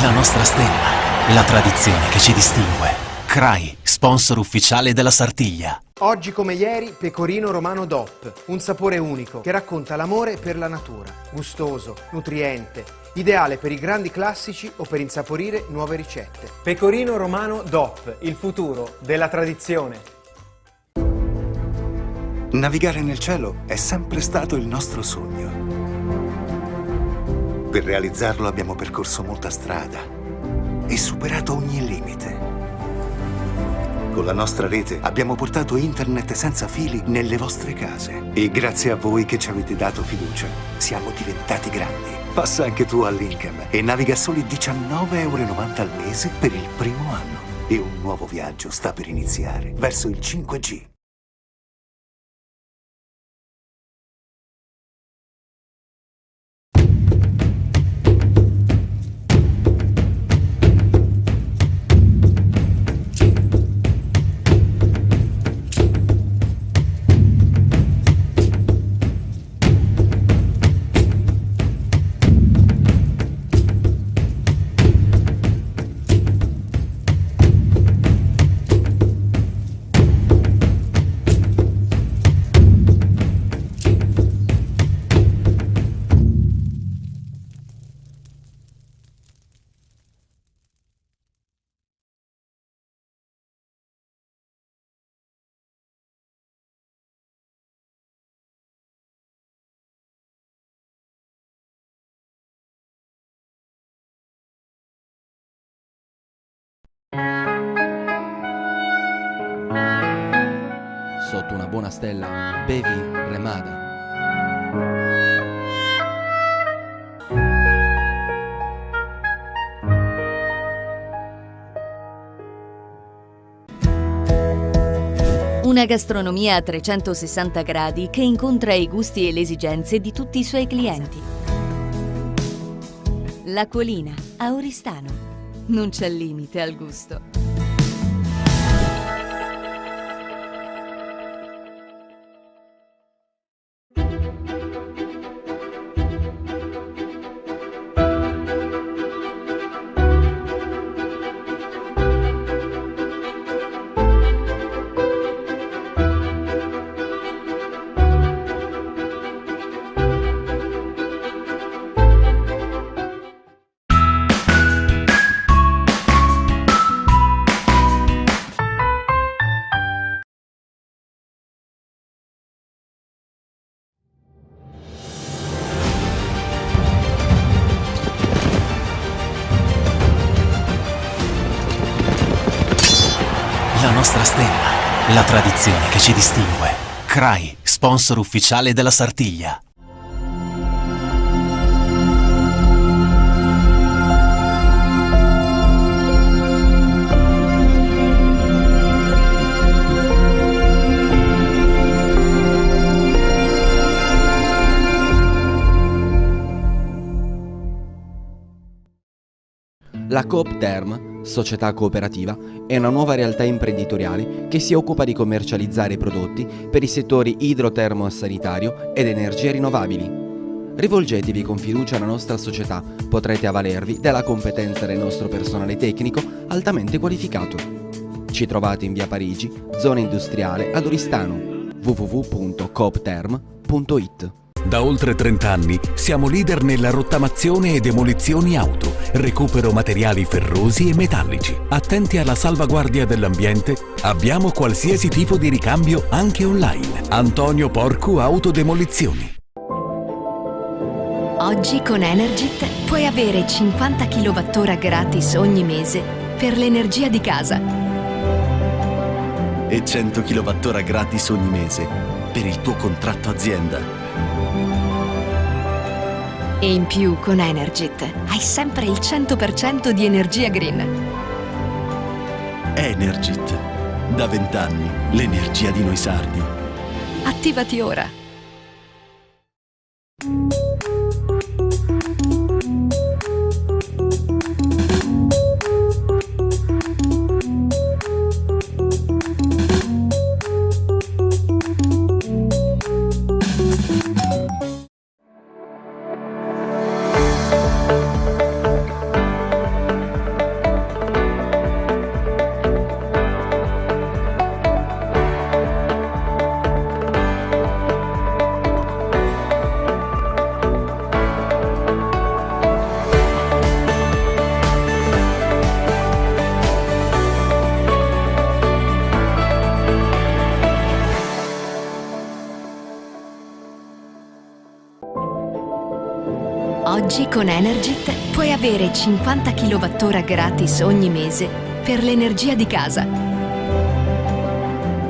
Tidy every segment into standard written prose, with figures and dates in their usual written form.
La nostra stella, la tradizione che ci distingue. CRAI, sponsor ufficiale della Sartiglia. Oggi come ieri, Pecorino Romano DOP, un sapore unico che racconta l'amore per la natura. Gustoso, nutriente, ideale per i grandi classici o per insaporire nuove ricette. Pecorino Romano DOP, il futuro della tradizione. Navigare nel cielo è sempre stato il nostro sogno. Per realizzarlo abbiamo percorso molta strada e superato ogni limite. Con la nostra rete abbiamo portato internet senza fili nelle vostre case e grazie a voi che ci avete dato fiducia siamo diventati grandi. Passa anche tu all'Incam e naviga a soli 19,90 € al mese per il primo anno. E un nuovo viaggio sta per iniziare verso il 5G. Sotto una buona stella, bevi Remada. Una gastronomia a 360 gradi che incontra i gusti e le esigenze di tutti i suoi clienti. La Colina, a Oristano. Non c'è limite al gusto. La nostra stella, la tradizione che ci distingue. CRAI, sponsor ufficiale della Sartiglia. La Coop Term, società cooperativa, è una nuova realtà imprenditoriale che si occupa di commercializzare prodotti per i settori idrotermo-sanitario ed energie rinnovabili. Rivolgetevi con fiducia alla nostra società, potrete avvalervi della competenza del nostro personale tecnico altamente qualificato. Ci trovate in via Parigi, zona industriale ad Oristano, www.coopterm.it. Da oltre 30 anni siamo leader nella rottamazione e demolizioni auto, recupero materiali ferrosi e metallici. Attenti alla salvaguardia dell'ambiente, abbiamo qualsiasi tipo di ricambio anche online. Antonio Porcu Autodemolizioni. Oggi con Energit puoi avere 50 kWh gratis ogni mese per l'energia di casa. E 100 kWh gratis ogni mese per il tuo contratto azienda. E in più con Energit hai sempre il 100% di energia green. Energit. Da 20 anni l'energia di noi sardi. Attivati ora. Oggi con Energit puoi avere 50 kWh gratis ogni mese per l'energia di casa.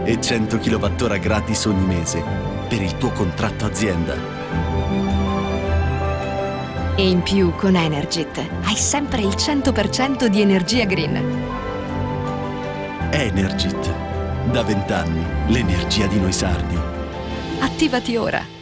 E 100 kWh gratis ogni mese per il tuo contratto azienda. E in più con Energit hai sempre il 100% di energia green. Energit. Da 20 anni l'energia di noi sardi. Attivati ora.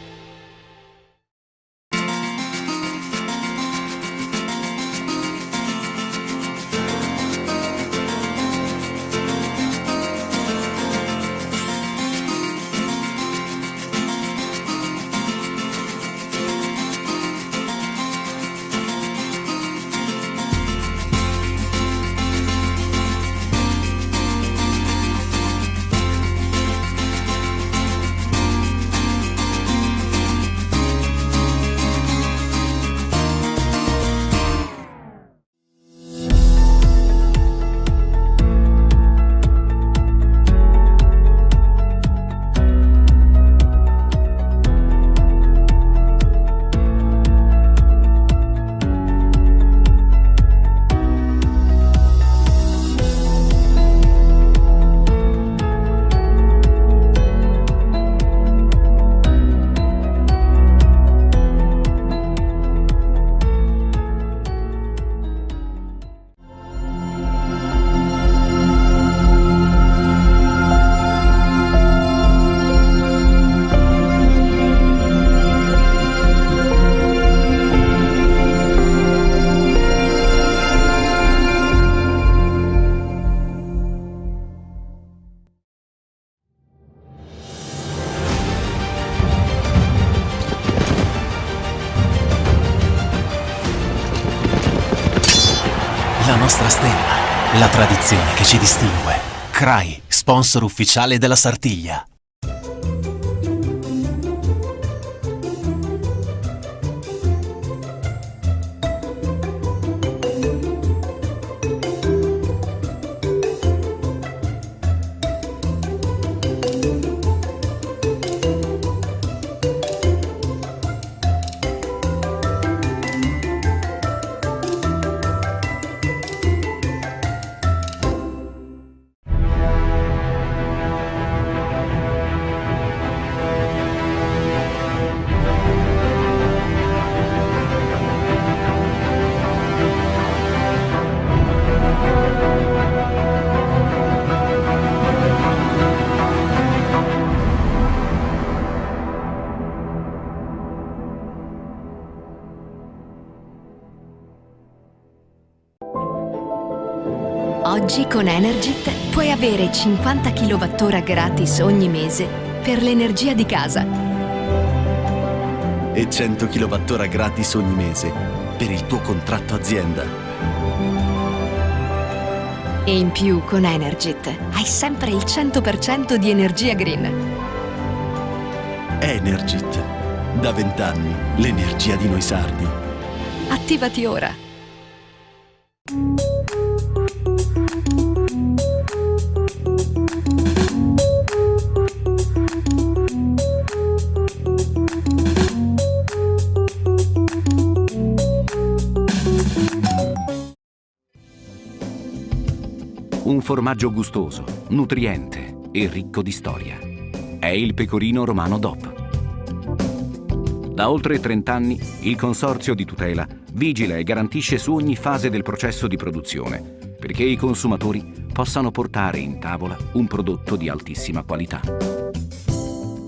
La nostra stella, la tradizione che ci distingue. CRAI, sponsor ufficiale della Sartiglia. Oggi con Energit puoi avere 50 kWh gratis ogni mese per l'energia di casa. E 100 kWh gratis ogni mese per il tuo contratto azienda. E in più con Energit hai sempre il 100% di energia green. Energit. Da 20 anni l'energia di noi sardi. Attivati ora. Un formaggio gustoso, nutriente e ricco di storia. È il Pecorino Romano DOP. Da oltre 30 anni il Consorzio di Tutela vigila e garantisce su ogni fase del processo di produzione perché i consumatori possano portare in tavola un prodotto di altissima qualità.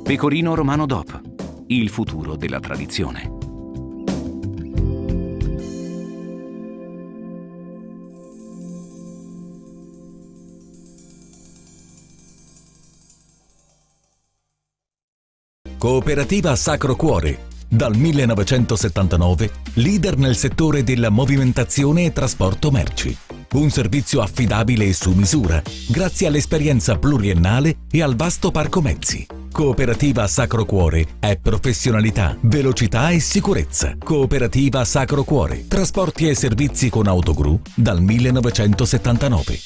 Pecorino Romano DOP, il futuro della tradizione. Cooperativa Sacro Cuore. Dal 1979, leader nel settore della movimentazione e trasporto merci. Un servizio affidabile e su misura, grazie all'esperienza pluriennale e al vasto parco mezzi. Cooperativa Sacro Cuore è professionalità, velocità e sicurezza. Cooperativa Sacro Cuore. Trasporti e servizi con autogru dal 1979.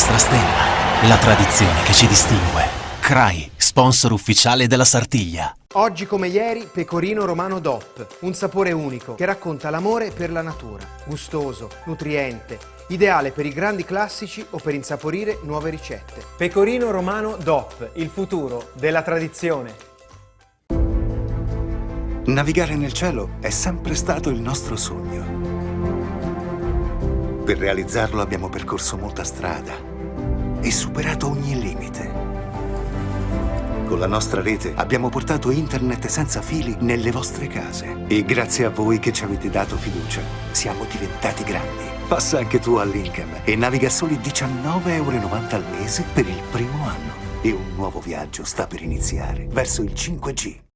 nostra stella, la tradizione che ci distingue. CRAI, sponsor ufficiale della Sartiglia. Oggi come ieri, Pecorino Romano DOP, un sapore unico che racconta l'amore per la natura. Gustoso, nutriente, ideale per i grandi classici o per insaporire nuove ricette. Pecorino Romano DOP, il futuro della tradizione. Navigare nel cielo è sempre stato il nostro sogno. Per realizzarlo abbiamo percorso molta strada e superato ogni limite. Con la nostra rete abbiamo portato internet senza fili nelle vostre case e grazie a voi che ci avete dato fiducia siamo diventati grandi. Passa anche tu all'Incam e naviga a soli 19,90 € al mese per il primo anno e un nuovo viaggio sta per iniziare verso il 5G.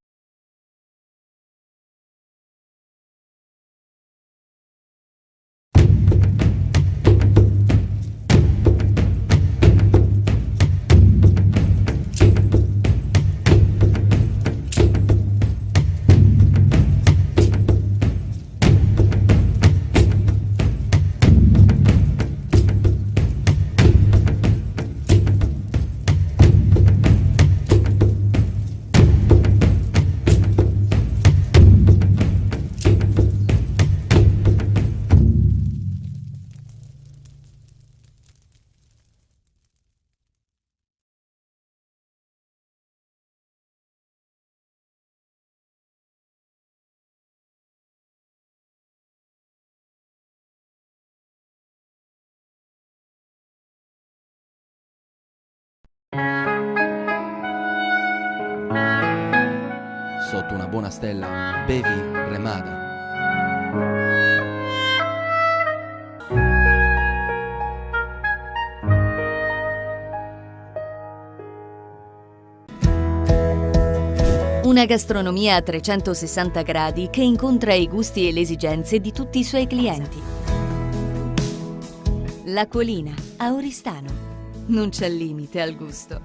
Sotto una buona stella, bevi Remada. Una gastronomia a 360 gradi che incontra i gusti e le esigenze di tutti i suoi clienti. La Colina, a Oristano. Non c'è limite al gusto.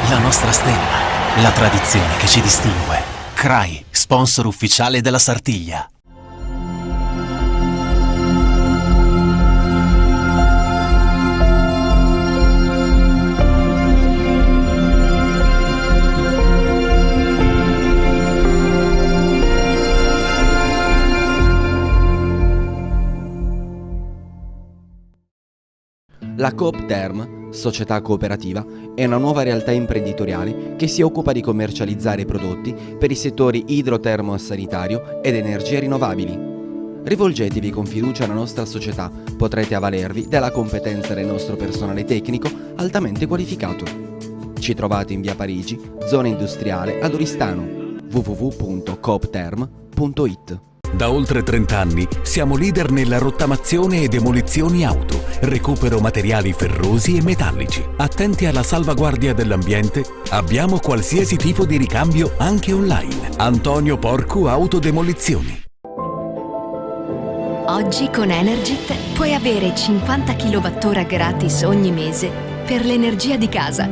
La nostra stella, la tradizione che ci distingue. CRAI, sponsor ufficiale della Sartiglia. La Coop Term, società cooperativa, è una nuova realtà imprenditoriale che si occupa di commercializzare prodotti per i settori idrotermo-sanitario ed energie rinnovabili. Rivolgetevi con fiducia alla nostra società, potrete avvalervi della competenza del nostro personale tecnico altamente qualificato. Ci trovate in via Parigi, zona industriale ad Oristano, www.coopterm.it. Da oltre 30 anni siamo leader nella rottamazione e demolizioni auto, recupero materiali ferrosi e metallici. Attenti alla salvaguardia dell'ambiente, abbiamo qualsiasi tipo di ricambio anche online. Antonio Porcu Autodemolizioni. Oggi con Energit puoi avere 50 kWh gratis ogni mese per l'energia di casa.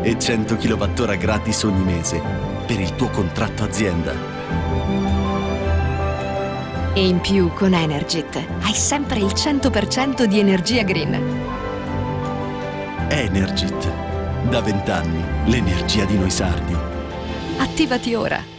E 100 kWh gratis ogni mese per il tuo contratto azienda. E in più con Energit hai sempre il 100% di energia green. Energit. Da 20 anni l'energia di noi sardi. Attivati ora.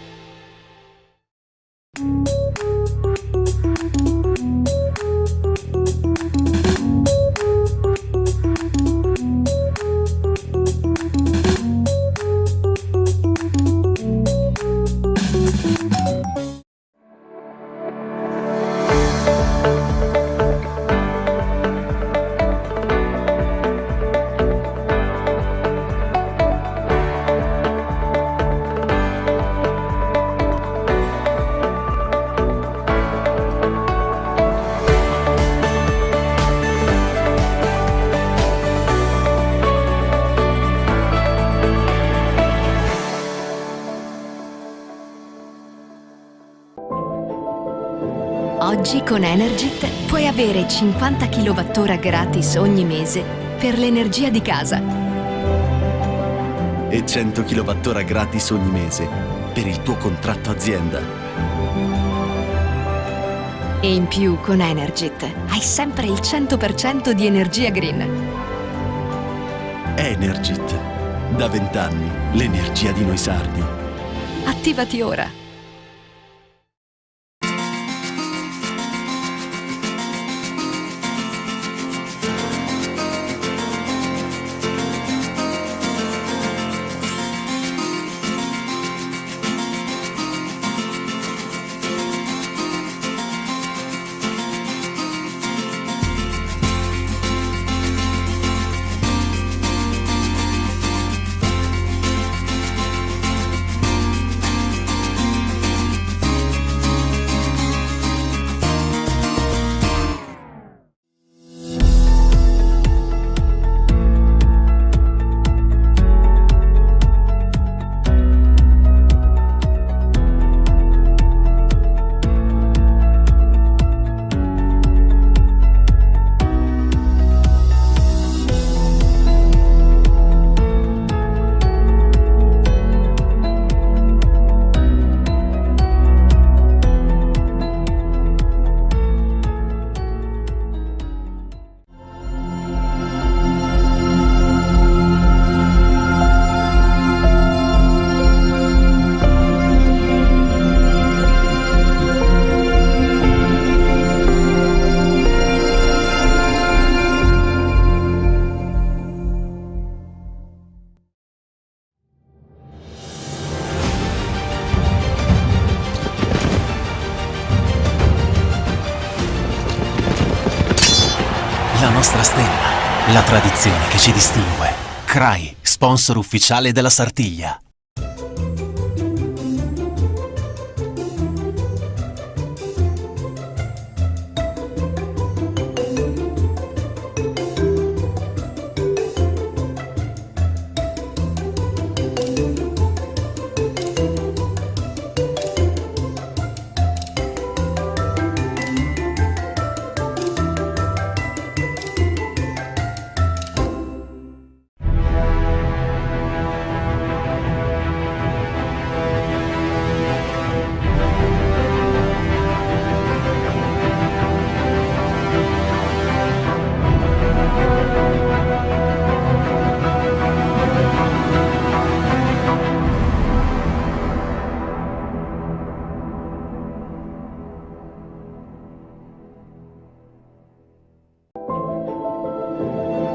Oggi con Energit puoi avere 50 kWh gratis ogni mese per l'energia di casa. E 100 kWh gratis ogni mese per il tuo contratto azienda. E in più con Energit hai sempre il 100% di energia green. Energit. Da 20 anni l'energia di noi sardi. Attivati ora. La nostra stella, la tradizione che ci distingue. CRAI, sponsor ufficiale della Sartiglia.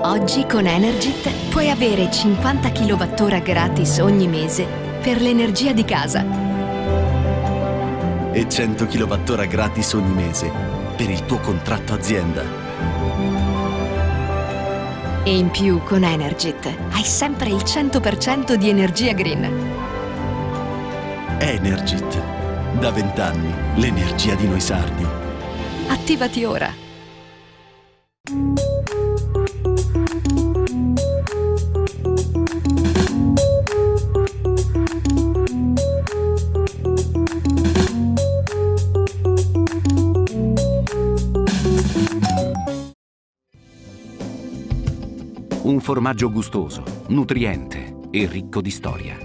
Oggi con Energit puoi avere 50 kWh gratis ogni mese per l'energia di casa. E 100 kWh gratis ogni mese per il tuo contratto azienda. E in più con Energit hai sempre il 100% di energia green. Energit. Da 20 anni l'energia di noi sardi. Attivati ora. Un formaggio gustoso, nutriente e ricco di storia.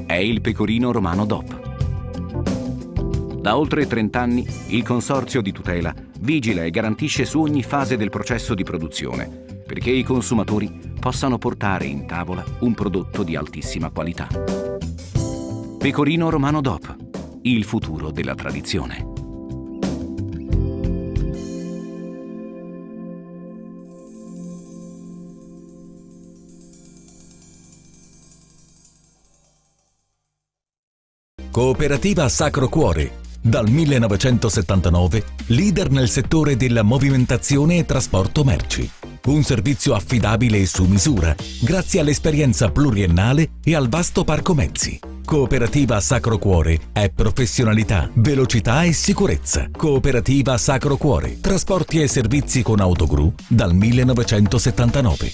È il Pecorino Romano DOP. Da oltre 30 anni il Consorzio di Tutela vigila e garantisce su ogni fase del processo di produzione perché i consumatori possano portare in tavola un prodotto di altissima qualità. Pecorino Romano DOP, il futuro della tradizione. Cooperativa Sacro Cuore. Dal 1979, leader nel settore della movimentazione e trasporto merci. Un servizio affidabile e su misura, grazie all'esperienza pluriennale e al vasto parco mezzi. Cooperativa Sacro Cuore è professionalità, velocità e sicurezza. Cooperativa Sacro Cuore. Trasporti e servizi con autogru dal 1979.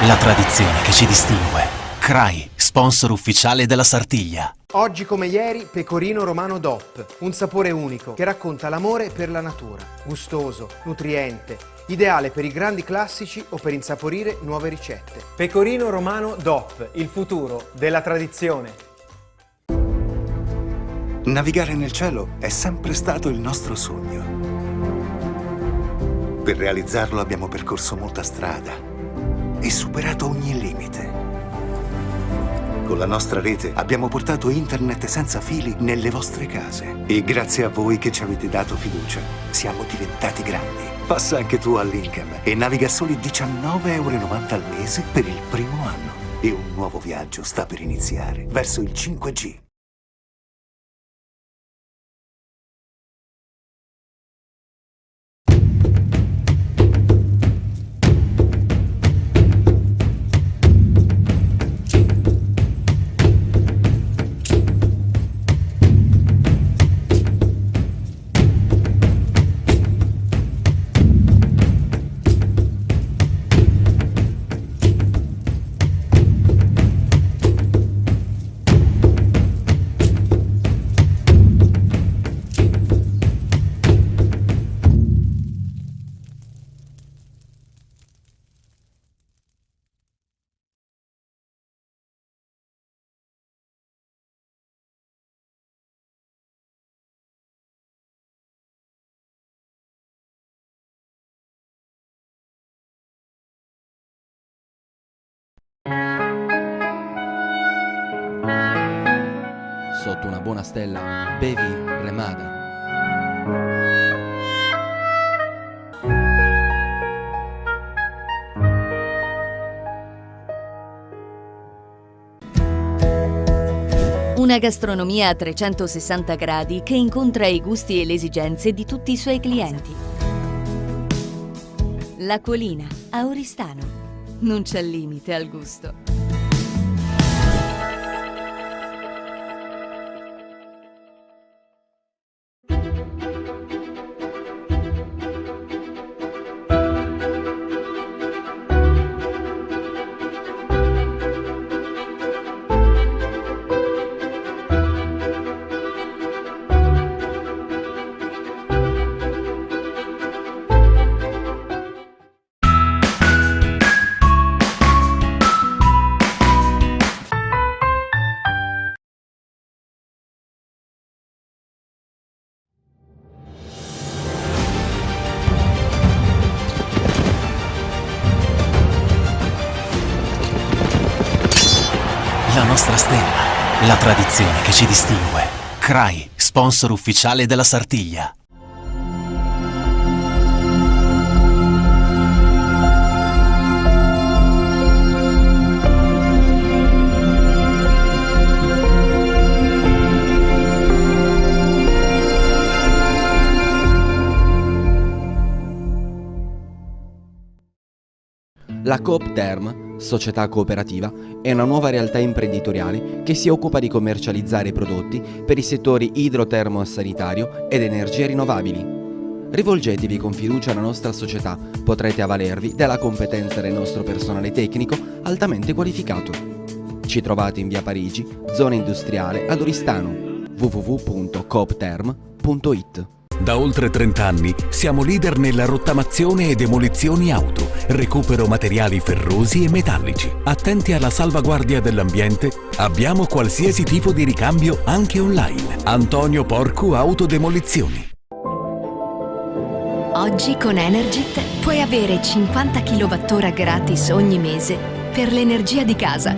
la tradizione che ci distingue. CRAI, sponsor ufficiale della Sartiglia. Oggi come ieri, Pecorino Romano DOP, un sapore unico che racconta l'amore per la natura. Gustoso, nutriente, ideale per i grandi classici o per insaporire nuove ricette. Pecorino Romano DOP, il futuro della tradizione. Navigare nel cielo è sempre stato il nostro sogno. Per realizzarlo abbiamo percorso molta strada e superato ogni limite. Con la nostra rete abbiamo portato internet senza fili nelle vostre case e grazie a voi che ci avete dato fiducia siamo diventati grandi. Passa anche tu all'Incam e naviga a soli 19,90 € al mese per il primo anno e un nuovo viaggio sta per iniziare verso il 5G. Sotto una buona stella, bevi Remada. Una gastronomia a 360 gradi che incontra i gusti e le esigenze di tutti i suoi clienti. La Colina, a Oristano. Non c'è limite al gusto. La nostra stella, la tradizione che ci distingue. CRAI, sponsor ufficiale della Sartiglia. La Coop Term, società cooperativa, è una nuova realtà imprenditoriale che si occupa di commercializzare prodotti per i settori idrotermo-sanitario ed energie rinnovabili. Rivolgetevi con fiducia alla nostra società, potrete avvalervi della competenza del nostro personale tecnico altamente qualificato. Ci trovate in via Parigi, zona industriale ad Oristano, www.coopterm.it. Da oltre 30 anni siamo leader nella rottamazione e demolizioni auto, recupero materiali ferrosi e metallici. Attenti alla salvaguardia dell'ambiente, abbiamo qualsiasi tipo di ricambio anche online. Antonio Porcu Autodemolizioni. Oggi con Energit puoi avere 50 kWh gratis ogni mese per l'energia di casa.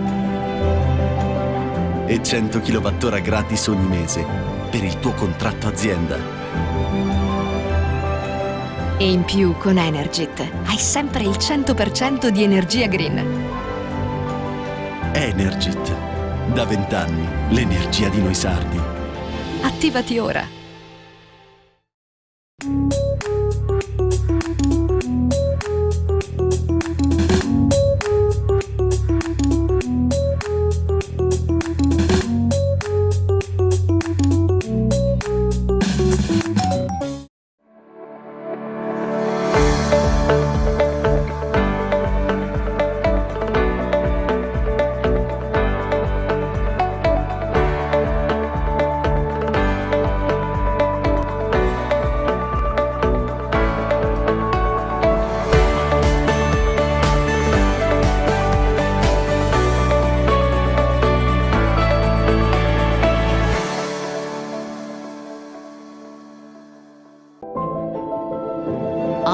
E 100 kWh gratis ogni mese per il tuo contratto azienda. E in più con Energit hai sempre il 100% di energia green. Energit. Da 20 anni l'energia di noi sardi. Attivati ora.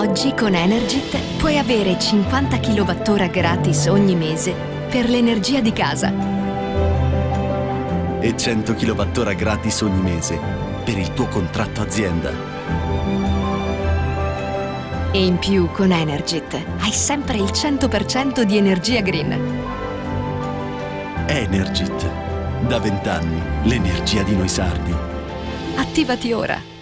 Oggi con Energit puoi avere 50 kWh gratis ogni mese per l'energia di casa. E 100 kWh gratis ogni mese per il tuo contratto azienda. E in più con Energit hai sempre il 100% di energia green. Energit. Da 20 anni l'energia di noi sardi. Attivati ora.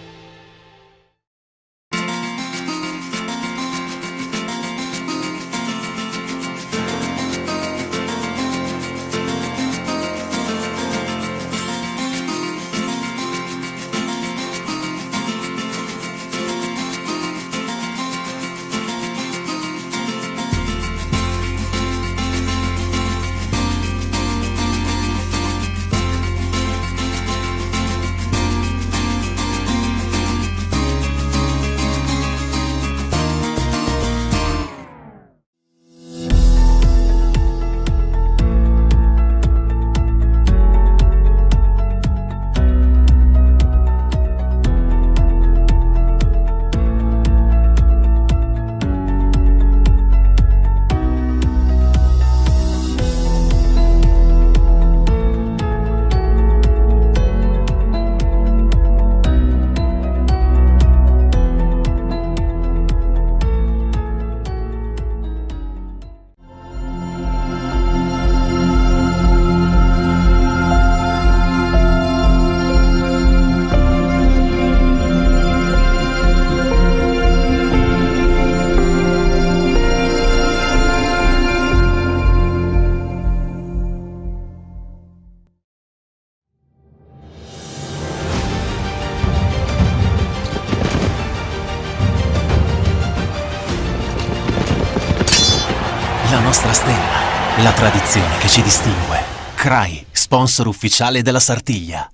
La nostra stella, la tradizione che ci distingue. CRAI, sponsor ufficiale della Sartiglia.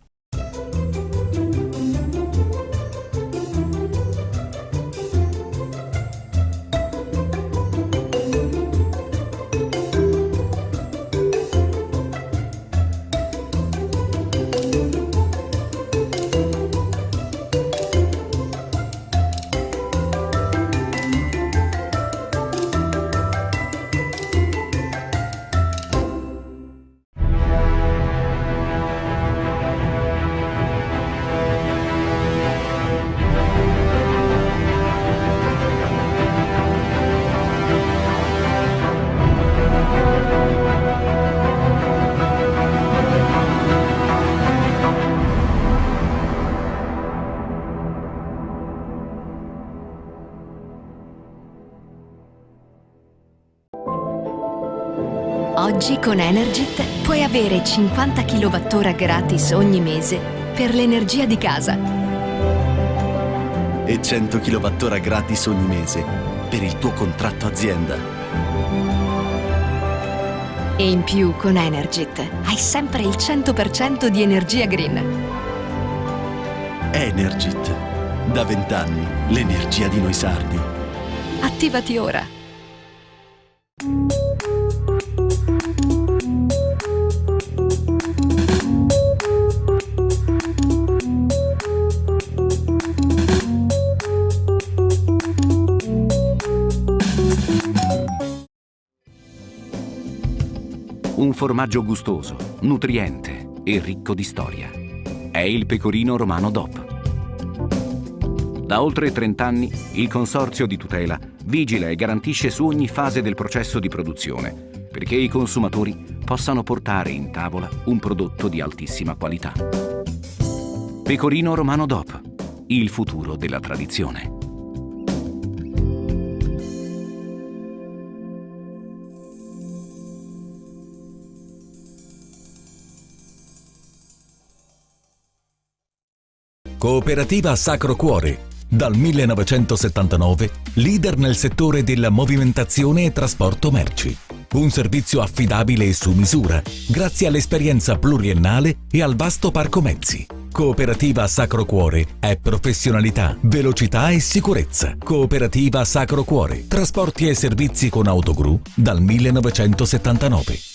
Oggi con Energit puoi avere 50 kWh gratis ogni mese per l'energia di casa. E 100 kWh gratis ogni mese per il tuo contratto azienda. E in più con Energit hai sempre il 100% di energia green. Energit. Da 20 anni l'energia di noi sardi. Attivati ora. Un formaggio gustoso, nutriente e ricco di storia. È il Pecorino Romano DOP. Da oltre 30 anni il Consorzio di Tutela vigila e garantisce su ogni fase del processo di produzione perché i consumatori possano portare in tavola un prodotto di altissima qualità. Pecorino Romano DOP, il futuro della tradizione. Cooperativa Sacro Cuore. Dal 1979, leader nel settore della movimentazione e trasporto merci. Un servizio affidabile e su misura, grazie all'esperienza pluriennale e al vasto parco mezzi. Cooperativa Sacro Cuore è professionalità, velocità e sicurezza. Cooperativa Sacro Cuore. Trasporti e servizi con autogru dal 1979.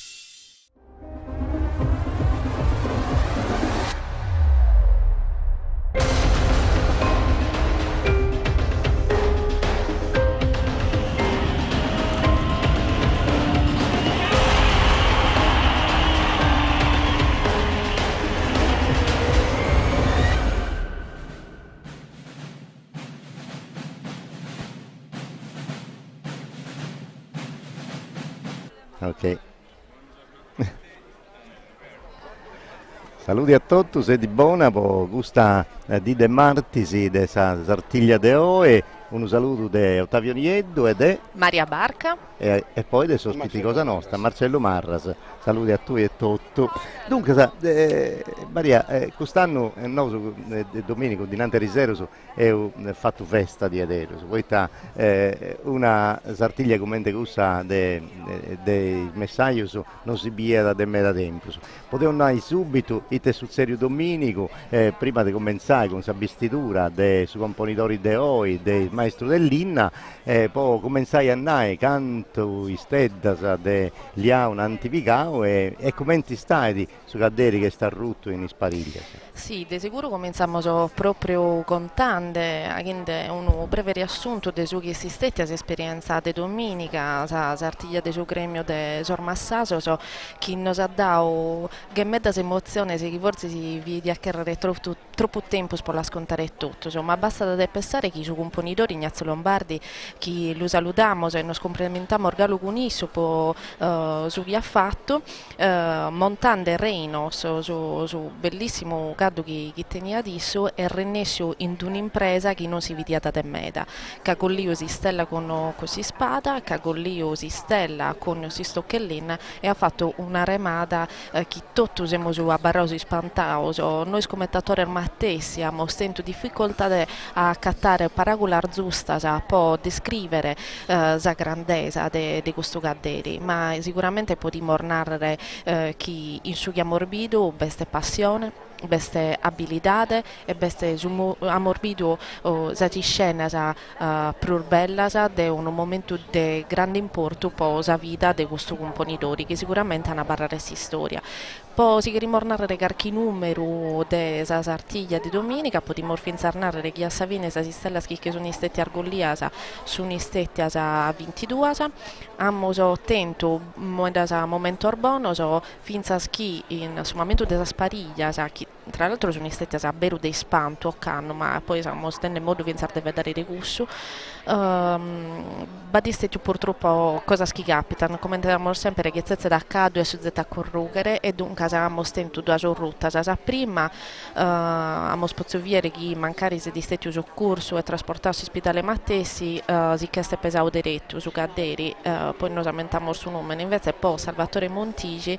Ok. Saluti a tutti, sei di buona, gusta di De Martisi, de Sartiglia de Oe, un saluto di Ottavio Nieddu ed è Maria Barca e poi dei ospiti Cosa Nostra, Marcello Marras. Saluti a tutti e tutto. Dunque, Maria, quest'anno Domenico dinanzi a Riseroso è fatto festa di Aderoso, poi una Sartiglia come questa dei messaggi non si bia da me da tempo. Potevo andare subito sul serio Domenico, prima di cominciare con la vestitura dei componitori de Oi, dei maestri dell'Inna, poi cominciai a andare canto istedda de Liaun Antivicao e come ti stai su Cadderi che sta rutto in Ispariglia? Sì, di sicuro cominciamo proprio con tante, quindi un breve riassunto dei suoi esistenti esperienza di domenica, la Sartiglia del suo gremio di Sormassaso, che nos ha dato che mezza emozione, se forse si vede a chiarire troppo tempo per la scontare tutto, ma basta da pensare che i suoi componitori Ignazio Lombardi, che lo salutiamo e nos complementiamo organo con isso su chi ha fatto, montando Reino su bellissimo caddo che tenia adesso e rennesio in un'impresa che non si vede da meda, che con lì si stella con così spada, che con lì si stella con si stoccellin e ha fatto una remata che tutti siamo a barrosi spantaus, noi commentatori mattessi abbiamo stento difficoltà a cattare paragolar giusta, a po' descrivere la grandezza di questo Cadderi, ma sicuramente potremmo narrare chi in suo morbido, beste passione, beste abilitate e beste ammorbido za scena più bella de un momento di grande importo po' la vita di questo componitore che sicuramente ha una barra di storia. Poi si chiede narrare qualche numero della Sartiglia di domenica, potremmo narrare che a Savine si stella che sono stati argollia sono stati a 22, abbiamo attento momento orbono finza chi in sul momento della spariglia che tra l'altro sono stati a Beru dei spanto a canno, ma poi siamo stando in modo di vedere il gusto. Badiste purtroppo cosa che capitano, come diciamo sempre che zezze da cado e su zeta corrugere e dunque abbiamo stento due giornate, prima abbiamo spozzoviere che mancare se di stati soccorso e trasportarsi all'ospedale Mattessi si chieste pesavo diretto su Cadderi, poi noi aumentiamo il suo nome, invece poi Salvatore Montigi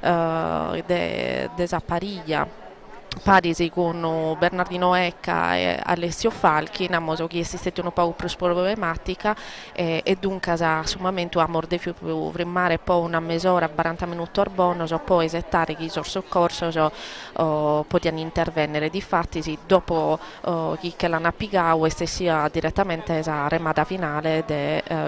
de Zappariglia Parisi con Bernardino Ecca e Alessio Falchi, abbiamo chiesto un po' più problematica e dunque su momento abbiamo dovuto firmare poi una mezz'ora, 40 minuti orbono, poi esettare che i soccorso potevano intervenire. Difatti dopo che l'hanno appigato e sia direttamente la remata finale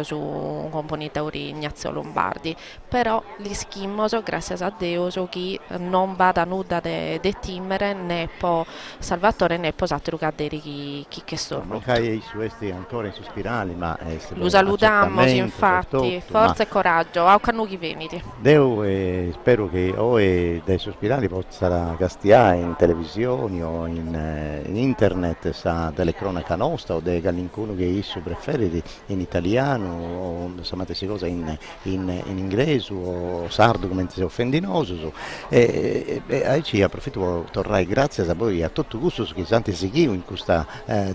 su un componitore Ignazio Lombardi, però gli schimmoso grazie a Dio che non va da nuda de timere né po Salvatore né posato Cadderi che sono. Mancai su questi ancora in spirali, ma lo salutiamo infatti, forza e coraggio, a canuchi veniti. Deo spero che dai sospirali possa castiare in televisioni o in internet sa delle cronache nostre o dei gallincuno che isso preferiti in italiano o insomma queste cose in inglese o sardo come si offendinoso ci approfitto per tornare grazie a voi a tutto gusto che Santi Sighiu in questa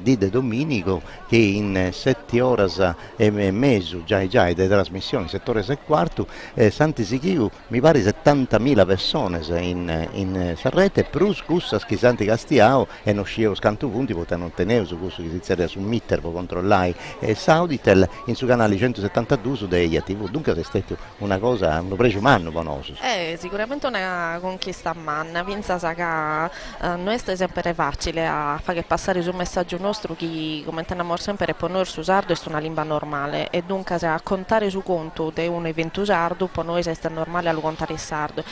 dide Domenico che in 7 ore e mezzo già di trasmissione 7 ore e quarto Santi Sighiu mi pare 70.000 persone in Sarrete plus gusto che Santi Castiao e non scio scanto punti potevano ottenere su gusto che si sarebbe su Mitter per controllare Sauditel in su canale 172 su dei TV, dunque è stato una cosa un pregio manno bonoso. Sicuramente una conquista manna, pensa che non è sempre facile a fare passare sul messaggio nostro che commentano sempre per noi su sardo è una lingua normale e dunque a contare su conto di un evento sardo per noi è normale a contare il sardo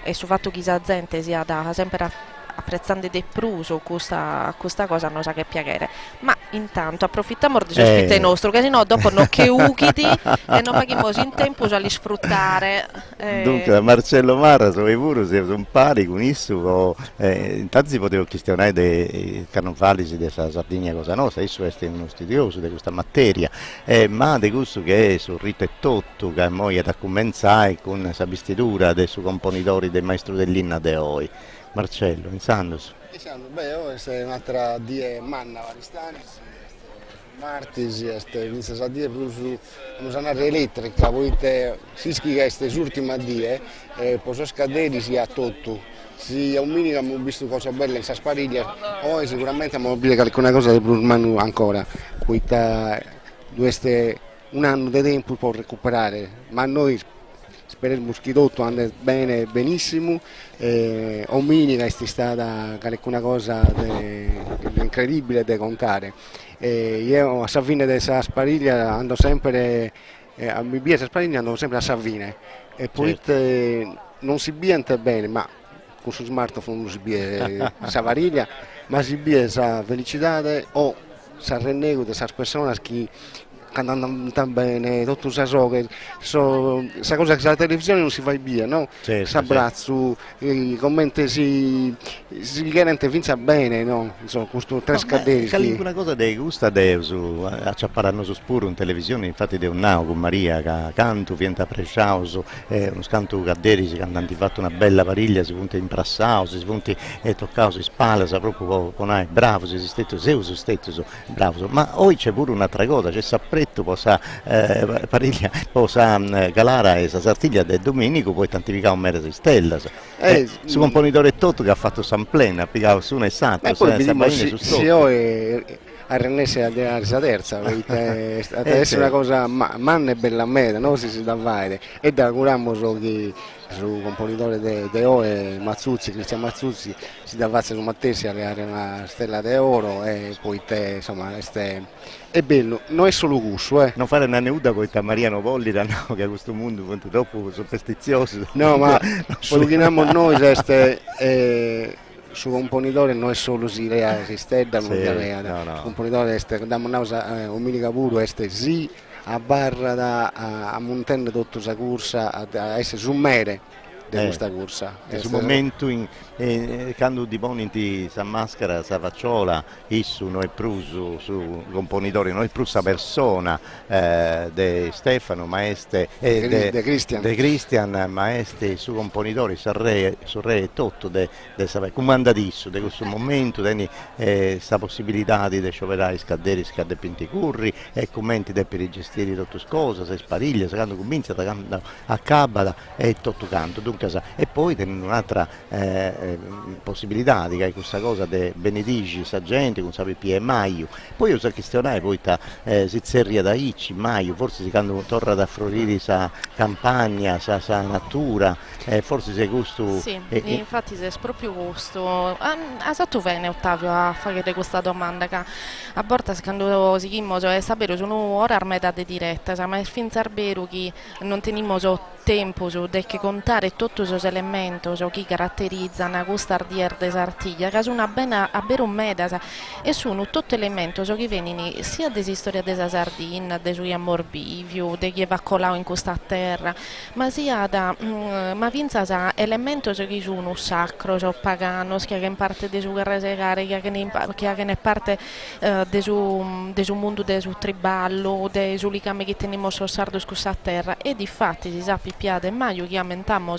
e sul fatto che la gente sia da sempre apprezzando di più su questa cosa non sa che piacere. Ma intanto approfittiamo di ospite nostro, che sennò dopo non che ucchiti e non paghiamo in tempo a li sfruttare. Dunque, Marcello Marra, sono pure, sono pari con isso, intanto si poteva questionare dei carnavali della Sardegna cosa nostra, adesso è uno studioso di questa materia, ma di questo che sul rito e tutto, che poi da cominciare con questa vestitura del suo componitore del maestro dell'Inna de Oi. Marcello, insandos. Beh, è un'altra die manna varistani, martis, vince a dire più un'usanare elettrica, volete si schiga queste ultime die, posso scadere sia tutto. Sì, a un minimo abbiamo visto cose belle in Saspariglia, poi sicuramente abbiamo visto qualcuna cosa di più ancora, un anno di tempo per recuperare, ma noi speriamo che tutto anda bene, benissimo, a un minimo è stata qualcuna cosa di incredibile da contare. Io a Savine di Saspariglia ando sempre, a Bibia Saspariglia ando sempre a Savine, e poi non si biente bene, ma con il smartphone non si bie Savariglia, ma si bie sa felicità o sa rennego di queste persone che andano bene, tutto sa so che sa cosa che la televisione non si fa via, no? S'abbraccio, i commenti si chiaramente vince bene, no? Insomma, questo tre scaderi. C'è una cosa di gusta a ciapparanno su spuro in televisione, infatti di un nao con Maria che canto, viene a Presciauso, uno scanto caderi, si hanno fatto una bella pariglia, si punta in Prassauso, si punta toccato in spalla, sa proprio con bravo, si stetto, bravo, ma oggi c'è pure un'altra cosa, c'è sapere possa pariglia possa Galara e Sartiglia del Domenico poi tantificare un mezzo di stella su componitore tutto che ha fatto San Plena ha piegato su un esatto se io a Renesse a resa terza adesso è una cosa manna e bella meta no si da fare e da curamo su componitore de Oe Mazzuzzi, Cristian Mazzuzzi si dà su Mattesi alle una stella d'oro e poi insomma è bello, non è solo gusto non fare una neuda con Mariano Pollita no, che a questo mondo è troppo superstizioso no ma quello che noi su componitore non è solo si rea si stella no. Componitore da un'ausa uminica puro sì a barra a montare tutta questa corsa a essere summere di questa corsa in questo momento quando di Boniti sa maschera sa facciola issu noi prusu su componitore noi prusa persona de Stefano maestre de Cristian maestre su componitore su re e tutto de sapere comanda disso di questo momento questa possibilità di scioperare scadere pinticurri e commenti per i gestire tutte cose se spariglia se quando comincia a cabala e tutto canto dunque e poi un'altra possibilità di che questa cosa di benedici sa gente con sapere pie maio poi io so questionare poi si zerria da Icci maio forse si quando torna da Floridi sa campagna sa natura forse sei gusto sì infatti sei proprio gusto ha fatto bene Ottavio a fare questa domanda che a volte quando si chiamo è sapere sono ora armata di diretta ma è fin vero che non teniamo tempo di contare tutti questi elementi che caratterizzano questa ardier di Sartiglia che sono a un meda e sono tutti elementi che vengono sia della storia della Sardegna, dei suoi amor bivio, di chi va colato in questa terra ma sia ma vinza elementi che sono sacro, pagano, che in parte della sua guerra segare, che in parte del suo mondo del suo triballo, dei suoi legami che teniamo sul sardo su questa terra e di fatti si sa pippiate maio che aumentiamo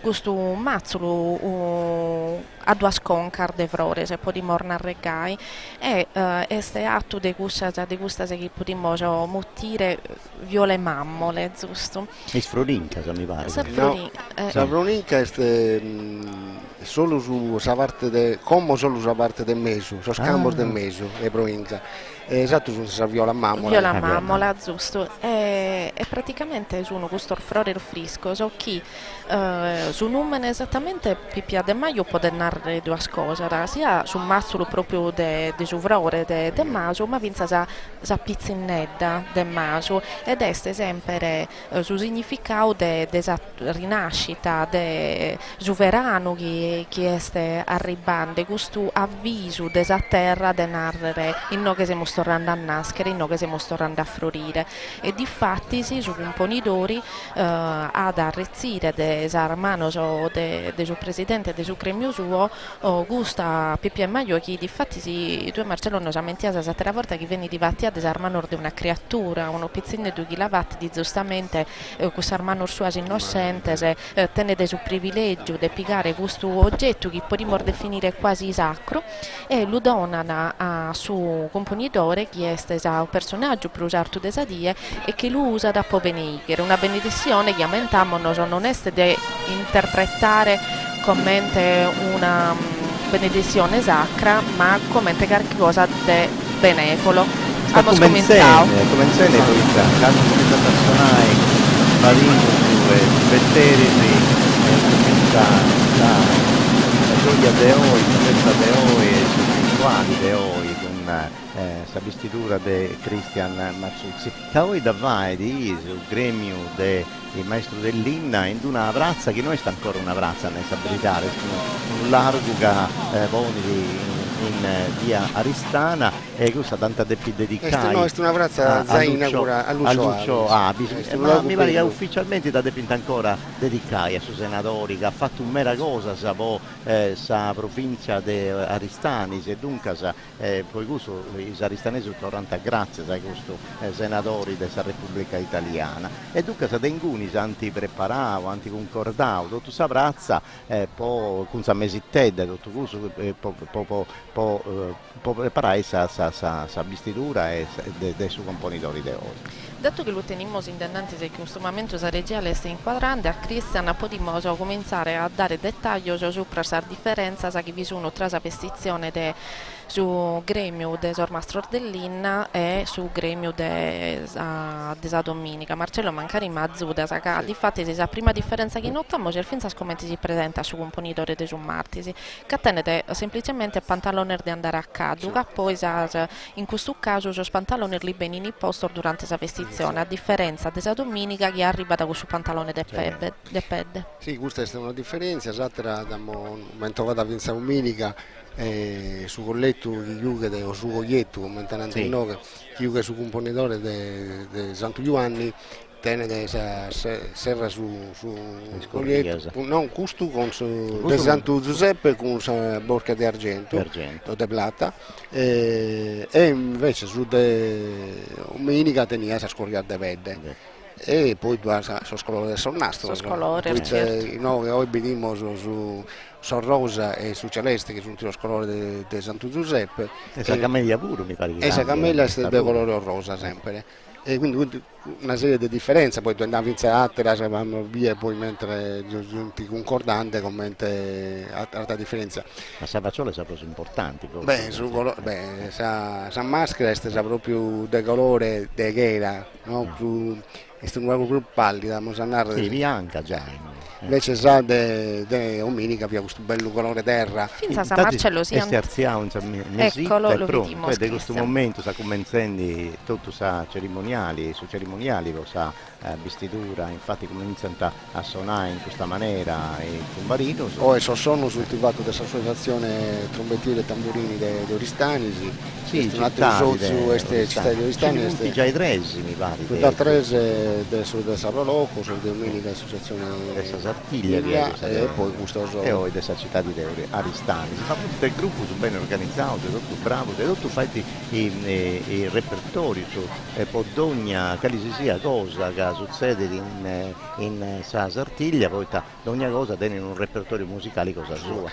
questo mazzolo a due sconcar de frore se possiamo narregai e este atto di questa che possiamo mottire viole mammole giusto e sfroninca se mi pare sfroninca è solo su sa parte come solo sulla parte del meso su scambio del meso e provincia esatto su viola mammola giusto e praticamente sono questo frore frisco che su numero esattamente Pippi De Maio può narrare due cose, sia su mazzolo proprio de suvrore de maso, ma vinza sa pizzinedda de maso, ed è sempre su significato de rinascita de suverano che è arrivando, questo avviso desa terra de narrare in no che siamo tornando a nascere, in no che siamo tornando a florire, e difatti sì, su componidori ad arrezzire de Sarmanos o de suo presidente, de suo gremio suo, gusta Pippi De Maio, che difatti sì, tu e Marcello non samentiasa la terza volta che vieni di vatti a desarmanor di una creatura, uno pizzino di chilavatti di giustamente questo armanor sua innocente, se tenne de suo privilegio di piegare questo oggetto che potremmo definire quasi sacro, e lo donano a suo componitore, che è un personaggio per usare tutte le die, e che lo usa da poi benedire, una benedizione che aumentammo non è di interpretare come una benedizione sacra, ma come qualcosa di benevolo. Come insegna poi caso comincia a suonare Marino Vetterisi, comincia la gioia di oggi, la festa di oggi, i rituali di oggi, con la vestitura di Cristian Mazzuzzi. Da voi da vai di il gremio del maestro dell'Inna in una razza che non è ancora una razza nel sabritare, un largo che poni in via Aristana, e questa tanta dedicata. No, è una razza a Lucio Abis, ma mi pare che ufficialmente da dipinta ancora dedicata a suoi senatori, che ha fatto un mera cosa sa provincia di Aristani, e dunque poi questo i aristanesi tornano a grazie a questo senatori della Repubblica Italiana, e dunque sa denguni anti preparavo, anti concordavo, tutto sa razza con sa mesitedda, tutto questo può preparare sa vestitura e dei suoi componitori di oggi. Dato che lo teniamo intendenti che in questo momento la regia le sta inquadrando, a Cristian potremmo cominciare a dare dettagli su questa differenza che vi sono tra la vestizione su gremio de Sormastro dell'Inna e su gremio de domenica. Marcello mancari mazzuda saca, sì. Difatti la prima differenza che notiamo è il finza come si presenta su componitore de su martisi, che tenete semplicemente pantalone di andare a caduca, sì. Poi in questo caso i pantaloni li benini posto durante la vestizione, a differenza della domenica che arriva da questo pantalone de pedde. Sì, questa è una differenza, l'altra mentre vado a vincere domenica su colletto chiude o su coglietto come tenente sì. Chiude su componitore di Santo Giovanni tiene serra su coglietto non questo con di Santo Giuseppe con borca di argento o di plata e invece su domenica tenia sa scorriare di verde. E poi sono scolore del sonnastro, noi oggi vediamo su rosa e su celeste che sono tutti lo scolore di Santo Giuseppe e la camellia pure mi pare che la camellia è del colore rosa sempre, e quindi una serie di differenze, poi andiamo in Seatera, vanno via poi mentre giunti concordante commente altra differenza. Ma Savacciole sono proprio importanti sa maschera è proprio del colore di ghera, no? Più è un luogo più pallida, sì, bianca già. Invece sa de ominica via questo bello colore terra. Finza San Marcello si eccolo, lo vediamo. Da questo momento sa commensando tutto sa cerimoniali, su cerimoniali sa vestitura, infatti cominciano a suonare in questa maniera il tombarino. E sono sul tivato dell'associazione trombettieri e tamburini di Oristani, sì, un altro città di Oristani. Già i tresi mi pare. Da Trese del Saroloco, sul domenica associazione della Sartiglia e poi Gustoso e poi della città di Aristani. Ma tutto il gruppo sono ben organizzato, è tutto bravo, è tutto fatti i repertori su Podogna, che si sia cosa che succede in Sartiglia, poi ogni cosa tiene un repertorio musicale cosa sua.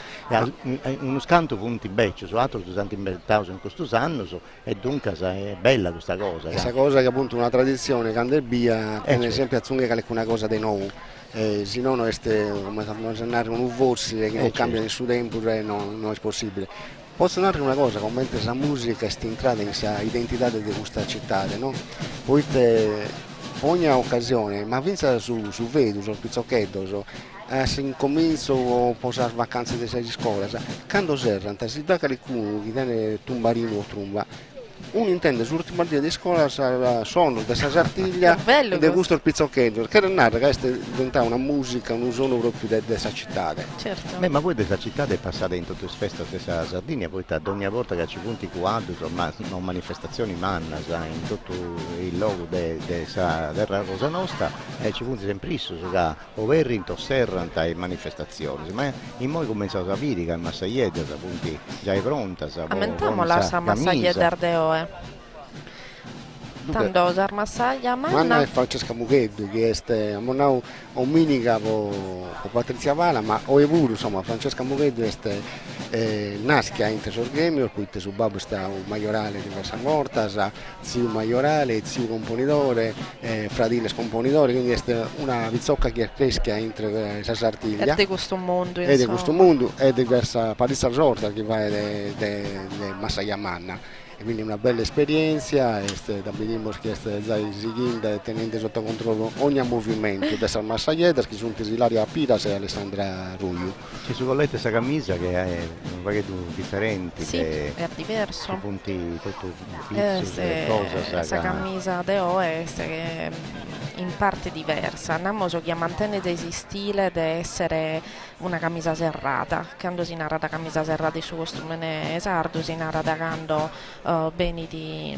Uno scanto punti beccio, su altro sono stati inventati in questo anno e dunque è bella questa cosa. Questa cosa che appunto una tradizione Candelbia tiene sempre a zunghe che è una cosa di nuovo. Se no come un vorsi che non cambia nessun tempo non è possibile. Posso narrare una cosa, come la musica è entrata in questa identità di questa città, no? Poi ogni occasione, ma vince su vedo, sul pizzocchetto, se incomincio a posare vacanze di sei scuola, quando serranta, si dà qualcuno che tiene tumbarino o trumba, uno intende sull'ultima partita di scuola sono della sartiglia e del gusto il pizzocchetto, che non è che diventa una musica, un suono proprio della città. Certo. Ma voi della città passate in tutte le feste della Sardegna, poi ogni volta che ci punti quadri, ma non manifestazioni manna, in tutto il logo della Cosa Nostra, ci punti sempre isso, o verrinto, serranta e manifestazioni, ma in noi cominciamo a capire che il Massaiedda, punti già è pronta, aumentiamo la Massaiedda Ardeo. Tanto usar massaglia Manna è Francesca Mugheddu che è domenica con Patrizia Vala, ma ho pure insomma Francesca Mugheddu è naschia in Sorghemio, poi su babbo sta un maiorale di Versa Morta, zio maiorale, zio componitore, fradile scomponitore, quindi è una vizzocca che cresca in questa Sartiglia. È di questo mondo, insomma. È di questo mondo, è di Versa Patrizia Sorta che va di Massaglia Manna. Quindi una bella esperienza, vedremo che stai seguendo tenendo sotto controllo ogni movimento della Massaiedda, che sono Ilaria Piras e Alessandra Ruglio. Ci sono lette questa camicia che è un po' differente, sì, è diverso. Punti tutto questa camisa de Oest che in parte diversa, andiamo a mantenere il stile di essere una camisa serrata, quando si narra da camisa serrata su costruzione esardo, si narra da quando beni di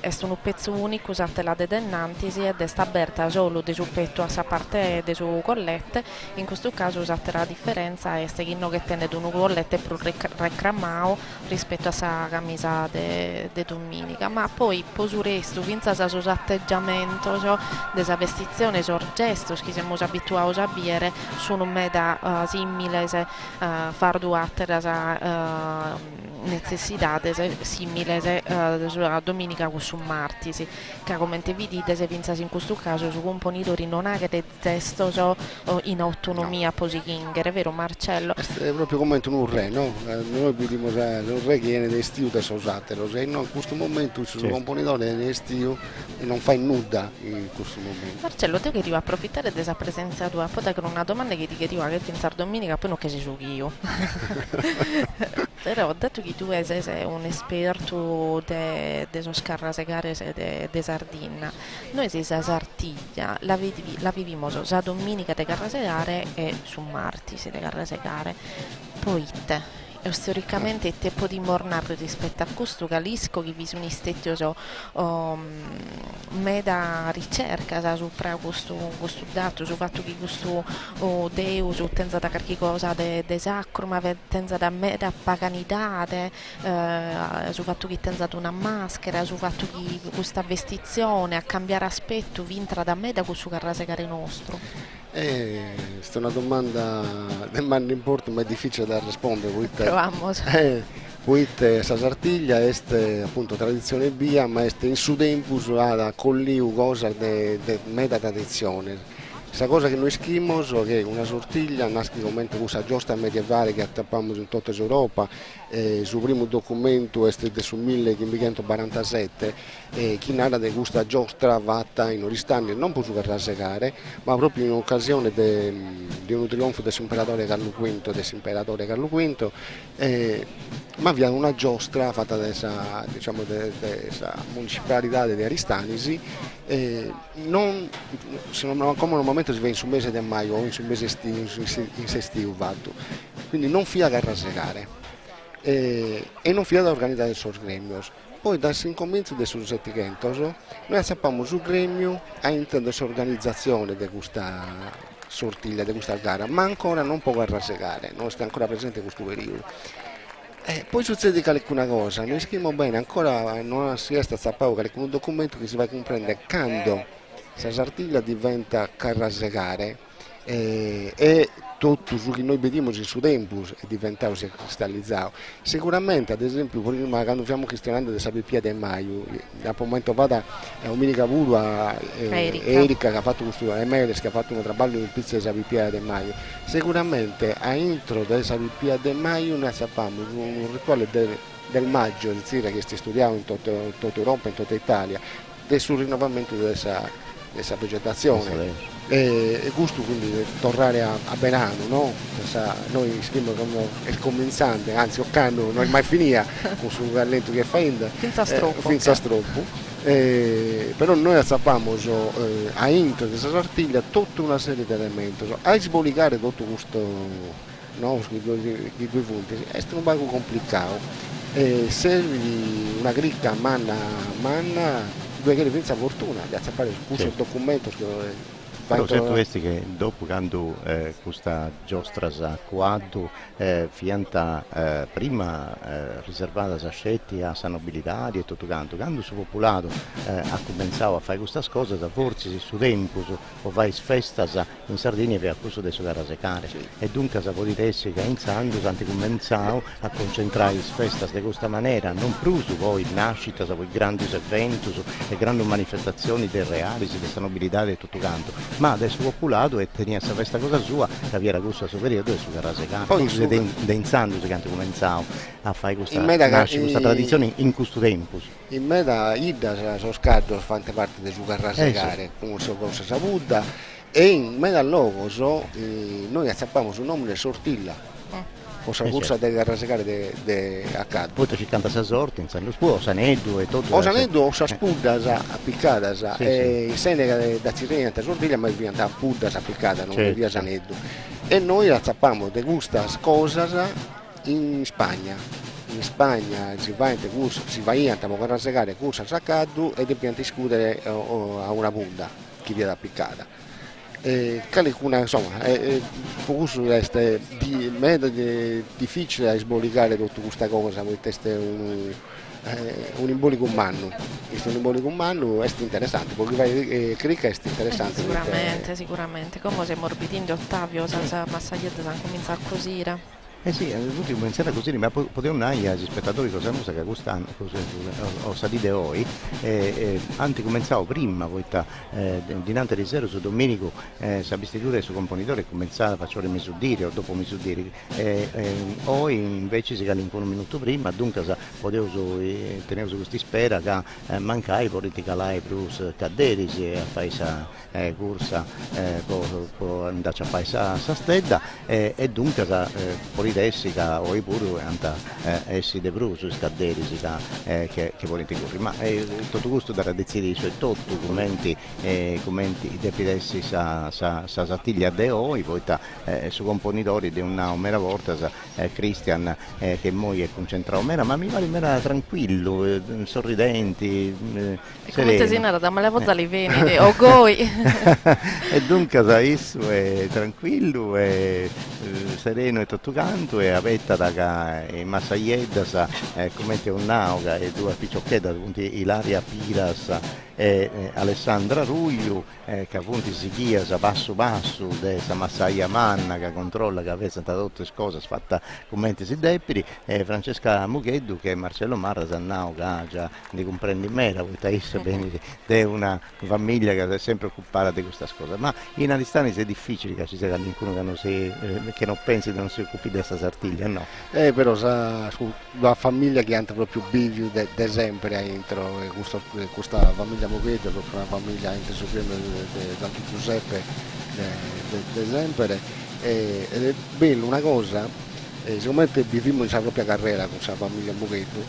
è un pezzo unico usate la dedennantisi ed è sta aperta solo di su petto a sa parte di su collette, in questo caso usate la differenza è che tiene un collette più recramao rispetto a sa camisa de domenica, ma poi posuresto vinza sa suo atteggiamento desa vestizione sorgesto che siamo abituati a dire sono meda simile fardo attera sa necessità simile a domenica con su martisi che come vi dite se vinza in questo caso su componitori non ha che del testo in autonomia posichingere, vero Marcello? È proprio come un re, no? Noi vediamo un re che viene da estiu da usate, lo re no, in questo momento su componitore è estiu e non fai nulla in questo momento. Marcello, te che devi approfittare di questa presenza tua, poi con una domanda che ti chiedo che finza domenica poi non che si sughi io. Però dato che tu sei un esperto de so scarrasegare de Sardegna, noi sei sa Sartiglia la vivimo sa domenica de carrasegare e su marti si de carrasegare poi te storicamente il tempo di mornare rispetto a questo calisco che vi sono stati meda ricerca sopra questo dato sul fatto che questo Deus tenza da qualche cosa de sacro ma tenza da meda paganità sul fatto che tenza da una maschera sul fatto che questa vestizione a cambiare aspetto vintra da me da questo carrasegare nostro. Questa è una domanda importante ma è difficile da rispondere. Proviamo. Poiché la Sartiglia è appunto tradizione via, ma è in su tempus a colliu cosa di meda tradizione. Questa cosa che noi schimmo è che una sortiglia nasce come una giostra medievale che attappiamo in tutta Europa, sul primo documento è del 1547, che narra di questa giostra fatta in Oristania non per rasegare, ma proprio in occasione di un trionfo dell'imperatore Carlo V, ma vi è una giostra fatta dalla municipalità di Aristanisi, come normalmente si vede sul mese di maggio o sul mese estiu, quindi non fia da rasegare e non fia da organizzare i suoi gremi. Poi dal incomienzo dei suoi settigentos noi sappiamo sul gremio a intendere l'organizzazione di questa sortiglia, di questa gara, ma ancora non può rasegare, non sta ancora presente in questo periodo. Poi succede che alcuna cosa, noi scriviamo bene, ancora non si è stato sappato che alcun documento che si va a comprendere quando la sartiglia diventa carrasegare e tutto su che noi vediamo su tempo è diventato, si è cristallizzato. Sicuramente, ad esempio, prima quando stiamo cristianando del Sapipia del Maio, a momento vada Domenica Vuru a Erika che ha fatto questo, Emeles che ha fatto un traballo in pizza del Sapipia del Maio, sicuramente a intro del Sapipia del Maio noi sappiamo un rituale del maggio, il Zira che si studiava in tutta Europa, in tutta Italia, del sul rinnovamento questa vegetazione. E questo quindi tornare a Benano, no? Noi scriviamo come il comenzante, anzi Occano non è mai finita con suo talento che fa finza stroppo. Però noi sappiamo a intro di questa sartiglia tutta una serie di elementi, a sbolicare tutto questo, no? I due punti è un po' complicato, se una cricca manna due che pensa fortuna, grazie a fare questo documento che però certo questi che dopo quando questa giostra a quadro fianta prima riservata a scetti a nobilità e tutto quando su popolato ha cominciato a fare queste cose da forse su tempo o fai festa in Sardegna per accuso di giocare a secare e dunque se potete che in Sandu hanno cominciato a concentrare le feste di questa maniera non più su poi nascita su quei grandi eventi le grandi manifestazioni del reali di questa nobilità e tutto canto ma adesso popolato e tenia questa cosa sua che aveva questo suo periodo e su Carasecano poi densando che hanno cominciato a fare questa tradizione in questo tempo in meta Ida sono scatto fante parte di su Carasecare come so cosa saputa e in meta al logo noi sappiamo sul nome di Sortilla o la corsa di Carasecare di accade. Poi 56 sorti, in San Lupo, Saneddu e tutto. O Saneddu o Spuddas appiccata, e in Seneca da Tirrenia a Sortiglia ma diventa Puddas appiccata, non via Saneddu. E noi la sappiamo di questa cosa in Spagna. In Spagna si va a Carasecare corsa a Caddu e dobbiamo discutere a una punta che viene appiccata. Insomma, forse è difficile a sbolicare tutta questa cosa, perché è un imbolico umano. Questo è un imbolico umano è interessante, perché crica è interessante. Sicuramente. Come se morbidino Ottavio, senza massaggiate, hanno cominciato a cosire. Sì, tutti cominciano a così, ma potevano andare agli spettatori cosa musica che quest'anno ho salite oggi anche cominciavo prima dinanzi di zero su Domenico s'abbistiture su componitore cominciava a fare misudire o dopo misudire oggi invece si cala un minuto prima dunque potevo tenere su questi spera che mancai politica là più cadere a fare questa corsa per andare a fare questa stella e dunque tessica o i pure essi de bruso scaderi che volete correre ma tutto questo da radici su tutto commenti depidessi sa sattiglia de oi poi su componitori di una mera volta Christian che moi è concentrato mera ma mi pare mera tranquillo sorridenti come se era da male li veni o goi e dunque isso è tranquillo e sereno e tutto canto e avetta da Massagliedda come un nauga e due picciocchette Ilaria Piras e Alessandra Ruglio che appunto si chia passo della Massaia Manna che controlla che avesse tutte le cose fatta commenti si deppiri e Francesca Mugheddu che Marcello Marra Sannauga già ne comprendi mera bene è una famiglia che è sempre occupata di questa cosa ma in Alistani è difficile che ci sia qualcuno che non pensi che non si occupi di questa sartiglia no però la famiglia che entra proprio bivio da sempre dentro questa famiglia Mugheddu è proprio una famiglia intersuprema da Giuseppe de sempre ed è bello una cosa secondo me viviamo la propria carriera con questa famiglia Mugheddu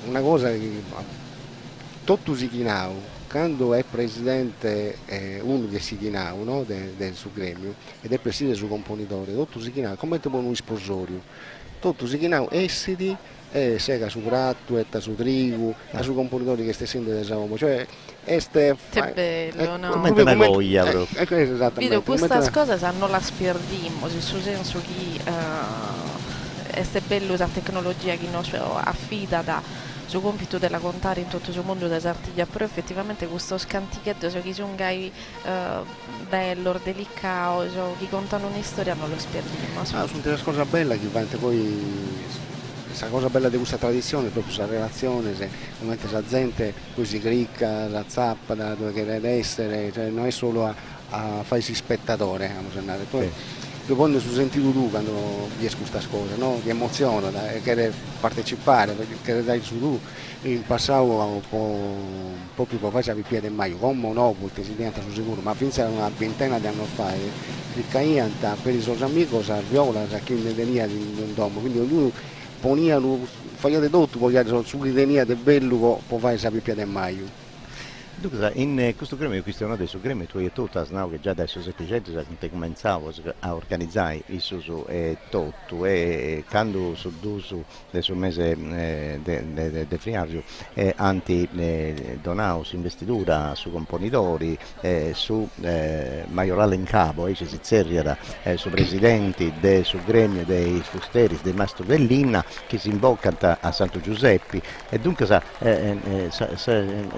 una cosa che tutto si chinau quando è presidente uno che si chinau no? del suo gremio ed è presidente del suo componitore tutto si chinau come un sposorio tutto si chinau essidi sega su ratto, su trigo, su componitori che stai sempre diciamo, cioè che bello, no? Come una voglia Vedo queste cose non la sperdimmo, nel senso che è bello la tecnologia che non affida da suo compito della contare in tutto il mondo da sartiglia, però effettivamente questo scantichetto che sono gai bello, delicato, che contano una storia non lo sperdimmo. Sono delle cose belle che poi questa cosa bella di questa tradizione, proprio questa relazione, come la gente poi si clicca, la zappa, dove deve essere, cioè non è solo a farsi spettatore, poi quando sono sentito tu quando riesco questa cosa, no? Ti emoziona, che partecipare, che dai su tu. In passato un po' più faceva il piede mai, come no, perché si diventa sul sicuro, ma fino a una ventena di anni fa, riccaglianta per i suoi amici, a viola, a chi ne tenia di domo, quindi ognuno poneva, faceva tutto, poi su chi tenia del bello, poi fai il piede mai. Dunque, in questo gremio, questo adesso gremio tu e tutto, che già adesso 700 che cominciavo a organizzare il suo tutto e quando su adesso mese de friaggio anti donaus investitura su componitori su maiorale in capo ci si zerriera su presidenti su gremio dei fusteris dei mastro dell'Inna che si imboccano a Santo Giuseppe e dunque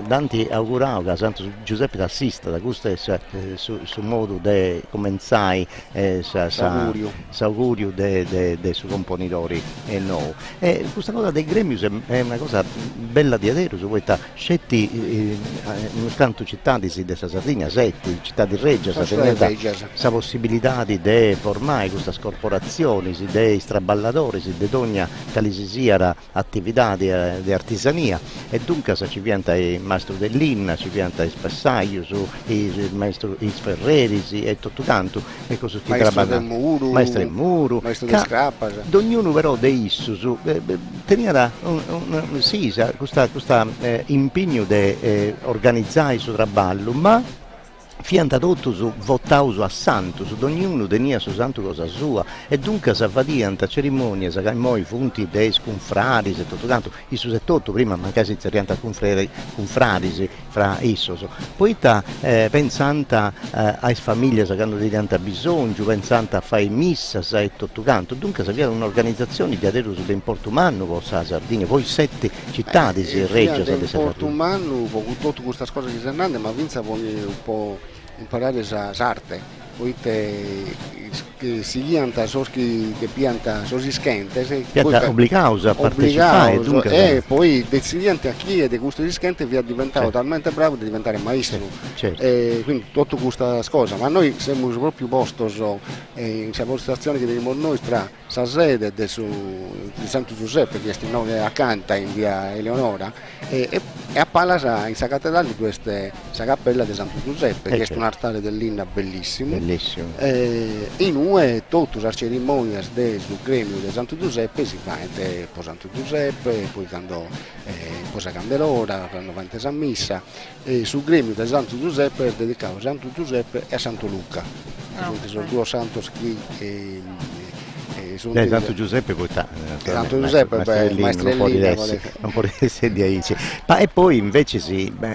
Danti augurava che Santo Giuseppe assista da questo su modo di cominciare s'augurio dei suoi componitori e no. Questa cosa dei gremi è una cosa bella di adero, su cui scetti in tanto città di Sardegna, sette città di Regia, questa possibilità di formare questa corporazione, dei straballatori, di ogni calisiera attività di artigiania e dunque ci pianta il mastro dell'Inna, ci pianta il spassaio, il maestro Ferreri e tutto tanto, e così maestro del muro, maestro di scrappa. Ognuno però di isso teneva questo impegno di organizzare il suo traballo, ma fianta tutto su vottauso a santo, su ognuno tenia su santo cosa sua e dunque si avvadianta cerimonie, si cambiò i funti dei sconfraris e tutto tanto, il suo tutto prima mancasi zerrianta confraris fra issos, poi pensanta ai famiglie che hanno di tanta bisogno, pensanta a fare missa e tutto tanto, dunque si aveva un'organizzazione di adero su ben portumano con la Sardegna, poi 7 città di Reggio di portumano, con tutte queste cose di Fernando, ma Vinza vuole un po' imparare l'arte, poi si pianta, che pianta, si schente, obbligausa a partecipare, e poi decidiante a chi è di questo schente vi è diventato talmente bravo di diventare maestro, quindi tutta questa cosa, ma noi siamo proprio posto in questa situazione che vediamo noi tra la sede di Santo Giuseppe, che è accanto in via Eleonora, e a Palasa in questa cattedrale questa cappella di Santo Giuseppe, che è un altare dell'Inna bellissimo. In UE tutte le cerimonie del gremio di Santo Giuseppe si fa per Santo Giuseppe, poi quando posa Candelora, quando va in messa, e sul gremio di Santo Giuseppe è dedicato a Santo Giuseppe e a Santo Luca. Quindi sono due santi che Santo Giuseppe poi Santo Giuseppe non può essere di Aici. E poi invece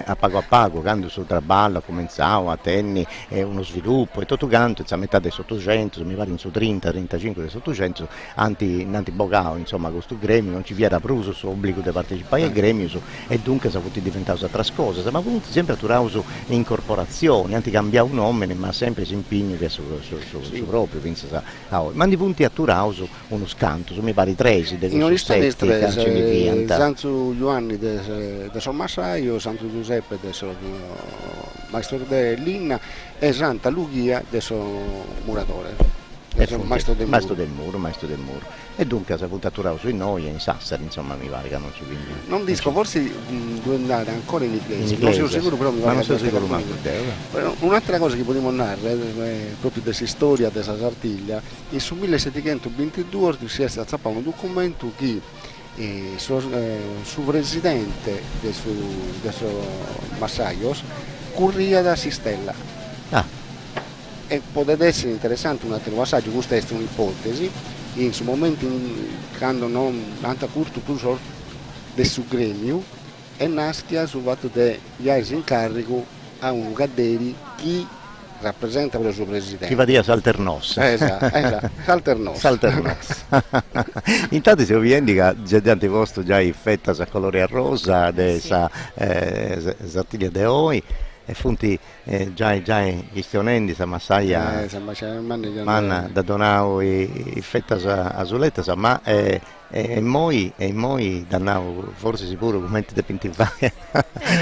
a pago quando sul traballo cominciavo a tenni uno sviluppo e tutto canto a metà del 800 mi pare in su 30-35 del 800 anti bogao insomma questo gremio non ci vi era pruso su obbligo di partecipare al gremio e dunque si è potuto diventare altre cose ma comunque sempre a turauso in corporazione anti cambiava un nome ma sempre si impegna su proprio ma di punti a turauso uno scanto, mi pare 3 in onestà Santo Giovanni del Sommassaio, Santo Giuseppe del maestro dell'Inna e Santa Lucia del muratore. Maestro del muro e dunque si è puntato su noi in Sassari insomma mi pare che non ci quindi non disco forse deve andare ancora in inglese non sono sicuro però mi pare non sono sicuro un'altra cosa che potremmo narrare proprio della storia della Sartiglia è su 1722 si è stazzato un documento che su presidente del Massaios curria da Sistella e potrebbe essere interessante un altro passaggio, questa è un'ipotesi, in questo momento quando non tanto curto più del suo gremio e nasce sul fatto di dare in carico a un Gadderi che rappresenta per il suo presidente. Chi va a dire Salternos. Esatto, Salternos. Intanto se vi indica già tante vostre già fetta a colore a rosa, della Sartiglia de Oi. E funti già gestionendi sa massaia manna da donau i fetta a zuletta ma e moi dannavo forse sicuro come te pintivare.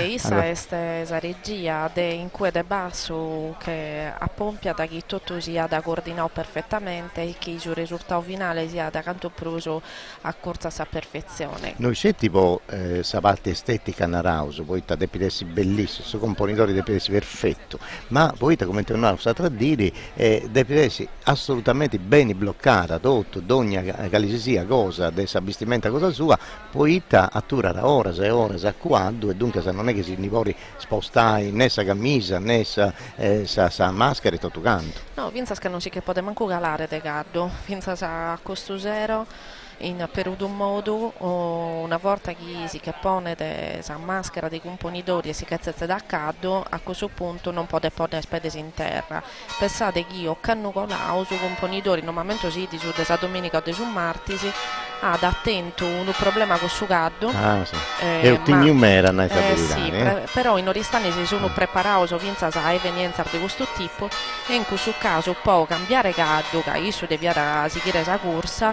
Issa è la regia in cui è basso che appompia da chi tutto sia da coordinare perfettamente e che il risultato finale sia da canto pruso a corsa sa perfezione. Noi c'è tipo sa parte estetica narauso, poi deve essere bellissimo, questo componitore deve essere perfetto, ma poi come tornare a tradire deve essere assolutamente ben bloccata tutto, ogni sia cosa, dessa vestimenta cosa sua, poi attura ore e ore a quadro e dunque non è che si può spostare né sa camisa né sa maschera e tutto canto. No, pensa che non si che può manco calare de gaddo, pensa a costo zero. Per un modo, una volta che si pone la maschera dei componidori e si cazzezza da caldo, a questo punto non può deporre spedesi in terra. Pensate che io cannucolao su componidori, normalmente si dice da domenica o da martesi, ad attento un problema con su caldo. Ah, sì. E ottimio sì, però in oristani si sono preparati a evenienza di questo tipo e in questo caso può cambiare caldo, che adesso deve seguire la corsa,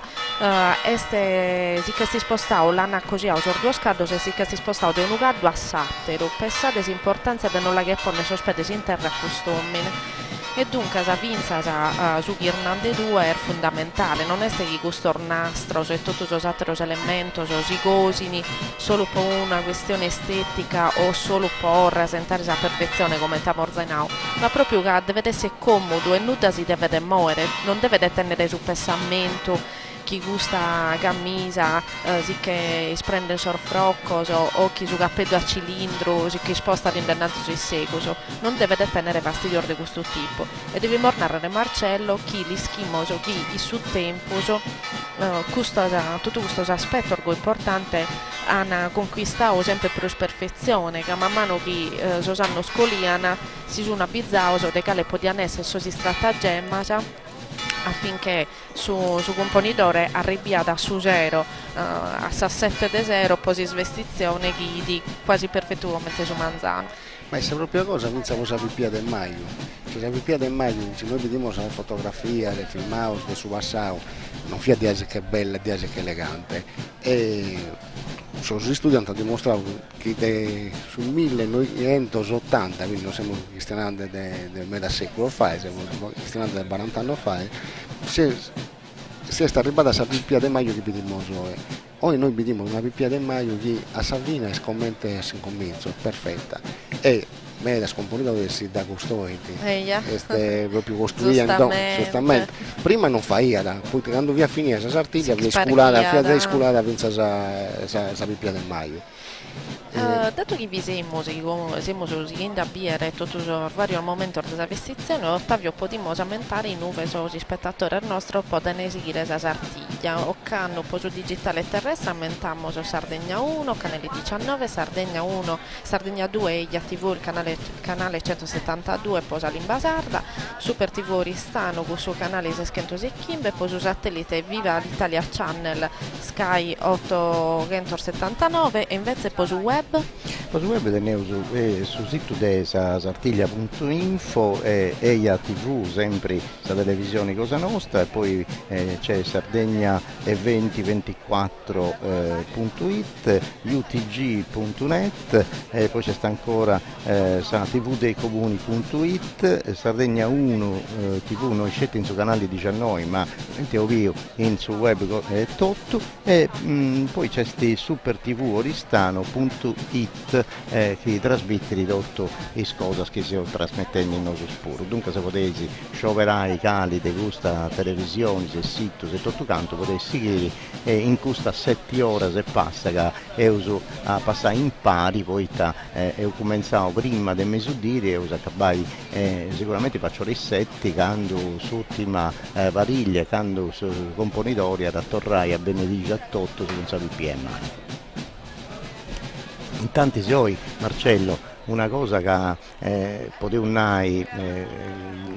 si che si spostava l'anno così a sordo scaldo, se si che si spostava da un caldo a sattero, pensate l'importanza di non la che pone sospedesi in terra a quest'uomine. E dunque la pinza su Ghirnande 2 è fondamentale, non è che questo nastro e tutti gli altri elementi si cosini solo per una questione estetica o solo per rasentare la perfezione come stiamo ordenando, ma proprio che deve essere comodo e nulla si deve muovere, non deve tenere su pensamento chi gusta camisa, si che prende il sorfrocco o chi su cappello a cilindro, si che sposta l'indennato sui secos, non deve tenere fastidio di questo tipo e deve mornare Marcello chi li schimoso, chi il suo tempo, tutto questo aspetto importante hanno conquistato sempre più perfezione, che man mano che sanno scoliana si sono abbizzati di che podiano essere si stratagemma affinché su componitore arrivia da su 0 a 7-0 poi si svestizione di quasi perfetto come su manzano. Ma questa propria cosa iniziamo a Pipia del Maio, cioè la Pipia del Maio, noi vediamo la fotografia, le filmaus, le su Vassau, non fia di che bella, di che elegante e sono studianti hanno dimostrato che sul 1980, quindi non siamo cristianati del metà secolo fa, siamo cristianati del 40 anni fa, si è arrivata a questa Pipia del Maio che vediamo oggi noi vediamo una Pipia del Maio che a Salvina è scommette sin comincio, perfetta e me la scomponita si da costruiti proprio costruita giustamente prima non faia poi quando via finire la sartiglia via sculata pensa sa Pipia del Maio. Dato che vi siamo seguendo a biere tutto il vario momento della vestizione, Ottavio potremmo aumentare i nuovi spettatori nostri possono seguire la Sartiglia o canno su digitale terrestre aumentammo su Sardegna 1, canale 19, Sardegna 1, Sardegna 2 e Ia TV il canale 172 posa l'Imbasarda, Super TV Ristano con il suo canale 615 poi su satellite Viva l'Italia Channel Sky 879 e invece poi su web. Sul web teniamo sul sito di sartiglia.info e Eia TV, sempre la televisione Cosa Nostra, e poi c'è Sardegna2024.it, utg.net, e poi c'è ancora tvdeiComuni.it, Sardegna 1 TV, noi scetti in su canale 19, ma ovvio in su web è tutto, e poi c'è Super TV Oristano.it che trasmette ridotto le cose che si trasmettendo in nostro spuro. Dunque se potete scioperare i cali di questa televisione, se sito, se tutto canto, potete seguire in questa 7 ore se passa che uso a passare in pari, poi ho cominciato prima del mezzodire e uso accabai sicuramente faccio resetti quando s'ultima variglia, quando su componitore ad attorrai a benedice a tutto senza VPN. In tanti se oi, Marcello, una cosa che poteva nai,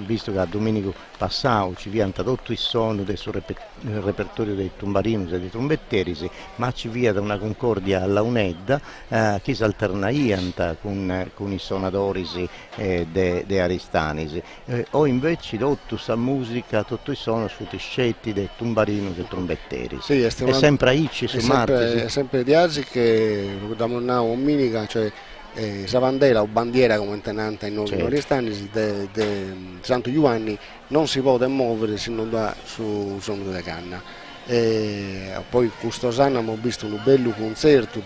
visto che a Domenico Passau ci viene tutto il suono del suo repertorio dei tumbarinos e dei trombetterisi, ma ci via da una concordia alla UNED che si alterna con i suonatori de Aristanisi, o invece tutto sa musica, tutto il suono su scetti dei tumbarinos e trombetterisi. Sì, è sempre aici su Marte. È sempre di oggi che abbiamo una domenica, cioè la bandera o bandiera come tenente in noi Aristanisi di Santo Giovanni non si può muovere se non da su suono della canna. Poi quest'anno abbiamo visto un bello concerto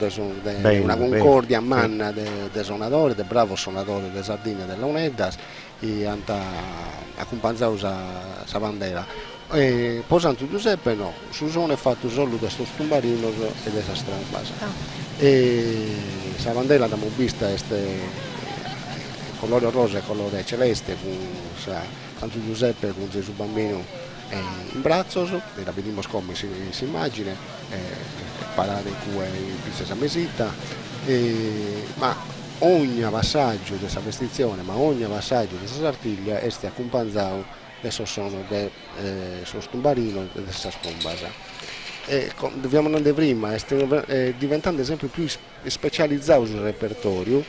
una concordia a manna dei suonatori, dei bravi suonatori della Sardegna e della UNEDAS, e hanno accompagnato la bandera. Poi Santo Giuseppe no, su suono è fatto solo da questo stumbarino e da questa strombasa. La bandera l'abbiamo vista colore rosa e colore celeste, con Santo Giuseppe con Gesù Bambino in braccio, e la vediamo come si immagina, parare in cui in princesa Mesita, ma ogni passaggio di questa vestizione, ma ogni passaggio di questa sartiglia è accompagnato da sono del stumbarino e da questa strombasa. Dobbiamo andare prima, diventando sempre più specializzato sul repertorio,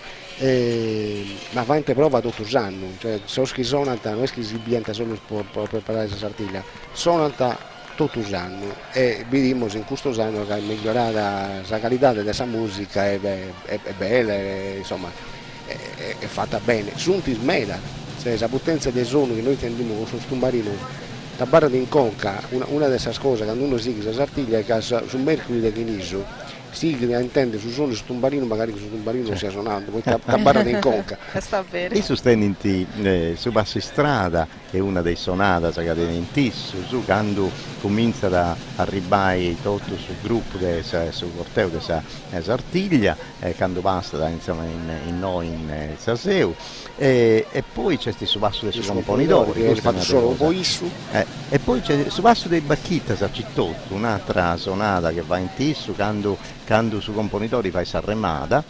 ma va in prova tutto l'anno, cioè se sonata non è che si bienta solo per preparare la sartiglia, sonata tutto l'anno, e vediamo in questo anno che è migliorata la qualità di questa musica, è bella, insomma è fatta bene, giunti smeda, cioè la potenza del suono che noi tendiamo con questo stumbarino. La barra di inconca, una delle cose che uno si la sartiglia è che sul mercoledì del Chiniso si intende su suono stumbarino, magari su stumbarino sia suonando, poi la barra di inconca. Sta bene. I sostenenti su Bassi Strada è una dei sonata che viene in tissu, su quando comincia ad arrivare tutto sul gruppo sul corteo della sartiglia, quando basta insomma in noi in Saseu, e poi c'è su basso dei suoi componitori, e poi c'è su basso dei Bacchitas a Cittotto, un'altra sonata che va in tissu quando su componitori fa Sarremada,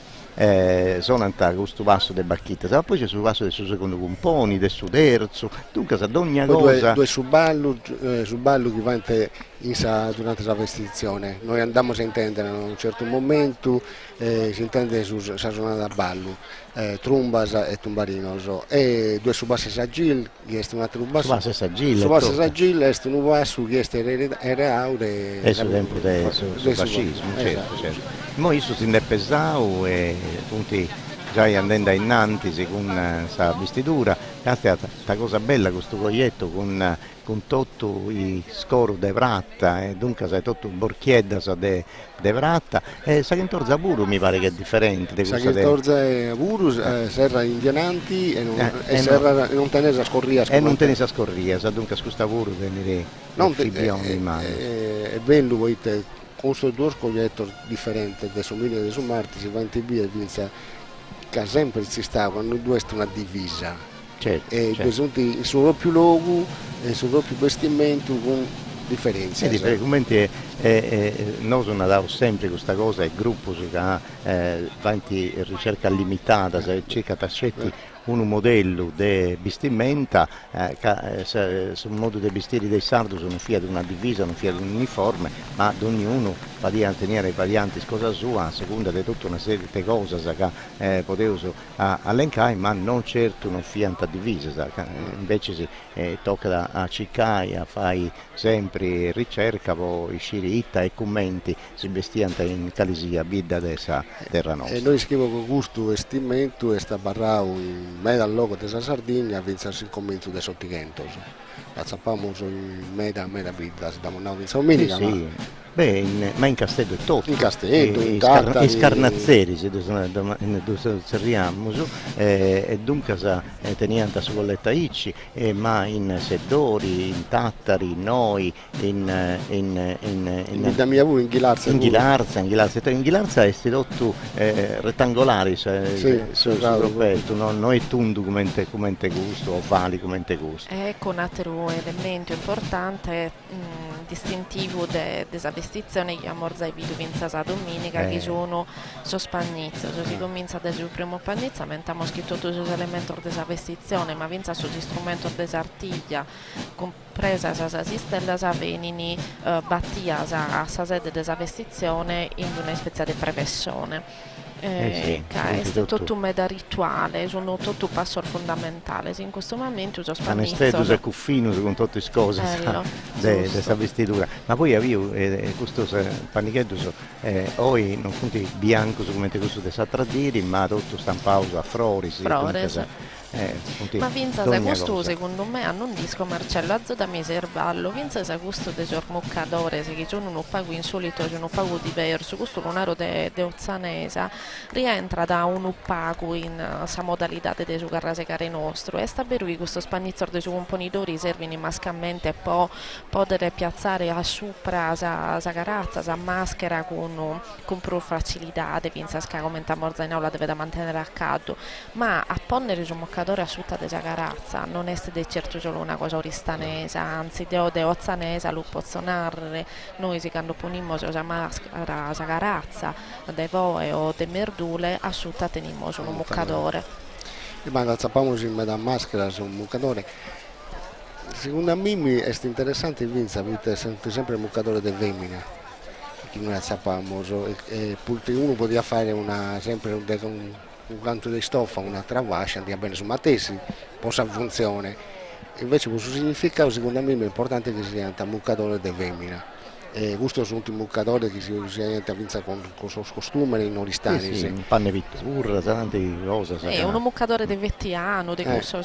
sono questo passo dei Bacchitas, ma poi c'è sul passo del suo secondo componi, del suo terzo, dunque ad ogni cosa. Due subballo che va durante la vestizione, noi andiamo a intendere in un certo momento, si intende su suonata a ballo, trumbas e tumbarino, e due subassi sagil, che è un altro basso. Subassi sagil è un basso che è reale. È sul tempo del fascismo, certo. Mo io sono in pesau e appunto già andando innanzi con questa vestitura, questa cosa bella, questo coglietto con tutto il scoro de vratta, e dunque sai tutto borchiedda de vratta, e Sagentorza pure mi pare che è differente. Sagentorza e pure serra indiananti e non tenere a scorria. E non tenere a scorria, dunque scusa pure tenere il fibione in mano. È bello, voi questo due scoglietto differente da somiglia di Marti si va in TV e pensa che sempre ci sta quando due è una divisa, e il suo proprio logo e il suo proprio vestimento con differenze. Noi sono dato sempre questa cosa, il gruppo che va in ricerca limitata, se cerca tascetti un modello di vestimenta, sul modo di vestire dei sardi sono fia di una divisa, non fia di un uniforme, ma ad ognuno va a tenere i varianti cosa sua, a seconda di tutta una serie di cose che potevo elencare, ma non certo non fia di divisa, invece si tocca a cercare, a fare sempre ricerca, poi uscire itta e commenti, si vestivano in calisia, bidda dessa terra nostra. E noi scrivo con gusto vestimento e sta barrao in mezzo al logo della Sardegna, vincersi il commento dei sottigentos. La sappiamo in meda bidda, stiamo andando in Domenica. Ma in Castello è tutto. In Castello, in Scarnazzeri, se seriamo, e dunque teniamo su colletta Icci, ma in Seddori, in Tattari, noi, in Ghilarza. In Ghilarza è tutto rettangolare, non è tundu come gusto, ovali come gusto. Ecco un altro elemento importante distintivo della vestizione che amorzai vidu vinza sa domenica che sono spagnizzo, si comincia dal primo pagnizzo, mentamo scritto tutti gli elementi della vestizione, ma vinza su strumento dell'artiglia, compresa sa sistella sa venini battia sa sede della vestizione in una specie di prevessione. Che è tutto un meda rituale, sono tutto un passo fondamentale. In questo momento uso spagnizzo. Anestetus e cuffino con tutte le cose della vestitura. Ma poi avevo questo panichetto, oggi non conti bianco come questo di Satradiri, ma tutto stampato a Flores. Ma vinza se gusto secondo me hanno un disco Marcello Azzo da Miserballo, vinza se gusto de Sormuccadore, se che sono un pago insolito, sono un pago diverso, questo lunaro de Ozzanesa rientra da un pago in sa modalità de su carrase care nostro e sta vero che questo spagnizzor de su componidori servono mascamente può poter piazzare a sopra sa carazza, sa maschera con più facilità, vinza che commenta morza in aula deve da mantenere a caldo, ma a ponnere su moccadore a sutta della carazza non è certo solo una cosa oristanesa, anzi de ozzanesa lo posso narrare noi si quando ponimmo la maschera la carazza de voe o de merdule a sutta tenimmo su un muccadore ma la sappiamo in mezzo a maschera su un muccadore. Secondo me è interessante vinza avete sempre il muccadore del femmina che non la sappiamo perché uno poteva fare sempre un canto di stoffa, una travascia, andiamo bene su Matesi, possa funzione. Invece questo significa, secondo me, è importante che sia un muccadore di femmina. Questo sono un muccadore che si usa con costumi non ristani. Sì, un panne pittura, tante cose. È un muccadore di vettiano, di questo.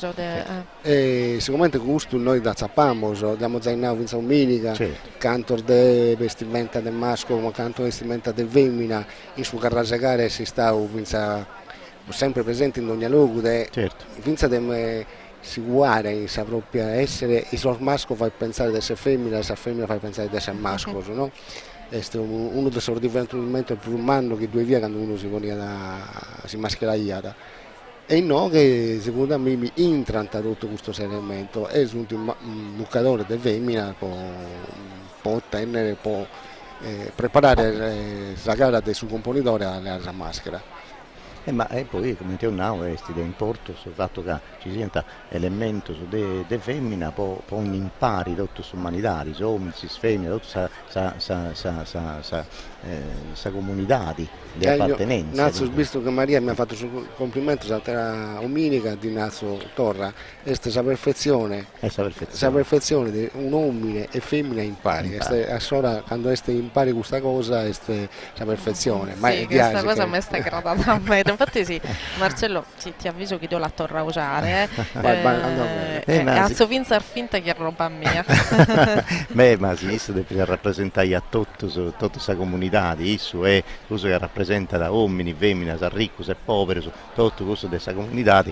Sicuramente questo noi da sappiamo, abbiamo già in vinza domenica, canto di vestimenta del maschio, canto di vestimenta del femmina, in su carrasegare si sta vinza sempre presente in ogni luogo, vinza si guarda in sa propria essere, il suo maschio fa pensare di essere femmina, e la femmina fa pensare di essere maschio, no? Questo è uno dei divertimenti più umani che due via quando uno si maschera. E no che secondo me mi intranta tutto questo elemento, è un muccadore di femmina può preparare la gara del suo componitore alla maschera. Ma poi come te un'au è di importo sul fatto che ci sia un elemento de femmina può un impari tutto su umanitari, su uomini, su femmine, tutta sa comunità di appartenenza. Nazio visto che Maria mi ha fatto il complimento la domenica di Nazio Torra, questa sa perfezione di un uomo e femmina impari. A sola quando impari questa cosa è sa perfezione. Sì, questa cosa mi sta gradata a me. Infatti sì, Marcello ti avviso che do la torra a usare Azzo vinza finta che è roba mia. Ma si deve rappresentare a tutti questa comunità di isso è questo che rappresenta da uomini, femmine, sa ricco, sa povero, tutto questo di questa comunità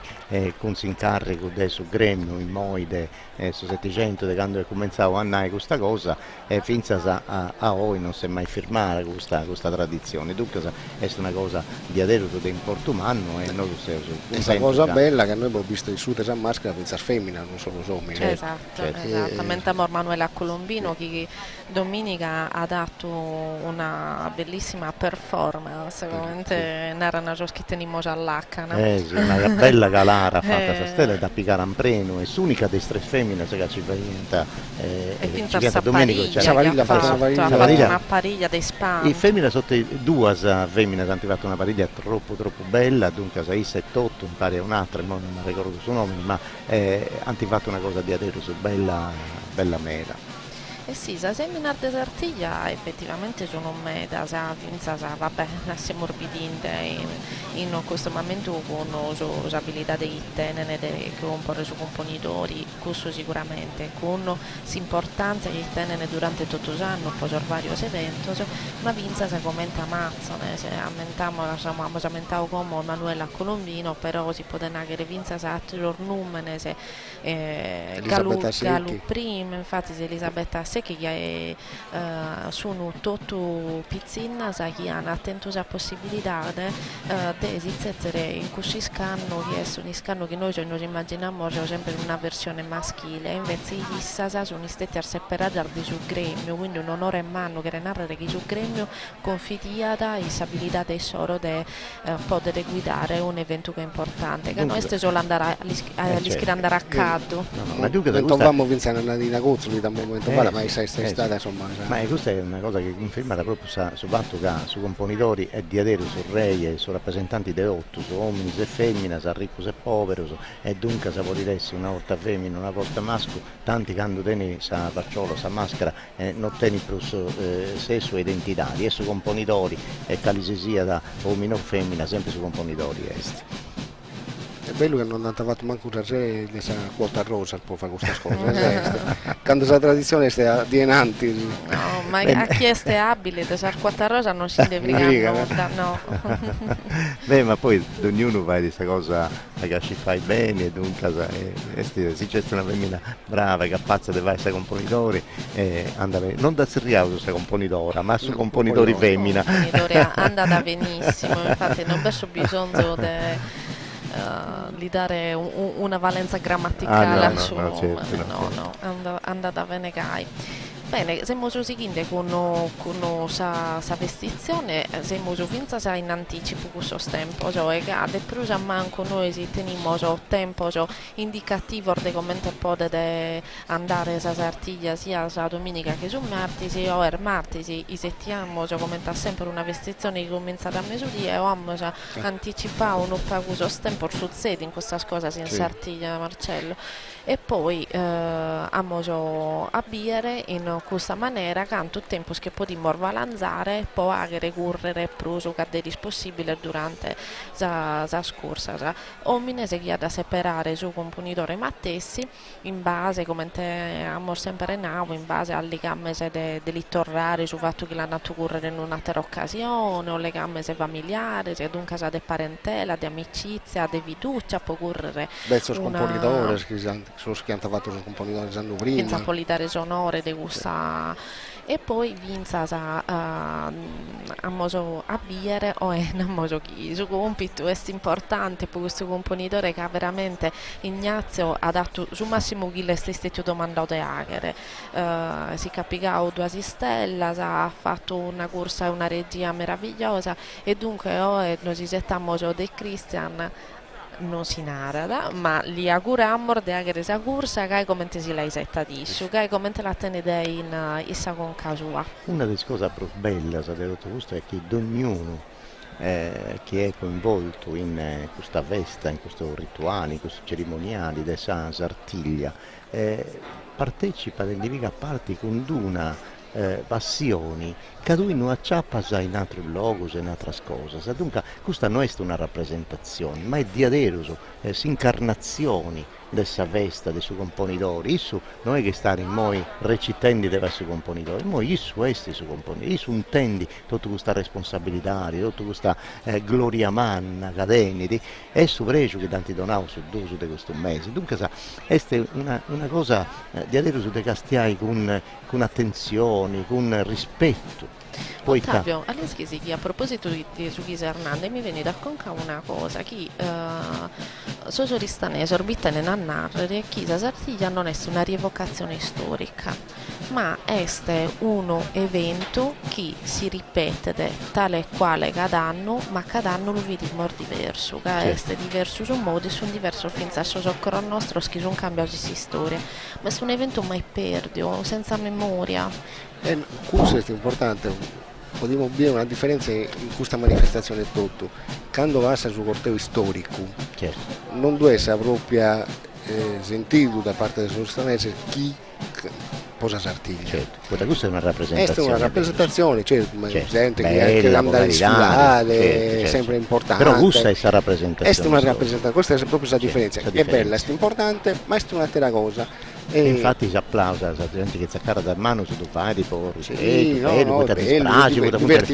con si incarico del suo gremio in moide su 700 di quando è cominciato a nascere questa cosa e finza a oggi non si è mai firmata questa tradizione, dunque è una cosa di adesso di importo umano e noi questa cosa bella che noi abbiamo visto in su tesa maschera pensa femmina non solo uomini. Esattamente Manuela Colombino che domenica ha dato una bellissima performance veramente narrano già che teniamo già all'H sì, una bella galara fatta sa stella da piccare un preno è l'unica di tre femmine che ci diventa e pensa a Savariglia ha fatto una pariglia dei spam i femmine sotto due femmine hanno fatto una pariglia troppo bella dunque sa è tutto un pare un'altra non ricordo il suo nome ma hanno fatto una cosa di adesso bella mera. Sì, la seminar de Sartiglia effettivamente sono meda, vabbè, si morbidinte in questo momento con l'usabilità dei tenene che comporre su componitori, questo sicuramente, con l'importanza che i tenene durante tutto l'anno, poi per vari eventi, ma vinza si commenta mazzone, se aumentiamo come Manuela Colombino, però si può denagare vinza sa altri numeri, se Galu prima, infatti se Elisabetta se che sono tutto pizzina che hanno attento a possibilità di esitere in questo scanno che è un scanno che noi ci immaginiamo sempre una versione maschile, invece i Issasa sono stati a separare sul gremio, quindi un'onore in mano che narrare che sul gremio confidiata e abilità dei soro di poter guidare un evento che è importante, che non è solo andare andare a caddo. Ma dunque non dobbiamo pensare a una cosa da un momento male, ma è stata insomma. Ma questa è una cosa che conferma proprio sul fatto che su componitori e di adero su re e su rappresentanti di otto, su uomini e femmine, su ricchi e poveri, e dunque se volessi una volta femmina, una volta maschio, tanti quando teni sa facciola, sa maschera, non teni più sesso e identità, e su componitori e calisesia da uomini o femmina, sempre su componitori est. È bello che non hanno fatto manco un re di quota rosa per fare questa cosa. Quando la tradizione è di enanti. No, ma a chi è abile di fare quota rosa non si deve brigare, no. Beh, ma poi ognuno fa di questa cosa che ci fai bene, e dunque se c'è una femmina brava che appazza di essere componitori, non da seriato su questa componitora, ma su componitori femmina. Componitori andata benissimo, infatti non c'è bisogno di dare una valenza grammaticale andata bene gai. Bene, siamo seguiti con questa vestizione, siamo finza in anticipo questo tempo, cioè che adesso manco noi si teniamo tempo indicativo di come potete andare a Sartiglia sia la domenica che su martedì o il martedì, settiamo come sempre una vestizione che comincia da mezzodì e abbiamo anticipato un po' questo tempo succede in questa cosa in Sartiglia, Marcello. E poi abbiamo a bere in questa maniera che tanto tempo che possiamo valangare può anche correre più che è possibile durante la scorsa. Omine si ha da separare su componitori mattessi in base, come abbiamo sempre nato, in base alle legami dell'ittorrare sul fatto che l'hanno correre in un'altra occasione, o legami familiari, dunque di parentela, di amicizia, di fiducia, può correre. Beh, sono componitori sono che hanno fatto un componitore già prima. Senza politare sonore di questa. E poi vinza a bere o chi su compito è importante per questo componitore che veramente Ignazio ha dato su massimo chi le stesse domandato agere, si capicava due stella, ha fatto una corsa e una regia meravigliosa e dunque noi ci settiamo di Christian non si narra, ma li auguriamo di avere questa corsa che come si l'hai setta adesso, che come la tenete in essa con casua. Una delle cose più belle di tutto questo è che ognuno che è coinvolto in questa festa, in questo rituale, in questi cerimoniali di San Sartiglia, partecipa ad individuare parti con una passioni che lui non acciappa in altri luoghi, in altre cose. Dunque questa non è una rappresentazione, ma è di aderuso, incarnazioni dessa festa dei suoi componitori. Isso non è che stare in noi recitando dei suoi componitori, ma isso è dei suoi componitori, isso intendi tutta questa responsabilità, tutta questa gloria manna, cadeniti, è su pregio che tanti donavo su doso di questo mese. Dunque è una cosa di aderuso dei castiai con attenzione, con rispetto. Ottavio, a proposito di Sughisa Hernandez mi viene da conca una cosa che Sosoristane orbitane a narrare che la Sartiglia non è una rievocazione storica, ma è un evento che si ripete tale quale cada anno, ma cada anno lo vediamo diverso, che è diverso su modi, sono diverso finza soccorro nostro che sono cambiati di storia, ma è un evento mai perdio, senza memoria. Questo è importante. Possiamo dire una differenza in questa manifestazione tutto. Quando va sul corteo storico, non deve essere proprio sentito da parte del sostanese chi posa Sartiglia. Questa è una rappresentazione. Questa è una rappresentazione, gente che anda a sfilare, è sempre importante. Però questa è questa rappresentazione. Questa è proprio la differenza. È bella, è importante, ma è un'altra cosa. E infatti si applausa la gente che zaccara da mano su fare divertimento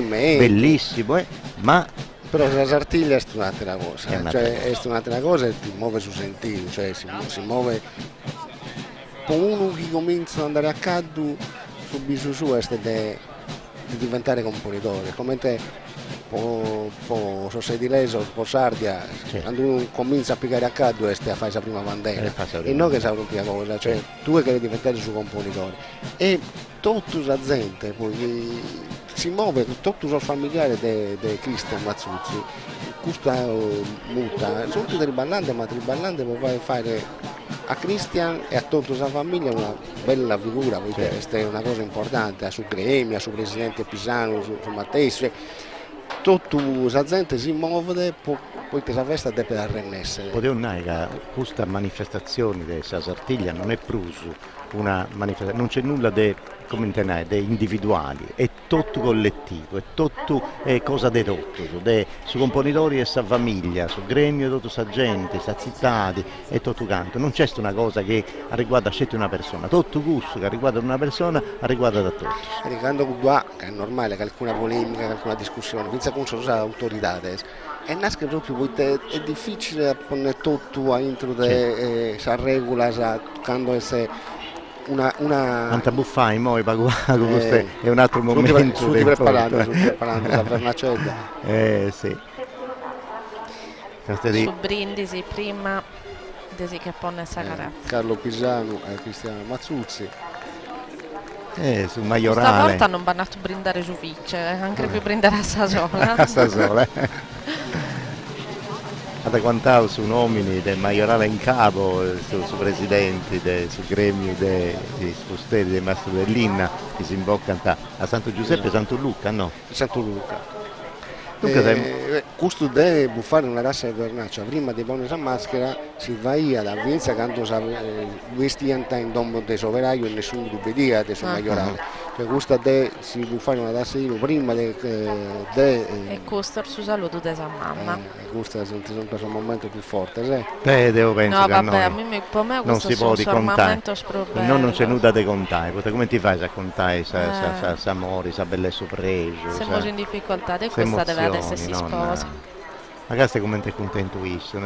bellissimo, ma però la Sartiglia è un'altra cosa, è un'altra cosa e si muove su sentire, si muove con uno che comincia ad andare a caddu su bisogno è di diventare componitore, come te po sosedilese o po sardia, quando uno comincia a piccare a caddo e a fare la prima bandera e non che sa la prima cosa, cioè tu che devi diventare su componitore e tutta la gente poi si muove, tutti i familiari di Cristian Mazzuzzi, questa multa, sono tutti triballante, ma triballante può fare a Cristian e a tutta la famiglia una bella figura, perché questa è una cosa importante, su Gremia, su Presidente Pisano, su Mattei, cioè, tutta la gente si muove, poi questa festa deve arrenessere. Potevo dire che questa manifestazione di Sartiglia non è prusu una manifestazione, non c'è nulla di individuali, è tutto collettivo, è tutto cosa di tutto, su componitori e sa famiglia, su gremio, tutta sa gente, sa zittati e tutto canto. Non c'è una cosa che riguarda una persona, tutto gusto che riguarda una persona riguarda da tutti. Ricordando qua, che è normale che alcuna polemica, che alcuna discussione, pensa con le autorità e nasce proprio perché è difficile ponere tutto dentro questa regola, quando una Tanta buffai, mo questo è un altro momento. Tutti preparando la vernacella. Sì. Su Brindisi prima desi che pone Sacarazzi. Carlo Pisano e Cristiano Mazzuzzi. Sul Maiorale. Stavolta non vanno a brindare su Vice, anche più brindare a Sasola. A Sasola. Da quant'altro su nomini del Maiorale in capo, su presidenti, su gremio dei sposteri del Mastro dell'Inna che si imboccano a Santo Giuseppe e Santo Luca, no? Santo Luca. Questo deve buffare una razza di vernaccia, prima di ponere la maschera si va da Vinza quando vestia in domo del soveraio e nessuno obbediva del suo Maiorale. Questa si buffare una razza di prima e questo su saluto di sua mamma. Questo è sempre un momento più forte, sì? Devo pensare no, vabbè, a me non si può contare, non c'è nulla da contare, come ti fai a contare sa amore, sa belle sorprese? Siamo in difficoltà e questa deve adesso si sposa. Magari come ti contento questo,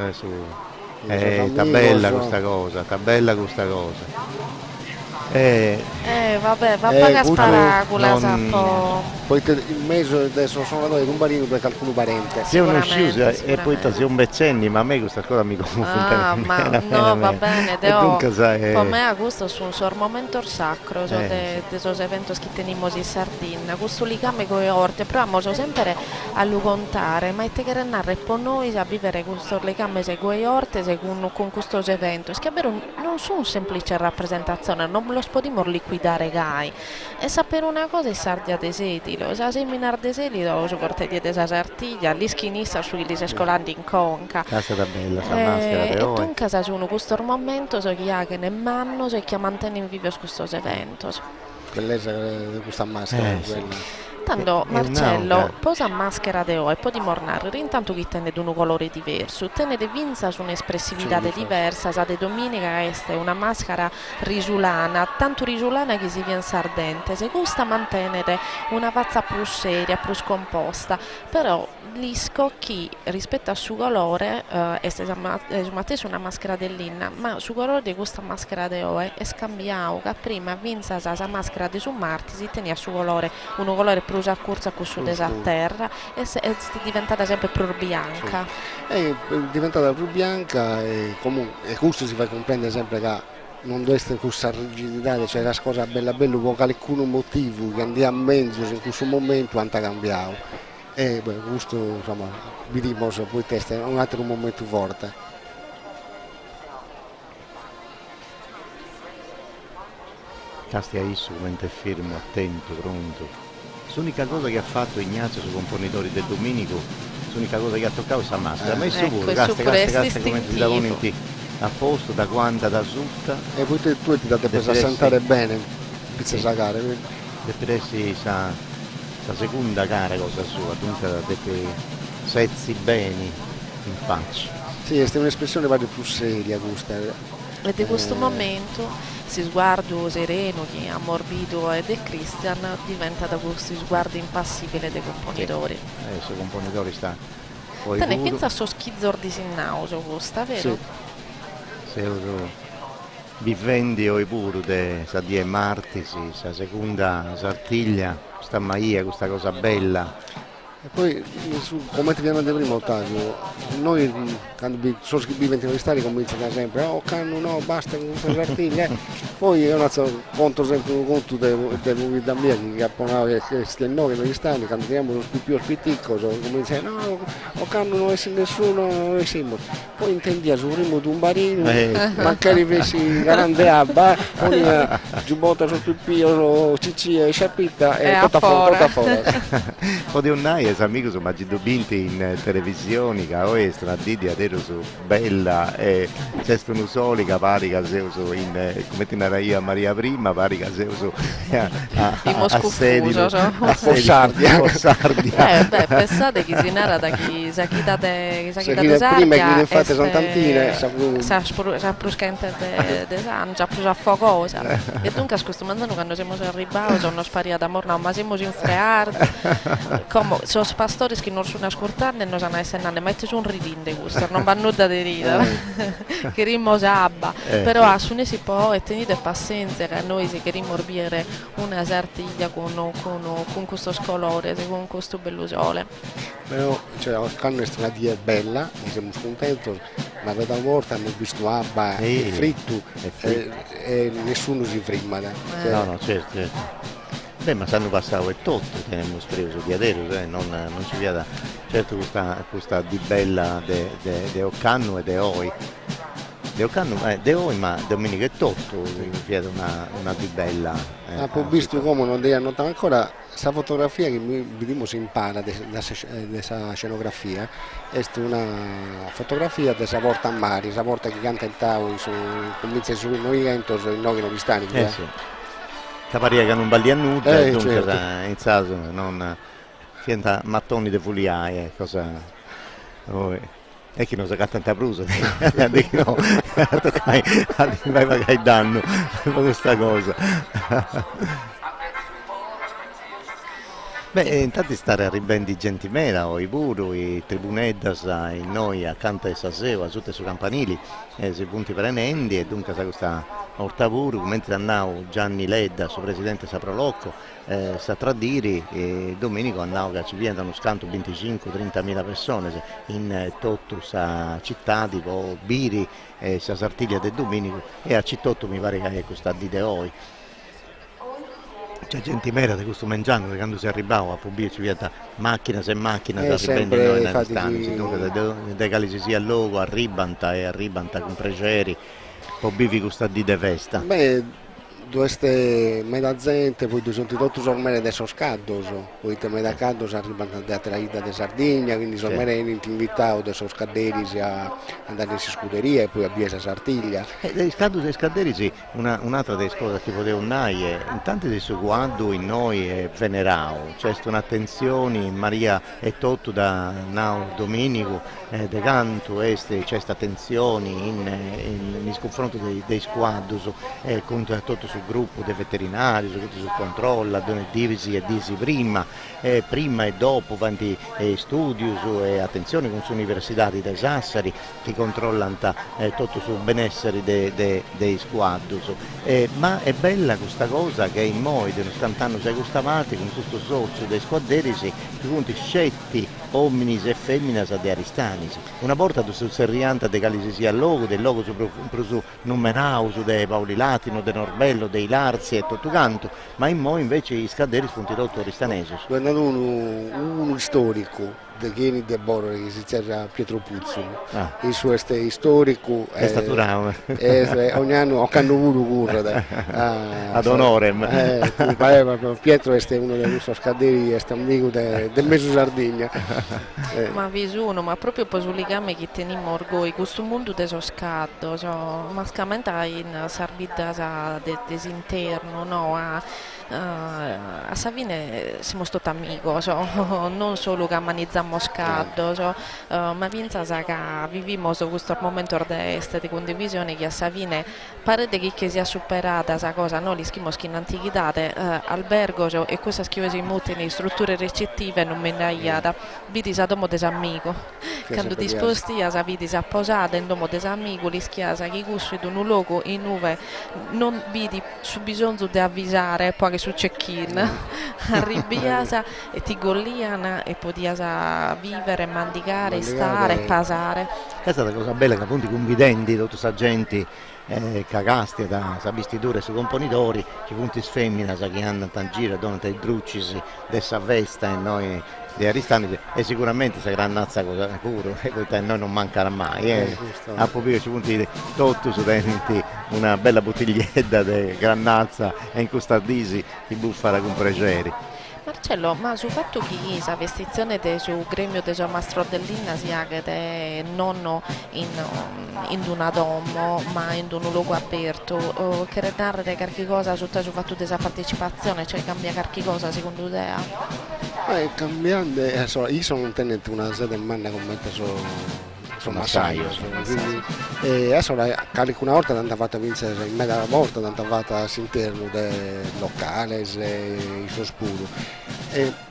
sta bella questa cosa, vabbè, va a pagare sparacola, poi il mese adesso sono andato un barino per qualcuno parente. Sei una sciusa e poi sei un beccenni, ma a me questa cosa mi confonde. Ma no, va bene, per me a questo è un momento sacro di questi eventi che teniamo in Sardegna, questo legame con le orte, proviamo sempre a lo contare, ma è che narrare per noi a vivere questo legame con le orte con questo evento, che non sono semplice rappresentazione, non lo possiamo liquidare gai e sapere una cosa è Sardia de Sedilo, sa seminar de Sedilo su portetti di Sartiglia, gli schinistas sugli scolandi in conca casa da bella, sa maschera e dunque sa sono questo momento so che ha che ne manno so che mantiene in vivo questo evento bellezza di questa maschera Tanto Marcello posa maschera de o e poi di mornare intanto che tende un colore diverso tende de vinza su un'espressività diversa sa de domenica è una maschera risulana tanto risulana che si viene sardente se gusta mantenere una vazza più seria più scomposta però gli scocchi rispetto al suo colore è una maschera dell'inna ma su colore di questa maschera de oe è scambiato che prima vinza sa maschera di su Marti si teneva su colore un colore più a corsa con su desa terra e è diventata sempre più bianca è diventata più bianca e comunque questo si fa comprendere sempre che non deve essere questa rigidità c'è la cosa bella con qualcuno motivo che andiamo a mezzo in questo momento quanto ha cambiato e questo insomma vediamo poi testa è un altro momento forte. Castia Issu mentre è fermo, attento, pronto. L'unica cosa che ha fatto Ignazio sui componitori del Domenico, l'unica cosa che ha toccato è la maschera, ma è sicuro, casta come ti davano a posto, da quanta, da sutta. E poi tu ti date per sentare bene, pizza sa gara. Deve essere la seconda gara cosa sua, dunque deve sezzi bene in faccia. Sì, è un'espressione più seria questa. E di questo momento si sguardo sereno, ammorbido ed è Christian diventa da questi sguardi impassibili dei componitori. Adesso i componitori sta poi te ne pensa so schizzo di sinnauso questa, vero? Sì. vivendi o pure de sa die Martisi, sa seconda Sartiglia, questa Maia, questa cosa bella. E poi, come ti abbiamo detto prima, Ottavio, noi quando sono scriventi universitari cominciano sempre, oh canno no, basta con questa Sartiglia, poi io non conto sempre un conto della mia che apponava che noi universitari, quando andiamo più spitticco, cominciano, no, oh canno non è nessuno, non siamo. Poi intendi sul ritmo di un barino, magari avessi grande abba, con giubbotta sul pipio, ciccia e sciapitta e tutta fuori. Poi un naio, amico, sono mangiato binti in televisione, che oggi sono a Didi, adesso sono bella, e c'è uno soli che pare che se uso in, come ti narrai a Maria Prima, pare che se uso a Sedilo, a Sardia. Pensate che si narra da chi sa chi da Sardia, prima che infatti sono tantine, sa pruscente de Sangia, sa focosa, e dunque a questo momento quando siamo arrivati sono spariati a morna, ma siamo in freardi, come sono pastori che non sono ascoltando e non sanno essere nane, ma c'è un ridinde questo, non va nulla di ridere, che rimosabba, però a su ne si può e tenete pazienza che noi si che rimorbiere una Sartiglia con questo scolore, con questo bello sole. Però cioè, quando è una dia bella, siamo contenti, ma da volta hanno visto abba e fritto e nessuno si frima. No, certo. Beh, ma sanno passato e tutto, teniamo preso di adesso, non ci via da... Certo questa di bella de Occanno e de Oi. De Occanno, de Oi, ma Domenica è tutto, via una di bella. Ho visto come non devi annotare ancora, questa fotografia che vediamo si impara della scenografia, è una fotografia della porta a mare, questa porta che canta il tavolo, comincia su noi entos, in noi non stanno. Sì. Caparia che non balli a nuda, dunque certo. In caso non fienta mattoni di fuliaie, cosa... E chi non sa che tanta prusa, dico no, vai magari danno per questa cosa. Beh, intanto stare a ribendi gentimera, o i buru, i tribuneddas, in noi accanto a Saseo, a tutte su campanili, sui punti perenendi, e dunque sa questa ortavuru, mentre andavo Gianni Ledda, suo presidente Saprolocco, sa tradiri, e Domenico andavo che ci viene uno scanto 25-30 mila persone in tutto sa città, tipo Biri, sa Sartiglia del Domenico, e a Cittotto mi pare che è questa di Deoi. C'è gente mera di questo mangiando, quando si arrivava a Pubblico ci viene macchina se macchina, si riprende noi nella distanza, da Cali sia al logo, a Ribanta con pregeri, Pubblico questa di festa. Beh, queste medazzente, poi sono tutti ormai adesso scaddos, poi te medacaddos arrivano da traida di Sardegna, quindi sono ormai invitato da scaderi a andare in scuderia e poi a Biesa Sartiglia. Dei scaderi sì, un'altra delle cose che potevo dire, intanto di suo guardo in noi è venerao, c'è un'attenzione, Maria è tutto da Nau Domenico, de canto, c'è questa attenzione in confronto dei squadros, contro tutto sul gruppo dei veterinari, sul controllo, dove divisi e disi prima e dopo, avanti studi e attenzione con l'Università di Sassari che controllano tutto sul benessere dei squadros. Ma è bella questa cosa che in noi, dello scantano sei gustavati, con questo socio dei squaderi, si conti scetti omminis e femminas ad aristanis. Una volta su serrianta de Calisi sia logo, del logo su Numenau, su de Paoli Latino, de Norbello, dei Larzi e tutto canto, ma in mo invece i scaderi spunti rotto aristanesi. È uno storico di Chieni de Borre che si chiama Pietro Puzzo, il suo storico è stato bravo. Ogni anno ho cannuto curre ad onorem. Pietro è uno dei nostri scaderi, è amico del Meso Sardegna. Ma vi sono, ma proprio per il legame che teniamo orgoglio, questo mondo dello scatto, ma scamenta in Sarbidda desinterno, no? A Savine siamo stati amici, non solo che amanizziamo scatto, ma pensa che viviamo questo momento di condivisione che a Savine pare che sia superata questa cosa, no? Li schimos che in antichità albergo e questa schiusa in mutini strutture recettive non me ne aiata, vedi sa domo desamico, quando ti sposti a vidi a posare in domo des amigoli schiasa che gusto in un luogo in dove non vidi su bisogno di avvisare poi che su check-in arriviasa e ti golliana e podiasa vivere, mandigare, stare, pasare. Questa è la cosa bella che appunto i convidenti, tutti questa gente cagasti da vestitore su componitori, ci punti sfemmina che hanno in giro, donne dei druccis dessa vesta e noi di Aristani e sicuramente se grannazza cosa puro e poi noi non mancherà mai a pubblico ci punti tutto su denti una bella bottiglietta di grannazza e in custardisi di buffara con pregeri. Marcello, ma sul fatto che la vestizione del gremio del mastro dell'Inna si aghe non in una domo ma in un luogo aperto, che narrare qualche cosa sul fatto della partecipazione, cioè cambia qualche cosa secondo te? Cambiando, io sono un tenente una sede in manna con me massaio, quindi adesso una volta hanno fatto vincere in mezza volta hanno fatto all'interno del locale il suo spudo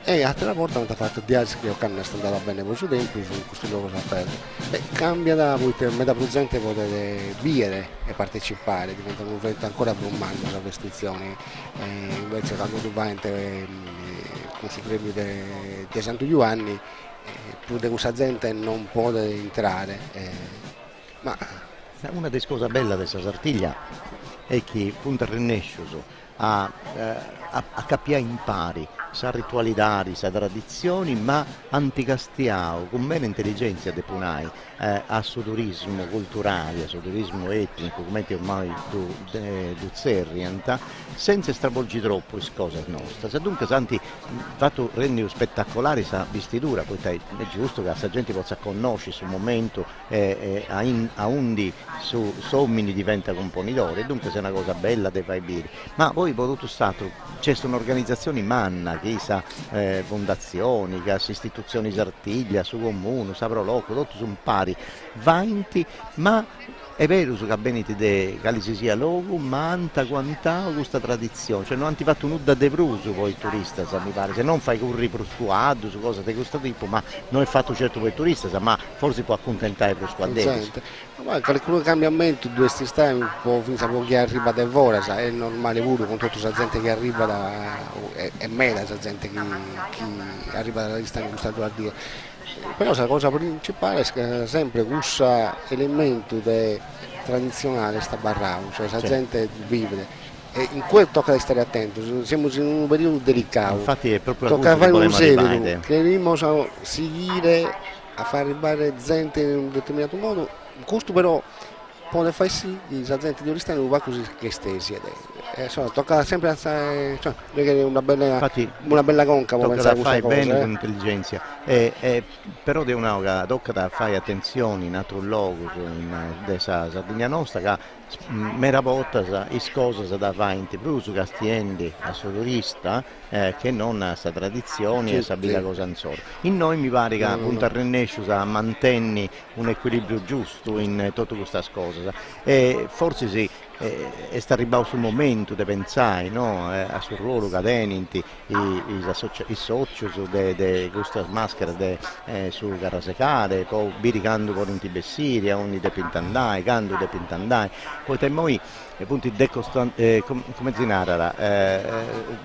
e altre volte hanno fatto di altri che hanno andava bene per suo tempo su questo luogo aperto. Cambia da voi per metà presente potete vivere e partecipare, diventa un evento ancora più umano la vestizione, invece quando tu vai con il premio di Santo Giovanni più di questa gente non può entrare. Ma una delle cose belle di questa Sartiglia è che punta Rennescioso a capiare in pari sa ritualità, sa tradizioni, ma anticastiao, con meno intelligenza de punai, a suo turismo culturale, a suo turismo etnico, come ormai du zerrianta, senza stravolgere troppo le cose nostre. Se dunque santi fatto rendere spettacolare questa vestitura, poi è giusto che la gente possa conoscere sul momento a undi su somini diventa componitore, dunque se è una cosa bella te fai bene. Ma poi per tutto stato c'è un'organizzazione manna che sa fondazioni, che ha istituzioni Sartiglia, su comune, sa proloco, tutto sono pari, vanti, ma è vero che beniti de che sia logo, ma anta quant'ha questa tradizione, cioè non hanno fatto nulla de pruso poi il turista, mi pare, se non fai curri proscuado su cose di questo tipo, ma non è fatto certo per il turista, ma forse può accontentare per proscuadere. Ma qualcuno cambiamento due stati un po' finché chi arriva da ora, è normale pure con tutta la gente che arriva da è mera la gente che arriva dalla lista di Stato a Dio. Però la cosa principale è che sempre questo elemento tradizionale sta barrando, cioè la gente vive e in quello tocca stare attento, siamo in un periodo delicato. Infatti è proprio tocca fare un seguito, che dobbiamo seguire a far arrivare gente in un determinato modo, questo però può fare sì che la gente di Oristano non va così che stesi. Tocca sempre una bella conca tocca fare bene con intelligenza però di una tocca da fare attenzione in altro luogo in questa Sardegna nostra che mera volta le cose da fare in Tepruso, Castiendi, a Sodorista che non a questa tradizione e sapere cosa ancora. In noi mi pare che appunto a Rennescio mantenni un equilibrio giusto in tutte queste cose e forse sì è sta arrivato sul momento di pensare no? A sul ruolo che tenenti i soci di questa maschera su Carrasecare, poi biricando con un tibessiri, a ogni de pintandai, cando de pintandai, poi temoi appunto come si narra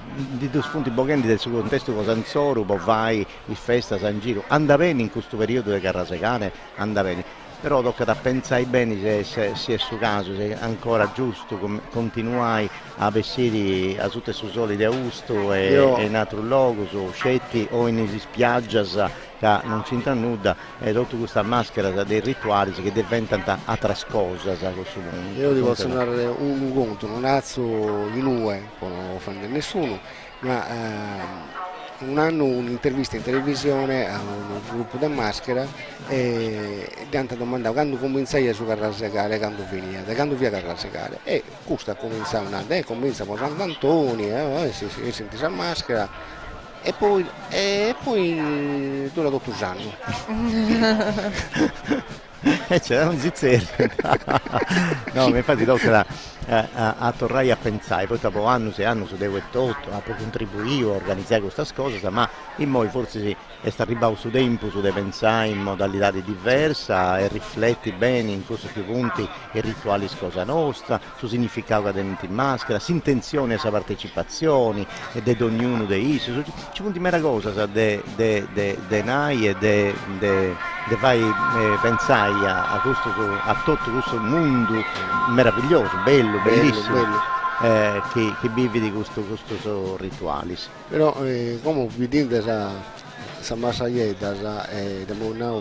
di due spunti bocchendi del suo contesto con Sanzoro, poi vai in festa San Giro, anda bene in questo periodo di Carrasecare, anda bene. Però tocca da pensare bene se è suo caso, se è ancora giusto continuare a vestire a tutte su soli di Augusto e in altro luogo, su scetti o in spiaggia che non c'entra nulla e tutta questa maschera dei rituali che diventano altre cose. Io ti posso dare un conto, non azzo di noi, non offendere nessuno, ma un anno un'intervista in televisione a un gruppo da maschera e gli hanno domandato quando cominciai su Carrasecare, quando via Carrasecare e questo ha cominciato un anno e comincia con Sant'Antoni si sente la maschera e poi dura tutto l'anno. C'era un zizzer. No, ma infatti dopo a tornare a pensare, poi dopo anni e anni su devo tutto, a contribuire a organizzare questa cosa, ma in noi forse è stato arrivato su tempo, su de pensare in modalità diversa e rifletti bene in questi più punti i rituali Cosa Nostra, su significato che in maschera, si intenzione a partecipazioni e di ognuno dei ci punti mera cosa de nai e de fai pensare a tutto questo mondo meraviglioso, bello, bellissimo. Che vivi di questo rituali. Però come vi dite sa massaietta,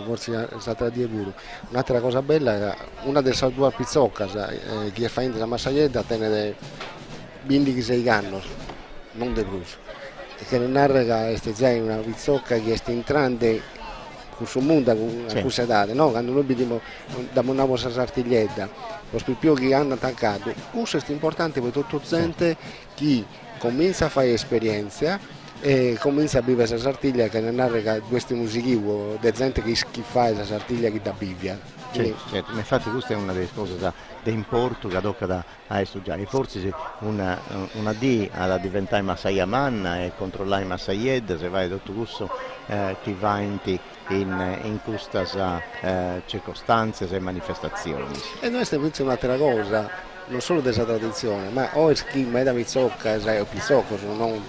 forse sa tradire pure. Un'altra cosa bella è una delle due pizzocca, chi fa in la massaietta tiene 26 anni, non di più. Che non narra che è una pizzocca che sta entrando questo mondo a questa età, no? Quando noi vediamo da una nostra artiglietta, lo più che hanno attaccato, questo è importante per tutta la gente che comincia a fare esperienza e comincia a vivere questa artiglia che non narra questi musichi, di gente che fa questa artiglia che da Bibbia. Certo, infatti questa è una delle cose di importo che tocca da studiare. Forse una D ad diventare massaia manna e controllare massaietta, se vai tutto questo che va in queste circostanze e manifestazioni. E noi stiamo pensando un'altra cosa, non solo della tradizione, ma oggi chi mi da pizzocca, o pizzocco, non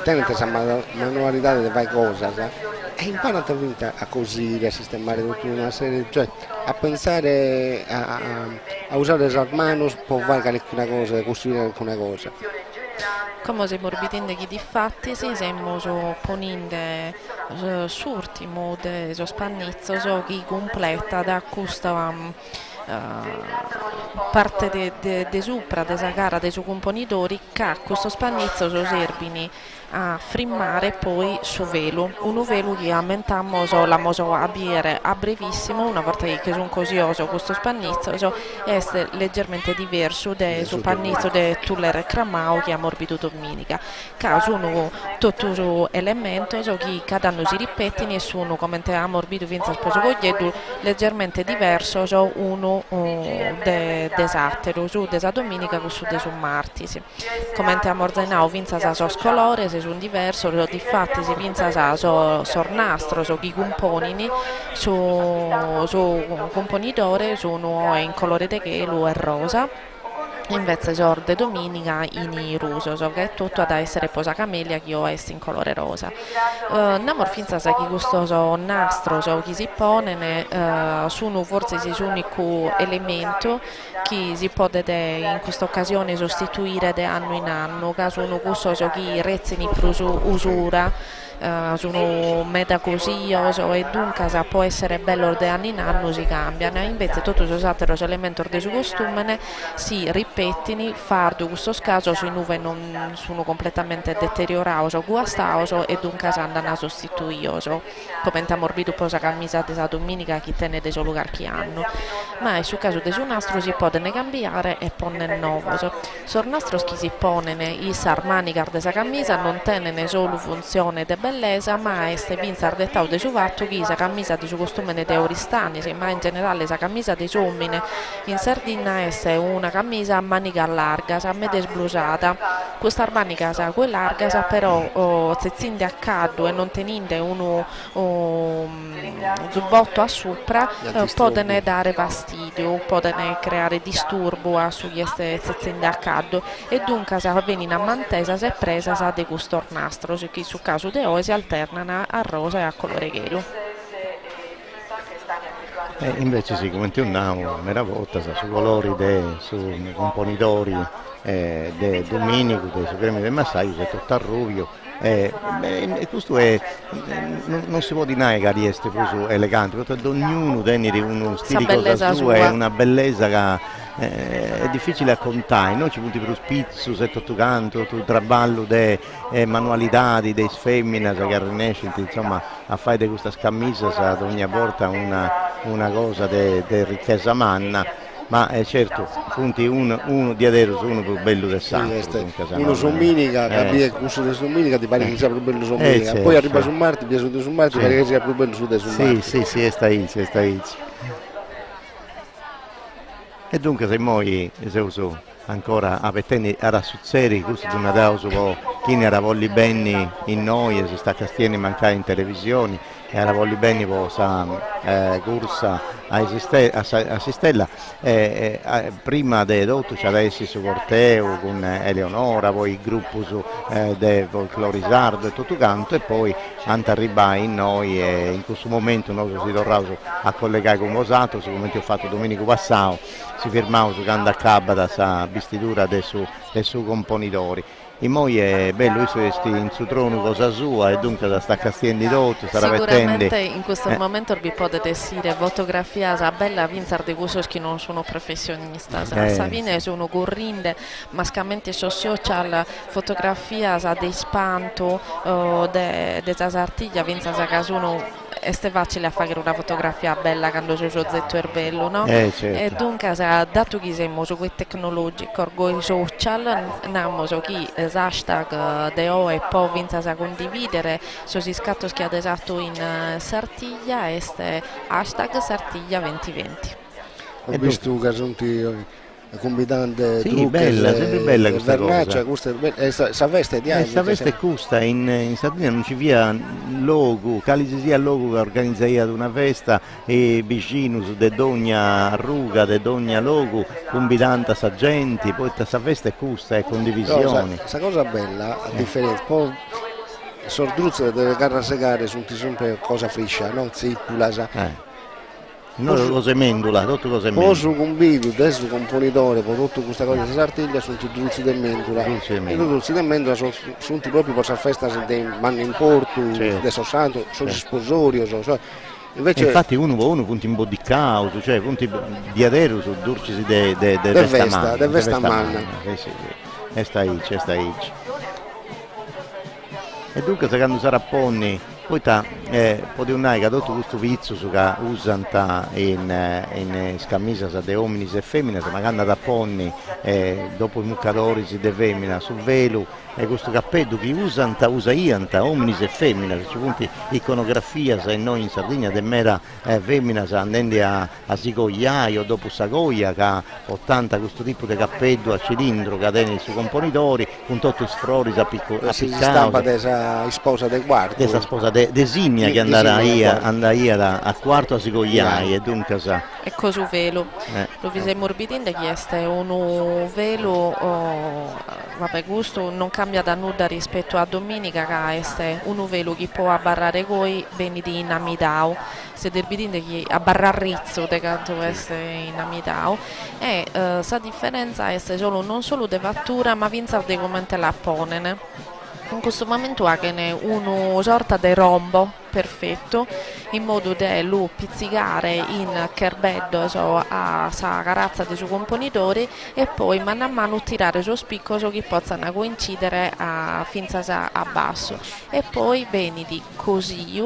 tiene questa manualità di fare cose, e impara a cosire, a sistemare tutta una serie, cioè a pensare a usare le mani per fare alcuna cosa, a costruire alcuna cosa. Come si morbidinde chi di fatti si siamo poninde surtimo de so spannizzo so chi completa da questa parte de sopra desa gara dei suoi componitori che questo spannizzo so serbini a frimmare poi su velo, un velo che aumentammo la moso a biere a brevissimo, una volta che sono così oso questo spannizzo è leggermente diverso del suo pannizzo del tuller cramao che ha morbido domenica, che sono tutti elementi che cada anno si ripetono e sono come a morbido vinza sposo cogliedo leggermente diverso uno desatero su desa domenica con su desu martisi, come a morzenao vinza sa scolore sono diverso, difatti si pensa a sornastro, chi componini, su componitore sono in colore di gelo e rosa, invece de domenica in rosso, che è tutto ad essere posa camelia che è in colore rosa. Namor finza che questo nastro che si pone sono forse l'unico elemento che si può in questa occasione sostituire da anno in anno, che sono questo che rezzini per usura. Sono meta così e dunque può essere bello di anno in anno si cambiano, invece tutti gli altri elementi del suo costume si ripetono, fardo questo scaso sui nuove non sono completamente deteriorati o guastati e dunque andano a sostituire, come a morbido posa camisa della domenica che tiene dei lugar che hanno, ma sul caso del suo nastro si può cambiare e pone nuovo. Sornastro che si pone i sarmanica della camisa non tiene solo funzione de bellezza, ma è vinza dettato del suo fatto che la camisa di suo costume de oristani, ma in generale la camisa dei uomini in Sardegna è una camisa a manica larga, a mezza sblusata. Questa manica è larga, però se zinde a caldo e non teninde uno giubbotto a sopra, può dare fastidio, può creare disturbo a su queste zinde a caldo e dunque se vengono a mantesa se presa di questo nastro, che sul caso di oggi si alternano a rosa e a colore gelo. Invece sì, come ti un'amo, mera volta, su colori su componitori de domenico, dei gremi del massaio, è tutto arruvio. Questo è, non si può dire che riesce così elegante, perché ognuno tiene uno stile sua e una bellezza che è difficile a contare, noi ci punti per lo spizzo, se tutto canto, tutto il traballo delle manualità, dei femmine che rinascono, insomma, a fare di questa scamisa ad ogni volta una cosa di ricchezza manna. Ma certo, punti uno di adesso uno più bello del sangue. Uno somminica, che questo di somminica ti pare che sia più bello somminica, poi arriva su Marte, piace su Marte, ti pare che sia più bello su de somminica. Sì, è sta. E dunque se noi se uso ancora a petteni a succedere questo di una dauso chi ne era volli benni in noi e si sta castieni mancare in televisione e era volli benni sa corsa a Sistella prima di tutto c'è adesso su corteo con Eleonora poi il gruppo su de folclorisardo e tutto canto e poi anta arrivare in noi e in questo momento noi si torniamo a collegare con Mosato su come ho fatto domenico passato si firmava su canta a cabba sa vestitura del suo componitori. E poi è bello essere in su trono cosa sua e dunque da sta castiendo tutto, sarà sicuramente in questo momento vi potete dire fotografia bella vinzar di questo che non sono professionista, Savine sono corrinde, mascamente su social fotografia di spanto de artiglia vinzar che sono è facile a fare una fotografia bella quando c'è lo zetto è bello, no? Certo. E dunque dato che siamo su quei tecnologici, con i social, andiamo su chi hashtag deo e poi vinzasa condividere su si scatto che ad esatto in Sartiglia este hashtag Sartiglia 2020. Ho visto che sono combinante sì, bella, sempre bella questa cosa. Sa veste di sa veste custa in Sardegna non ci via logo, calice sia logo che organizza ad una festa e vicino de dogna ruga, de dogna logo, combinante sa gente, poi sa festa custa e condivisione. Questa cosa bella, a differenza, poi Sordruzza deve carrasegare su sempre cosa friscia, no? Zippula, non cose mendula, tutto cose mendula. Posso convido, adesso componitore, poi tutto questa cosa di Sartiglia sono tutti dulci del mendula. E i dulci del mendula sono proprio per la festa di manno in porto, di Sossanto, sono sposori. Invece, infatti uno punti in bodicao, cioè punti di adero su durci de vestamanna. Sì. E sta ici. E dunque se quando sarà ponni poi potevano che tutto questo vizio che usano in scamisa di uomini e femmine, ma quando da ponni dopo i muccatori di femmina sul velo e questo cappello che usano uomini e femmine, c'è punti iconografia se noi in Sardegna di mera femmina andando a sigogliaio dopo sagoia che ha 80 questo tipo di cappello a cilindro che tiene sui componitori con tutti i sfrori a piccare. Si stampa della sposa del quarto. Della sposa designa che andava a quarto a sigogliai e dunque sa. E cosa velo? Lo vi sei morbidinde chieste un velo vabbè gusto non cambia da nulla rispetto a domenica che è un velo che può abbarrare coi beni di inamidao se derbidinde che abbarrar rizzo de canto essere inamidao e sa differenza è solo non solo de fattura ma vinzar de commente la ponene. In questo momento ha una sorta di rombo perfetto in modo da lo pizzicare in kerbeddo a sa carazza dei suoi componitori e poi mano a mano tirare su spicco che possano coincidere finza a basso e poi beni di così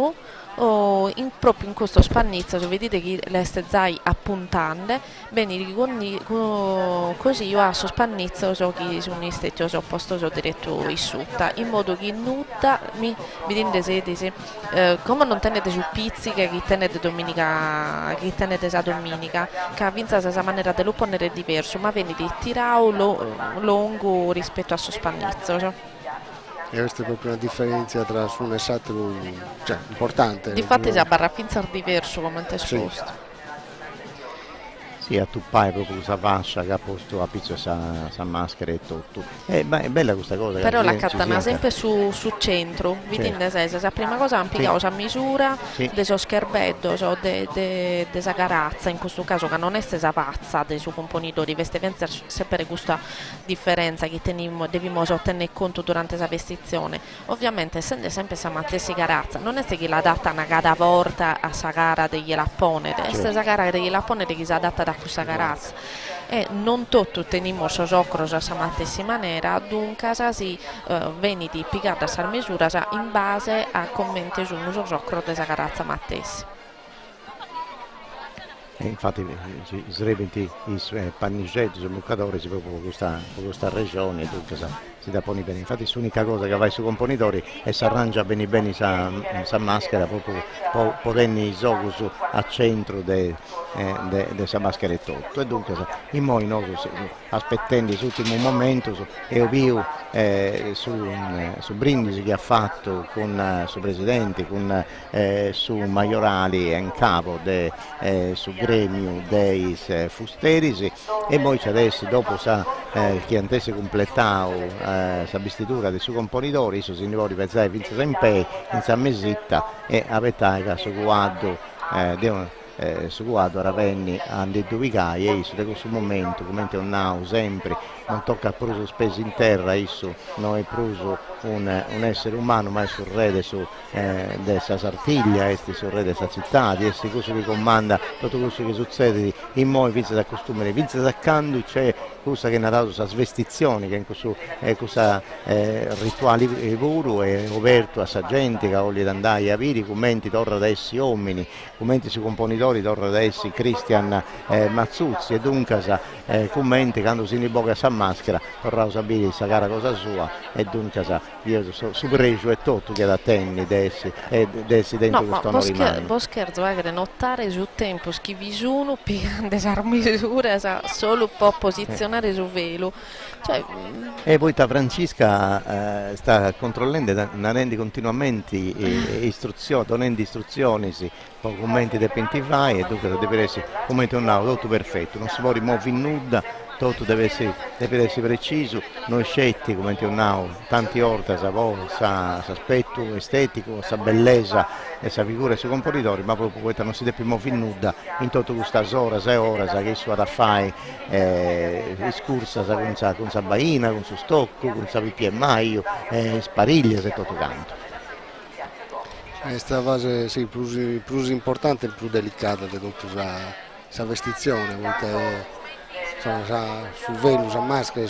proprio in questo spannizzo se vedete che le zai appuntande bene così io a so spannizzo che sono istetto posto diretto in sutta in modo che nuda mi vedete come non tenete su pizziche che tenete domenica che tenete sa domenica che vinza questa maniera di lo ponere diverso ma viene di tirao lungo rispetto a so spannizzo e questa è proprio una differenza tra su un esatto importante. Difatti si abbarra finzar diverso come ti esposto. Sì, a tuppai proprio questa fascia che ha posto a pizzo sa maschera e tutto. È bella questa cosa. Però la cattana sempre su centro, vedete se la prima cosa ha impiegato a misura del suo scherbetto, della carazza, in questo caso che non è stesa pazza dei suoi componitori, veste sempre questa differenza che dobbiamo tenere conto durante la vestizione. Ovviamente essendo sempre la stessa carazza, non è che la data una cada volta a sa gara degli lappone, è stessa gara degli lappone che si adatta da questa carazza e non tutto teniamo sosocro a sa stessa maniera dunque si viene di piegata a misura in base a commenti su un sosocro della carazza stessa. E infatti i pannicetti, i muccatori si proprio questa regione dunque si dà bene. Infatti l'unica cosa che vai su componitori e si arrangia bene sa maschera proprio potendo su al centro di questa maschera e tutto. E dunque in noi aspettando l'ultimo momento e ovvio su brindisi che ha fatto con su presidenti, con su Maiorali in capo su gremio dei fusterisi e poi adesso dopo che antese completato la vestitura dei suoi componitori, su signori pensai Vince Sempei in San Mesitta e avete che su guardo su guardo Ravenni a dedubicare e su questo momento come un nao sempre non tocca pruso spesi in terra isso non è pruso un essere umano ma è sul re della Sartiglia è sul re della città è questo che comanda tutto questo che succede in noi vince da costume vince da canto c'è cosa che è nata questa svestizione che in questo rituale vero è aperto a sa gente che voglia andare a viri commenti torna da essi uomini commenti su componitori torna da essi Cristian Mazzuzzi e dunque commenti quando si inibocca sa maschera torna a sapere questa cara cosa sua e dunque io super regio e tutto che da tenni dessi dentro questo onore Bo scherzo che notare su tempo che vi sono per desarmisure solo può posizionare su velo cioè, e poi Francesca sta controllando dando continuamente istruzioni donando istruzioni con commenti dei pentifai e dunque deve essere commenti un auto tutto perfetto non si può rimuovere in nuda tutto deve essere preciso noi scetti come un nao tanti orta sa aspetto estetico sa bellezza e sa figura sui componitori ma proprio questa non si deve muovere in nuda in tutto questa ora 6 ore sa che su da fare escursa con sa baina con su stocco con sa pipì e maio spariglie e tutto canto. Questa fase sì, più importante e più delicata di tutta questa vestizione, perché sul velo, sulla maschera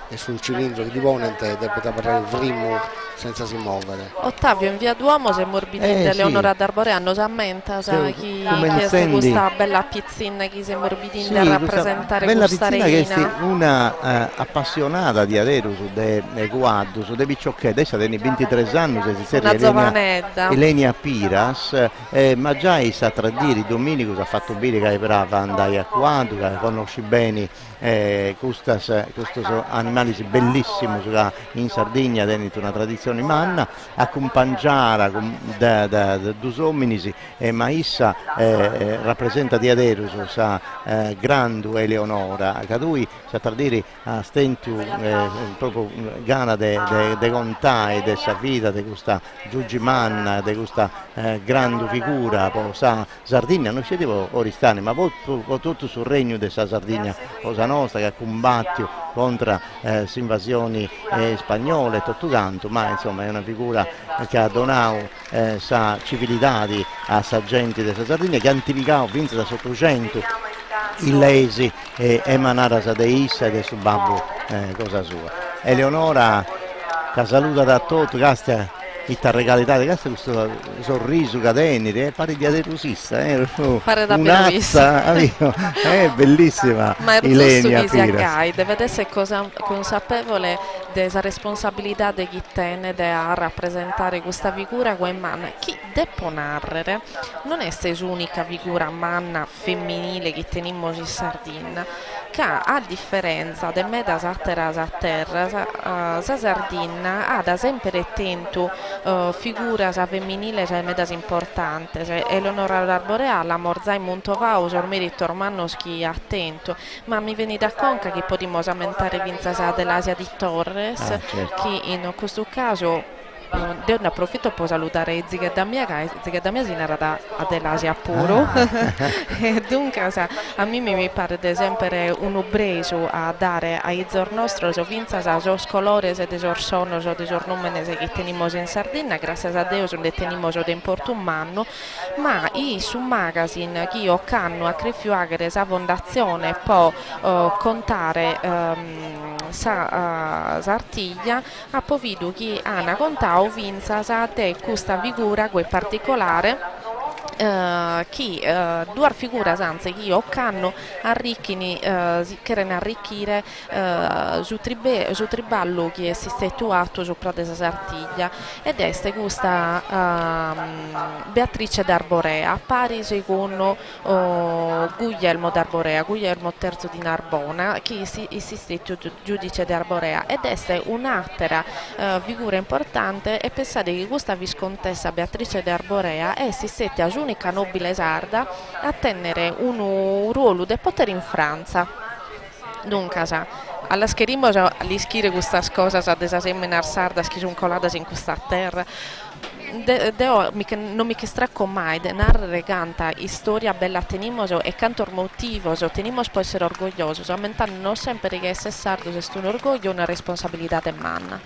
e sul cilindro di Bonente deve parlare il ritmo senza si muovere. Ottavio in via Duomo se morbidite Leonora d'Arborea non si ammenta chi chiede questa bella pizzina chi si morbidite a rappresentare questa reina che è una appassionata di Aderu su de guardo su de picciocchetti adesso ha 23 anni se si una giovanetta Elenia Piras ma già sa tradire Domenico si ha fatto bene che è brava andare a quadro che conosci bene questi animali bellissimi in Sardegna dentro una tradizione manna accompagnata da due uomini ma issa rappresenta di Aderu sa Grandu Eleonora che lui sa tradire a stento proprio gana de contare de sa vita di questa Giugi Manna di questa grande figura sa Sardegna non siete oristani ma tutto sul regno della Sardegna cosa nostra che ha combattuto contro invasioni spagnole e tutto tanto ma insomma è una figura che ha donato sa civiltà a sa gente della Sardegna che ha antificato vinse da 800 illesi e manara sa deissa e del suo babbo cosa sua Eleonora che saluta da tutto che questa regalità di questo sorriso cadente pare di aderusista pare da un'azza è bellissima ma è Ilenia giusto che si deve essere consapevole della responsabilità di chi tiene a rappresentare questa figura chi deve narrare non è l'unica figura manna femminile che teniamo in Sardegna che a differenza del me da terra sa Sardegna ha da sempre attento figura femminile cioè medas importante cioè Eleonora d'Arborea la Morzai Montovau ormai ritornano chi attento ma mi viene da conca che potremmo aumentare vinza dell'Asia di Torres certo. che in questo caso ne approfitto per salutare Zighe mia si era dell'Asia puro e dunque a me mi pare ad esempio un preso a dare ai zor nostri vinza so colores e desor sonos o desor numenes che teniamo in Sardegna grazie a Dio sono teniamo da importo un anno ma su magazine che io canno a crefiuagere sa fondazione può contare Sartiglia ha povido che Anna contau vinza sa te questa figura quel particolare due figure anzi che hanno arricchire su triballo che si sta attuato sopra della Sartiglia ed è questa Beatrice d'Arborea pari secondo Guglielmo d'Arborea, Guglielmo III di Narbona che si stesso giudice d'Arborea ed è un'altra figura importante e pensate che questa viscontessa Beatrice d'Arborea è stata l'unica nobile sarda a tenere un ruolo di potere in Francia. Dunque, alla scherimo gli schire queste cose della seminar sarda che sono colate in questa terra. Non mi stracco mai de narrare canta storia bella tenimoso e cantor motivoso tenimos può essere orgoglioso aumentando sempre che essere sardo è un orgoglio e una responsabilità de manna.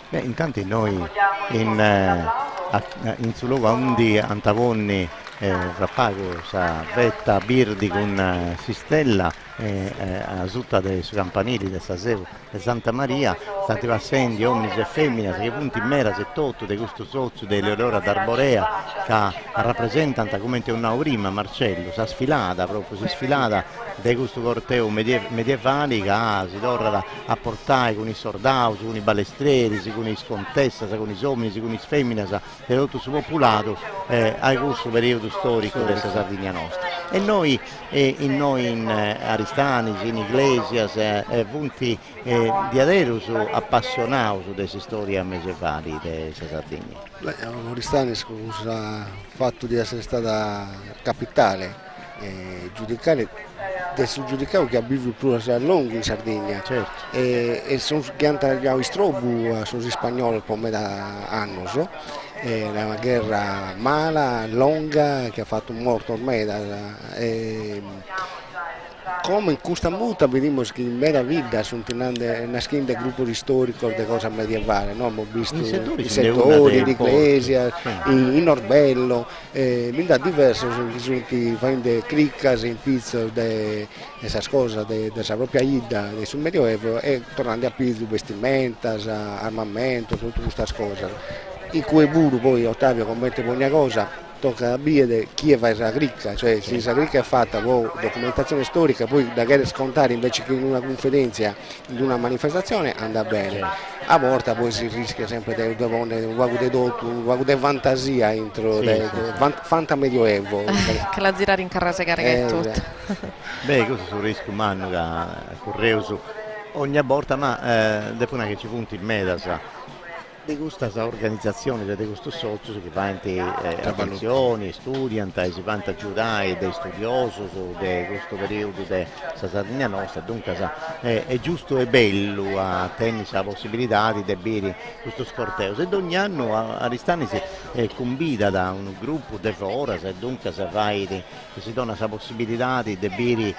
Beh, intanto noi in suo luogo undi antavonni rappago sa vetta birdi con Sistella a sutta dei campanili del Saseu e Santa Maria stati passando uomini e femmine che punti in mera settotto di questo sozio di Leonora d'Arborea che rappresentano come una prima Marcello sa sfilata proprio si sfilata di questo corteo medievale che si torna a portare con i soldati, con i balestrieri, con i scontessa, con i uomini, con i femmine e tutto il suo popolato a questo periodo storico della Sardegna nostra. E noi in Aristanis, in Iglesias, punti di adesso appassionati delle storie medievali della Sardegna. Aristanis con il fatto di essere stata capitale adesso giudicato che ha vissuto più a lungo in Sardegna e sono chiamati strobu sono spagnoli per me da anni una guerra mala, lunga che ha fatto morto ormai come in questa muta vediamo che in mera vita sono una skin del gruppo storico di cosa medievale, no? Abbiamo visto i settori, l'Iglesia, in Orbello, da diverse sono fanno criccas in pizzo di questa cosa, della propria ida sul Medioevo e tornando a più vestimenta, armamento, tutte queste cose. In cui buru poi Ottavio commette ogni cosa. Tocca capire chi fa la cricca, cioè se la cricca è fatta con documentazione storica, poi da che scontare invece che in una confidenza, in una manifestazione, andrà bene. A volte poi si rischia sempre di un luogo di dotto, un luogo di fantasia entro fanta medioevo. Che la girare in carrase e tutto. Beh, questo è un rischio umano che corre su ogni volta, ma dopo che ci punti il Medasa. Di questa organizzazione, di questo socio che fa attenzioni, studiano, si fanno aiutare dei studiosi di questo periodo della Sardegna nostra, dunque è giusto e bello a tenere la possibilità di bere questo scorteo. Se ogni anno Aristani si convida da un gruppo di fora, se dunque si dona la possibilità di bere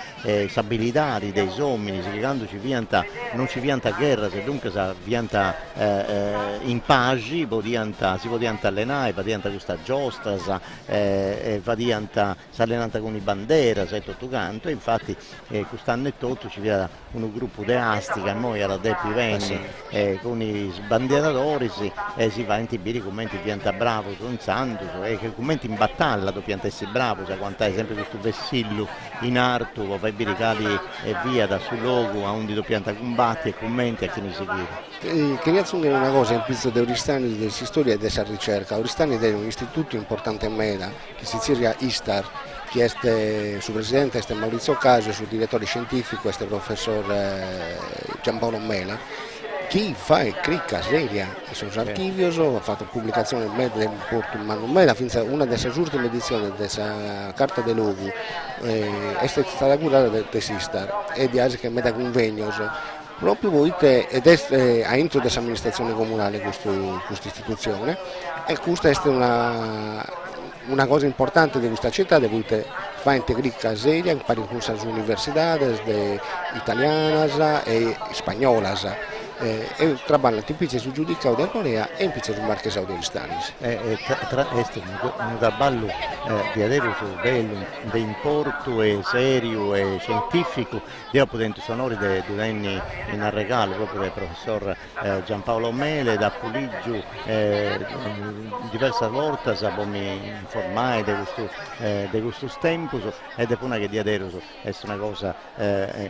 l'abilità dei uomini, se quando non ci vianta guerra, se dunque si vianta in pagi, si può allenare, questa giostra, si allenata con i bandera, tutto canto, e infatti quest'anno e tutto ci viene un gruppo di asti che noi alla Deppi Venni con i sbandieratori si va in tibiri commenti pianta bravo con santo e che commenti in battaglia tu piantessi bravo, quanto hai sempre questo vessillo in arto, fai biricali e via da sul logo a un di pianta combatti e commenti a chi ne seguire. Queria aggiungere una cosa in pizzo di Oristani della storia e della ricerca. Oristani è un istituto importante in Meda che si chiama ISTAR, che è suo presidente è Maurizio Casio, suo direttore scientifico è il professor Giampaolo Mela, che fa cricca seria sui archivi, ha fatto pubblicazioni in Meda del Porto Mela, fino a una delle ultime edizioni della carta del logo è stata curata da ISTAR e di Asia che Meda convegno. Proprio voi ed è a intro dell'amministrazione comunale questa istituzione e questa è una cosa importante di questa città, che fa integrare seria in pari con le università italiane e spagnole e trabalham in pizza su giudicato da Corea e in pizza su Marchesau degli Stanis. Questo è un trabalho di adesso bello, di importo e serio e scientifico, io potendo sonori due anni in regalo proprio del professor Giampaolo Mele, da Puliggio, diverse volte mi informai di questo tempo ed è una che di adesso è una cosa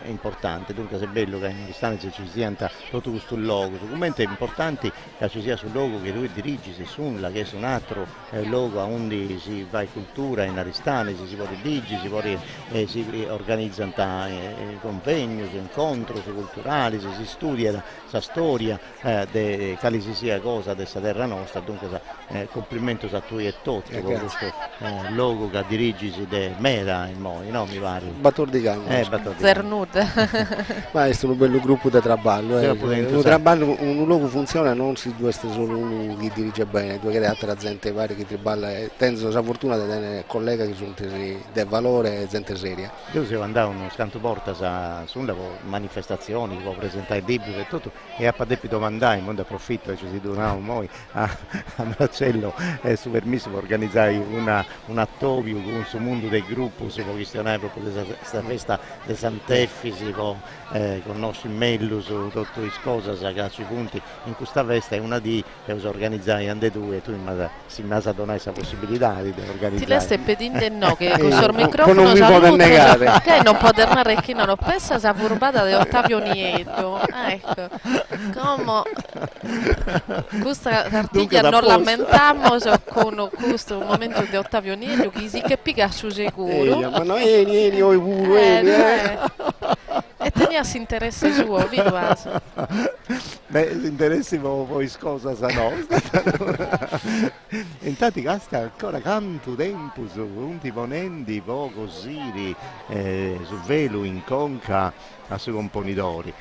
importante, dunque è bello che in Stanice ci sia tutto questo logo, sicuramente è importante che ci sia sul logo che tu dirigi, si sulla, che è un altro logo dove si va in cultura in Aristanice, si può dirigere, si organizzano convegni, incontri culturali, si studia la storia di quale si sia cosa della terra nostra, dunque complimento a tu e tutti con questo logo che dirigi di Mera in Moi, no mi pare? Bator di Gango. Zernud. Ma è un bello gruppo di traballo. Un logo funziona non si deve essere solo uno che dirige bene, due che altre gente varie che triballa e tengono la fortuna di avere colleghi che sono del valore e gente seria. Io se andavo uno scanto porta sulle manifestazioni, può presentare libri e tutto, e a Padepi domandai, in mondo approfitto, ci si donava noi a Marcello su permesso per organizzare un attovio con su mondo del gruppo, si può questionare proprio questa festa dei Santeffi, si può conoscere meglio su tutte le cose, saccarci punti, in questa festa è una di che si organizzare anche tu e tu si mi ha donato questa possibilità di organizzare. Ti le stai pedendo no, che con il microfono non mi può negare. Che non può dire che non ho pensa esa furbata di Ottavio Nieto, ecco, come questa artiglia non lamentiamo con questo momento di Ottavio Nieto che piga su sicuro. Ma no, oi puro, e teniasi interesse suo, vivaso. Beh, interessi poi cosa sa nostra. Infatti questa ancora tanto tempo su punti ponenti poco così su velo in conca a sui componidori.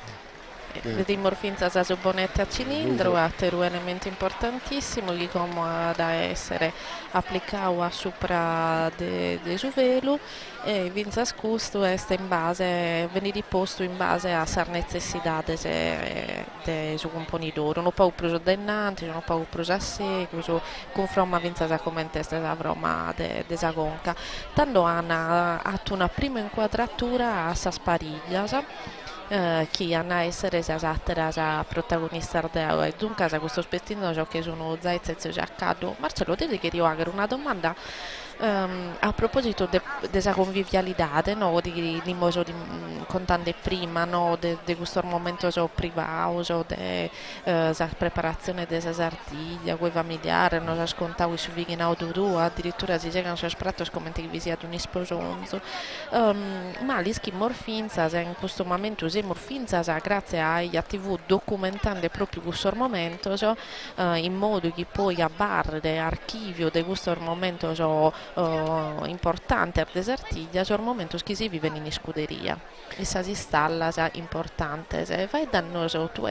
Di morfinza sa su bonette a cilindro, ha un elemento importantissimo che come da essere applicato a sopra de su velo e vinza scusto est in base venire posto in base a sa necessità de su componidore, non può preso dennante, non può preso a seguito, conforme a vinza sa come testa la vroma de sa conca. Tanto hanno fatto una prima inquadratura a sa spariglia, chi hanno essere esatta la protagonista e dunque questo spettino ciò che sono zaizze già accaduto. Marcello, ti chiedo una domanda a proposito della convivialità, no? di contante prima, no? di questo momento privato, della preparazione della sartiglia, quei familiari, non si scontavo su vicino addirittura si dice che non si spratto scommetti che vi sia un isposonzo. Ma l'ischi morfinza in questo momento si morfinza grazie ai TV documentando proprio questo momento in modo che poi a barre archivio di questo momento importante per desartiglia al momento che si vive in scuderia e si installa importante se fai dannoso tu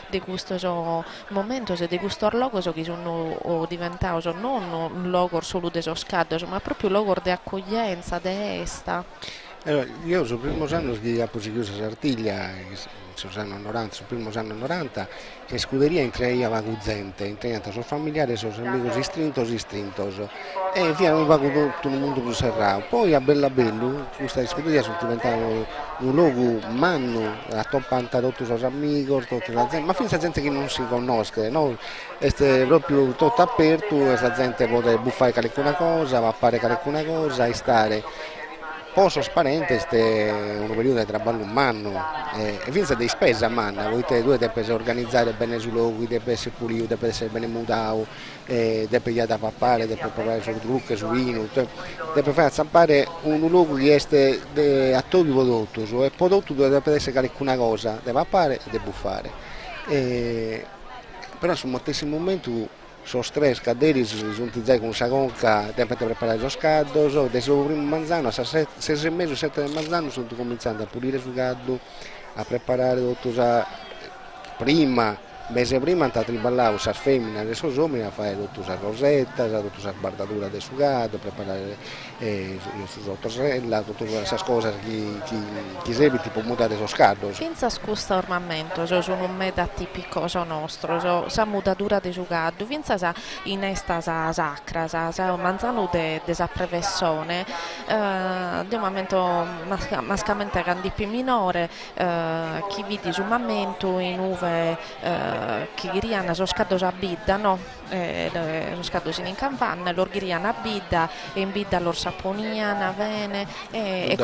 di questo momento di questo logo che sono diventato non un logo solo di scaddo ma proprio un logo di accoglienza di esta. Allora, io sul primo anno che ho chiuso Sartiglia, sul primo anno 90, che scuderia entrava con gente, sono familiari, sono amici strintos, e fino a tutto il mondo più serrato. Poi a Bellabello, questa scuderia sono diventato un luogo manno, a toppanta tutti i suoi amici, ma finché la gente che non si conosce, no? È proprio tutto aperto, questa gente può buffare qualcuna cosa, va a fare qualcuna cosa e stare. Poi trasparente è un periodo di lavoro umano e finza di spesa umana, voi dovete organizzare bene sul luogo, deve essere pulito, deve essere bene mutato, deve pigliare da papare, deve preparare sul trucco, su vino, deve fare zampare un luogo che è a tutti i prodotti, e il prodotto deve essere qualcuna cosa, deve papare e deve buffare. Però su moltissimi momenti sono stress caderi sono con la conca deve preparare lo scaddo adesso il primo manzano a 6 mesi 7 del manzano sono cominciando a pulire sul caldo a preparare tutto prima mese prima andate il ballavo sa femmina e so uomini a fare tutta la rosetta, tutta la sbardatura del sugato, preparare su sottosorella, tutte queste cose che sebi tipo mutare so scaldo. Senza questo ornamento, sono un meta tipico nostro, sa mutatura di sugato, senza sa inesta sa sacra, sa manzano de sa prevessione, di un momento mascamente candipi minore, chi vidi su momento in uve che giriana so scado sa bidda, no? Lo scado in campagna, loro giriana bidda e in bidda loro saponiana, bene e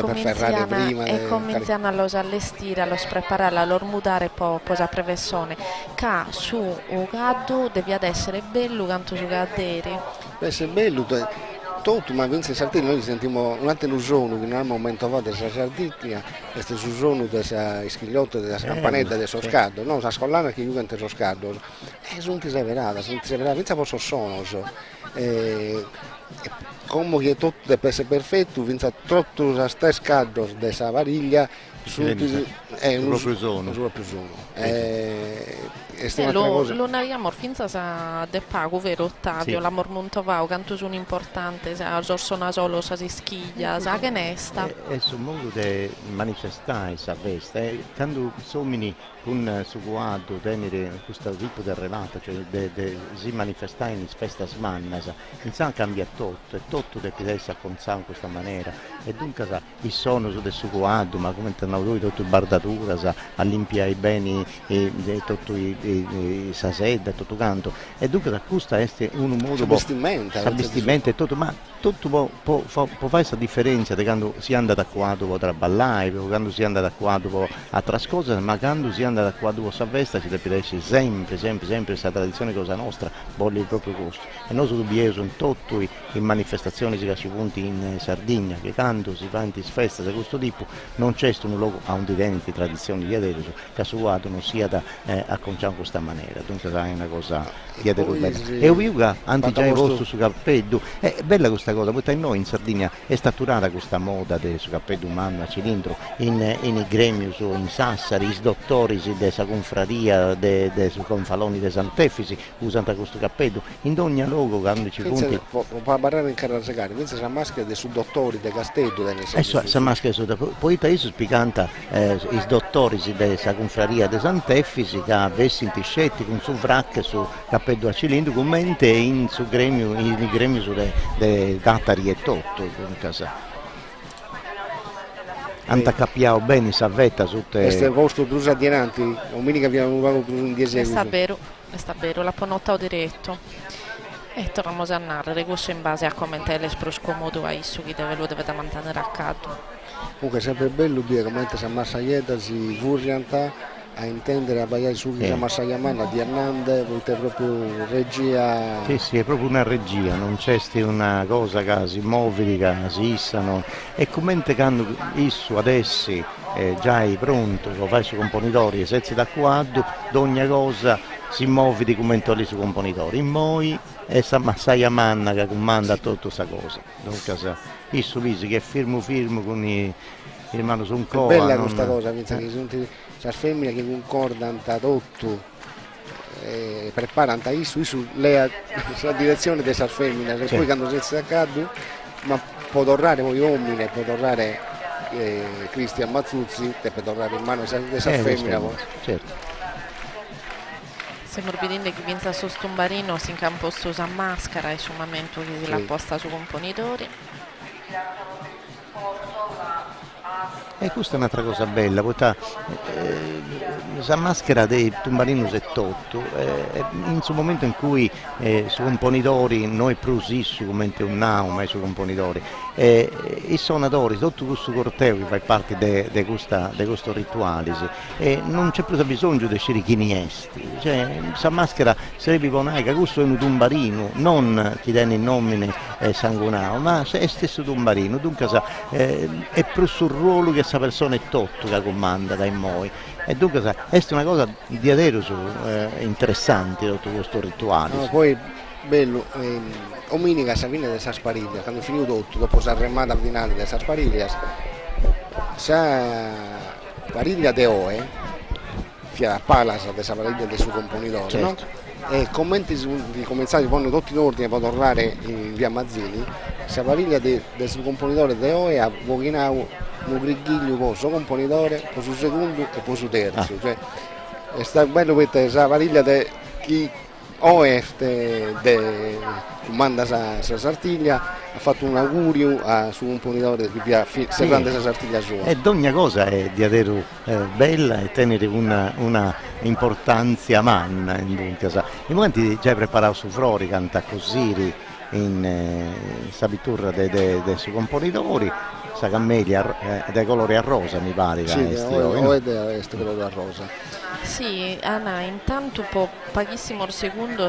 cominciano a los allestire, a los preparare, a loro mutare posa prevessione che su un gaddo deve essere bello quanto su gadderi. Deve essere bello tutto, ma in Sardegna noi sentiamo un altro usono che non al momento va della Sardegna, questo usono della schigliotto, della campanetta, del soscado, no, la scollana che io entro soscado, sono severata, pensa posso sono, come che tutto deve essere perfetto, pensa tutto la stessa scado della variglia, lo nariamo finza sa de pago, vero Ottavio? Sì. L'amor montovao, canto sono importante, sa sono solo sa si schiglia, sa che nesta. È un modo di manifestare sa festa, quando somini con su guardo tenere questo tipo di relato, cioè si manifestare in festa smanna, insieme cambia tutto, e tutto deve essere acconzato in questa maniera, e dunque il sono su del suo guardo, ma come hanno lui tutto il bardatura, a limpiare i beni, tutto i saseda, tutto canto, e dunque questo è un modo vestimenta e tutto, ma tutto può fare questa differenza di quando si anda da qua dopo a ballare, quando si anda da qua dopo a trascorrere, ma quando si anda da qua dopo a festa ci deve essere sempre questa tradizione cosa nostra, voglio il proprio gusto, e noi dobbiamo in tutte le manifestazioni che si punti in Sardegna, che quando si fa in festa di questo tipo non c'è un luogo a un di tradizioni di adesso che su guardo non sia da acconciare in questa maniera, dunque è una cosa di adesso bella. E io anche già il vostro su cappello, è bella questa cosa, perché noi in Sardegna è staturata questa moda del cappello umano a cilindro, in gremi in Sassari, i dottori della confraria, dei confaloni dei Sant'Efisi usano questo cappello, in ogni luogo quando ci punti. Può parlare in Carrasegari, pensa a maschera dei dottori del castello, questa maschera poi adesso spieganta i dottori della confraria dei Sant'Efisi che avessi in tiscetti con su vracche su cappello a cilindro, come in su gremio su de dattari e tutto in casa. Anta capiamo bene savetta su te. Questo è il vostro plus adianti, o mica abbiamo un più in sta vero, la ponota diretto. E torniamo a narrare questo in base a come te l'espro scomodo a isso che lo deve mantenere a capo. Comunque è sempre bello dire come si ammassaieta, si vurrianta a intendere a baiare su la massaiamana di Hernande, è proprio regia. Sì, è proprio una regia, non c'è una cosa che si muove, che si issano, e come quando isso adesso già è pronto, lo fai su componitori, e se da quadro, ogni cosa si muove come lì su componitori, in moi è sta massaiamana che comanda tutta questa cosa, dunque isso visi che è firmo con i mano su un collo. È bella questa cosa, pensa che sono le femmine che concordano tutto, preparano isso lei la direzione della femmina, e poi quando si accade, ma può tornare poi uomini, può tornare Cristian Mazzuzzi, può tornare in mano della femmina. Certo. Stiamo vedendo che pensa su stumbarino si incampa a maschera e su momento che si la posta su componitori. E questa è un'altra cosa bella, perché la maschera dei tumbarinos è tutto, in un momento in cui su componitori noi prosissu come un nauma su componitori, i suonatori, tutto questo corteo che fa parte di questo rituale, non c'è più bisogno di scegliere chi ne esti, cioè questa maschera sarebbe bonaica, questo è un tumbarino, non chi tiene il nome sanguinao, ma è stesso tumbarino, dunque è più sul ruolo che questa persona è tutto che comanda dai moi, e dunque è una cosa di adesso interessante tutto questo rituale. No, poi bello, domenica si viene da Sarspariglias, quando è finito tutto, dopo si è remata a finale da Sarspariglias, sa pariglia de oe, fia palas de Savariglia del suo componitore, certo. no? E commenti di cominciare ponno tutti in ordine per tornare in via Mazzini, Savariglia del suo componitore de Oe a Voghinau un grigiglio con il suo componitore, poi su secondo e poi su terzo, cioè è stato bello perché Savariglia de chi Oe comanda sa Sartiglia ha fatto un augurio al suo componitore di via serrande sa Sartiglia sua. E ogni cosa è di avere bella e tenere una importanza manna in casa. In momenti già preparato su Frori, canta così in sabiturra dei suoi componitori, sa cammeglia dei colori a rosa mi pare. Sì, o è questo colore a rosa. Sì, Anna, intanto pochissimo il secondo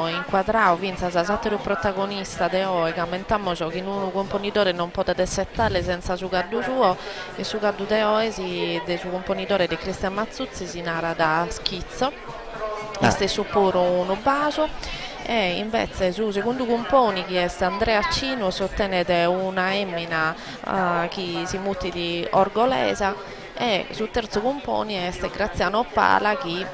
inquadrato, vinza sa satero protagonista de Oe, che ammentammo che in un componitore non potete settare senza su caddu suo, e su caddu de Oe del suo componitore di Cristian Mazzuzzi si narra da schizzo, stesso pure uno bacio. E invece su secondo componi che è Andrea Cino sottenete una emmina che si muti di Orgolesa, e sul terzo componi è Graziano Pala che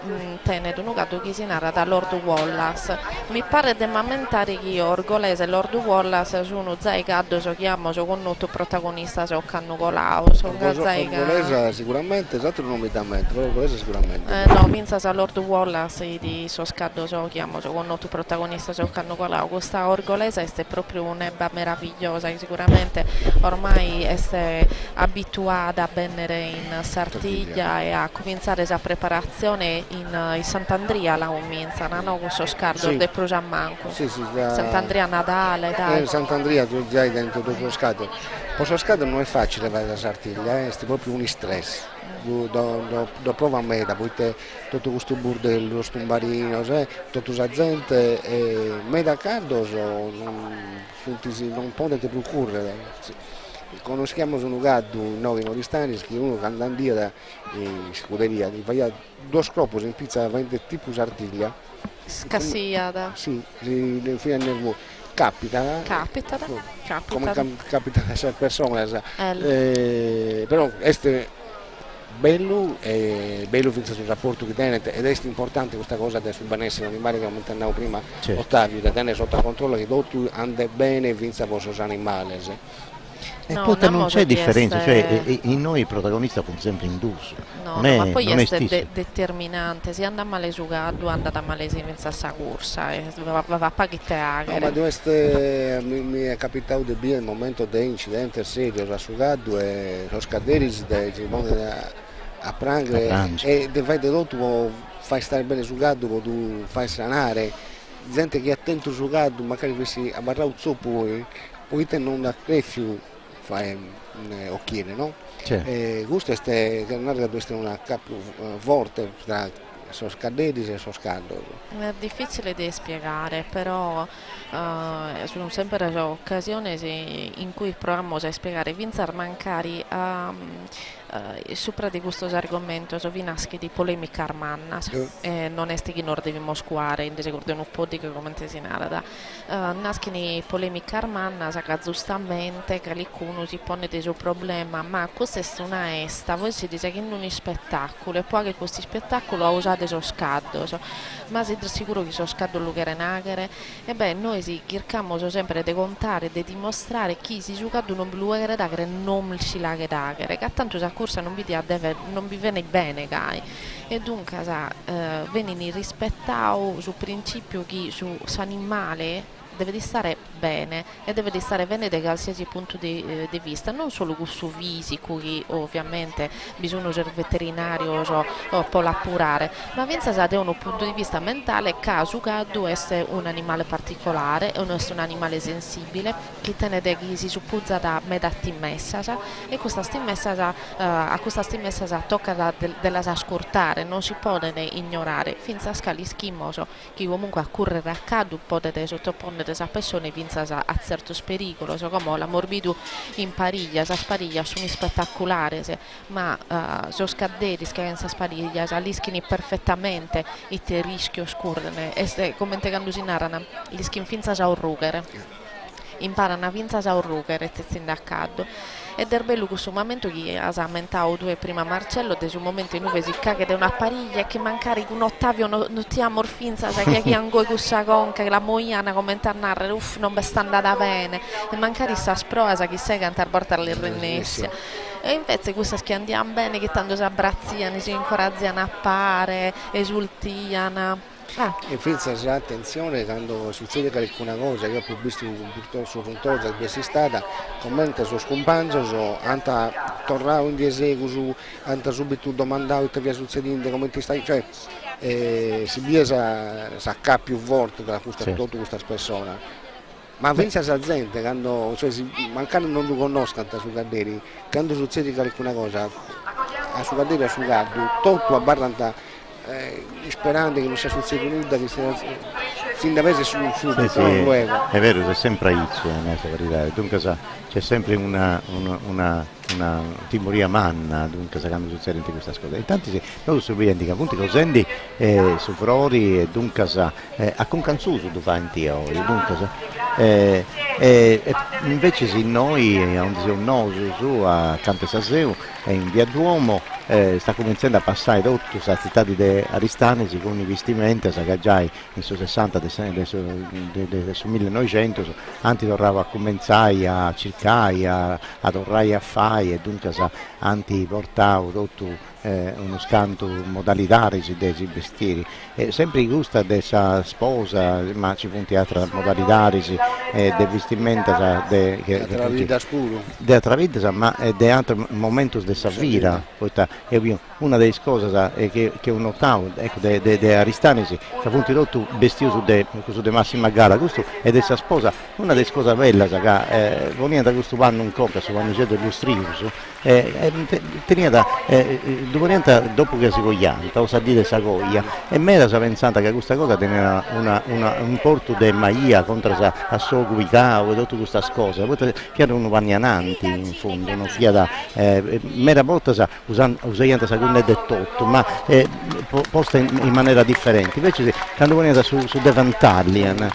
tiene un gatto che si narra da Lord Wallace. Mi pare di mammentare che Orgolese e Lord Wallace sono zai gaddo so chiamo so connoto protagonista so cannucolao so Orgolese sicuramente, esatto non mi dà mente, però Orgolese sicuramente. No, pensa sa Lord Wallace di so scaddo so chiamo so connoto protagonista so cannucolao. Questa Orgolese è proprio un'ebba meravigliosa che sicuramente ormai è abituata a venire in Sartiglia e a cominciare la preparazione in Sant'Andria la comincia, no? Questo scardo del Progiammanco. Sì, Sant'Andria Natale, dai. Sant'Andria tu già hai dentro dopo lo scado. Questo scado non è facile fare la Sartiglia, è proprio un stress. Do prova a me, poi tutto questo bordello, lo stumbarino, tutta la gente, me da caldo non potete procurare. Conosciamo un gatto noi nordistani che uno che andando via in scuderia gli fa due scroppi in pizza tipo Sartiglia scassiata sì, fino a nervo capita come capita a questa persona però è bello finché sul rapporto che tenete ed è importante questa cosa del benessere animale che aumentavo prima Ottavio da tenere sotto controllo che tutto anda bene finché vostro animale. E poi non c'è differenza, cioè in noi il protagonista come sempre induso. No, ma poi è determinante, se anda male su gaddo, anda male se pensa a corsa, va a pagare. No, ma mi è capitato di bere il momento dell'incidente serio su gaddo e lo scaderis a prangere e di fare tutto fai stare bene su gaddo, tu fai sanare, gente che è attento su gaddo, magari si abbarra un zoppo poi te non ha più occhiere, no? Questo è una capo forte tra Soscadedis e Soscaldo. È difficile da spiegare, però sono sempre occasioni in cui proviamo a spiegare Vinzar Mancari sopra di questo argomento vi nasce di polemica armanna non è che non dobbiamo scuare in desecurdo un po' di che come si narra nasce di polemica armanna che giustamente che qualcuno si pone del suo problema ma questa è una esta voi si dice che non è spettacolo e poi che questo spettacolo ha usato il scaddo ma siete sicuro che il scaddo lo che e beh noi si cerchiamo sempre di contare di dimostrare chi si scaddo non lo che dagere non si la che dagere che tanto sa corsa non vi viene bene gai e dunque viene rispettato sul principio che su animale deve stare bene e deve stare bene da qualsiasi punto di vista, non solo con suo fisico che ovviamente bisogna del veterinario può appurare, ma pensa da un punto di vista mentale caso gaddo è un animale particolare, è un animale sensibile che che si suppuzza da medatimessa e questa stimmessa a questa stimmessa tocca della ascoltare, non si può ignorare, finché a scali schimoso che comunque a correre a caddu potete sottoporre questa persona vinza a certo pericolo, come la morbidu in pariglia, sa spariglia sono spettacolare, ma so scaderi che in spariglia alischini perfettamente il rischio scorrere e come te quando si narrano, alischini finza a urrugere. imparano a vinza a Ruger e sindacato. Ed è bello questo momento che ha ammentato due prima Marcello, da un momento in cui si caghe da una pariglia che mancare con Ottavio non ti amor finza, che anche questa conca, che la moiana commenta a narrare, uff, non mi sta andata bene, e mancare sta sprosa che sei cantare a portare l'irrennessia. E invece questa che andiamo bene, che tanto si abbracciano, si incoraggiano a fare, esultiano. E pensa attenzione quando succede qualcuna cosa, io ho visto purtroppo su Fontosa questa stata, commenta su scompagno, anta tornare in diesego su, anta subito domandare che vi è succedendo, come ti stai, cioè si biasa sa più volte da questa persona. Ma pensa alla gente, quando, cioè, mancando non lo conoscono su Cadderi, quando succede qualcuna cosa, a su Cadderi o su Gaddu, tutto a barranta sperando che non sia successo nulla, che fin da mese subito, è vero, c'è sempre Izzo, dunque c'è sempre una timoria manna, dunque quando succede questa cosa. Intanto noi subito che appunto cosendo su Frori e dunque a Concanzuso tu fai in tio, dunque invece se noi su a Cantesaseu e in via Duomo sta cominciando a passare tutta questa città di Aristanesi con i vestimenti che già in 60 del 1900 anti tornava a cominciare a cercare a tornare a fare e dunque anti portava tutto uno scanto modalitari dei vestiti sempre gusta della sposa ma ci punti altre modalitari dei vestimenti della vita ma di altri momenti della vita una delle cose che ho notato di Aristanesi che appunto tutto vestito di massima gara questo è della sposa una delle cose belle che veniva da questo anno un conca su quando c'è dell'Ustrius dopo che si coglianta o sa dire sagoglia e me era pensata che questa cosa teneva un porto di maia contro a suo ubicao e tutte queste cose poi erano vagnananti in fondo non fiata mera volta usando secondo del tutto ma posta in maniera differente invece quando veniva su Devantalian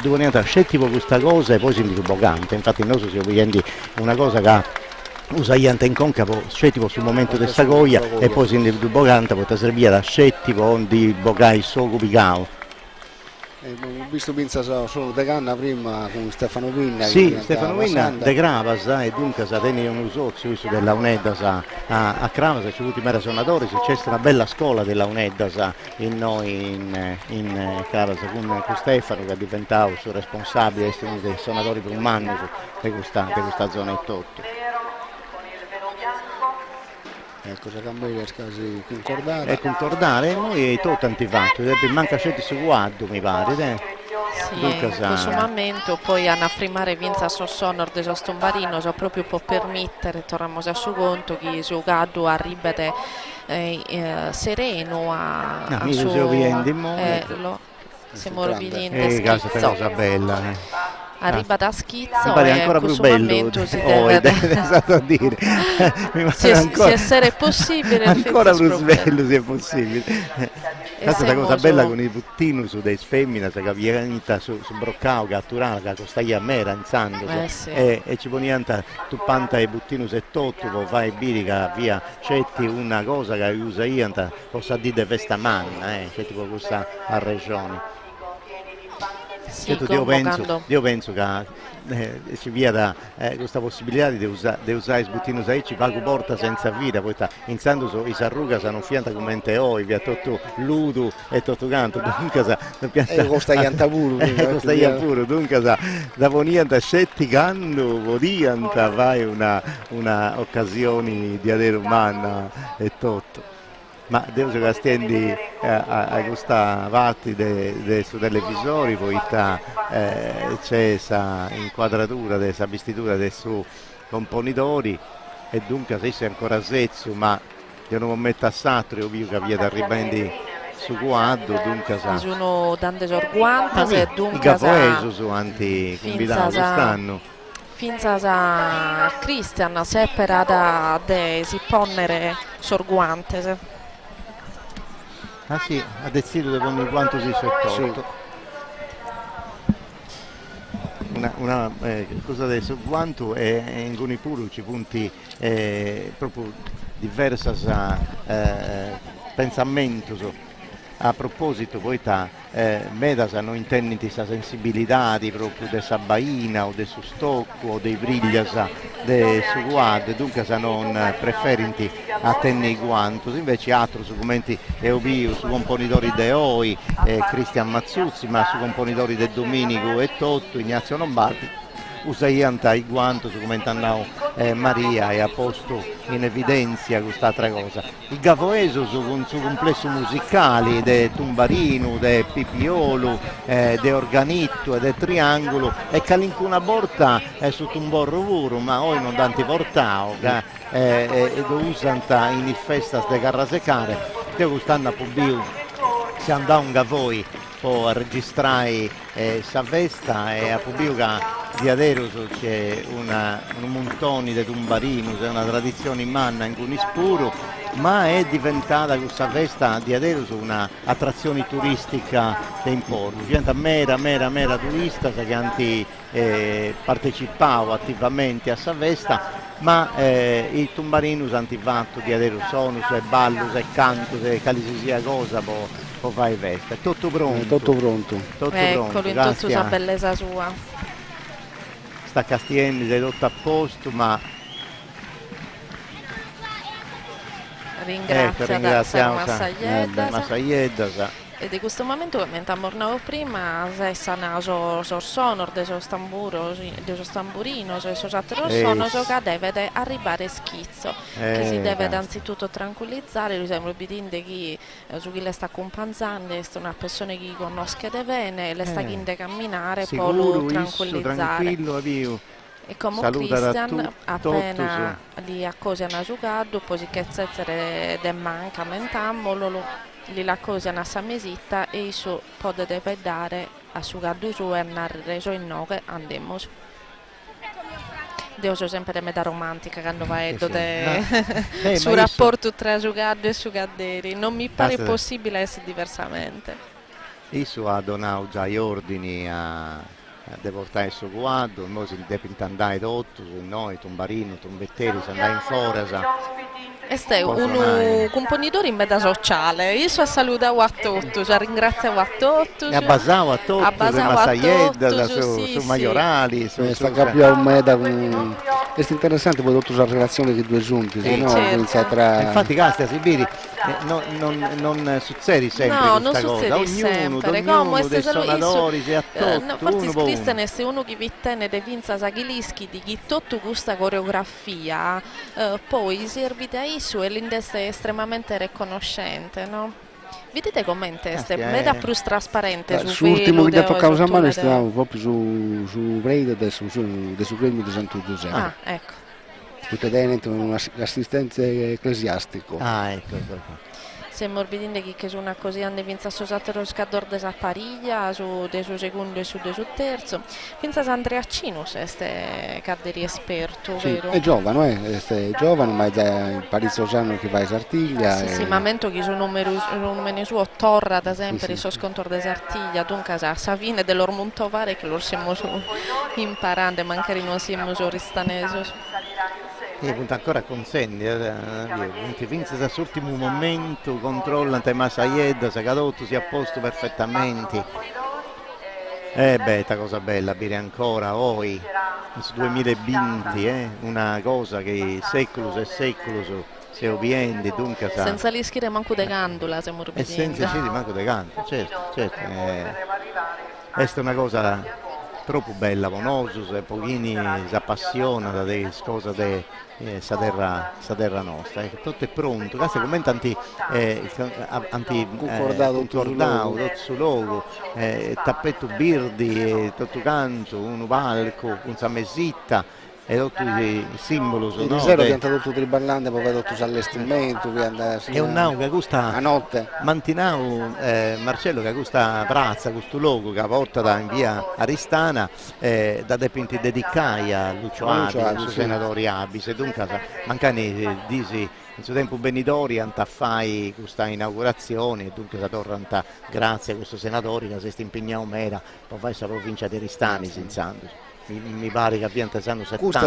veniva scettico questa cosa e poi si indubogante infatti noi siamo vedendo una cosa che usa in conca scettico sul momento del Sagoia e poi si indubogante può servire da scettico di bogai sogo bigao. Ho visto pensa solo De Canna prima con Stefano Pinna. Sì, Stefano Pinna de Gravas e dunque sa tenere un usozio della Uneddas a Gravas, c'è avuto i mera suonatori, c'è una bella scuola della Uneddas in noi in Gravas con Stefano che è diventato suo responsabile, è uno dei suonatori per un anno di questa zona e tutto. Cosa cambia quasi concordare? È concordare, noi tanti fatti, manca scelti su guardo mi pare. Sì, in questo momento poi hanno affirmare vinza sul sonor de Stombarino, so proprio può permettere, torniamo a suo conto che su Gaddu arriva sereno a suo siamo orbiglienti cosa bella. Arriva da schizzo e ancora più bello esatto a dire se essere possibile ancora più bello se è possibile questa è la cosa bella con i puttini su dei femmine che viene su broccao catturata che costaglia a mera in sangue e ci poniamo tu panta i buttini se tutto può fare biri che via cetti una cosa che usa io possa dire festa manna c'è tipo questa a regione. Sì, io penso che ci via da questa possibilità di usare i sbuttini ci pago porta senza vita poi iniziando i sarruga sono fianta come oi via tutto ludo e tutto canto dunque costa pure dunque da ponianta scetticando podianta vai una occasione di avere umana e tutto. Ma devo che stendi a questa parte dei televisori, poi c'è questa inquadratura, questa vestitura dei suoi componitori e dunque se sei ancora sezzo, ma io non mi metto a satrio, io che via da ribendi su quadro, dunque sa. Sono tante sorguanti e dunque i capoeso su anti convitato quest'anno. Finza a Cristian separa da si ponnere sorguante. Ah sì, ha deciso di quanto si sottotto. una cosa adesso, quanto è in cui pure ci punti proprio diversi pensamenti. A proposito, poi medas non intendi questa sensibilità proprio di Sabaina o del suo stocco o dei briglias del suo guardo, dunque se non preferenti a tenere i guanti, invece altri su commenti Eubio, su componitori de Oi, Cristian Mazzuzzi, ma su componitori de Domenico e Totto, Ignazio Lombardi, usaianta i guanti su commentando Maria e ha posto in evidenza quest'altra cosa. Il Gavoeso su complesso musicali de Tumbarino, de Pipiolo, de Organitto e de Triangolo e calincuna borta su Tumborro Vuro, ma oggi non tanti portao e lo usano in festas de Carrasecare, che quest'anno a Pubbiu si andà un Gavoi a registrare sa festa e a Pubbiu di Aderuso c'è un montone di Tumbarino, c'è una tradizione in manna in Cunispuro, ma è diventata questa festa di Aderuso un'attrazione turistica che importa, diventa mera turista che anti partecipavo attivamente a questa festa, ma i Tumbarinos hanno fatto di Aderuso sono, e ballo, e canto, e calisia cosa può fare festa. È tutto pronto. Tutto pronto. Eccolo in tutta la bellezza sua. Sta Castielli è tutto a posto, ma ringraziamo Massaieddas. e di questo momento, mentre mornavo prima, se naso sonor de so stamburino, e so altro sonor che deve arrivare schizzo, che si deve anzitutto tranquillizzare, lui sembra obbediente che su chi le sta accompagnando, è una persona che conosce bene, le sta chiedendo camminare, poi lo tranquillizzare. E come Cristian appena li accose a giocare, poi si che de manca mentammo, li accose a sa mesita e iso pode deve dare a su gaddu su e andare su in nove andiamo. Io so sempre meta romantica quando vai sul rapporto tra giocado e giocaderi, non mi pare possibile essere diversamente. Iso ha donato già gli ordini di portare il suo guardo, noi si deve andare tutto, noi, Tumbarino, Tumbetteri, si andare in Forasa. Este è un componitore in meta sociale, io so salutavo a tutti, ringrazio a tutti. E abbasavo a tutti, Massaiedda, su Maiorali, sta capiamo meta, è interessante poi tutta la relazione che due giunti, infatti Castia Sibiri non succede sempre questa cosa, ognuno dei suonatori si attotto, forse Cristian è uno che vi tiene de Vinza Sagilischi di chi tutta questa coreografia poi servite a isso e l'indesta è estremamente riconoscente, no? Vedete com'è meta più trasparente sull'ultimo che ha toccato a mano stavamo proprio su Breda del premio di Santo Giuseppe. Ah, ecco. Tutte dentro un'assistenza ecclesiastico. Ah, ecco. Se morbidinde che su una così hanno vinto associato lo scador della pariglia su del suo secondo e su del suo terzo. Pensa a Andrea Cinus, este caderi esperto, sì, vero? È giovane, è giovane, ma è già in Parizosano che va in Sartiglia. Sì, ma mento che sono numeri suo Torra, ad esempio, il suo scontor di Sartiglia, dunque a Savine dell'Ormontovare che lo siamo imparando, magari non siamo ristanesi. E punta ancora consegni, vince da ultimo momento, controlla te Massaiedda, Sagadotto si è a posto perfettamente. Questa cosa bella, bere ancora, oi, su 2020, una cosa che secolo e secolo si obiende, dunque sa. Senza rischiare manco de gandula, siamo E senza rischiare manco de gandula, certo. Questa è una cosa troppo bella, Bonosus e pochini si appassiona delle cose di questa terra nostra. Tutto è pronto, questo come tanti concordato tutto logo, tappetto birdi, tutto canto, un palco, un samesitta. E tutti i simboli sono. Il zero diventa tutto triballante, poi va tutto allestimento. È un nao che gusta a notte. Mantinau Marcello che gusta prazza, questo logo che porta da in via Aristana da depinti dedicai a Lucio Abi, al suo senatore Abis. E dunque mancani disi in suo tempo Benidori antafai questa inaugurazione e dunque si torna grazie a questo senatore che si è impegnato mera per fare questa provincia di Aristani, senz'altro. mi pare che avviene negli anni 70.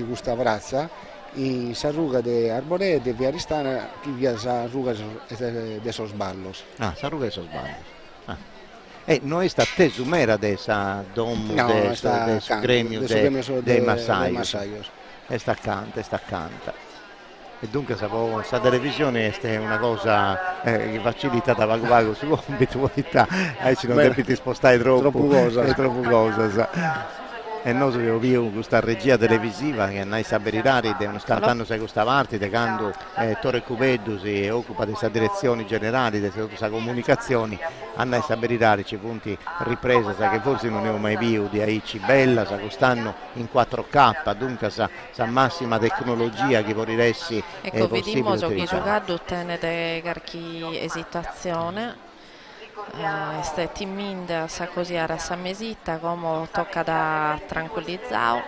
Questa prazza, in Sarruga de Arboré de Via Aristana, via Sarruga de Sos Ballos. Ah, Sarruga de Sos Ballos. Non sta tesumera de esa domo de su gremio de Masaios. E sta canta. E dunque questa televisione è una cosa che facilita da vago su abitualità, ci non devi spostare troppo cosa. E noi abbiamo visto questa regia televisiva che noi sappiamo che scattando sai questa parte, quando Torre Cubeddu si occupa di questa direzione generale, di questa comunicazione, a noi sappiamo ci punti ripresa, che forse non ne ho mai visto, di Aici bella, quest'anno in 4K, dunque sa massima tecnologia che vorresti ecco, vediamo che giocando ottiene qualche esitazione. Ste timminda sa così a sa mesita come tocca da tranquillizzare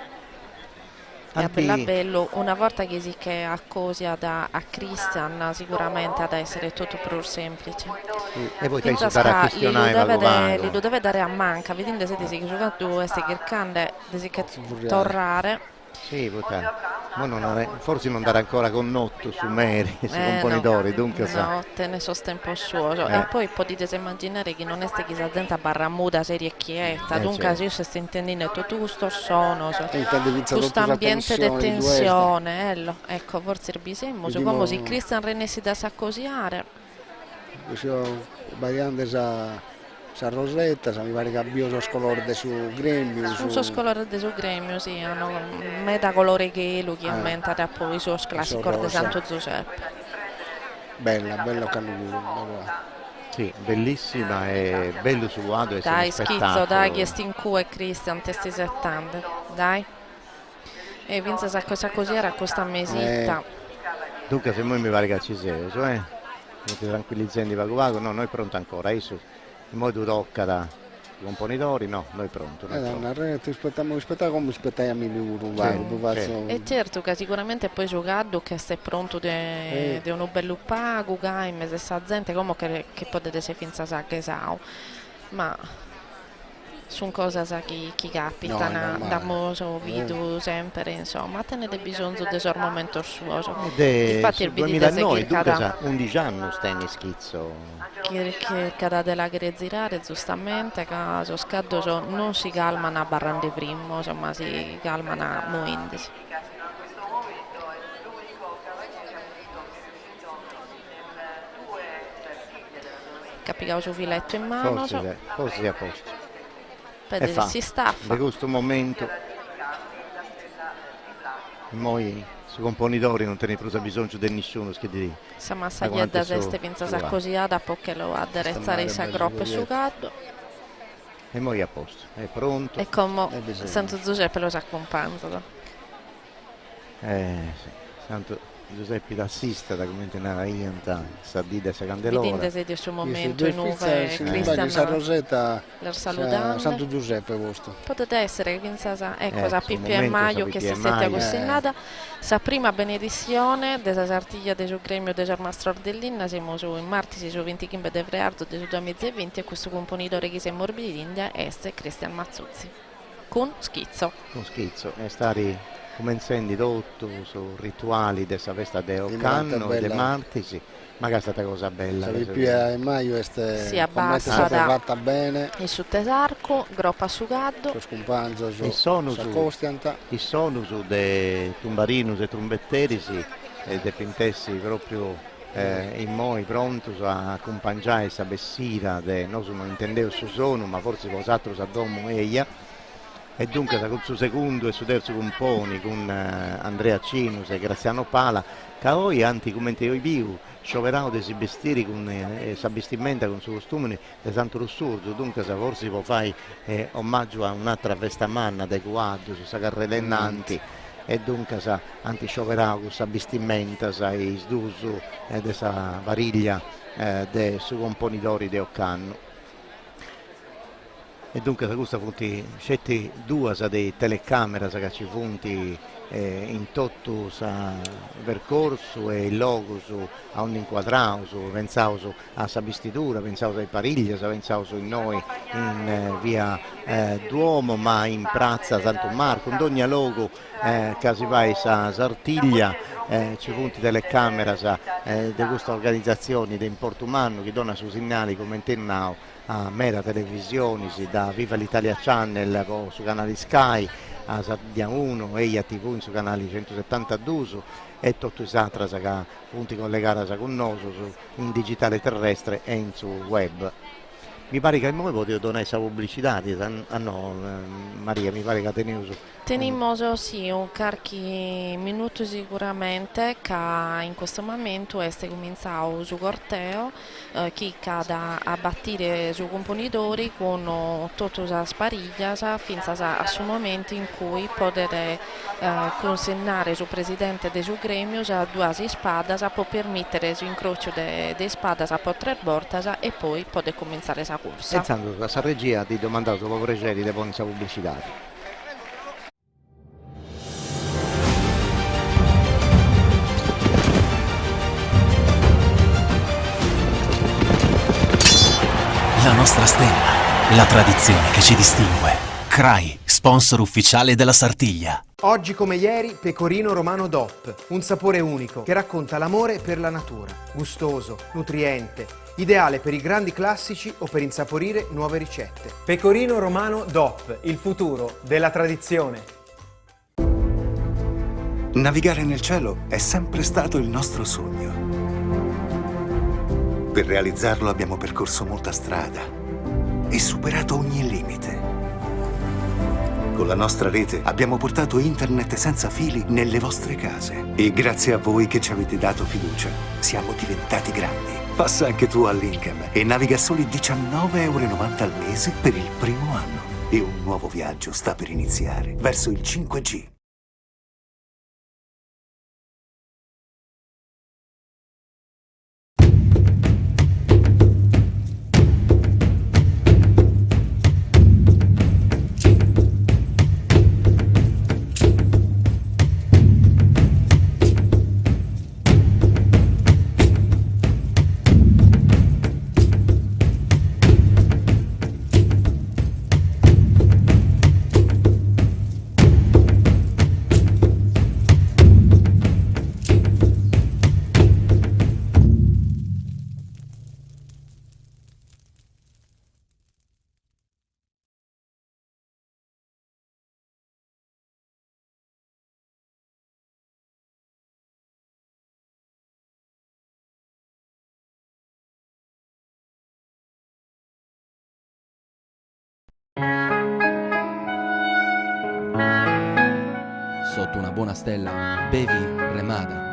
e bella bello una volta che si che accosia da a Christian sicuramente ad essere tutto più semplice e poi penso a questionare li deve dare a manca vedendo se si giocato queste cercando di tornare. Sì, forse non darà ancora connotto su Meri, su componitori, dunque no, te ne so tempo suo. E poi potete immaginare che non è chissà gente barra muda, seria e quieta, dunque se si sta intendendo tutto questo suono, questo ambiente di tensione, ecco, forse il bisogno, come se Christian René si da saccosiare. Sa Rosetta, mi pare che abbia lo scolore del suo gremio. Lo scolore del suo gremio, sì, hanno metà colore chelo che aumenta poi il suo classico di Santo Giuseppe. Bella Cannugulu. Sì, bellissima e bello su Guado. Dai, schizzo, dai, che Stincu e Christian, testi 70, dai. E Vince sa cosa così era questa mesita. Dunque, se noi mi pare che ci sei, cioè, tranquillizzando vago, no, noi pronto ancora, adesso. In modo tocca da componitori, no, noi pronto. Aspettiamo come aspettiamo E certo che sicuramente poi giocato che sei pronto di uno bello pago, che in mezzo a gente come che potete se finza sa che sao, ma sono cose che capitano, da moso, video sempre, insomma, tenete bisogno del suo momento suo. Infatti il 2009, dunque 11 anni stai schizzo. Che cada della girare giustamente, che lo scaddo non si calmano a barrande primo, ma si calmano a muovendosi. Capiamo su filetto in mano. Forse è a posto. Si staffa. Da questo momento noi su componitori non te ne preso bisogno di nessuno che dire. Siamo assai da seste pensa sa così dopo che lo adderezzare i sagroppe su caddo. E noi a posto, è pronto. E come Santo Giuseppe lo sa accompagnato. Sì. Santo Giuseppe d'assista da come tenere ianta Sardida e Candelora. Vedete se di suo momento in uve Cristian San Rosetta Santo Giuseppe vostro. Potete essere che ecco sa Pippi e Maio che si sente costinata sa prima benedizione della sartiglia del suo gremio del Germastro dell'Inna siamo su in martesi su 25 de Vreardo del 2020 e questo componitore che si è morbidi d'India è Cristian Mazzuzzi con schizzo è stato come incendi tutto su rituali della festa di Occanno e dei Martisi, ma che è stata cosa bella. E Maio si abbassa fatta bene. Il suttesarco, groppa su gaddo. Il sono su dei tumbarinus e trumbetterisi e dei pintessi proprio in moi pronto a accompagnare questa bessira, non intendevo su sono, ma forse cos'altro sa domo eia. E dunque con il suo secondo e il suo terzo componi con Andrea Cinus e Graziano Pala che poi anticamente io vivo scioperavo dei vestiti con questa vestimenta con il suo costume di Santo Lussurdo dunque se forse può fare omaggio a un'altra festa manna dei quadri su questa carrella innanti e dunque sa anti scioperavo con questa vestimenta sai sduso e questa variglia dei suoi componitori di Occanno. E dunque da questa funti scetti due dei telecamere che ci funti in tutto il percorso e il logo a ogni inquadrato, pensavo alla vestitura, pensavo ai pariglie, pensavo in noi in via Duomo, ma in piazza Santo Marco, in ogni logo che si va a Sartiglia, ci punti telecamera di questa organizzazione di Importo Umano che dona su segnali come in a Mera Televisioni, da Viva l'Italia Channel su canale Sky, a Sardia 1 e a TV su canale 172 e tutti i altri che punti collegati con noi in digitale terrestre e in su web. Mi pare che noi potevo donare questa pubblicità, no Maria, mi pare che Tenemos sì, un qualche minuto sicuramente che in questo momento è cominciato il corteo che cada a battire sui componitori con tutte le spariglie fino a questo momento in cui poter consegnare sul presidente del suo gremio due spade per permettere l'incrocio delle spade a tre volte e poi poter cominciare la corsa. Pensando che la regia ti domandava dopo precedi di questa pubblicità. La nostra stella, la tradizione che ci distingue. CRAI, sponsor ufficiale della Sartiglia. Oggi come ieri, Pecorino Romano DOP, un sapore unico che racconta l'amore per la natura. Gustoso, nutriente, ideale per i grandi classici o per insaporire nuove ricette. Pecorino Romano DOP, il futuro della tradizione. Navigare nel cielo è sempre stato il nostro sogno. Per realizzarlo abbiamo percorso molta strada e superato ogni limite. Con la nostra rete abbiamo portato internet senza fili nelle vostre case e grazie a voi che ci avete dato fiducia siamo diventati grandi. Passa anche tu all'Incam e naviga a soli 19,90 € al mese per il primo anno e un nuovo viaggio sta per iniziare verso il 5G. Sotto una buona stella, bevi Remada.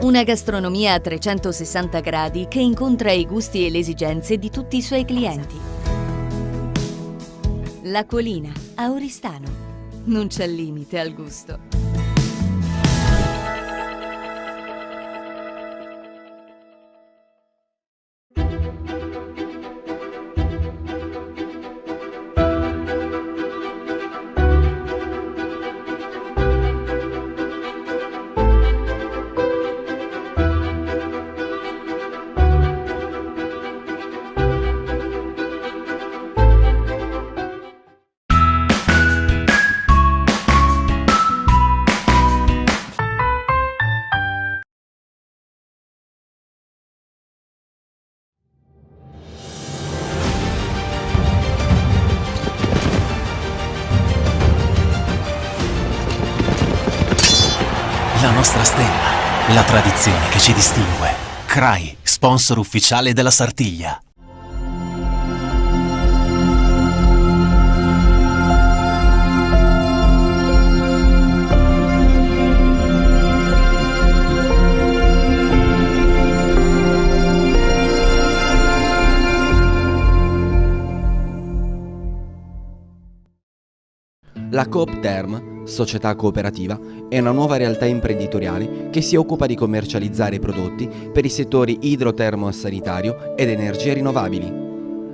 Una gastronomia a 360 gradi che incontra i gusti e le esigenze di tutti i suoi clienti. La Colina, a Oristano. Non c'è limite al gusto. La nostra stella, la tradizione che ci distingue. CRAI, sponsor ufficiale della Sartiglia. La Coop Term società cooperativa, è una nuova realtà imprenditoriale che si occupa di commercializzare prodotti per i settori idrotermo-sanitario ed energie rinnovabili.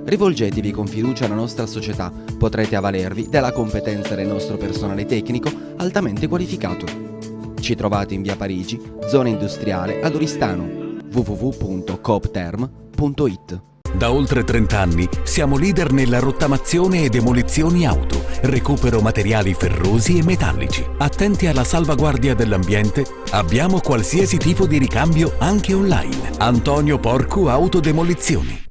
Rivolgetevi con fiducia alla nostra società, potrete avvalervi della competenza del nostro personale tecnico altamente qualificato. Ci trovate in via Parigi, zona industriale ad Oristano, www.coopterm.it. Da oltre 30 anni siamo leader nella rottamazione e demolizioni auto, recupero materiali ferrosi e metallici. Attenti alla salvaguardia dell'ambiente, abbiamo qualsiasi tipo di ricambio anche online. Antonio Porcu Autodemolizioni.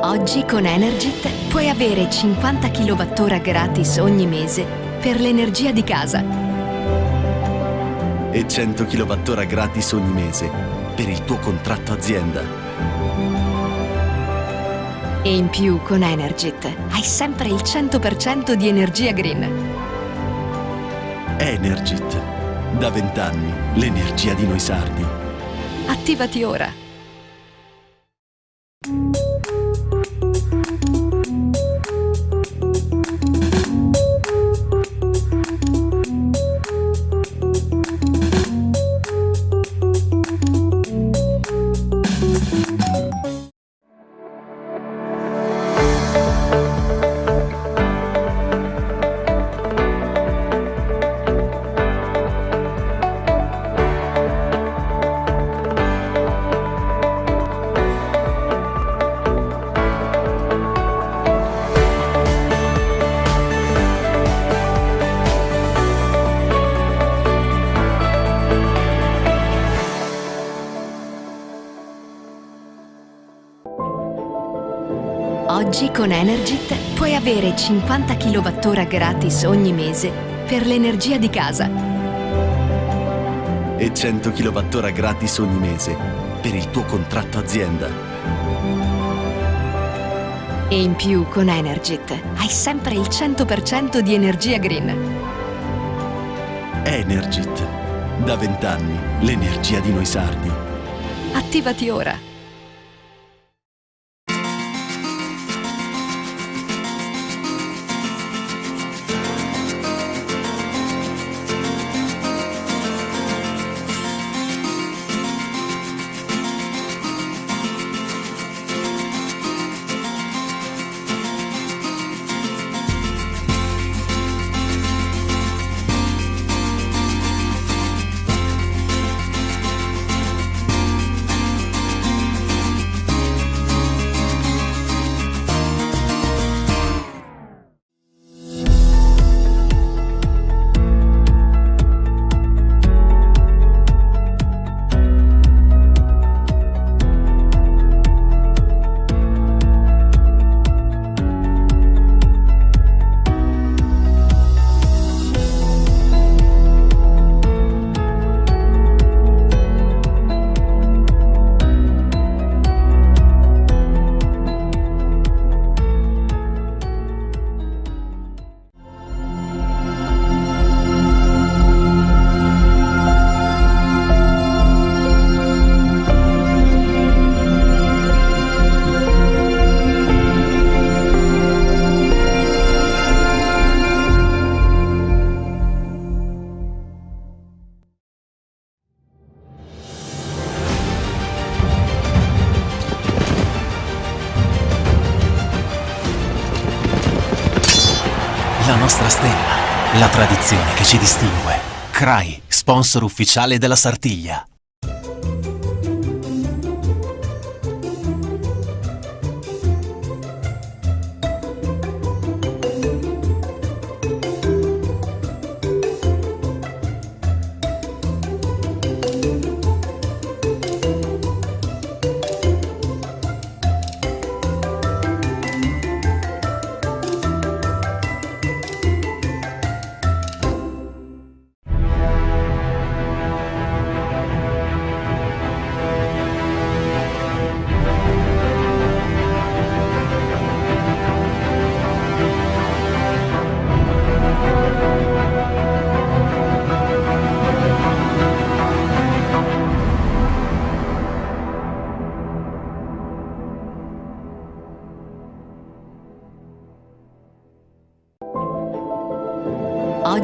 Oggi con Energit puoi avere 50 kWh gratis ogni mese per l'energia di casa. E 100 kWh gratis ogni mese per il tuo contratto azienda. E in più con Energit hai sempre il 100% di energia green. Energit. Da 20 anni l'energia di noi sardi. Attivati ora. Oggi con Energit puoi avere 50 kWh gratis ogni mese per l'energia di casa. E 100 kWh gratis ogni mese per il tuo contratto azienda. E in più con Energit hai sempre il 100% di energia green. Energit. Da 20 anni l'energia di noi sardi. Attivati ora. La nostra stella, la tradizione che ci distingue. CRAI, sponsor ufficiale della Sartiglia.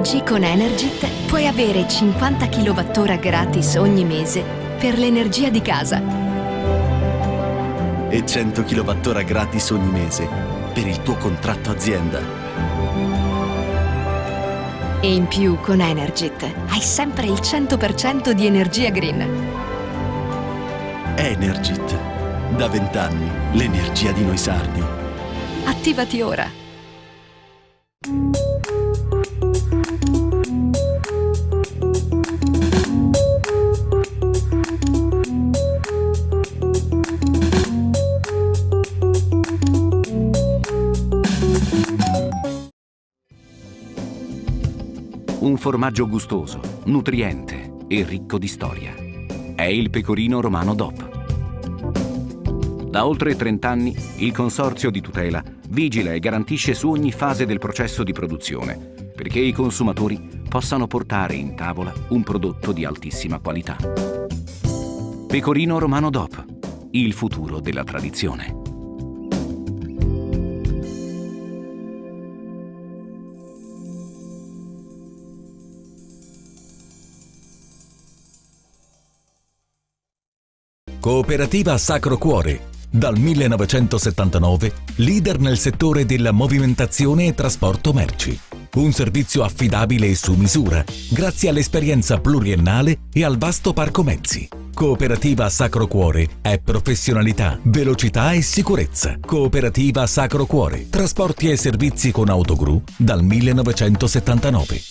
Oggi con Energit puoi avere 50 kWh gratis ogni mese per l'energia di casa. E 100 kWh gratis ogni mese per il tuo contratto azienda. E in più con Energit hai sempre il 100% di energia green. Energit. Da 20 anni l'energia di noi sardi. Attivati ora. Un formaggio gustoso, nutriente e ricco di storia. È il Pecorino Romano DOP. Da oltre 30 anni il Consorzio di tutela vigila e garantisce su ogni fase del processo di produzione perché i consumatori possano portare in tavola un prodotto di altissima qualità. Pecorino Romano DOP, il futuro della tradizione. Cooperativa Sacro Cuore. Dal 1979, leader nel settore della movimentazione e trasporto merci. Un servizio affidabile e su misura, grazie all'esperienza pluriennale e al vasto parco mezzi. Cooperativa Sacro Cuore è professionalità, velocità e sicurezza. Cooperativa Sacro Cuore. Trasporti e servizi con autogru dal 1979.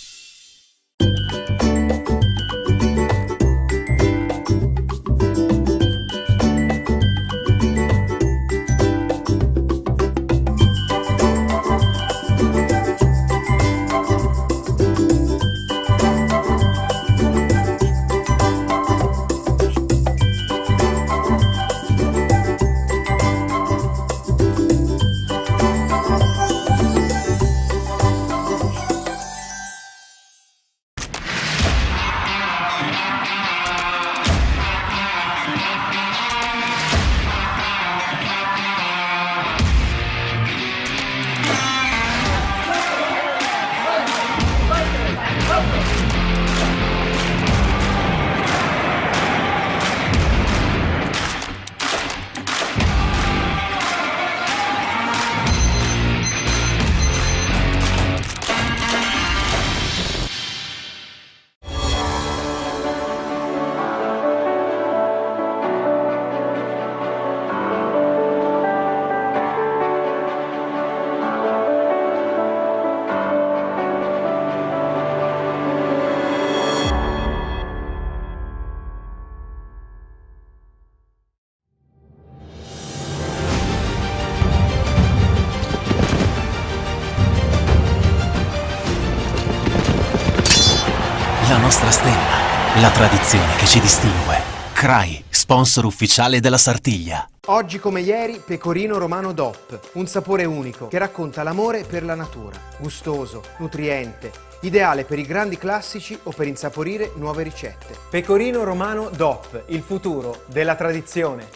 La nostra stella, la tradizione che ci distingue. CRAI, sponsor ufficiale della Sartiglia. Oggi come ieri, Pecorino Romano DOP, un sapore unico che racconta l'amore per la natura. Gustoso, nutriente, ideale per i grandi classici o per insaporire nuove ricette. Pecorino Romano DOP, il futuro della tradizione.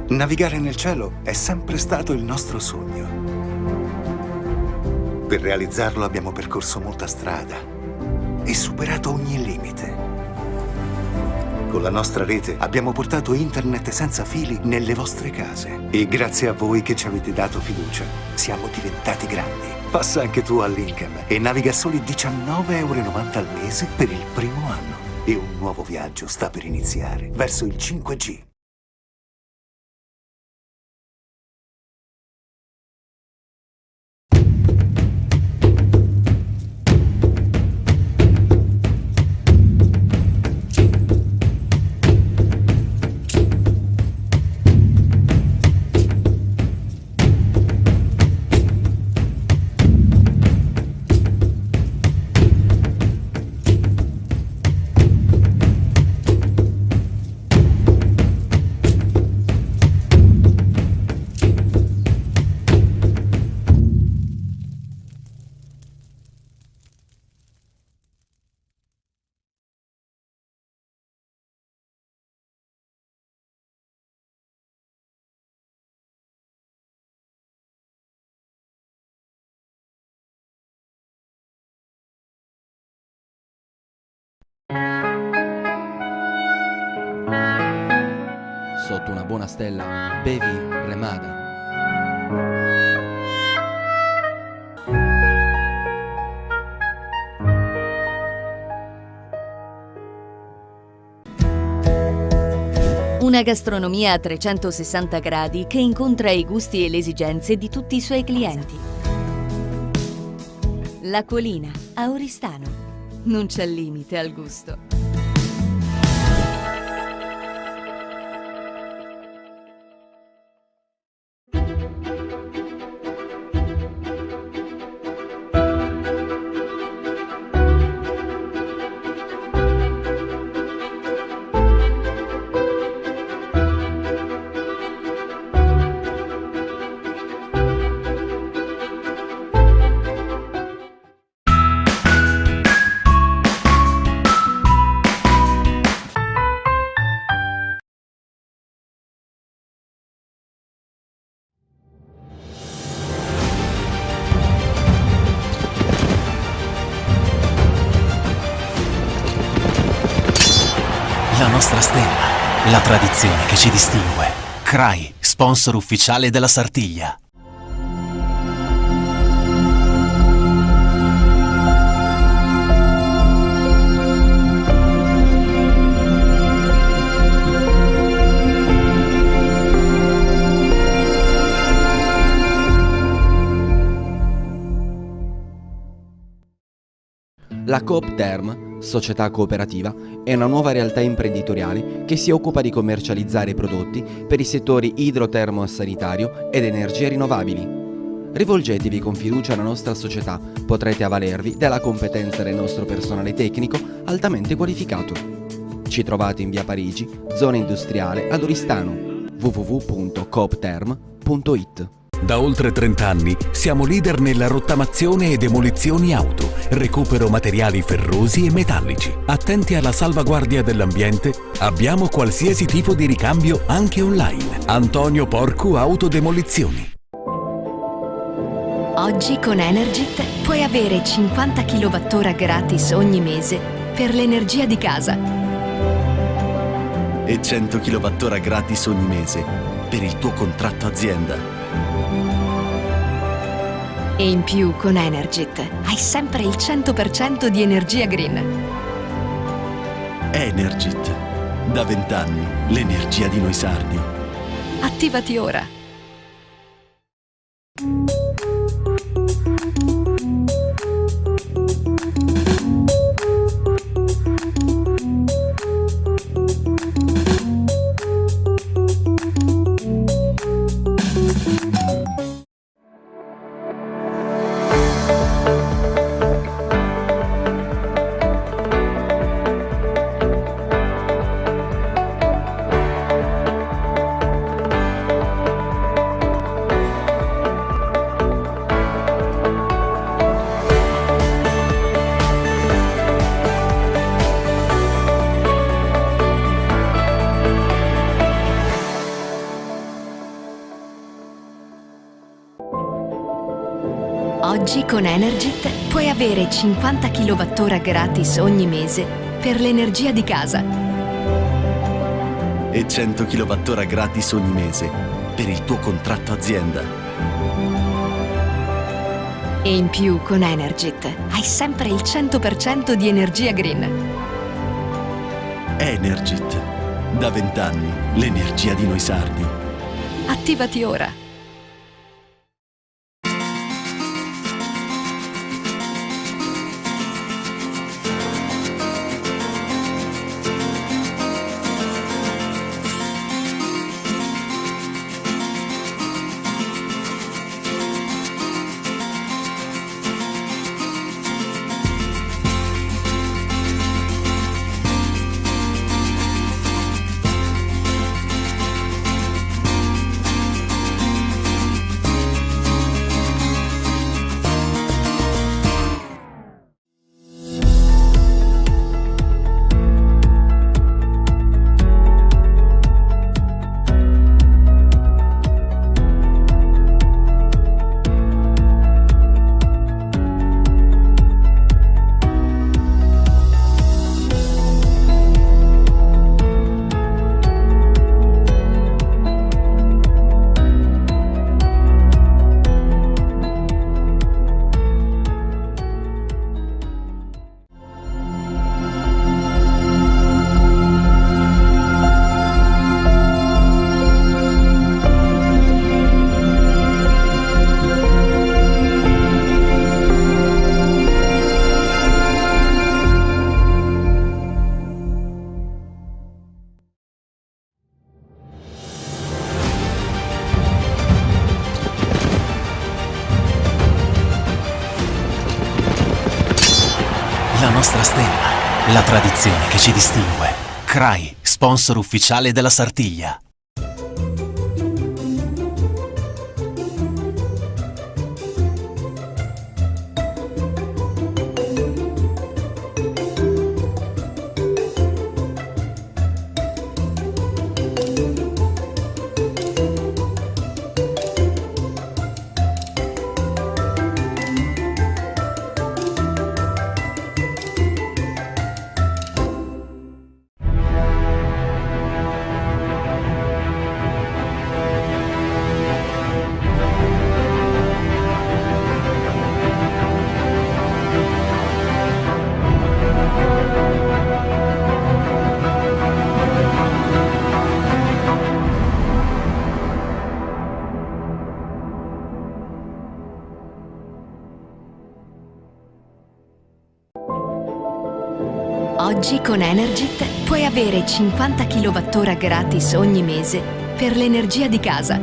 Navigare nel cielo è sempre stato il nostro sogno. Per realizzarlo abbiamo percorso molta strada e superato ogni limite. Con la nostra rete abbiamo portato internet senza fili nelle vostre case. E grazie a voi che ci avete dato fiducia, siamo diventati grandi. Passa anche tu all'Incam e naviga soli €19,90 al mese per il primo anno. E un nuovo viaggio sta per iniziare verso il 5G. Sotto una buona stella, bevi Remada. Una gastronomia a 360 gradi che incontra i gusti e le esigenze di tutti i suoi clienti. L'Acquolina, a Oristano. Non c'è limite al gusto. La nostra stella, la tradizione che ci distingue. CRAI, sponsor ufficiale della Sartiglia. La Coop Term, società cooperativa, è una nuova realtà imprenditoriale che si occupa di commercializzare prodotti per i settori idrotermo-sanitario ed energie rinnovabili. Rivolgetevi con fiducia alla nostra società, potrete avvalervi della competenza del nostro personale tecnico altamente qualificato. Ci trovate in via Parigi, zona industriale ad Oristano, www.coopterm.it. Da oltre 30 anni siamo leader nella rottamazione e demolizioni auto, recupero materiali ferrosi e metallici. Attenti alla salvaguardia dell'ambiente, abbiamo qualsiasi tipo di ricambio anche online. Antonio Porcu Autodemolizioni. Oggi con Energit puoi avere 50 kWh gratis ogni mese per l'energia di casa. E 100 kWh gratis ogni mese per il tuo contratto azienda. E in più con Energit hai sempre il 100% di energia green. Energit. Da 20 anni l'energia di noi sardi. Attivati ora. Oggi con Energit puoi avere 50 kWh gratis ogni mese per l'energia di casa. E 100 kWh gratis ogni mese per il tuo contratto azienda. E in più con Energit hai sempre il 100% di energia green. Energit. Da 20 anni l'energia di noi sardi. Attivati ora. la tradizione che ci distingue. CRAI, sponsor ufficiale della Sartiglia. Oggi con Energit puoi avere 50 kWh gratis ogni mese per l'energia di casa.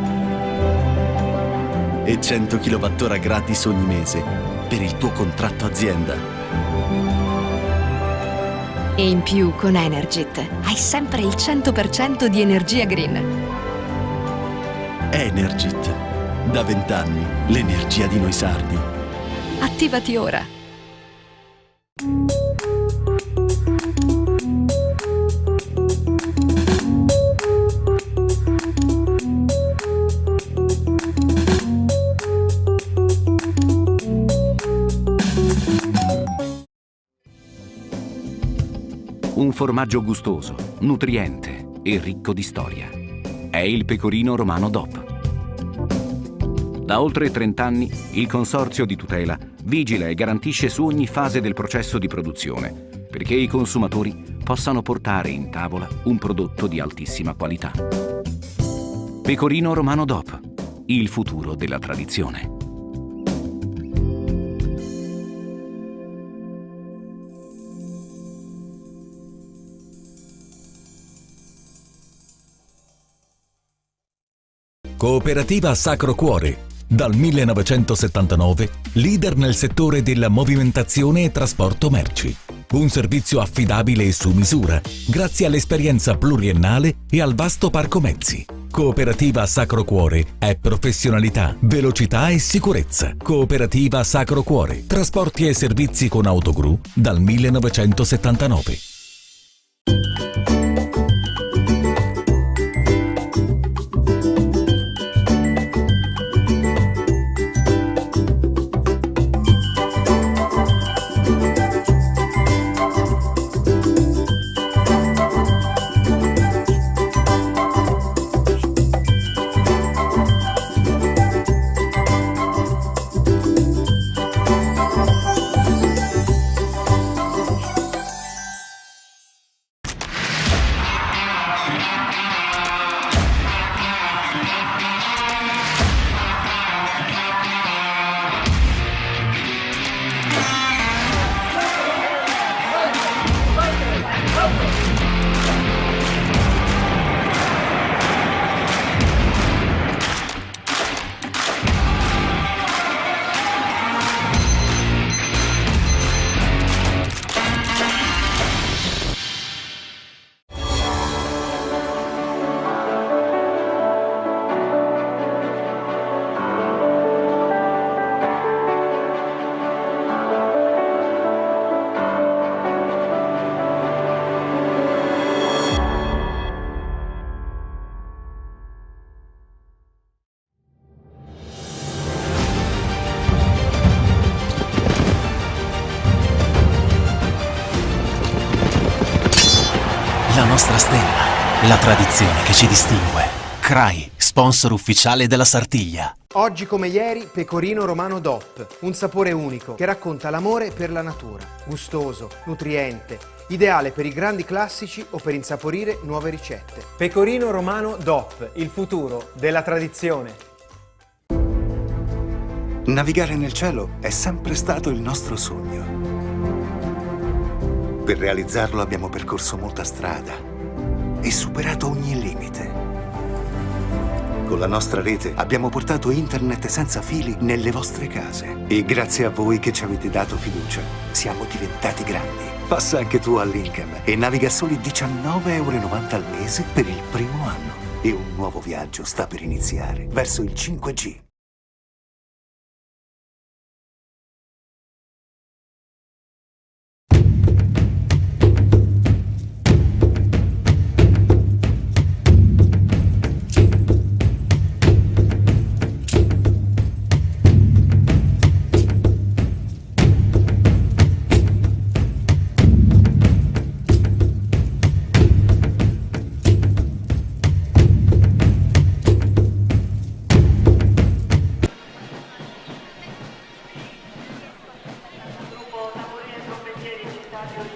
E 100 kWh gratis ogni mese per il tuo contratto azienda. E in più con Energit hai sempre il 100% di energia green. Energit. Da 20 anni l'energia di noi sardi. Attivati ora. Un formaggio gustoso, nutriente e ricco di storia. È il Pecorino Romano DOP. Da oltre 30 anni il Consorzio di tutela vigila e garantisce su ogni fase del processo di produzione perché i consumatori possano portare in tavola un prodotto di altissima qualità. Pecorino Romano DOP, il futuro della tradizione. Cooperativa Sacro Cuore. Dal 1979, leader nel settore della movimentazione e trasporto merci. Un servizio affidabile e su misura, grazie all'esperienza pluriennale e al vasto parco mezzi. Cooperativa Sacro Cuore è professionalità, velocità e sicurezza. Cooperativa Sacro Cuore. Trasporti e servizi con autogru dal 1979. La nostra stella, la tradizione che ci distingue. CRAI, sponsor ufficiale della Sartiglia. Oggi come ieri, Pecorino Romano DOP, un sapore unico che racconta l'amore per la natura. Gustoso, nutriente, ideale per i grandi classici o per insaporire nuove ricette. Pecorino Romano DOP, il futuro della tradizione. Navigare nel cielo è sempre stato il nostro sogno. Per realizzarlo abbiamo percorso molta strada e superato ogni limite. Con la nostra rete abbiamo portato internet senza fili nelle vostre case. E grazie a voi che ci avete dato fiducia, siamo diventati grandi. Passa anche tu all'Incam e naviga soli €19,90 al mese per il primo anno. E un nuovo viaggio sta per iniziare verso il 5G.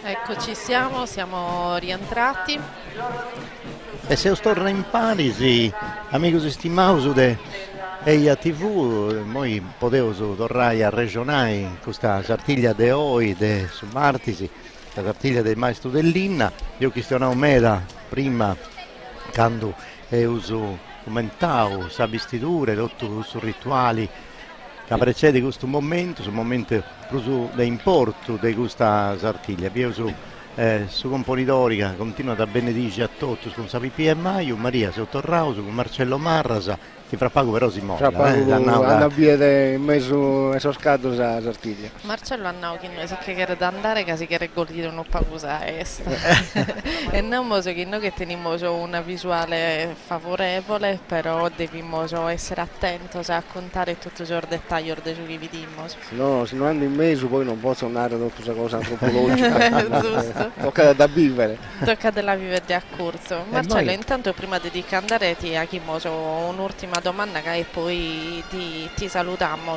Eccoci siamo rientrati. E se io torno in Parisi, amici stimados de EIA TV, noi potevo tornare a regionare questa sartiglia de oggi, de su Martisi, la sartiglia del maestro dell'Inna. Io questionavo meda prima, quando uso commentavo sa vestiture, tutto su rituali, che precede questo momento, su momento proprio di importo di questa sartiglia. Io su componitori che continua a benedire a tutti con Savi PMI, Maria Sottorrauso, con Marcello Marrasa, che fra poco però si muove. Fra poco andrà via in mezzo a scatto la sartiglia. Marcello andò che noi si chiede da andare che si chiede godere un po' cosa est. E non moso che noi che teniamo una visuale favorevole, però dobbiamo essere attenti a contare tutti i dettagli di ciò che vediamo. Se non ando in mezzo poi non posso andare tutta questa cosa antropologica. Giusto. Tocca da vivere. Tocca della vivere a corso. Marcello, intanto prima di andare ti chiediamo un'ultima domanda che poi ti salutiamo.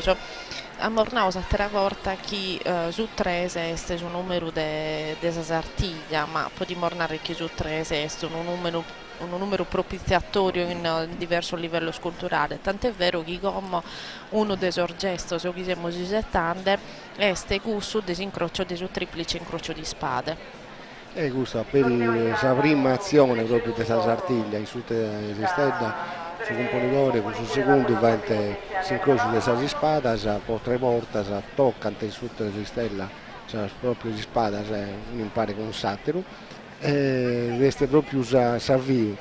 A Mornau si volta che su 3 è un numero della sartiglia, ma poi di Mornare che su 3 è un numero propiziatorio in diverso livello sculturale, tant'è vero che come uno dei sorgesti che siamo gisettando è questo gusto desincrocio di triplice incrocio di spade. E questo per la prima azione proprio della sartiglia in tutta l'esistente su componitore, con il secondo si incrocia della spada, poi 3 volte tocca in tutta l'esistella, proprio di spada, un impare con un satiro. Questo è proprio savio.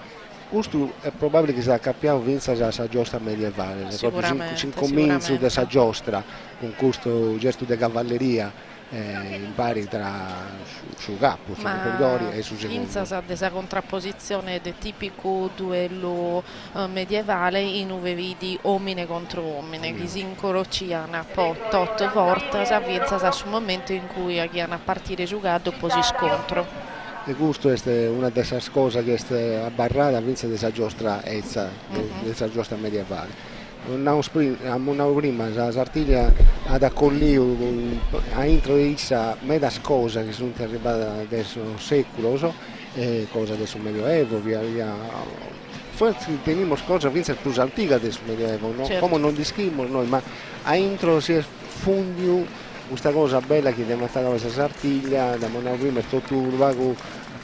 Questo è probabile che sia capiamo vinza la giostra medievale, proprio in comincio della giostra con questo gesto di cavalleria impari tra su capo, su corridori e su secondo. Vinza questa contrapposizione del tipico duello medievale in cui vedi uomini contro uomini che si incrociano poi 8 volte, vinza sul momento in cui a partire giocato poi si scontro. E questo è una delle cose che è abbarrata vince della giostra della giostra medievale. Non prima la sartiglia ad accogliere a introdurre meda cose che sono arrivate adesso secoli, cose adesso medioevo, via. Forse teniamo cose vince più antiche del medioevo, no? Certo. Come non descriviamo noi, ma a intro si fondiu questa cosa bella che abbiamo fatto questa sartiglia, da prima è tutto un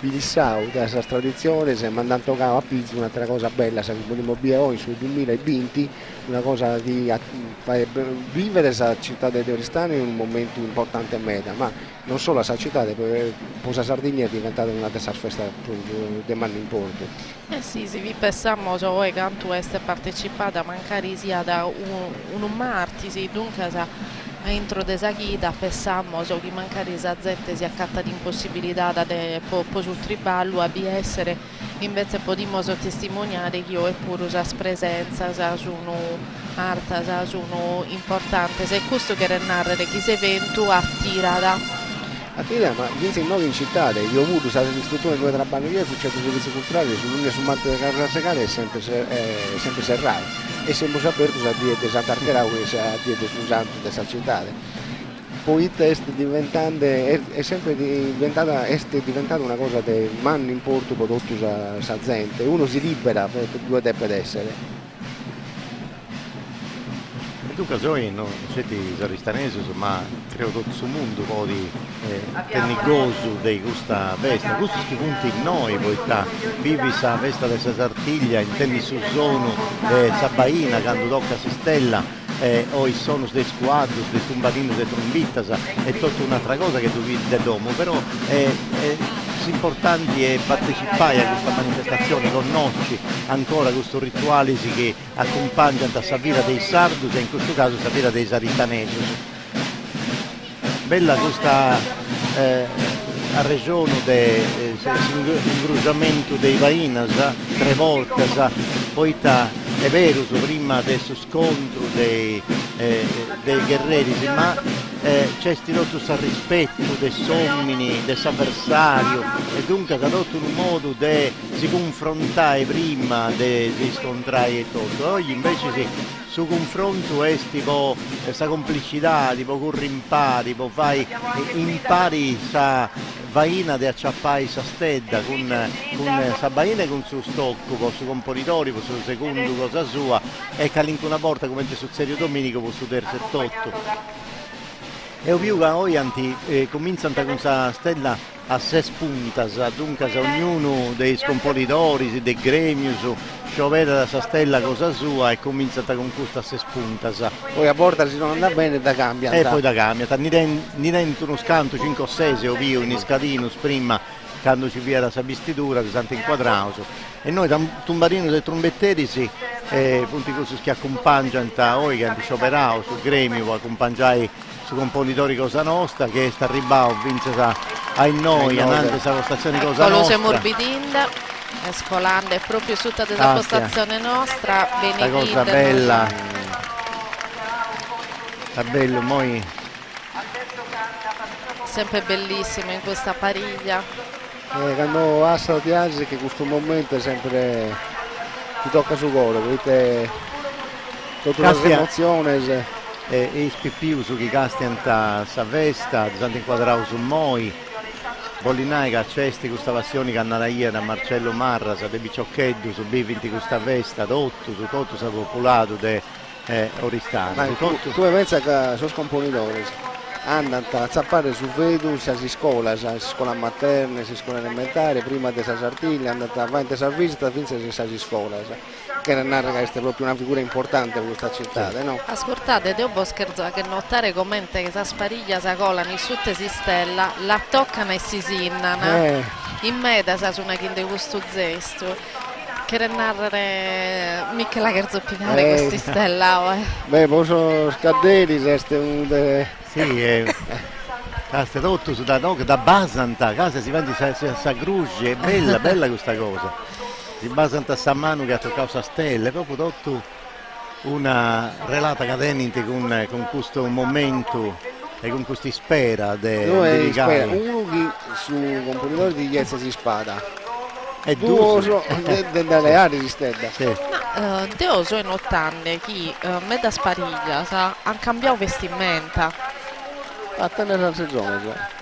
Pilissau della sua tradizione, si è mandato a Pizzi, un'altra cosa bella, se vogliamo dire oggi sul 2020, una cosa di fare vivere la città dei Oristani in un momento importante e meta, ma non solo la città, per la Sardegna è diventata una delle feste di mano in porto. Sì, vi pensiamo che quanto è partecipata magari sia da un martisi, dunque entro desa guida pensiamo che magari la gente si accatta di impossibilità di sul triballo a essere invece possiamo testimoniare che io eppure la presenza sono arte, sono importante, se questo che narrare che questo evento attira ma vinse in in città, io ho avuto la struttura di due trabannerie sul centro di servizi culturali, sull'Unione su Marte della Carra Secale è sempre serrato e siamo aperti a dire di Sant'Archerau e a dire di Santo della città. Poi il test è sempre diventata una cosa di mano in porto per tutta la gente, uno si libera per due deve essere. Dunque noi non siete saristanesi, ma credo tutto il mondo poi di tenigoso di questa festa. Questo che punti in noi, poi vivi sa festa della Sartiglia, in tenni su zona Sabaina, quando tocca si stella, o i sonos dei squadros, dei tumbatinos, dei trombitas, è tutta un'altra cosa che tu vedi da domo, però importante è partecipare a questa manifestazione, conosci ancora questo rituale che accompagna a Savira dei Sardus e in questo caso Savira dei Saritanesi. Bella questa regione dell'ingrugiamento dei Vainas, 3 volte, poi è vero prima del scontro dei guerrieri, ma c'è stato il rispetto dei somini, dell'avversario e dunque ha dato un modo di si confrontare prima di scontrare e tutto. Oggi invece su confronto è tipo questa complicità, tipo corrimpare, tipo impari sa vaina di acciappare sa stedda con sa vaina e con suo stocco, con suo componitore, con suo secondo cosa sua e calinco una porta come su Serio Domenico con suo terzo e tutto. E più che oggi cominciano con questa stella a 6 puntas, dunque ognuno dei scompositori, dei gremios, vede la sua stella cosa sua e comincia con questa a 6 puntas. Poi a porta si non andrà bene da cambia. E poi da cambia, ni dentro uno scanto 5 o 6 o più in scadino prima quando ci viene la sua vestitura di Santo Inquadrauso. E noi tumbarino dei trombetteri punti così che accompagnano noi che hanno scioperato sul gremio, accompagnare su componitori Cosa Nostra che sta arrivando vince a noi andando questa stazione Cosa Nostra. Colose Morbidinda, scolando proprio sotto questa postazione nostra, la cosa bella, è bello, moi sempre bellissimo in questa pariglia. Quando Assa piace che questo momento è sempre ti tocca su cuore, vedete tutta l'emozione. E spippiu su chi castianta sa vesta, Santo Inquadrauso su moi, Bollinai che accesti questa passione che hanno ieri a Marcello Marra, sa de Biccioccheddu su bivinti questa vesta, tutto sa popolato de Oristano. Tu pensi che sono scomponitori, andano a zappare su vedo, si scuola materna, si scuola elementare, prima di sa Sartiglia, andano avanti a visita finché si scuola. Che Narra è proprio una figura importante per questa città, no? Ascoltate, devo scherzare che notare come che sa spariglia sa colano in sotto si stella, la toccano e si sinnano, in meta sa su una chi di questo gesto, che narrare mica la kerzoppicare questi stella. Beh, posso scadere, resta un de... Sì, casa tutto su da Basanta, casa si vende sa gruge, è bella questa cosa. Si basano a mano che ha toccato sa stella, è proprio tutto una relata cadente con questo momento e con questi spera uno che su componitore di Chiesa si spada e due dalle aree di stella. Sì. Deo so in 8 anni chi me da spariglia ha cambiato vestimenta a tenere la stagione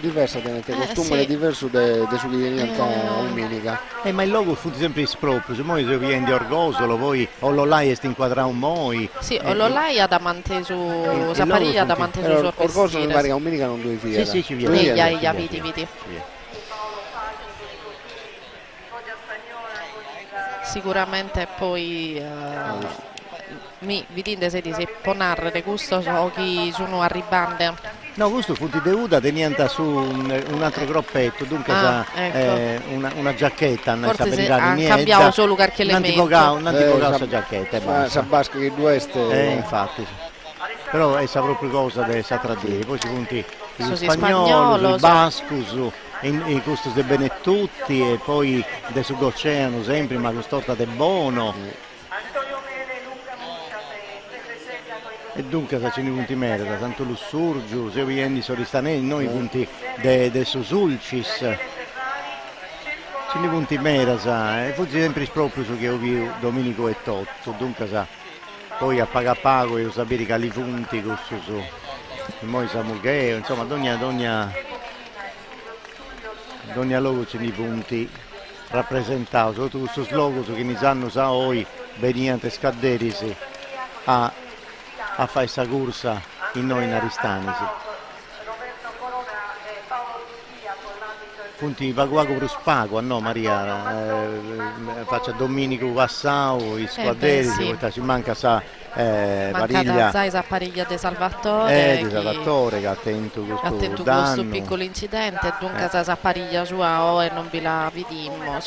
diversa tenete costume sì. Diverso da sull'identità ominica. Ma il logo fu sempre sproprio, se noi viene di Orgosolo, poi Ollolai è inquadrato un moi. Sì, Ollolai ha da manteso Zapariglia da manteso su Orgosolo mi pare che ominica non due figlie. Sì, ci viene. Viti. Sicuramente poi mi dite se ti si può narrare questo so chi sono arrivando. No, questo fu di Deuda teniente su un altro groppetto, dunque ecco. una giacchetta, forse ha cambiato solo qualche elemento. Un antico giacchetta. Sabasca che due infatti. Però è proprio cosa di Satradiri, poi ci punti il spagnolo, il basco, in questo de Benettutti e poi de Sudocceano sempre, ma quest'orta de Bono. E dunque facendo i punti merita, tanto Lussurgiu, se vieni Soristanelli, noi i punti de Susulcis, sono i punti merita, e forse sempre proprio su che ho visto Domenico e Totto, dunque poi a pago e sapere che li punti questo su, e poi Samugheo, insomma, ogni logo c'è i punti rappresentati, soprattutto questo slogo che ne sanno sa oggi, veniante scaderisi a a fare questa corsa in noi in Aristanisi. Punti Paguaco per Spago, no Maria, faccia Domenico Vassau, i squadreri, sì. Ci manca sa manca Pariglia. da Zaisa Pariglia de Salvatore. Di Salvatore che attento questo piccolo incidente, e dunque Zaisa Pariglia sua e non vi la vediamo.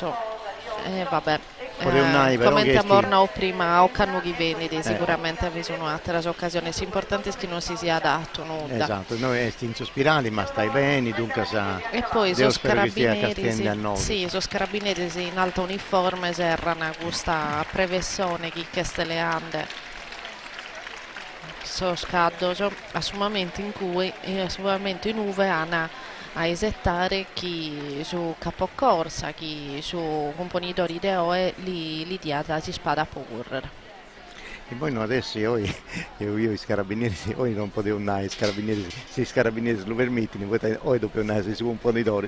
Vabbè. Come mornavo prima o Canughi Venidi sicuramente vi sono altre occasioni importanti che non si sia dato nulla. Esatto, noi stiamo sospirando ma stai bene, dunque sa. E poi sono carabinieri, sì, sono carabinieri in alta uniforme serrano questa prevessione che ste le ande so scaddo assumamente in cui assumamente in uve hanno a esettare chi su capocorsa, chi su componitori di OE li dia la spada può correre. E poi no, adesso io i carabinieri oggi non potevo andare, se i carabinieri lo permettono, poi dopo andare su un componitori.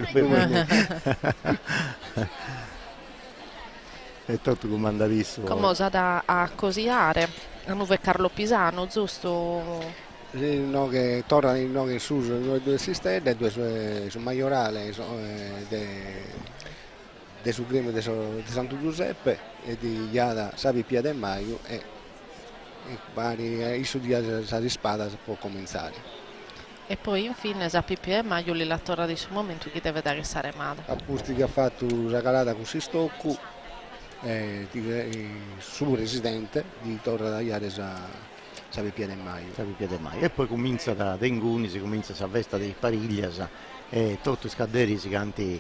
È tutto comandatissimo. Come da a cosiare, a nuove Carlo Pisano, giusto? No, che torna in su due sistemi, due su Maiorale, de su Gremio di Santo Giuseppe e di Iada Savi Pia del Maio e vari su di sa spada può cominciare. E poi infine Savi Pia del Maio la torna di suo momento che deve dare stare male. Appunto che ha fatto la calata con Sistocco su residente di torna da Iada Savi Pia del Maio. E poi comincia da Denguni, si comincia a festa dei Pariglia e tutti i scaderi si canti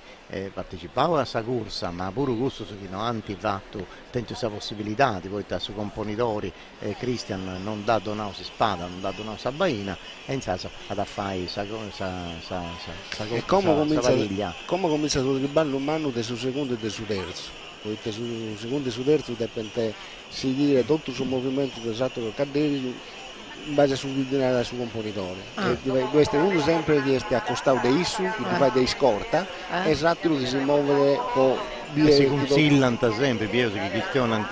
partecipavano a questa corsa, ma pure questo che non hanno fatto tento questa possibilità di poi su componitori Cristian non dà donato si spada, non dà donato sa baina e in senso ad fare sa e come comincia il ballo umano del suo secondo e del suo terzo. Poi su secondo e su terzo deve seguire tutto il suo movimento esatto del cadere in base a del suo componitore. Deve essere uno sempre che è accostato da Issu, che fa dei scorta, esatto che si muove si consigliano sempre, Piero che questionano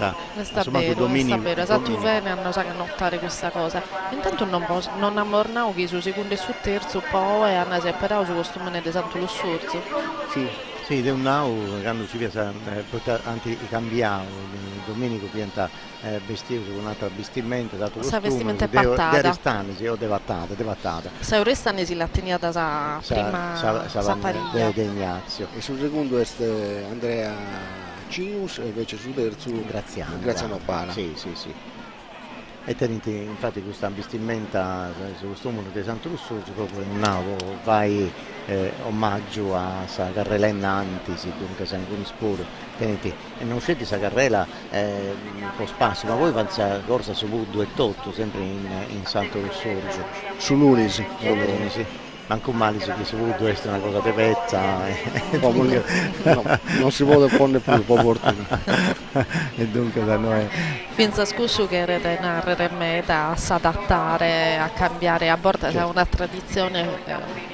sta bene, esatto bene hanno sa notare questa cosa. Intanto non ammornavo che su secondo e su terzo poi hanno separato su costume di Santo Lussurzo. Sì, è un nao quando ci piace anche cambiare, Domenico pianta vestito con un altro vestimento, dato costume, vestimenta pattata. Restani, o devattata. Se restani si l'ha tenuta sa prima sa Pariglia. De Ignazio. E sul secondo è Andrea Cinius e invece sul terzo Graziano Pala. Sì. E tenete infatti questa vestimenta su questo mondo di Santo Lussurgio proprio in navo vai omaggio a questa carrella innanti, dunque se alcuni sporo tenete e non scegli questa carrella un po' spazio, ma poi fa corsa su Buddo e Totto sempre in Santo Lussurgio su l'Unisi manco male se che su Buddo è una cosa tepezza non si può porre più opportuno e dunque da noi Finza scusso che narrare meta a adattare a cambiare a bordo c'è una tradizione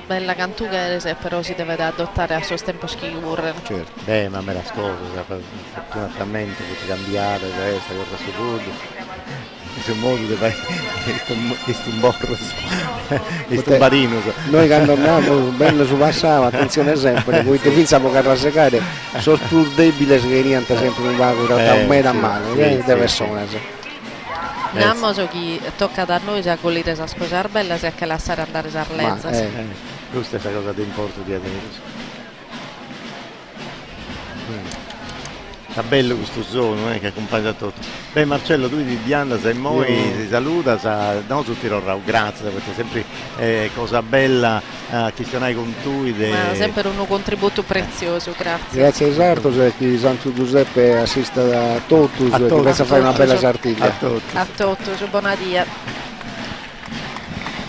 bella cantughese però si deve adottare a suo tempo schiurre ma me la scorsa fortunatamente puoi cambiare questa cosa su Buddo in modo di fare questo borro questo barino noi quando andiamo bello su Vassava attenzione sempre poi ti pensiamo che a rasecare sono più debili che niente sempre un vago da un metro a mano delle persone andiamo su chi tocca da noi già con l'idea a sposare bella se che lasciare andare a Sarlezza questa è la cosa di importo di adesso Sta bello questo zono che accompagna tutto. Beh Marcello, tu di Diana sei moi, ti saluta, no tutti loro, grazie perché sempre cosa bella che stai con tu. Ma sempre un contributo prezioso, grazie. Grazie esatto, che Santo Giuseppe assista a tutti, che pensa fare una bella sartiglia. A tutti, buona dia.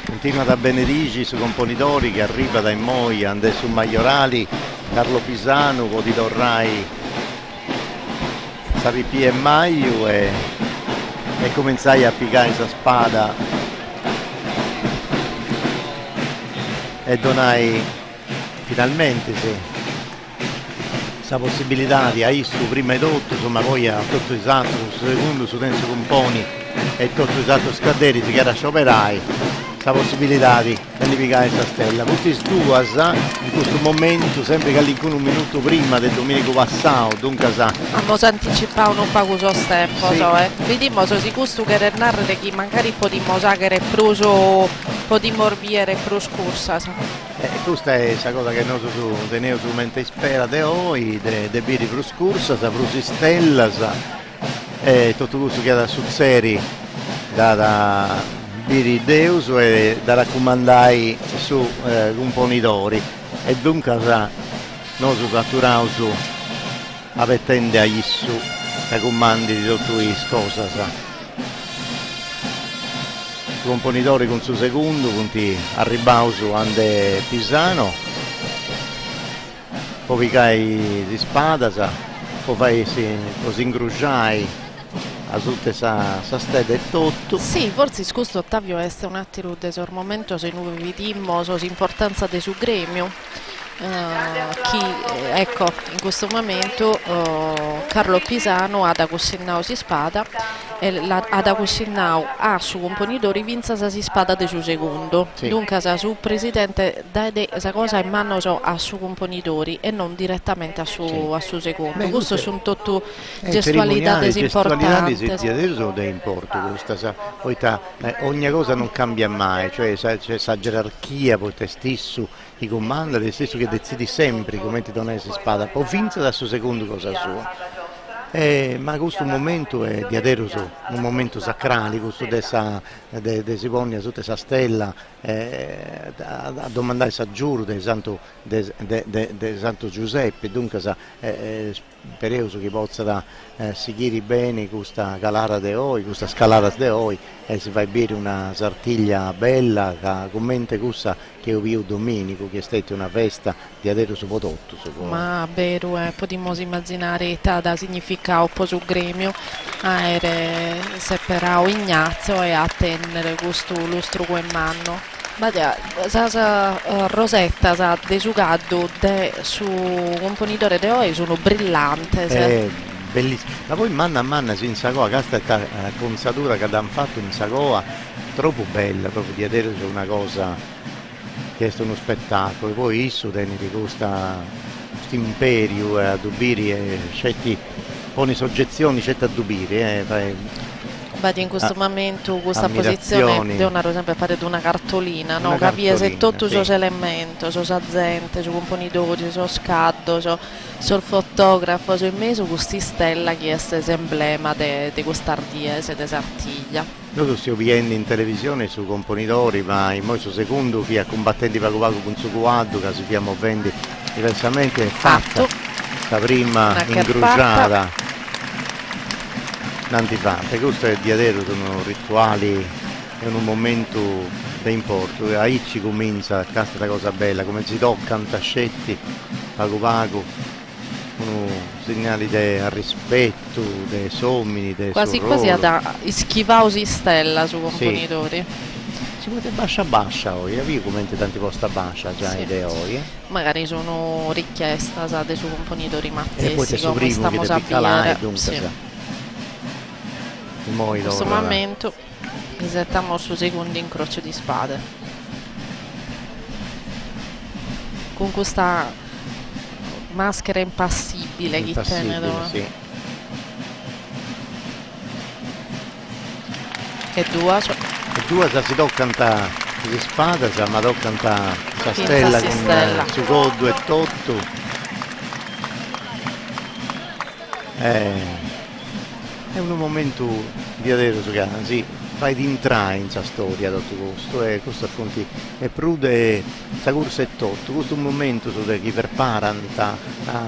Continua da Benedici su componitori che arriva dai Moi, Ande su Maiorali, Carlo Pisano, Codido Rai. Savi Pia e Maio e cominciai a piegare questa spada e donai finalmente questa possibilità di aistu prima di tutto, insomma poi a tutto esatto, su secondo, su terzo componi e tutto esatto scadere, si chiara scioperai, questa possibilità di pianificare questa stella. Tutti stuas in questo momento, sempre che all'incun un minuto prima del domenico passato, dunque sa. Abbiamo anticipato un po' questo tempo, sì. Vediamo se si gusto che narrare che magari potremmo usare pruso, potremmo orviere più scorsa. Questa è questa cosa che noi teniamo su mente spera di oggi, de biri più scorsa, più si stella, e tutto questo che da sul seri da biri Deus e da raccomandare su componitori e dunque noi su catturiamo su appettende agli su ai comandi di tutte queste cose. I componitori con su secondo punti arrivano su ande Pisano, poi picai di spada, poi fai si ingrugiai a tutte sa stede e tutto. Sì, forse questo Ottavio è un attimo di sormomento se noi vediamo l'importanza del suo gremio. Ecco, in questo momento Carlo Pisano ha da cucinare si spada e ha da cucinare a suo componitore vinza si spada del suo secondo, sì. Dunque su presidente dà questa cosa in mano a suo componitori e non direttamente a suo secondo. Questo sono tutte gestualità importanti. Adesso è importante questa, ogni cosa non cambia mai, cioè c'è questa gerarchia poi te stesso i comanda, te stesso che decidi sempre come ti dona questa spada, poi vince da suo secondo cosa sua. Ma questo momento è di adesso, un momento sacrale, questo de si pone sotto questa stella a domandare sa giuro del santo Giuseppe, dunque speriamo che possa seguire bene questa calara di oggi, questa scalata di oggi e si fa bere una sartiglia bella che commenta questa che ho visto domenico, che è stata una festa di adesso su Pototto. Ma vero, potremmo immaginare da significato un po' sul gremio a separare Ignazio e a tenere questo lustro in mano. Ma Rosetta sa desugato su componitore di oggi sono brillanti. Bellissimo. Ma poi mano a mano si insagoa, questa consatura che hanno fatto in Sagoa, troppo bella, proprio di adesso c'è una cosa che è uno spettacolo. Poi isso tenere questo imperio a Dubiri e certi pone soggezioni, certi a Dubiri. In questo momento questa posizione devono sempre fare di una cartolina, no? Capire se tutto ciò sì. Elemento, so gente, so componitori, so scaddo, so fotografo, so in mezzo questa stella che è emblema di questa ardiese, di Sartiglia. Noi stiamo vedendo in televisione su componitori, ma in modo secondo chi ha combattenti pago con su quadro, che si chiama vendi diversamente fatta, la prima ingrugiata. Antifante, questo è di adesso, sono rituali, è un momento di importo, a ci comincia questa cosa bella, come si toccano tascetti, pago, segnali di rispetto, dei sommi, dei quasi da schivausi stella su componitori. Si può bascia oggi, io commento tanti posti bascia già sì. Idee oggi. Magari sono richieste dei su componitori mattessi, e poi come stiamo a dunque sì. In questo momento esettiamo sul secondo incrocio di spade con questa maschera impassibile che tiene sì. E due si toccano di spada, ma toccano la stella con su coddo e tutto. È un momento di adesso che sì, fai di entrare in questa storia tutto questo e questo appunto è prude questa corsa e tutto, questo è un momento che prepara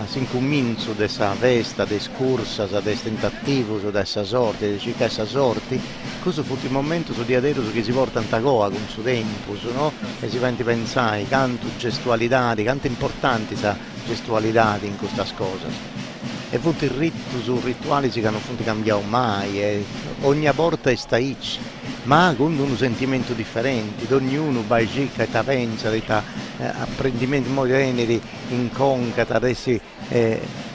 si incomincia questa festa, di scorsa, di tentativo, di questa sorte, di cercare questa sorte, questo fu il momento di adesso che si porta in tagoa con il suo tempo, no? E si fa pensare, canto gestualità, quanto importanti questa gestualità in questa cosa. e tutti i rituali che non fanno cambiare mai, e ogni volta sta ici, ma con un sentimento differente, ognuno va e pensa, apprendimenti moderni in concata, adesso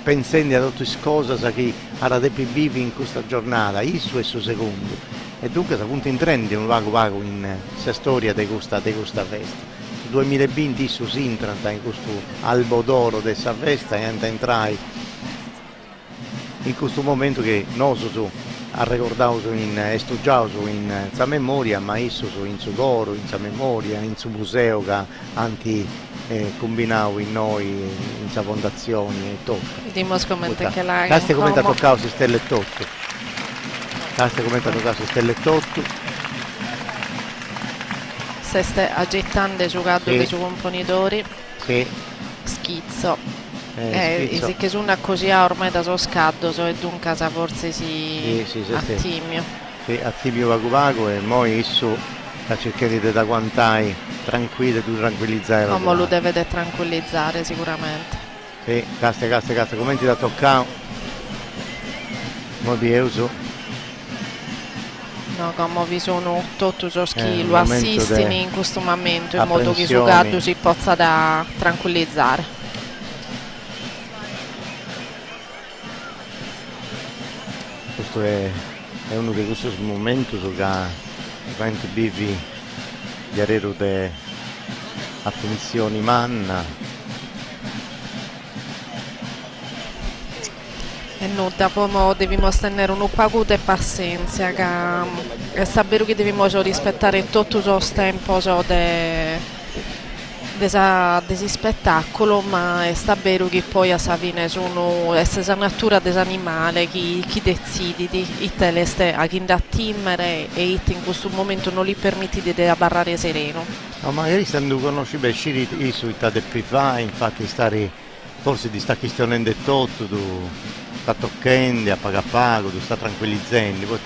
pensando a tutte le cose che ora devi vivere in questa giornata, isso è il suo secondo, e dunque si punta in trend un vago in questa storia di questa festa. 2020 isso si entra in questo albo d'oro di questa festa e entrai in questo momento che noi ha ricordato studiato in sua memoria, ma isso in suo coro, in sua memoria, in suo museo che anche combinato in noi, in sua fondazione e tutto. Dimos commenta che la Caste come ha toccato se stelle tutto. Caste come ha toccato se stelle tutto. Se stai agitando e giocando con i suoi componitori, sì. Schizzo. E che sono così ormai da so scaddo, e dunque forse si attimio. Sì, attimio vago e poi isso la cercherete da quantai tranquillo, tu tranquillizzare. Come lo deve tranquillizzare sicuramente. Sì, caste, come ti da toccare? Mo di uso. No, come vi sono tutti chi lo assistono in questo momento, in modo che su gatto si possa da tranquillizzare. Questo è uno di questi momenti che vivi di arero di attenzione manna. E noi dopo dobbiamo tenere un po' di pazienza, e sapere che dobbiamo rispettare tutto il tempo di spettacolo, ma è vero che poi a Savine sono la natura dell'animale che decide di teleste a chi da timmere e in questo momento non gli permette di barrare sereno. No, magari se non conosci bene i suoi privati, infatti forse ti sta questionando tutto, tu sta toccando, a pago, tu sta tranquillizzando, poi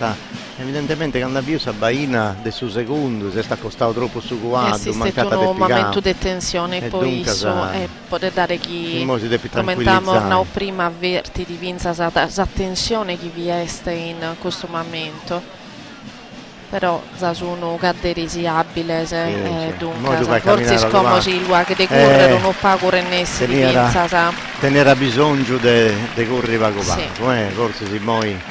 evidentemente quando avvio questa baina del suo secondo, se sta accostato troppo su quadro, mancata un momento di tensione, e poi isso può dare chi commentavamo prima avverti di vinza la tensione che vi è in questo momento. Però sono cadderisabili dunque forse come si luogo di correre non pago rennessi di vinza tenere bisogno di correre vago forse si muove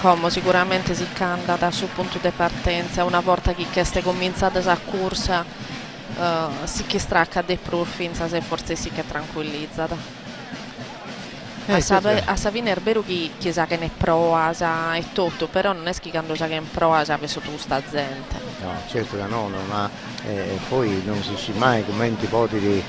come sicuramente si canta dal suo punto di partenza una volta che è cominciata la corsa si che stracca dei profinza se forse si che tranquillizzata. A Savine è vero che sa che ne proasa e tutto, però non è che quando sa che è proasa adesso tu sta gente. No, certo che no, ma poi non si sa mai come ti poteri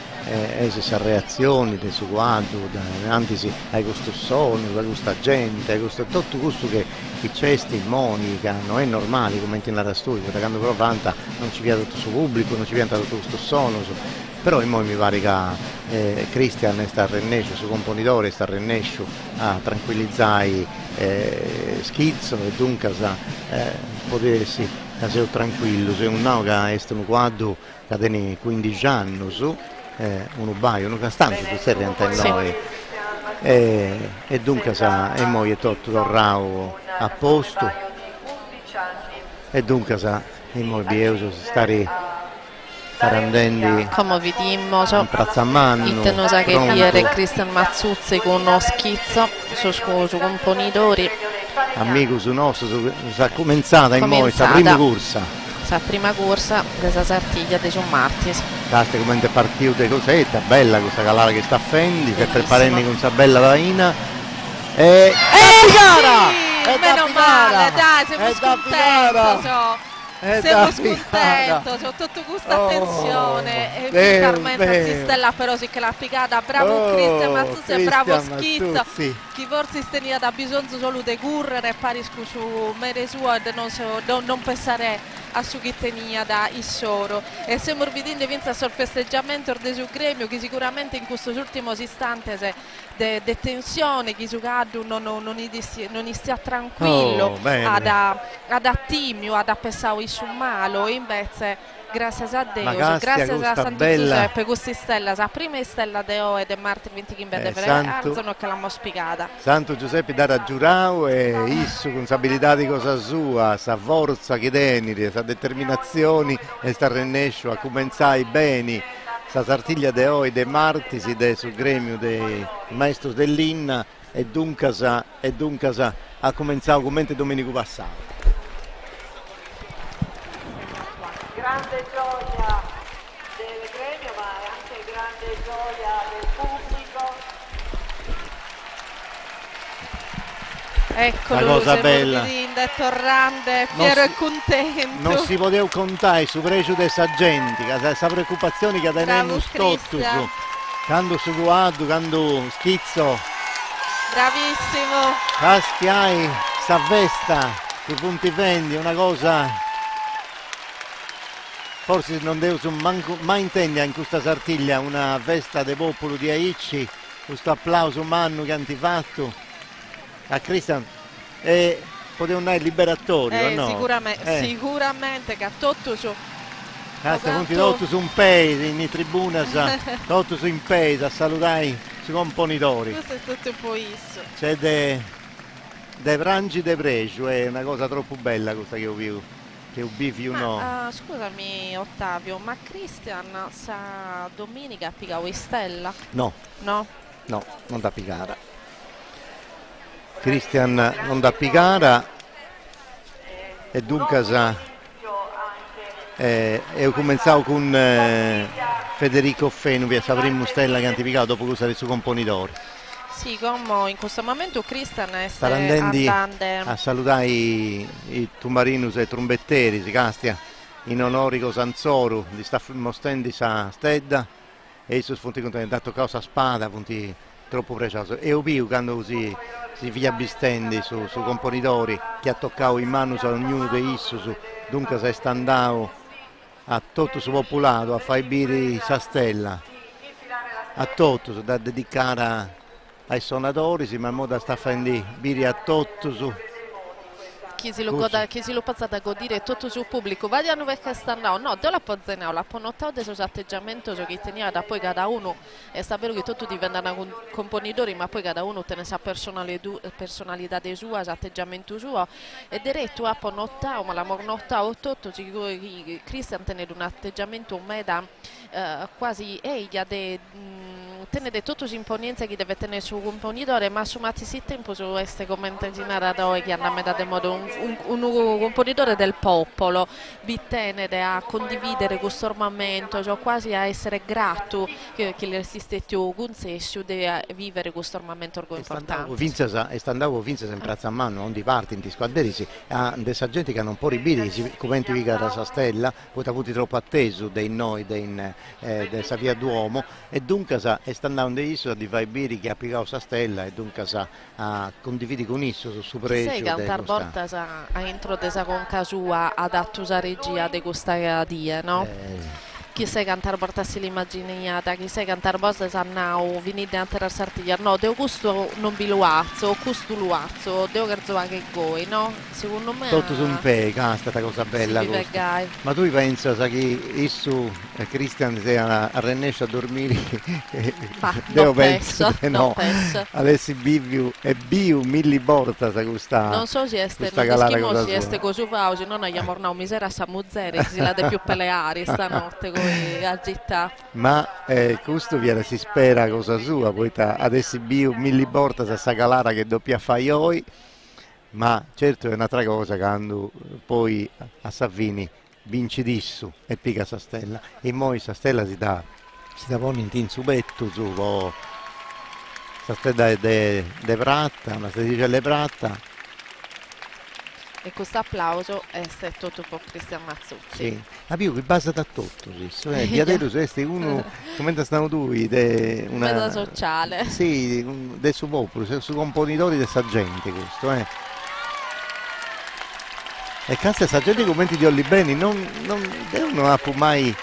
queste reazioni del suo quadro, anzi hai questo suono, hai questa gente, hai tutto questo che c'è in monica, non è normale come in la storia, perché quando però vanta non ci viene tutto il suo pubblico, non ci viene tutto questo suono. Però mi pare che Christian sta rennescio, il suo componitore sta rennescio a tranquillizzare Schizzo e dunque potersi essere tranquillo, se un no che è un quadro che tiene 15 anni su, uno baio, uno castante, tu sei in noi e dunque e mo è tutto tornato a posto e dunque e mo è stare Tarandendi come vediamo in non sa che ieri Cristian Mazzuzzi con uno Schizzo su componitori amico su nostro sa cominciata in mo questa prima corsa la prima corsa della Sartiglia dei San Martis caste come è partito di cosetta bella questa calata che sta a Fendi per prepararmi con questa bella vaina e meno male dai siamo contenti siamo contenti, c'ho tutta questa attenzione e Carmenta Sistella però si che l'ha piccata, bravo Cristian Mazzuzzi e bravo Schizzo chi forse tenia da bisogno solo di correre e parisco su mere sua e non pensare a su chi tenia da Issoro e siamo vedendo vinza sul festeggiamento del suo gremio che sicuramente in questo ultimo istante di tensione che su Gaddu non stia tranquillo ad attimio ad appessare su malo e invece Grazie a Dio, Magastia, grazie a questa Santo bella. Giuseppe, questa stella, la prima stella di oggi e Marti 20 che vede Arzono che l'abbiamo spiegata. Santo Giuseppe da raggiurau e isso con stabilità di cosa sua, sa forza che deniri, sa determinazione e sta rennescio a cominciare bene, sa sartiglia de oi, de martisi, de sul gremio dei maestros dell'Inna e dunque ha cominciato come domenico passato. Grande gioia del gremio, ma anche grande gioia del pubblico. Eccolo, la cosa bella, torrante, fiero e contento. Non si poteva contare su precio dei sagenti, questa preoccupazione che tenevamo tutto, quando su guardo, quando schizzo. Bravissimo. Castiai, sta vesta, i punti vendi, una cosa. Forse non devo mai intendere in questa sartiglia una festa del popolo di Aicci, questo applauso umano che hanno fatto a Cristian e poteva andare liberatorio, no? Sicuramente che a tutto su tutto su un paese, in tribuna, tutto su un paese, a salutare i componitori. Questo è tutto un po' isso. C'è dei frangi de pregio, è una cosa troppo bella questa che ho visto. Scusami Ottavio, ma Cristian sa domenica pica o stella? No, non da picare. Cristian non da picare e dunque ho cominciato con Federico Fenuvi, sapremo stella che antipicato dopo cosa del suo componitore. Sì, come in questo momento Cristian sta andando a a salutare i tumbarinus e i trombetteri, si castia in onore di Sanzoru, di sta mostrando sa stedda e i suoi punti dato causa spada, punti troppo precioso. E ho visto quando così si via bistendi su componitori che ha toccato in mano a ognuno di essi, dunque si è andato a tutto su popolato a fare biri sa stella, a tutto da dedicare ai suonatori, ma moda sta facendo biri a tutto chi si lo passa da godere tutto sul pubblico. Vadiano perché stanno, no, do la pozzenao, la ponotao del suo atteggiamento che teniva da poi cada uno è sapere che tutti diventano componitori, ma poi cada uno tiene sa personalità di sua, atteggiamento suo e diretto a ponotao, ma la mornotao tutto Cristian tiene un atteggiamento meda quasi eglia tiene tutto su imponenza che deve tenere su componitore, ma su matti si tempo su queste commentaginare da che hanno medato in modo un componitore del popolo vi tenere a condividere questo armamento, cioè quasi a essere grato che l'esistette o concesso di vivere questo armamento importante. E standavo Vince sempre a mano, non di parte in squadrisi, a dei gente che hanno un po' ribidi, come ti dica la stella, poi avuti troppo atteso dei noi della via Duomo e dunque e standando di isola di fare biri che ha piegato sa stella e dunque a condividi con isso su pregio. Sai che altre volte a introdesa con casua ad attusa regia di questa dia, no? Chi sai cantare portassi l'immaginata, chi sai cantare bosta sannau, venite a terra sartiglia, no, devo gusto non biluazzo, gusto luazzo, devo garzova che goi, no? Secondo me tutto su un pega, è stata cosa bella sì, ma tu pensi che isso Cristian sia a rennesce a dormire devo pensare che no avessi biviu e biu milli borta sa questa non so se este non si este così fa se non abbiamo ornato misera a muzzere si la de più peleare stanotte a città. Ma questo viene si spera cosa sua, poi adesso biu milli borta sa calara che doppia fai oi, ma certo è un'altra cosa quando poi a Savini vinci dissu e pica sa stella e poi sa stella si dà pone in subetto su sa stella de pratta, una sedicella pratta. E questo applauso è tutto per Cristian Mazzuzzi. Sì, ma più che basa da tutto, Diadero è uno, come stanno due, una meta sociale. Sì, del suo popolo, su componitori di sta gente questo, E cazzo sta gente commenti di Olli Beni, non ha mai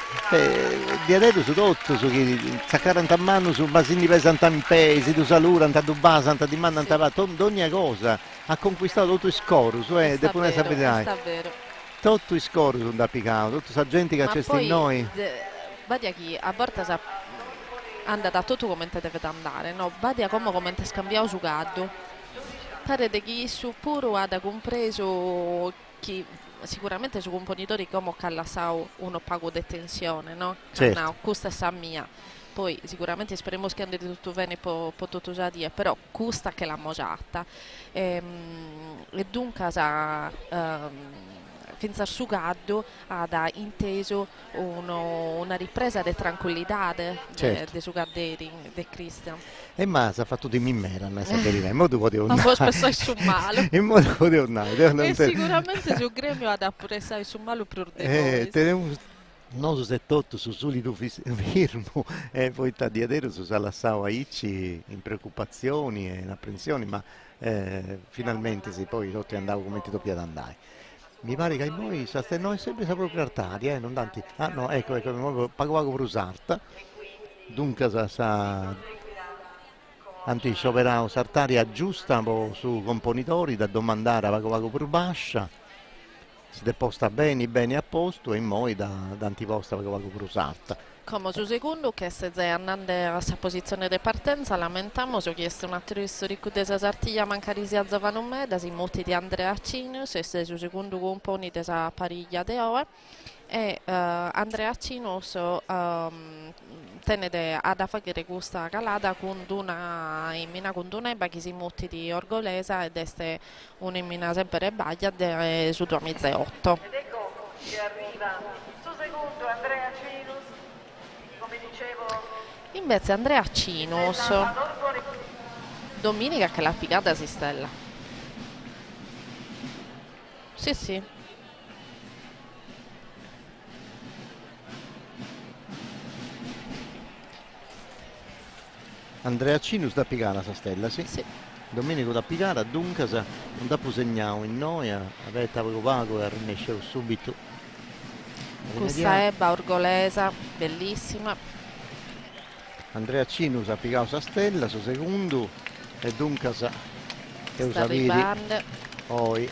Diadero su tutto, su chi sa 40 mano su basini pesante in pesi, tu salura, tanto basa, tanto di manda, ogni cosa. Ha conquistato tutto il score, dopo ne sapete. tutto i score sono da piccare, tutta questa gente che c'è in noi. Badia chi a volte sa andata tutto come te deve andare, no? Badia come te scambiamo su gaddo. Pare che su puro ha compreso chi sicuramente su componitori come Callasau uno pago di tensione, no? Certo. No, questa è sa mia. Poi sicuramente speriamo che andi tutto bene po tutto già dire, però questa che l'ha mosata. E dunque sa finza su gaddo ha inteso una ripresa di tranquillità certo. dei sugaderi di Cristian. E ma si è fatto di mimmera a sapere, in modo potevo Ma andare. poi spesso è su malo. In modo potevo andare. E sicuramente sul gremio ha da pure sai su malo per tenemos noi se tutto su solido firmo e poi dietro su Salassao Aici in preoccupazioni e in apprensioni, ma finalmente sì, poi tutti andavo come ti doppia ad andare. Mi pare che noi noi sempre sa proprio artari, non tanti. Ah no, ecco, pago per usarta. Dunque sa antiscioperao sartari aggiusta su componitori da domandare a pago per bascia. Si deposta bene a posto e poi da antiposta pago per usarta. Come su secondo che se andando a sua posizione di partenza lamentamos che è un attore storico della Sartiglia mancare si alzavano meda si molti di Andrea Cinus e se su secondo componi della pariglia de ora e Andrea Cinus tenne ad fare questa calata con una che si molti di Orgolesa ed è un'immina sempre baglia su 2008. Ed ecco che arriva su secondo Andrea Cinus. Invece Andrea Cinus domenica che la piccata si stella. Sì. Andrea Cinus da Pigana sa stella, sì. Domenico da Pigana, dunque non da pusegniamo in noi, avete vago e rinescevo subito. Questa è Orgolesa, bellissima. Andrea Cinus ha piccato sa stella, su secondo e dunque che usavidi poi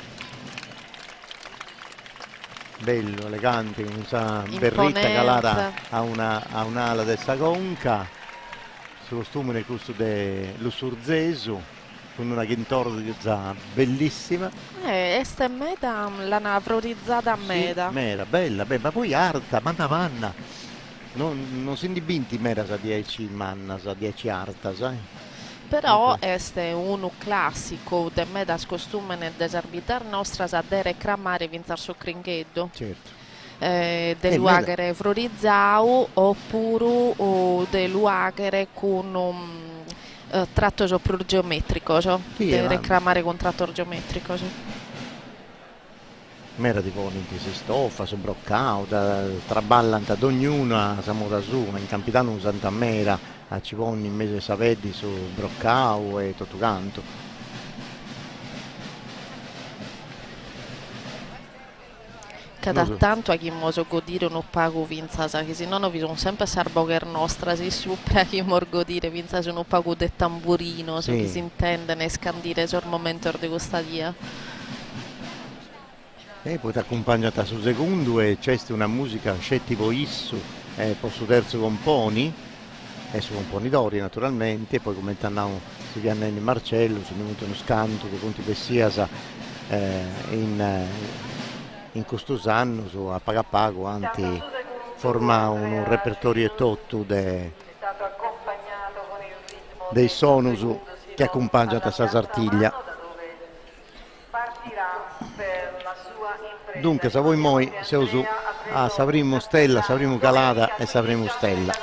bello, elegante, con questa berritta calata a un'ala dessa conca, su costume nel corso dell'Ussurzesu con una chintorza bellissima. Questa è meta, l'hanno valorizzata a meta. Sì, mera, bella, ma poi arta, manna. Non si indibinti mera sa 10 manna, sa 10 arta, sai? Però è uno classico de me das costume nel desarbitar nostra sa dere cramare vinzar su cringhetto. Certo. De luagere florizzau oppure de luagere con un tratto sopra geometrico, de reclamare con tratto geometrico. Mera tipo si stoffa, su broccao, traballanta ad ognuna, siamo da su, in Campitano un Santa Mera, a Civonni in mese Saveddi su broccao e tutto canto. Che da tanto a chi moso godire non pago vinzasa, che se no non bisogna sempre sarboger nostra, si supera chi mor godire vinzasa non pago del tamburino, se chi si intende ne scandire sul momento di questa via. E poi ti accompagnata su secondo e c'è una musica scettivo issu per su terzo componi e su componitori naturalmente e poi come andavamo su Viannelli Marcello, su Minuto uno scanto che conti Bessiasa in questo anno su a Pagapago anti forma un repertorio tutto dei sonus che accompagnano a Sartiglia. Dunque, se voi moi se sapremo stella, sapremo calata e sapremo stella.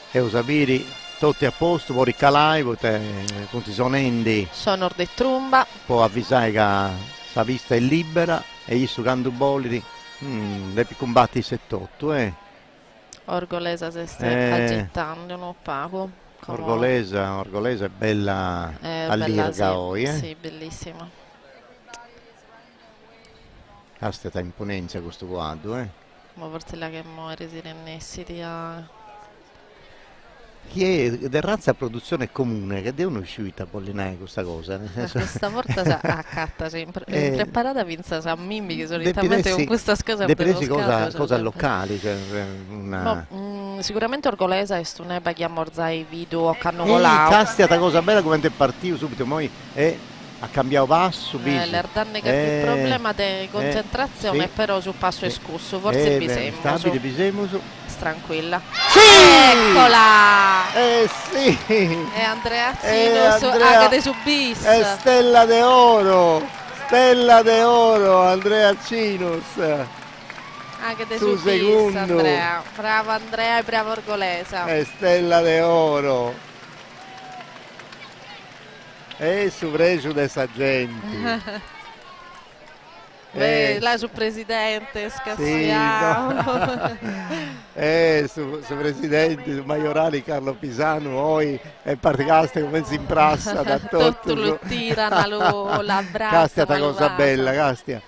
E usabiri tutti a posto, poi ricalai, tutti sonendi. Sonor di tromba. Può avvisare che la vista è libera e io su canto bolidi, devi combatti 7-8, Orgolesa si sta agitando, non pago. Orgolesa è bella all'irga oggi, Sì, bellissima. Questa imponenza questo quadro, Ma forse la che muore si rennessi chi è di razza produzione comune che devono uscire a bollinare questa cosa, nel senso... Questa volta a catta sempre preparata vinza a Mimmi che solitamente con questa cosa cosa locali, cioè una... sicuramente Orgolesa è un'eba che ammorzai video canno volato. Castia ta cosa bella come è partito subito, poi ha cambiato passo, l'Erdanne che il problema di concentrazione sì, però sul passo è scusso, forse Bisemuso. Tranquilla. Sì! Eccola! Sì! E Andrea Cino anche su bis. È Stella d'Oro! Stella d'Oro, Andrea Cinos. Anche de su bis, Andrea. Bravo Andrea e bravo Orgolesa. È Stella d'Oro. E su Brescio dei Saggenti. Là sul presidente Scassiano. Sì, no. su presidente, su Maiorali Carlo Pisano, poi è particaste come si imprassa da tutto lo tirano, l'abbraccio. Castia ta cosa bella, Castia.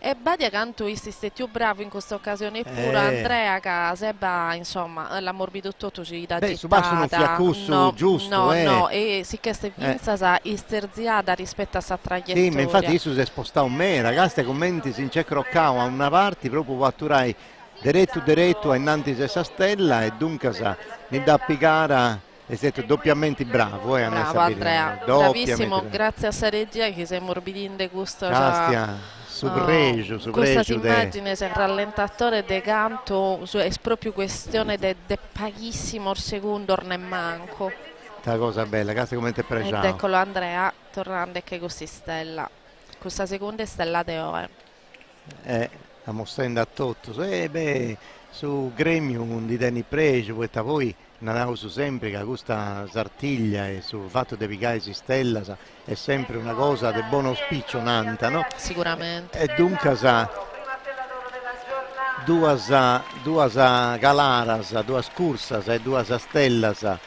E Badia canto isti più bravo in questa occasione pure Andrea che sembra insomma la morbido tutto ci da su basso non fiaccusso giusto no e si che ste vinza isterziata rispetto a sta traiettoria. Sì, ma infatti io si è spostato me ragazzi, commenti si c'è croccao a una parte proprio atturai diretto innanzi a stella e dunque sa ne da picara è stato doppiamente bravo bravo Andrea, bravissimo, grazie a Sareggia che sei morbidinde gusto Castia. Su pregio questa immagine c'è il rallentatore de canto è proprio questione de pochissimo al secondo ne manco la cosa bella, cazzo come te pregiamo. Ed eccolo Andrea tornando che così stella questa seconda è stella de ore la mostrando a tutto su gremio di Deni pregio poi andavo su sempre che questa sartiglia e sul fatto di picare stella è sempre una cosa di buon auspicio nanta, no? Sicuramente. E dunque sa due galaras, due scursas e due stellas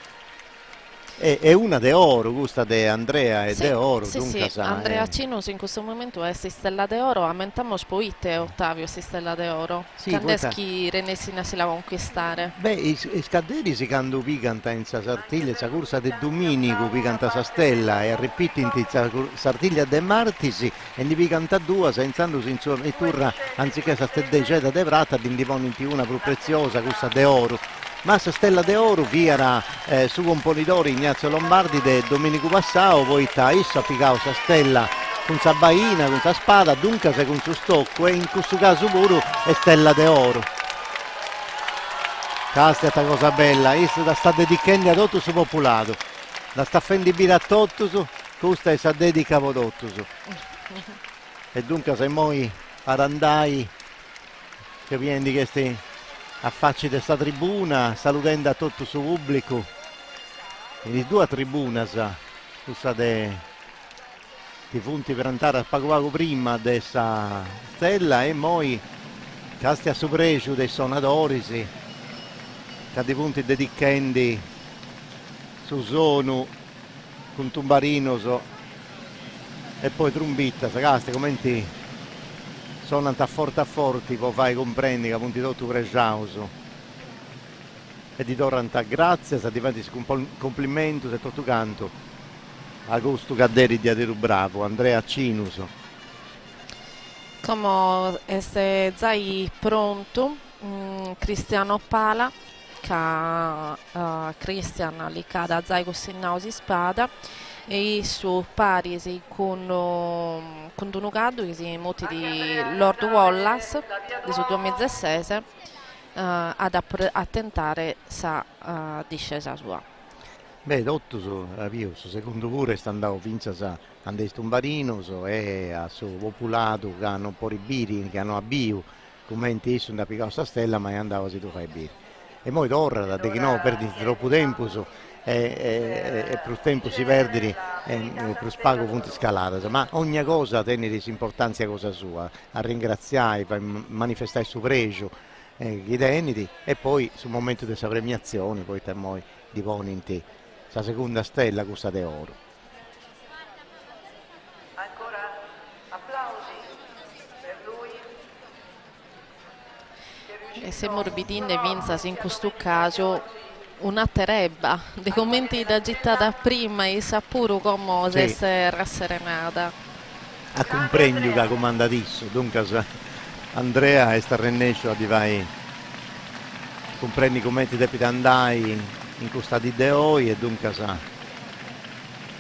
e una de oro, questa de Andrea e de oro. Sì, Andrea Cinus in questo momento è stella de oro, aumentamo spoite Ottavio stella de oro. Sì, Candeschi Renessina si la conquistare. I scaderi si candu picanta in sartiglia, sa corsa de Dominico picanta sa stella e ripeti in sartiglia de Martisi e ne picanta due senza in sua turra anziché sa stedeceta de prata di indiponiti una più preziosa, questa de oro. Ma sa stella de oro via su componitore Ignazio Lombardi de Domenico Passao, poi ta issa piccao sa stella con sa baina, con sa spada, dunque se con suo stocco e in questo caso pure è stella de oro. Questa è una cosa bella, issa da sta dedicando a tutto su popolato, da sta fendibile a tutto, questa è sa dedica a tutto. E dunque se moi arandai che viene di questi affacci di questa tribuna, salutando a tutto il suo pubblico, in due tribune, questa di punti per andare a pagare prima di questa stella e poi casti a sopregio dei suonatori, che di punti dedicandi su sono con tumbarino e poi trombetta, casti come ti sono a forti, poi fai comprendi che punti tutto pregiauso e di tornanta grazie, se diventi un complimento se tutto canto a gusto Cadderi di Aderu Bravo, Andrea Cinus. Come è già pronto Cristiano Pala che Cristian li cada già così nausi spada e su Parisi con un cado che si moti di Lord Wallace di su 2016 a tentare sa discesa sua. Beh, tutto su secondo pure sta andando finza sa andare stumbarino e a su popolato che hanno un po' di biri che hanno a bio commenti isso da piccare sta stella ma andava se tu fai biri e poi torna da che no perdi troppo tempo e più tempo si perde e più spago punti scalata, ma ogni cosa tiene importanza a cosa sua, a ringraziare, a manifestare il suo pregio, i teniti e poi sul momento della premiazione poi te moi di poni in te la seconda stella questa de oro. Ancora applausi per lui. E se Morbidin e Vinzas in questo caso una terebba dei commenti da gittata prima e sapuru come Sì. si rasserenata. A comprendere che comanda disso, dunque Andrea e sta rennescio di vai comprendi come ti devi andare in questa di Deoi e dunque sa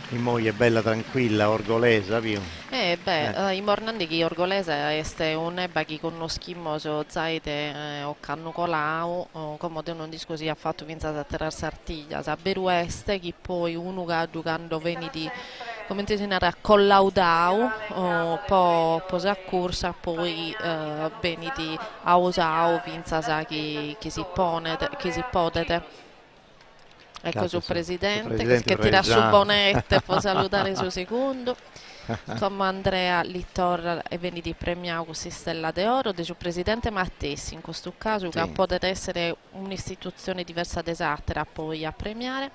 in moglie è bella tranquilla, orgolesa, via. I mornandi che orgolese è un'ebba che conoscimmo zaite o cannucolau o come non discosi ha fatto vinza a terra sartiglia sa beru este che poi uno che giocando veni di come ti sinara collaudau po posa corsa poi veni di ausau vinza sa che si pone che si potete. Ecco su presidente che tira su bonette, può salutare su secondo. Come Andrea Littor e veni di premiato con Stella d'Oro, del suo presidente Mattessi in questo caso, che può essere un'istituzione diversa d'esattera poi a premiare.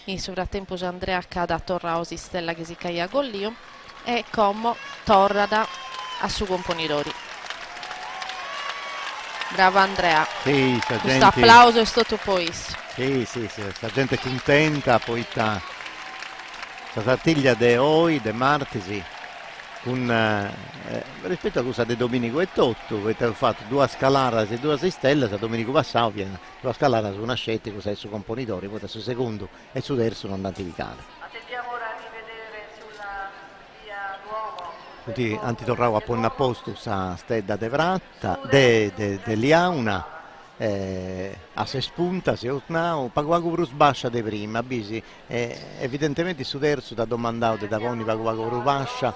In frattempo Andrea Cada torra osi Stella che si caia a Gollio e come torrada a suo componitore. Bravo Andrea. Sì, questo applauso è stato poi. Sì, la gente è contenta, poi sta sartiglia de oi, de martesi, rispetto a cosa de Domenico e Totto, avete fatto due scalare e due stelle, se Domenico passava, due scalare su una scelta, cosa è su componitore, poi su secondo e su terzo non identificare. Attendiamo ora di vedere sulla via Duomo. Tutti antitorravo a ponna a posto sa stedda de Vratta, de Liauna, a se spunta, se otnao, paguago brus bascia de prima, bisi, evidentemente su terzo da domandato da poni paguago brus bascia.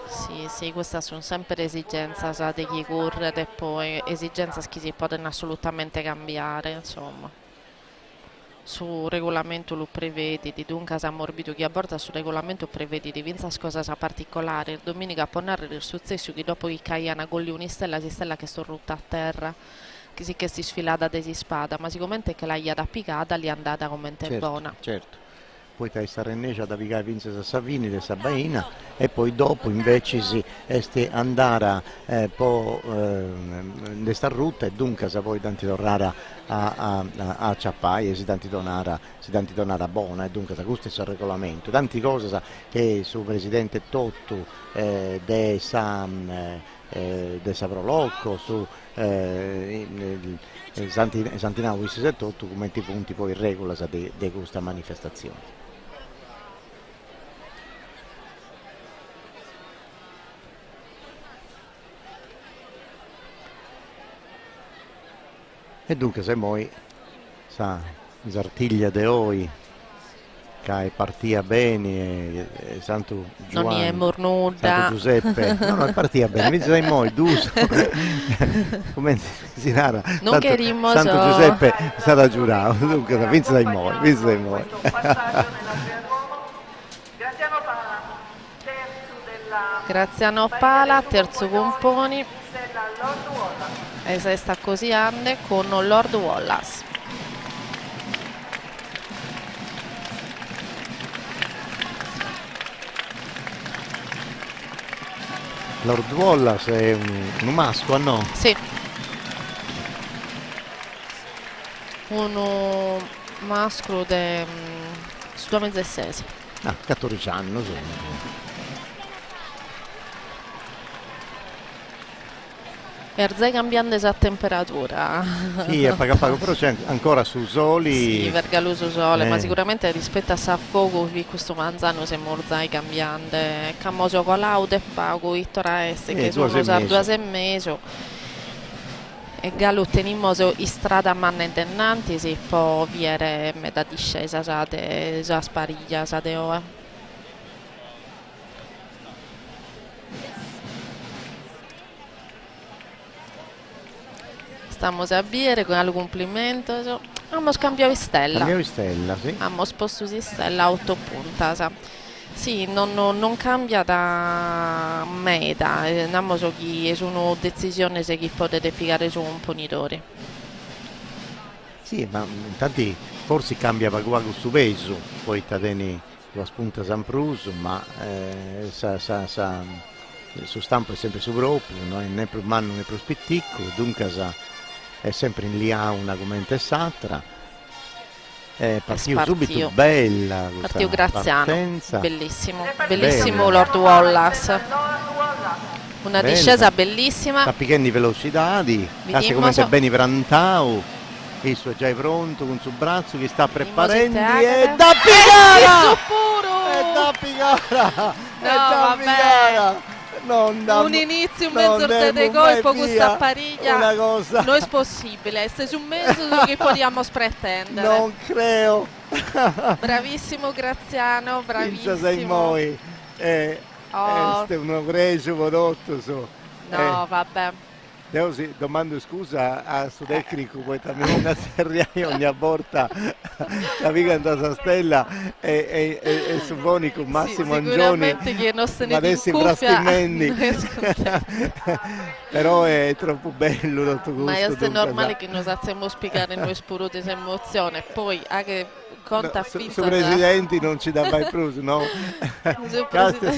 Sì, queste sono sempre esigenze sa, di chi corre e poi esigenze che si possono assolutamente cambiare, insomma. Su regolamento lo prevedi, di dunque sa morbido che aborda sul regolamento prevedi di vinza cosa sa particolare, domenica può narrare il successo che dopo che caia golli un'istella, si stella che sto rutta a terra. Che si sfilata desi spada, ma sicuramente che l'ha da piccata gli è andata come buona. Certo. Poi tra Sarrennecia da picare Vincenzo Savini de Sabaina e poi dopo invece si andare in sta rotta e dunque sa poi tanti tornare a Ciappai e si tanti tornare buona e dunque sa questo è il regolamento. Tante cose sa, che su presidente Totto de Saprolocco su Santinau e Totto come i punti poi regola di questa manifestazione. E dunque se moi sa Sartiglia de Oi che partia bene e Santo Giovanni, non è mornuda, Santo Giuseppe, no, partia bene, mi dai moi Duso, come si narra, non che rimoso Santo Giuseppe è stato giurato, dunque vince dai moi. Graziano Pala, terzo componi e se sta così ande con Lord Wallace. Lord Wallace è un masco, no? Sì. Uno maschio de su 2016. 14 anni, sì. Erzai cambiando esa temperatura. Sì, è pago, però c'è ancora su soli. Sì, vergaluso sole, ma sicuramente rispetto a Saffogo qui questo manzano se morzai cambiante. Camoso colaude pago ittora este che sono usato 2 mesi. E Gallo tenimoso in strada manna intennanti si può viere metà discesa già spariglia sa de ora. Stiamo a bere con il complimento. Abbiamo scambiato stella. Cambiato stella, sì. Abbiamo spostato stella a 8 punti. Sì, non cambia da meta. Non so che sono decisioni che potete piegare su un ponitore. Sì, ma intanto forse cambia qualcosa su peso. Poi tadeni la spunta San Pruso, ma su stampo è sempre su proprio, non è né più manno né più spitticco, dunque è sempre in Liauna come in Tessatra partito subito bella partito Graziano, partenza. Bellissimo Lord Wallace, una discesa bellissima, sta piccando velocità, come bene Prantau, questo è già pronto con il suo braccio che sta preparando e da picare! Un inizio, un mezzo di gol, poi questa pariglia non è possibile, è un mezzo che possiamo pretendere. Non credo. Bravissimo Graziano, bravissimo. Sei noi. Questo è un preso prodotto. No, vabbè. Io domando scusa a suo tecnico, poi también una serie ogni volta capica in questa stella e supponi con Massimo Angioni, ma adesso in frastimendi. Però è troppo bello tutto questo. Ma è normale che noi sappiamo spiegare noi spurute emozione, poi anche conta su presidenti non ci dà mai più, no? Caste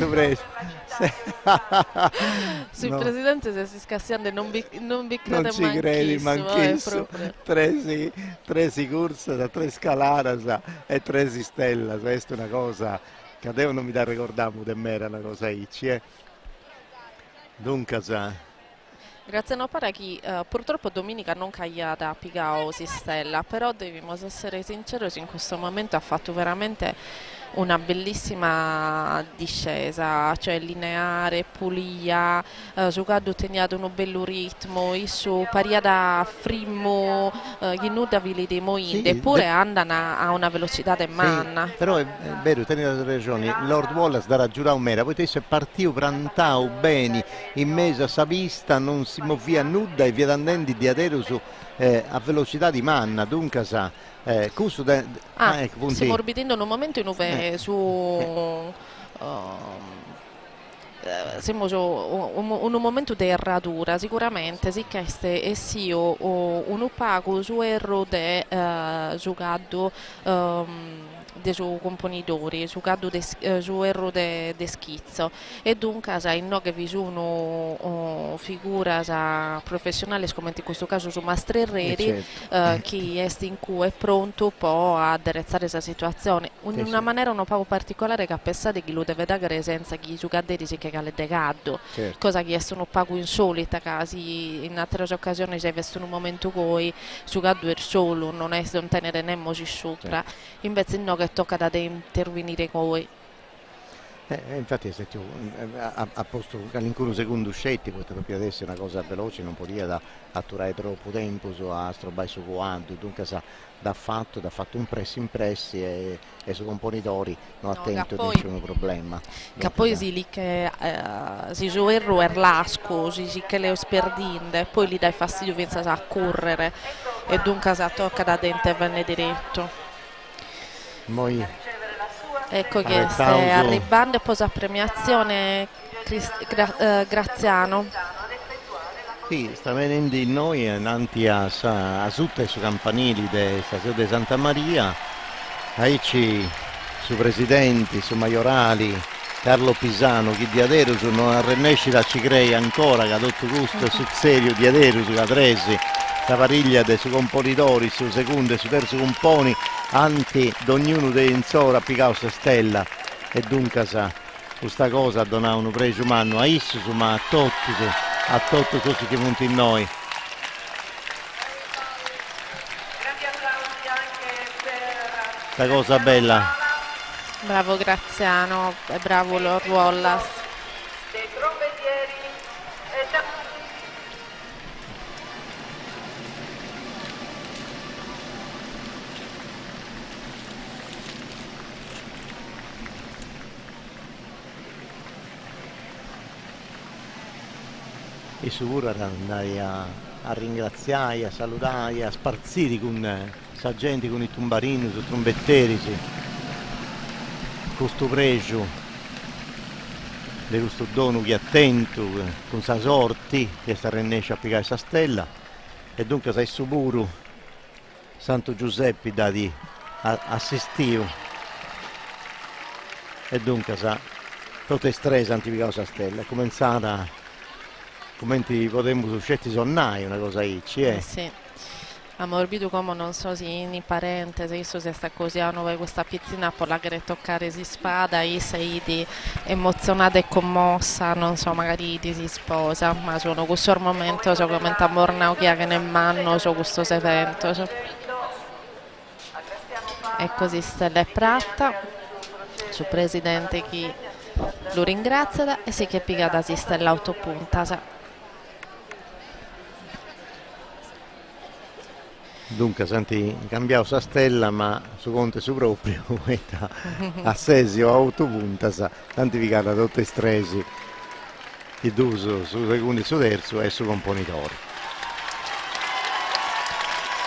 sui presidenti se si scassiando non vi crede non ci credi manchissimo. Tre corse da 3 scaladas e 3 stelle, questa è una cosa che adesso non mi da ricordiamo di me, era una cosa ici, dunque Grazie a pare che purtroppo domenica non caia da Pigao si stella, però dobbiamo essere sinceri, in questo momento ha fatto veramente una bellissima discesa, cioè lineare, pulia, giocato teniato un bello ritmo, su pariada frimmo, che non davili dei moinde, eppure andano a una velocità di manna. Però è vero, tenete ragione, Lord Wallace darà giurare un mera, poi se partito prantau bene, in mezzo a sa pista, non si muovia nuda e via andando di adero su a velocità di manna, dunque sa. Stiamo orbitando in un momento in cui siamo un momento di erratura sicuramente, sì che è sì un opaco su erro di giocato dei suoi componitori, su erro di schizzo, e dunque no che vi sono figure professionali come in questo caso su Mastro Herreri, che è in cui è pronto poi a attrezzare questa situazione in una maniera un po' particolare, che a pesare che lo deve dare senza che i giocatori si cagano il decado, cosa che è un po' insolita, che in altre occasioni si è visto in un momento poi giocando il solo, non è non tenere nemmeno sopra, invece no che tocca da intervenire con voi. Infatti a posto all'incuro secondo scetti, perché adesso è una cosa veloce, non poteva atturare troppo tempo su Astro by su quanto, dunque da fatto un pressi e su componitori non attento, non c'è un problema. Che poi si lì che si gioerro è lasco, si che le sperdinde, poi gli dai fastidio pensa a correre e dunque tocca da dente e venne diretto. Ecco che sta arrivando e posa premiazione Graziano. Sì, sta venendo in noi innanzi a tutte su campanili della stazione di Santa Maria, aici su presidenti, su maiorali, Carlo Pisano, chi di Adero non arrennescita ci crei ancora, che ha tutto gusto sul serio di Adero, su Catresi, la pariglia dei suoi componitori, su secondo e su terzo componi, anti d'ognuno dei insora appiccato questa stella, e dunque sa, questa cosa ha donato un pregio umano a Issus, ma a tutti così che monti in noi. Questa cosa bella. Bravo Graziano e bravo Lord Wallace. E sicuro andai a ringraziare, a salutare, a sparzire con sa gente, con i tumbarini, con i trombetteri, sì. Questo pregio di questo dono che è attento, con sa sorti, che sta rennesce a piegare questa stella, e dunque sei sicuro Santo Giuseppe da di assistiu, e dunque sa tutte strese antificare questa stella, è cominciata come potremmo uscire sonnai, una cosa ici, Sì. Amorbido come non so se in parentesi, adesso si sta cosendo questa pizzina per la che toccare si spada, e sei di emozionata e commossa, non so, magari ti si sposa, ma sono questo momento, so come mornao che ne manno, so questo evento. So. E così Stella Pratta, su presidente che lo ringrazia e si che pigata si Stella autopunta. Dunque, senti, cambiamo sa stella, ma su conto su proprio, a sesio, autopunta, tanti vicata tutte i stresi, di d'uso su secondo e su terzo e su componitore.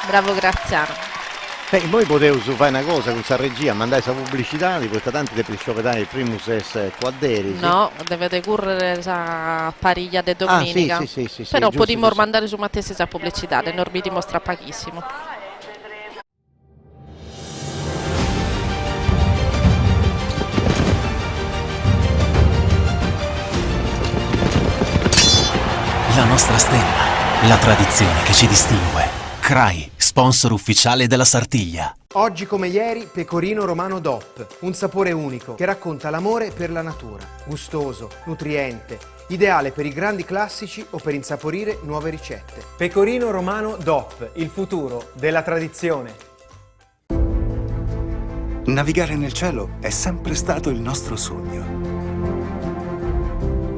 Bravo Graziano. Poi potevo fare una cosa con questa regia, mandare questa pubblicità, di questa tanti di sciopetare il primo ses quadderi. No, dovete correre a pariglia di domenica. Sì, però giusto, potremmo mandare su Matteo questa pubblicità, ne Norbi dimostra pochissimo. La nostra stella, la tradizione che ci distingue. CRAI, sponsor ufficiale della Sartiglia. Oggi come ieri, Pecorino Romano DOP, un sapore unico che racconta l'amore per la natura. Gustoso, nutriente, ideale per i grandi classici o per insaporire nuove ricette. Pecorino Romano DOP, il futuro della tradizione. Navigare nel cielo è sempre stato il nostro sogno.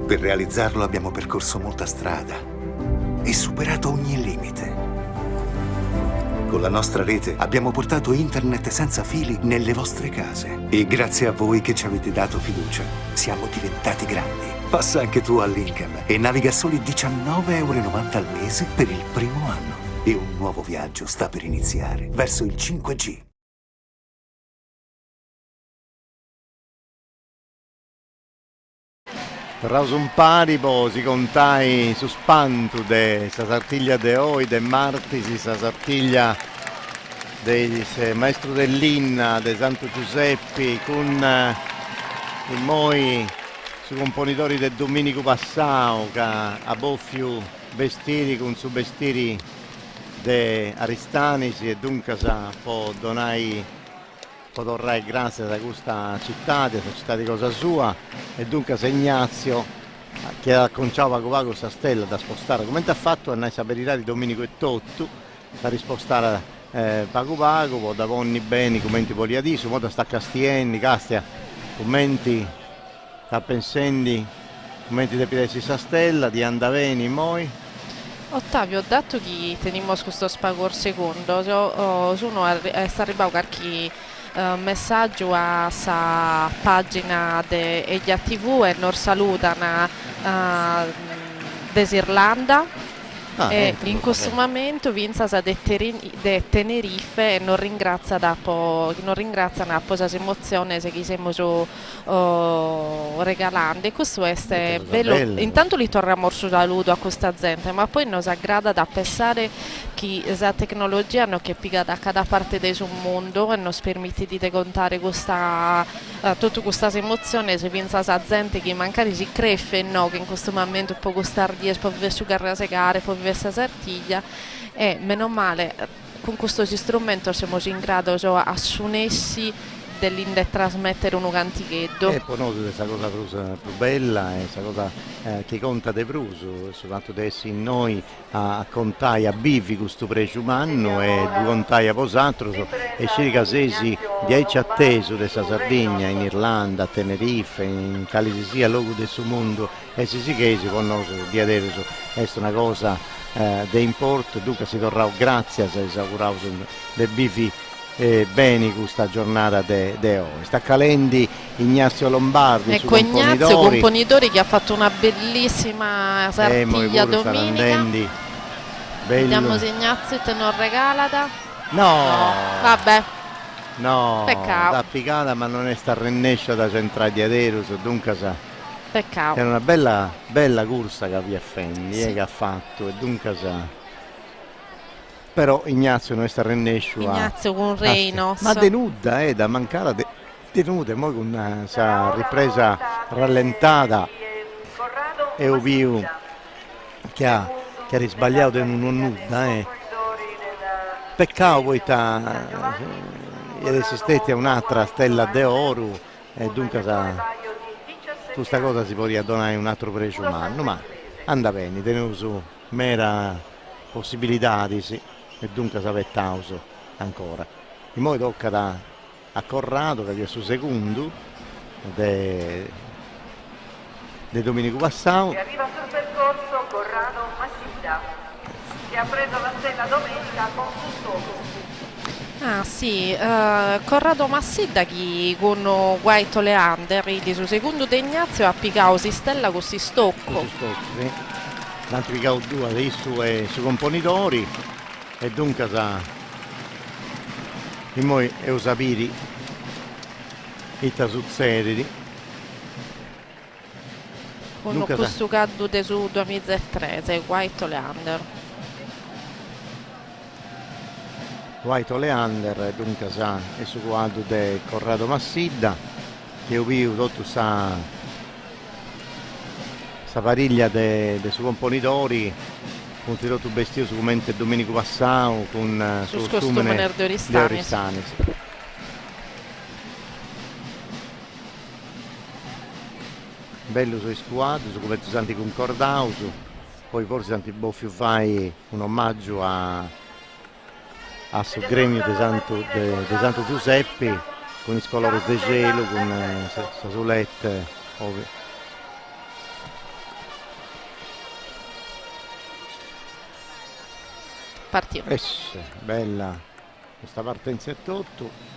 Per realizzarlo abbiamo percorso molta strada e superato ogni limite. Con la nostra rete abbiamo portato internet senza fili nelle vostre case e grazie a voi che ci avete dato fiducia siamo diventati grandi. Passa anche tu all'Incam e naviga a soli 19,90 € al mese per il primo anno e un nuovo viaggio sta per iniziare verso il 5G. Tornaus un paripo, si contai su spantu de sa sartiglia de oi, de martisi, sa sartiglia de maestro dell'Inna, de Santo Giuseppe, con i moi su componitori del Domenico Passao, che a boffiu vestiti con su vestiti de Aristanisi e dunque sa può donai torrai grazie da questa città di cosa sua e dunque se Ignazio che acconciava con questa stella da spostare come ti ha fatto a sapere di Domenico e Tottu da rispostare Pago può da vonni beni commenti poliadiso mo da sta Castienni Castia commenti sta pensando commenti di Pidesi sa stella di Andaveni moi. Ottavio, ho detto che teniamo questo spagor secondo sono sta arrivato qualche messaggio a sa pagina de Eglia TV e non salutano desirlanda e in questo momento Vinza de Tenerife e non ringraziano a posa emozione se chi siamo regalando e questo è bello. Intanto li torniamo su saluto a questa gente ma poi nos aggrada da pensare che la tecnologia non che piga da cada parte del suo mondo e nos permette di contare tutta questa emozione se pensa a gente che magari si creffe no che in questo momento può costare 10 può vedere su carra segare può vedere questa sartiglia e meno male con questo strumento siamo in grado a suonessi dell'inde trasmettere un cantichetto e poi questa cosa più bella è questa cosa che conta de pruso soltanto adesso in noi a contare a bivi questo precio umano e due contai a posatro e circa 10 atteso di questa Sardegna in Irlanda, a Tenerife, in qualsiasi luogo del suo mondo e si che si può di adesso è una cosa di importo dunque si torrà grazie se si augurava dei bivi bene questa giornata de oggi. Sta Calendi Ignazio Lombardi ecco Ignazio Componitori che ha fatto una bellissima sartiglia domenica vediamo se Ignazio te non regalata no vabbè no peccato da piccata ma non è sta rennescia da centrale di Aderos dunque sa peccato è una bella corsa che vi affendi sì. Che ha fatto e dunque sa però Ignazio non sta rennescio Ignazio con Reino ma denuda da mancare denuda mo con una ripresa rallentata e Oviu che ha risbagliato in un nuda peccato poi esistette un'altra stella d'oro e dunque su questa cosa si può donare un altro prezzo umano, ma anda bene, tenuto su mera possibilità sì, e dunque si avettauso ancora. E poi tocca a Corrado che è il suo secondo de Domenico Passau. E arriva sul percorso Corrado Massidda, che ha preso la stella domenica con Sustoco. Ah sì, Corrado Massidda che con Guaito Leander di suo secondo De Ignazio ha piccato si stella con si stocco. Sì. L'hanno piccato due adesso e su componitori e dunque e poi Eusapiri su Seridi. Con questo cadute su 2013, Guaito Leander. Guaito Leander dunque è su quadro di Corrado Massidda che ho visto tutto sa pariglia dei suoi componitori con tirato bestioso come Domenico Passau con su costume di Oristani. Bello sui squadri, su come Santi Concordausu, poi forse Santi Boffio fai un omaggio a sul gremio di Santo Giuseppe con i colori de gelo, con Sasulette, ovvio. Partiamo. Bella questa partenza è tutto.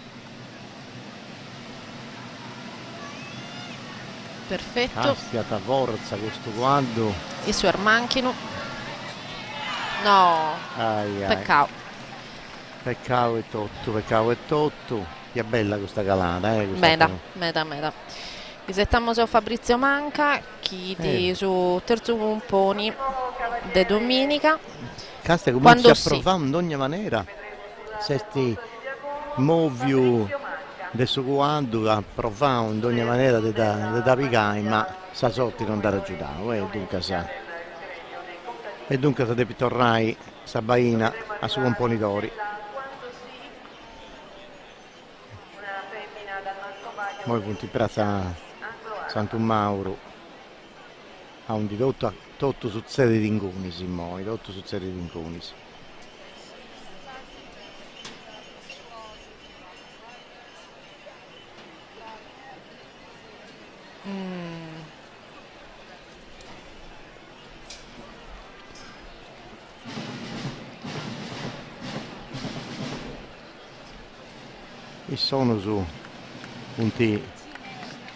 Perfetto. Stiata forza questo quadro. Il suo Armanchino. No. Peccato. Peccato è tutto. Che bella questa calata. Meda. Risettiamo su Fabrizio Manca, chi di su terzo pumponi de domenica. Casta comincia a provare in ogni maniera. Se ti muovi adesso quando a provare in ogni maniera da piccare, ma sa sotto non da raggiungere. E dunque se devi tornare Sabaina a suoi componitori. Poi punti piazza Santo Mauro ha un ridotto tutto su serie di Inconisi, tutto su serie di Inconisi. E sono su punti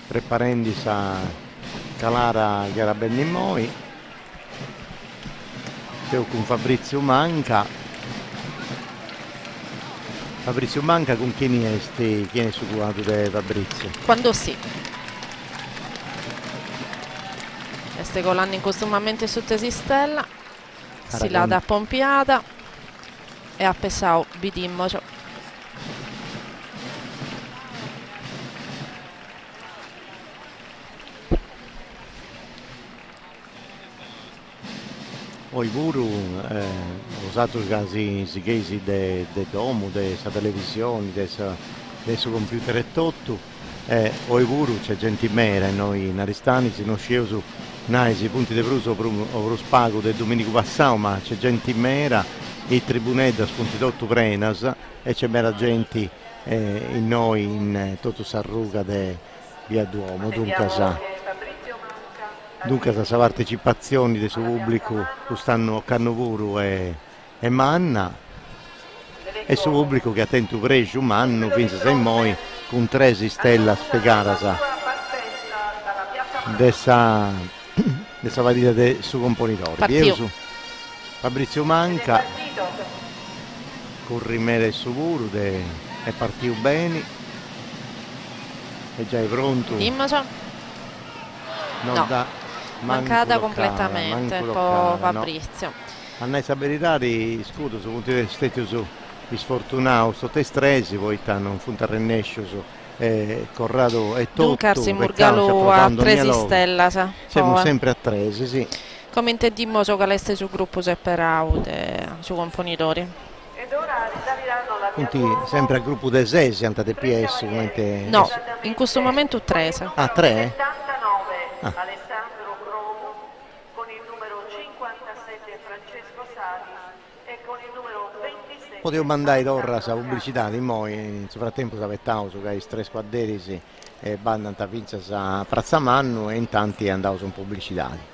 preparandisi a Calara Garabenni con Fabrizio Manca. Fabrizio Manca con chi è su quadro di Fabrizio? Quando sì. Este colando in costumamente su tesi stella. Si la da pompiata e ha pesato bidimmo. Poi pure usato casi de domo, de sa televisione, de su computer e tutto, poi pure c'è gente mera, noi in Aristani si non sceso su i punti di pruso per lo spago del Domenico Passau, ma c'è gente mera, i tribuneti da spunti tutto prenas e c'è mera gente in noi in tutto Sarruga de via Duomo, dunque questa partecipazione del suo pubblico stanno Cannopuru e Manna e il suo pubblico che ha tenuto preso un anno pensa se moi con 3 stelle spiegata dessa partita del suo componitore Fabrizio Manca con rimere il suo puro è partito bene è già pronto mancata completamente po' Fabrizio. Anna Saberitari scudo su punti di stetio su sfortunato sotto estresi poi non funta rennescio su Corrado e tutto Duncarsi Murgalo a 3 stella siamo sempre a 3 sì. Come intendimmo che l'este sul gruppo Sepperau su componitori ed ora Quindi sempre al gruppo de 6 siamo andate PS come No, in questo momento 3. Ah, 3? Ah. Alessandro Cromo con il numero 57 Francesco Sali e con il numero 26. Potevo mandare torra sa pubblicità di moi, nel frattempo sapettavo su che i 3 squadderi e bandanta vinza sa Prazzamanno e intanto andavo su pubblicità.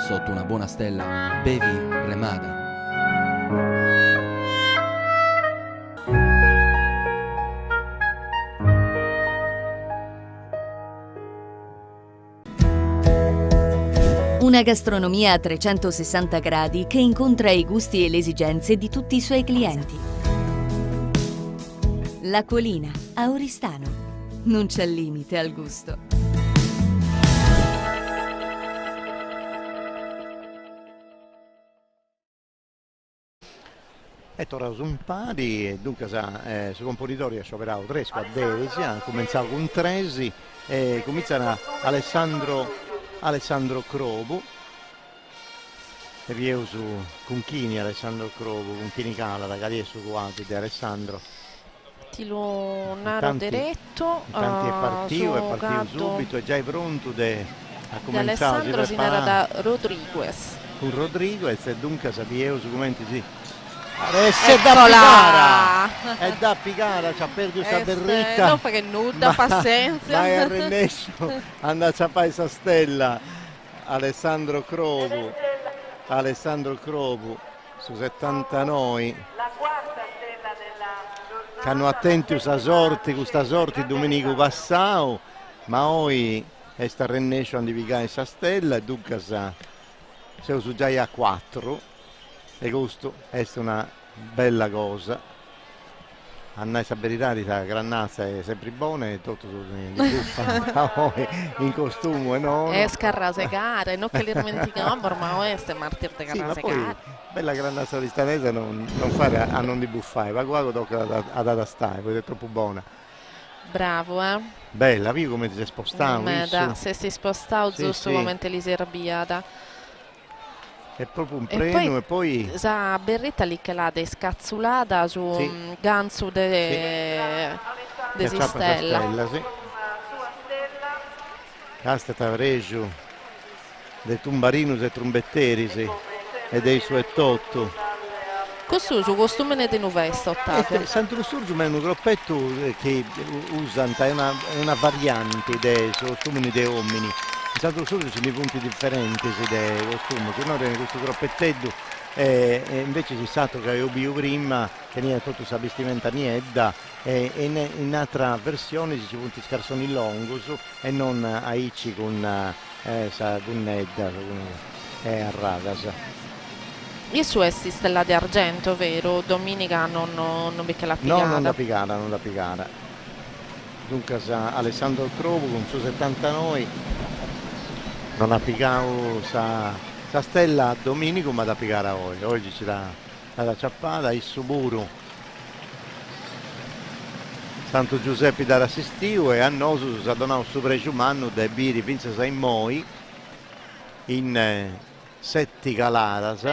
Sotto una buona stella, bevi Remada. Una gastronomia a 360 gradi che incontra i gusti e le esigenze di tutti i suoi clienti. L'Acquolina, a Oristano. Non c'è limite al gusto. E tornato su un pari e dunque su componitorio ci operato 3 squadderi, hanno cominciato con 13 e cominciano Alessandro Crobo e via su Conchini Alessandro Crobo, Conchini Cala, da Calia su quadri di Alessandro. Tilo Naro diretto. Intanto è partito subito, è già pronto a cominciare. Alessandro si era da Rodriguez. Con Rodriguez e dunque sappiamo su commenti sì. Adesso è da Piccara, ci ha perduto questa berritta. Non fa che nuda, pazienza. Ma è rimesso, andate a fare questa stella. Alessandro Crobu su 79. Che hanno attenti questa sorte Domenico Passau, ma oggi è sta rennescio di picare questa stella e dunque siamo su già a 4. E questo è una bella cosa. Anna verità di granazza è sempre buona e tutto di buffa in costume no? È scarrasegare, non che li dimentichiamo, ma è martir di carrasegare. Bella granazza di stanese non fare a non di buffare, ma qua tocca a data stare, perché è troppo buona. Bravo, Bella, vedi come ti sei spostato? Se si spostava giusto momento li serbiata. È proprio un premio e poi la berretta lì che l'ha scazzulata su ganzo de Sistella. Sì. Casta Tavreggio del Tumbarinus e Trombetteri e dei suoi totto. Questo su costume di Nuvesto, Ottavio. Santo Lussurgium è un gruppetto che usa è una variante dei costumi dei uomini. In Santo Lussurgium ci sono punti differenti dei costumi, se no è questo gruppetto e invece si sa che io prima tenia tutta questa vestimenta niedda e in altra versione ci punti scarsoni longos e non aici con sa gunnedda a ragas. E su esti stella di argento, vero? Domenica non becca la picata. No, non da picata. Dunque Alessandro Crovo con suo 79 non ha piccato sa stella a Domenico ma da piccare oggi c'è la ciappata, il suburo Santo Giuseppe da assistiu e a noi si ha donato su precio umano dai biri vince sei moi in 7 caladas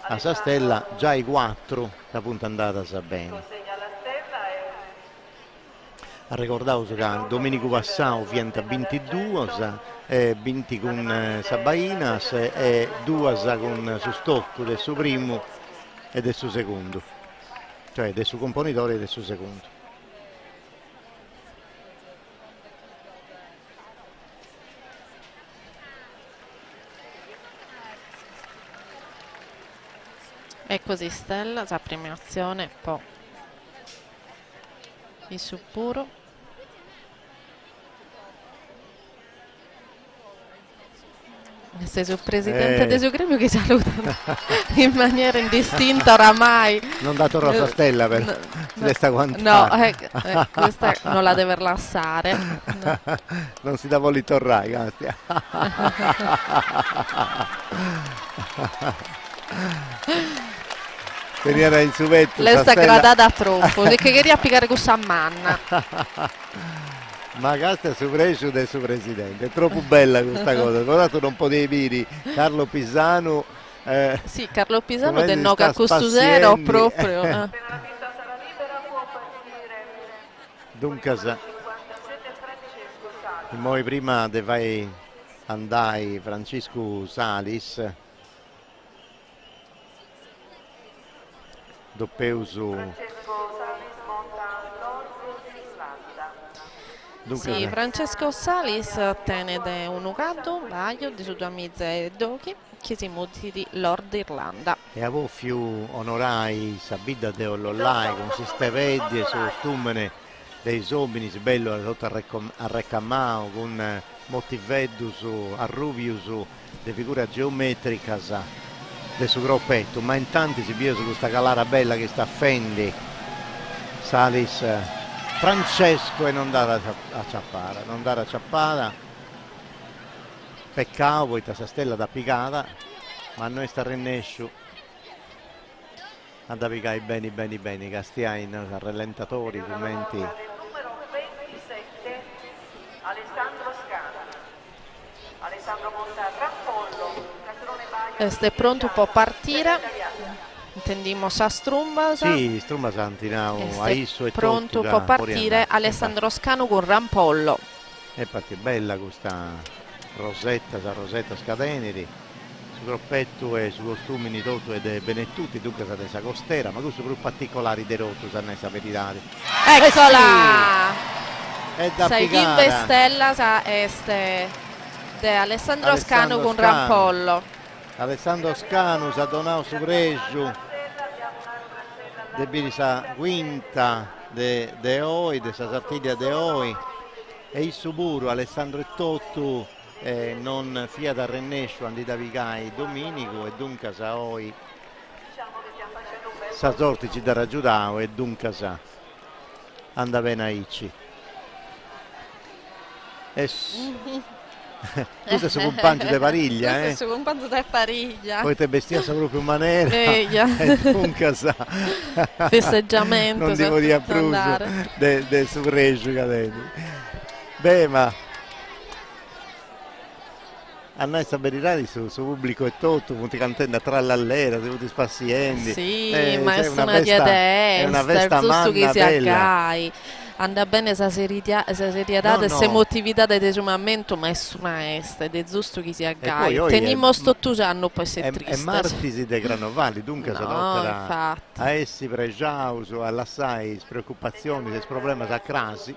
a sa stella già i 4 la punta andata sa bene. Ricordavo che Domenico Passau viene a 22, 20 con Sabainas e 2 con su stocco del suo primo e del suo secondo, cioè del suo componitore e del suo secondo. E così Stella, la premiazione, poi il suppuro. Sei sul presidente del suo gremio che salutano in maniera indistinta oramai. Non dato Rosa Stella per questa guantata. No, questa non la deve rilassare. No. Non si dà volito Rai, Castia. Tenere in subetto. Lei sta gradata troppo, perché queria piccare con Sammanna. Ma Castia su Brescia del suo presidente, è troppo bella questa cosa. Però tu non potevi dire Carlo Pisano. Sì, Carlo Pisano del Noca Costuzero proprio. Dunque, noi prima de vai andai Francesco Salis, doppeuso. Dunque, sì, Francesco Salis tiene un ucado, vaio, di sua amica e dochi, che si muti di Lord Irlanda. E avevo più onorai sabida de Ollollai, con si stevedie su stumene dei somini, si bello sotto a Reccamao, con motivedus, arruvius, de figura geometrica del suo groppetto, ma in tanti si vede su questa calara bella che sta a fendi, Salis. Francesco e non dare a ciappare, peccato poi questa stella da picata, ma noi sta rennesciu ad appicare bene, Castiai a rallentatori, commenti. Numero 27, Alessandro Scana. Alessandro Monta Rampollo, Catrone Baia. Este pronto, può partire. Intendimos a Strumba. Sì, Strumba Santinao, Aisso e pronto, può partire Alessandro Scano con Rampollo. E parte bella questa rosetta scadeneri, su groppetto e su costumini tutto ed è Benettuti, dunque sa costera, ma questo più particolari dei rotto sanno sapere. Eccola! È da Sai chi Stella sa este de Alessandro Scano con Rampollo. Alessandro Scano sa donato su Bresciu de Birisa quinta de Oi, de sa Sartiglia de Oi, e il suburo Alessandro e Tottu non fia da Rennescio andi da Vigai Dominico, e dunque sa Oi sa sorti ci darà Giudao, e dunque sa anda bene a Icci. Questo è su compagno di Pariglia, Questo è su compagno di Pariglia. Poi te bestiasa proprio in maniera. E dunque sa. Festeggiamento. Non devo dire appruso del suo Reggio Cadeni. Beh, ma a noi saperirari su pubblico è tutto, punti cantando tra l'allera, tutti spazienti. Sì, ma è una dieta, è una festa manna che si bella. Anda bene esa serietà e se emotività del desumamento, ma è una est, è giusto che si aggai. Tenimo stottusano poi se triste. È martisi de Granovali, dunque no, si tocca a essi pregiauso, all'assai preoccupazioni, se problema da crasi.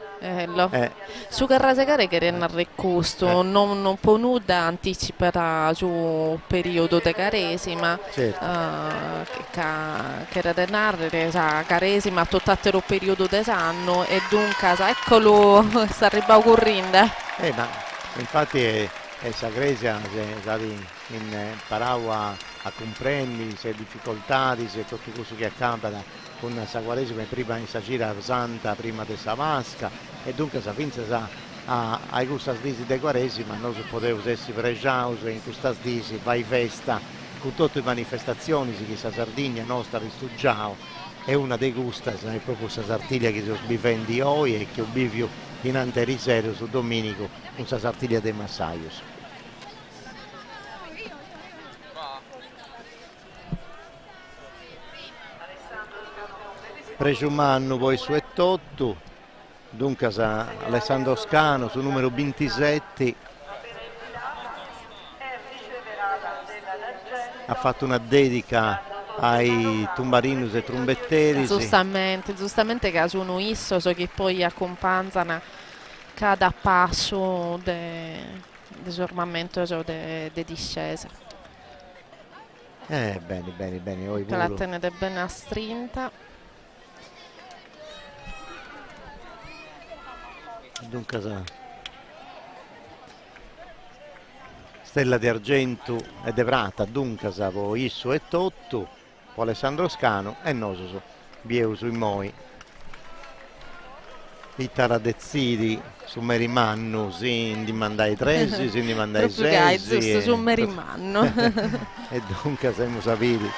Su carrasegare che era un recusto, non può nuda anticipare su periodo di caresima, certo. Che era denarre sa caresima tutto il periodo d'esame e dunque eccolo sta arrivando correndo. Ma infatti questa Grecia imparava a comprendere le difficoltà, se tutto questo che accade con questa Quaresima prima in Sacira Santa, prima di Savasca, e dunque sa finza a questa disi di Quaresima non si poteva essere pregiauso in questa disi vai festa con tutte le manifestazioni che questa Sardegna nostra ristugiava. È una dei gusta, è proprio questa Sartiglia che si sbifendi oggi e che ho bivio in anteriserio su Domenico con questa Sartiglia dei Massaios. Preciumanno poi su Ettotto, dunque Alessandro Scano su numero 27 ha fatto una dedica ai tumbarinus e trombetteri. Giustamente che sono isso che poi accompagnano cada passo del discesa. Bene, bene, bene. Che la tenete bene a strinta. Dunque, stella di argento e de prata, dunque, po Issu e Tottu, po Alessandro Scano e Nososo, Bieu sui Moi. I taradezzidi su Merimannu, si dimandai tresi, si dimandai sesi. Su Merimannu. E dunque siamo sapiti.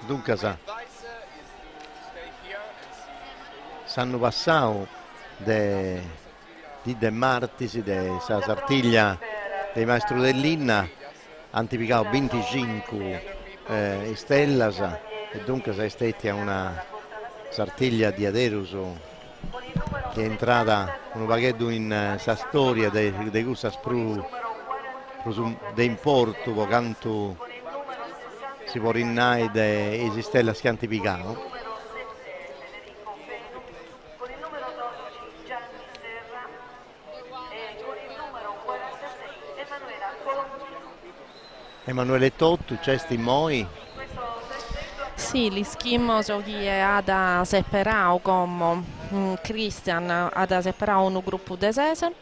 Dunque s'hanno passato di De Martisi, de sa Sartiglia dei maestro dell'Inna, antipicavo 25 stellas e dunque sei stati a una Sartiglia di Aderuso che è entrata un paghetto in sa storia di questa de importo quanto si può rinnare di stellas che antipicavo. Emanuele Tottu, Cesti Moi. Sì, l'ischimo so chi è ada separau come Cristian ada separau un gruppo de sese.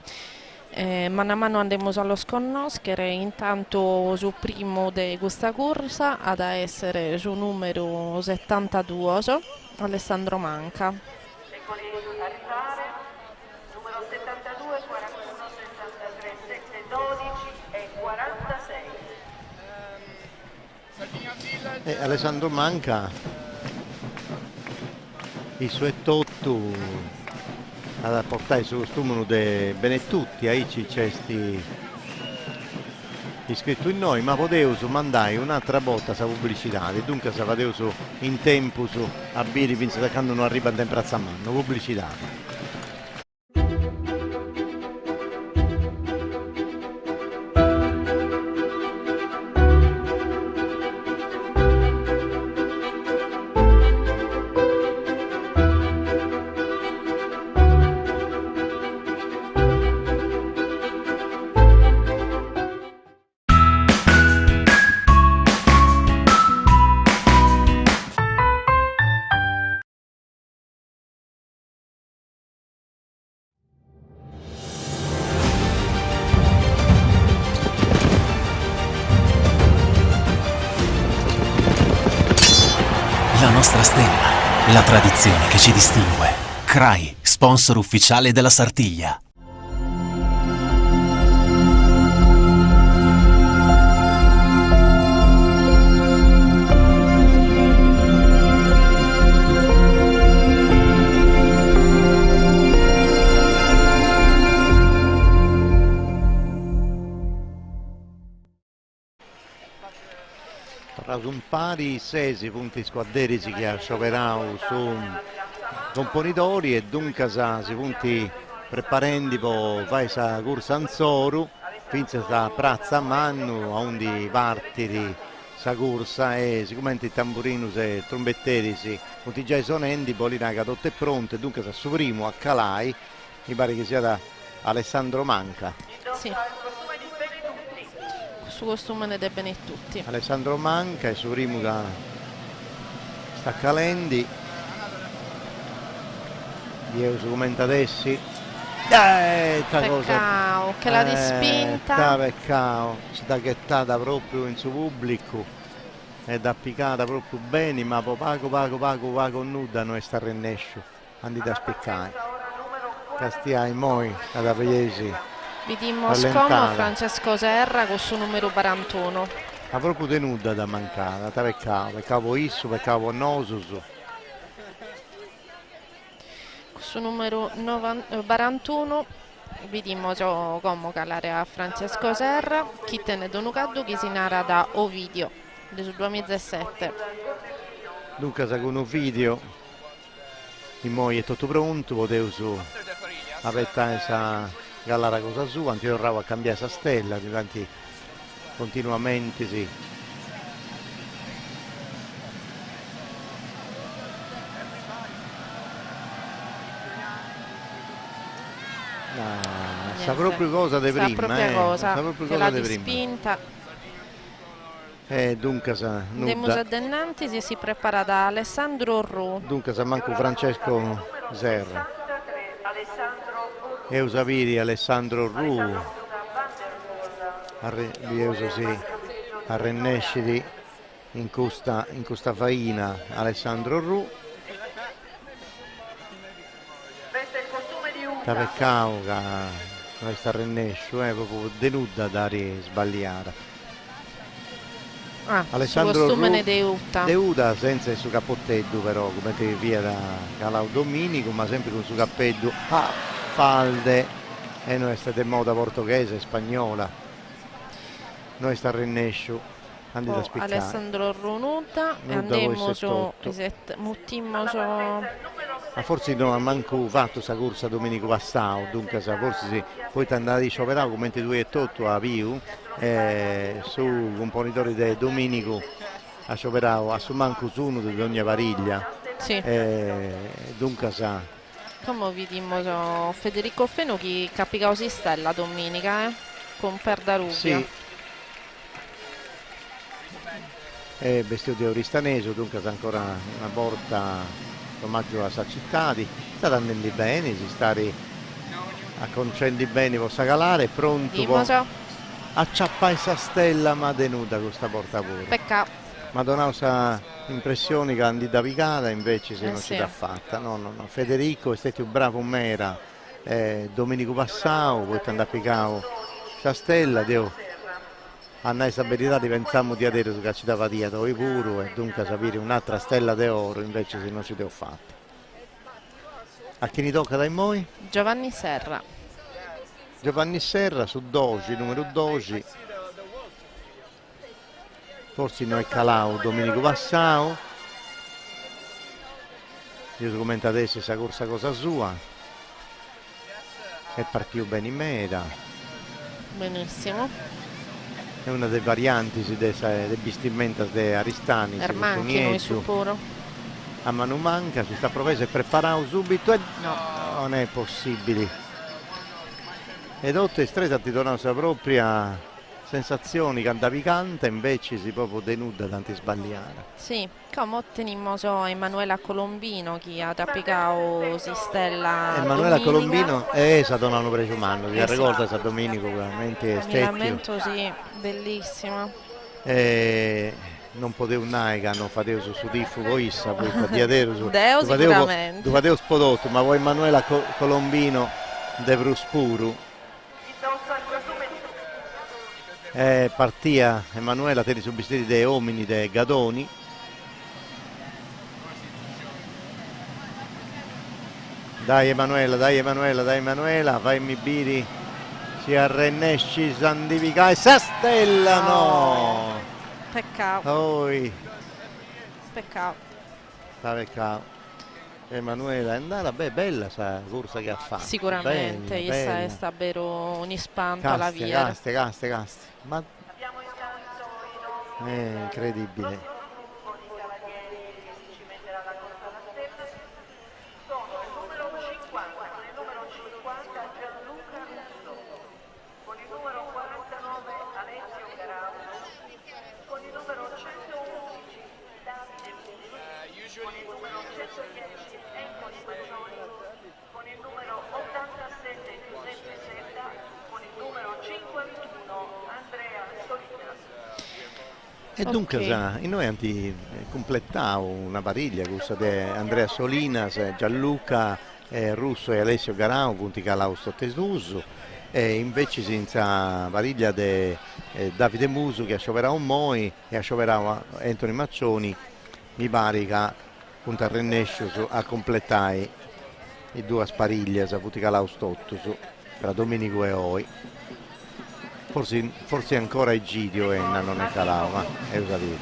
Man mano andiamo allo sconoscere, intanto sul primo di questa corsa ad essere su numero 72, Alessandro Manca. Eccoli arrivare, numero 72, 41, 63, 7, 12 e 46. Alessandro Manca, i suoi Tottu ad portare su costume di Benettutti, aici c'è iscritto in noi, ma potevo mandare un'altra volta sa pubblicità, e dunque se fatevo in tempo a bere finché da quando non arriva in temperazza a mano, pubblicità. La nostra stella, la tradizione che ci distingue. CRAI, sponsor ufficiale della Sartiglia. Un pari 6 punti squadderici che ha scioperato su componitori e dunque si punti preparando per fare questa corsa Anzoru finché sta prazza a mano a undi partiri questa corsa e sicuramente i tamburini e i trombetteri si punti già suonando poi l'inaga tutto è pronto e dunque sa su primo a Calai mi pare che sia da Alessandro Manca. Sì. Su costume dei Benettutti. Alessandro Manca e su primo da sta Calendi. Io su commentatessi. Peccao, che la rispinta. Peccao, si da gettata proprio in suo pubblico e da piccata proprio bene, ma pago nuda non sta rennescio. Andate a spiccare. Castiai moi ad Apriesi. Vediamo Scomo Francesco Serra con suo numero 41. Ha proprio tenuta da mancare, peccavo Issu, peccavo Nosusu. Con suo numero 41 vediamo come calare a Francesco Serra, chi tenne Donucaddu, chi si narra da Ovidio, del 2017. Luca sa con Ovidio, il moglie è tutto pronto, potevo su avere Gallara cosa sua, anche io a cambiare questa stella, davanti continuamente sì. sa proprio cosa de prima, sa proprio cosa de di prima. spinta. Dunque sa Demus Adennanti si prepara da Alessandro Ru. Dunque sa manco Francesco Serra. Eusaviri Alessandro Ru. Arrennesciti in questa faina Alessandro Ru. Tapeccao che non sta arrennescio, proprio denuda da sbagliare. Alessandro Ru Deuda senza il suo cappottello però, come te via da Calau Dominico, ma sempre con il suo cappello a falde, e noi state in moda portoghese, spagnola. Noi sta arrennescio, andate a spiccare. Alessandro Runuta, e andiamo ma forse non ha manco fatto questa corsa Domenico Passao, dunque forse sì, poi ti andate a scioperare come 22,8 a Piu, su componitori di Domenico a scioperare, a su manco su uno di ogni variglia, sì. Dunque sa. Come vediamo Federico Feno che capica così stella domenica, con Perdarubia. Sì. È vestito di Oristaneso, dunque sa ancora una volta omaggio alla Saccittadi, sta andando bene, si sta a concendi bene, possa calare, pronto a ciappare questa stella, ma denuda questa porta pure. Peccato. Madonna questa impressione che andi da picata, invece se non sì. ci l'ha fatta. No. Federico è stato bravo mera, Domenico Passao, poi ti andare a piccare questa stella, Dio. A noi stabilità pensiamo di avere su che ci dava via dove puro, e dunque sapere un'altra stella d'oro, invece se non ci devo fatta. A chi ne tocca dai moi? Giovanni Serra. Giovanni Serra su 12, numero 12. Forse non è Calau, Domenico Passao. Io ti commento adesso questa corsa cosa sua. È partito bene in meta. Benissimo. È una delle varianti delle vestimenta di Aristani. Ermanchi, noi suppuro. A mano manca, si sta provando e preparato subito e no, non è possibile. E dotte stretta ti dona la propria sensazioni che andavi canta, invece si proprio denuda tanti sbagliare. Sì, come ottenimmo Emanuela Colombino che ha applicato si stella Emanuela domenica. Colombino è stato un anno preso mano, ti ricorda sa Domenico veramente lamento, sì, bellissima. Non potevo nai che hanno fatto su diffu poi issa poi su Deo sicuramente. Tu fatevo spodotto, ma poi Emanuela Colombino de Pruspuru. Partia Emanuela teni su vestiti dei uomini dei Gadoni. Dai Emanuela, fammi biri, si arrennesci, sandifica e s'astella, no! Peccato. Oi. Peccato. Emanuela è andata bella questa corsa che ha fatto. Sicuramente, bella. È davvero un ispanto alla via. Caste. Ma è incredibile. E dunque noi completavo una pariglia con Andrea Solinas, Gianluca Russo e Alessio Garau, punti Calau Sottesuso, e invece senza pariglia di Davide Musu che ha scioperato Moi e ha scioperato Anthony Maccioni, mi pare che punto a Rennescio a completare i due spariglie, punti Calau Stottusu, tra Domenico e Oi. Forse ancora Egidio e non è Calau, ma è usabile.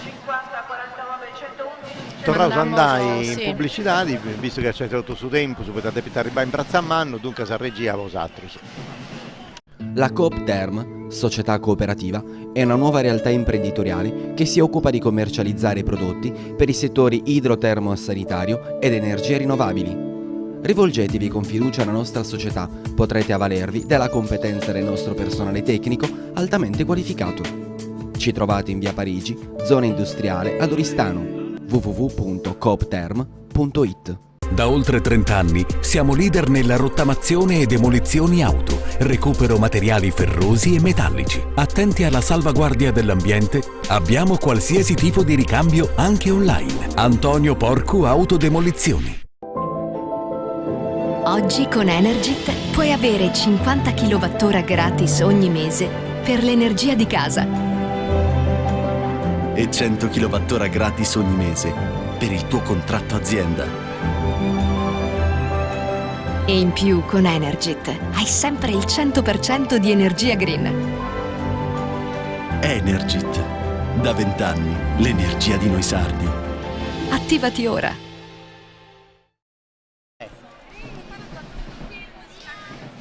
50-49-111. Tornavo andai in pubblicità, visto che c'è troppo su tempo, su potete arrivare in braccio a mano, dunque si reggia vosaltro. La Coop Term, società cooperativa, è una nuova realtà imprenditoriale che si occupa di commercializzare prodotti per i settori idrotermo-sanitario ed energie rinnovabili. Rivolgetevi con fiducia alla nostra società, potrete avvalervi della competenza del nostro personale tecnico altamente qualificato. Ci trovate in via Parigi, zona industriale ad Oristano, www.coopterm.it. Da oltre 30 anni siamo leader nella rottamazione e demolizioni auto, recupero materiali ferrosi e metallici. Attenti alla salvaguardia dell'ambiente, abbiamo qualsiasi tipo di ricambio anche online. Antonio Porcu Autodemolizioni. Oggi con Energit puoi avere 50 kWh gratis ogni mese per l'energia di casa. E 100 kWh gratis ogni mese per il tuo contratto azienda. E in più con Energit hai sempre il 100% di energia green. Energit. Da 20 anni l'energia di noi sardi. Attivati ora.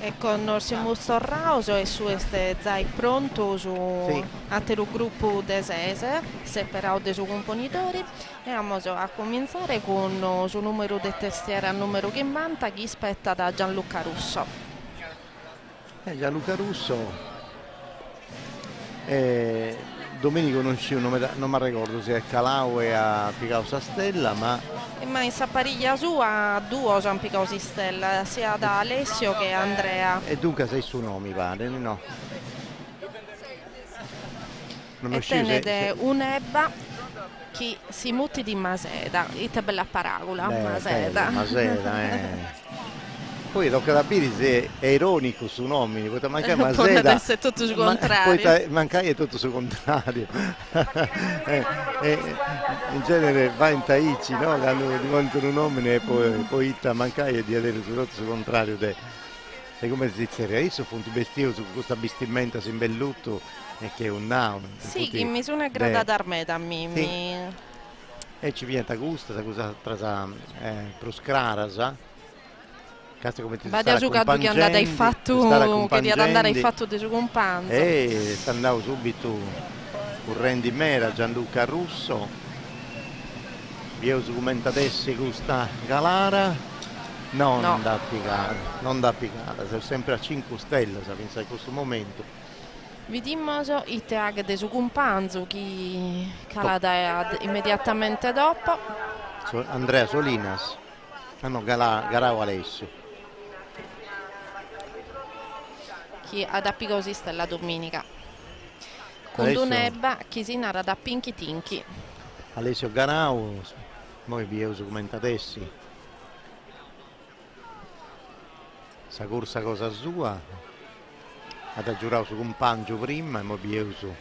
E con siamo sorrauso e su este zai pronto su altro gruppo desese, separato dei suoi componitori, e vamos a cominciare con su numero di testiera numero che manta, chi spetta da Gianluca Russo. Gianluca Russo, Domenico non mi ricordo se è Calau e a Picao Stella, ma in sapariglia sua due sono Picao Stella, sia da Alessio che Andrea. E dunque sei suo nome, mi pare, no? Non e tenete un'ebba che si muti di Maseda, ita bella paragola, Maseda. Maseda, Poi tocca capire se è ironico su nomi, poteva mancare Maseda. Adesso è tutto sul contrario. Poi mancare è tutto sul contrario. In genere va in Taici, no? Quando diventano un nome e poi mancare di avere tutto sul contrario. E come si dice, adesso fu un vestito su questa vestimenta simbellutto e che è un noun. Sì, che mi sono aggradata a me, da me. Sì. E ci viene da gusto, cosa tra proscara, sa? Vado a giocare che è andata ai fatto che ad andare ai fatto dei suoi compagni. E andavo subito con Randy Mera, Gianluca Russo, io documentatessi questa galara, no, non da piccata, sono sempre a 5 stelle, se pensa in questo momento. Vediamo i tag dei suoi compagni che calada immediatamente dopo. Andrea Solinas, Garau Alessio. Chi ad Appicosi Stella domenica con Dunebba chi si narra da Pinchi Tinchi. Alessio Garau, noi vi uso commentatessi sa corsa cosa sua ad giurato su compagno prima e mo vi uso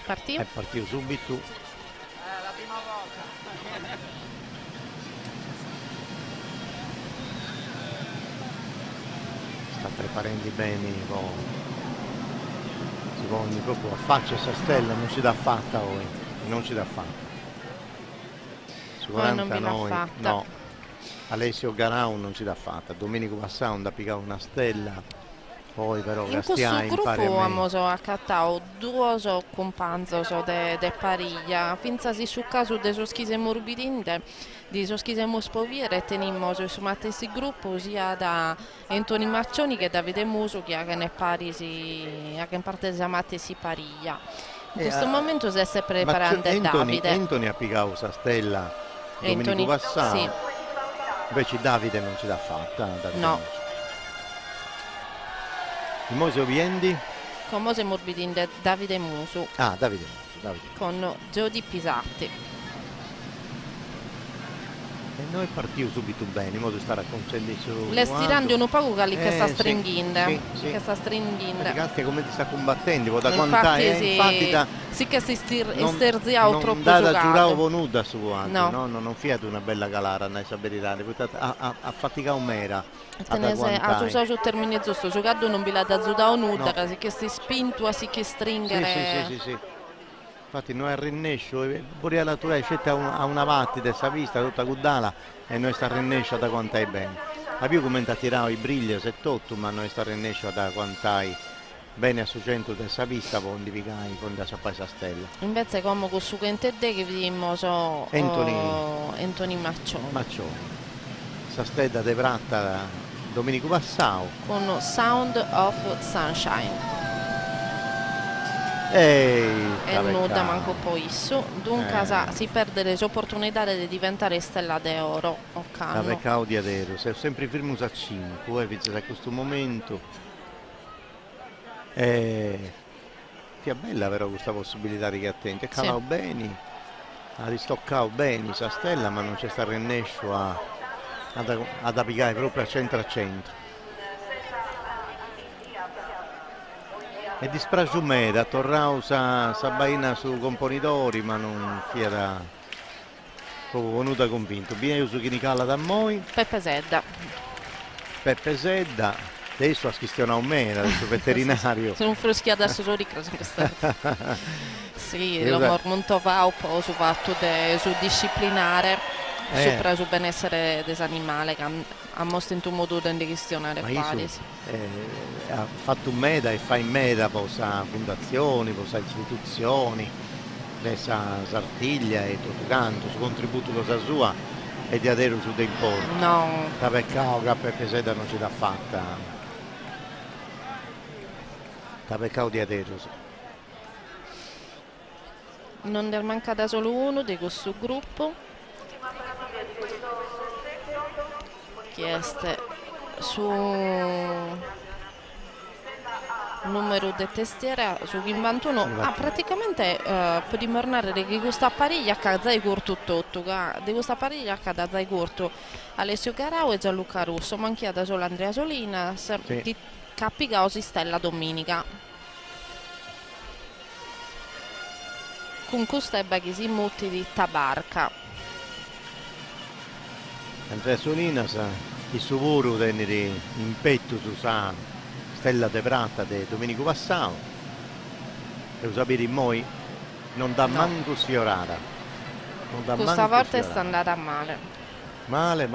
partito? È partito subito. La prima volta. Sta preparando bene, si pone proprio a faccia sta stella, non ci dà fatta poi, non ci dà fatta. Sicuramente noi, no. Alessio Garau non ci dà fatta, Domenico Passau da piccare una stella. Poi però in questo gruppo abbiamo accattato due compagni de pariglia, pensasi su caso de soschise morbidinde, di soschise mospoviere teniamo su matessi gruppo sia da Antoni Marcioni che Davide Muso che ne parisi a che parte zamate si pariglia. In questo momento si sta preparando Davide. Antoni ha piccato questa stella, Domenico Passau. Sì. Invece Davide non ci dà fatta. No. Il Mosio Viendi? Con Mose Morbidin Davide Musu. Ah, Davide Musu. Con Giodi Pisatti. E noi partiamo subito bene, in modo di stare a concentrare su. Le stirando un po' che sta stringendo. Sì. Che sta stringendo. Ragazzi, come ti sta combattendo, da infatti sì che si sterziamo troppo giocato. Non da giuravo venuta su no. Non fiate una bella galara, non sapere a faticare un mera. A usare il termine giusto, giocando non vi la da giudao nuda, così che si spinto, si che stringere. Sì. Infatti noi a Rinnescio, pure alla tua scelta a una battita, sta vista tutta Guddala e noi sta a Rinnescio da quantai bene. A più come ti tiravo i brigli, 7-8, ma noi sta a Rinnescio da quantai bene a suo centro della vista con divicai con da sappai stella. Invece come con su che vedemmo so Anthony Maccioni. Sta stella de pratta Domenico Passau con Sound of Sunshine. E non da manco poi su, dunque si perde le opportunità di diventare stella d'oro. La peccao di adero, sei sempre fermo a 5, da questo momento. È bella però questa possibilità di che attenti, è calato bene, ha ristoccato bene questa stella, ma non c'è sta rennescio ad applicare proprio a centro. E dispiace me, ha tornato sa baina su componitori, ma non era venuta convinto. Viene su chi ne cala da noi. Peppe Sedda, adesso ha schistionato me, adesso veterinario. Sono un fruschiato adesso solo di cosa sì, l'ho molto fatto su fatto su disciplinare. Sopra sul benessere dell'animale che ha mostrato un modo di questionare quali ha fatto un meda e fa in meda posa fondazioni, posa istituzioni, nessa Sartiglia e tutto canto, su contributo cosa sua e di adero su dei importi. No. Da peccato che a Peppe Sedda non ci dà fatta. Da peccato di adero. Non ne manca da solo uno di questo gruppo. Chieste su numero di testiera su 21 praticamente per dimornare di questa pariglia che dai corto tutto di questa pariglia che dai corto Alessio Carau e Gianluca Russo manchiata solo Andrea Solina di Capigausi Stella Dominica con questa che si muti di Tabarca. Andrea Solina il suo lavoro tenere in petto su sa stella de prata di Domenico Passau e lo sapete moi non dà manco sfiorata. Questa volta è andata male. Male.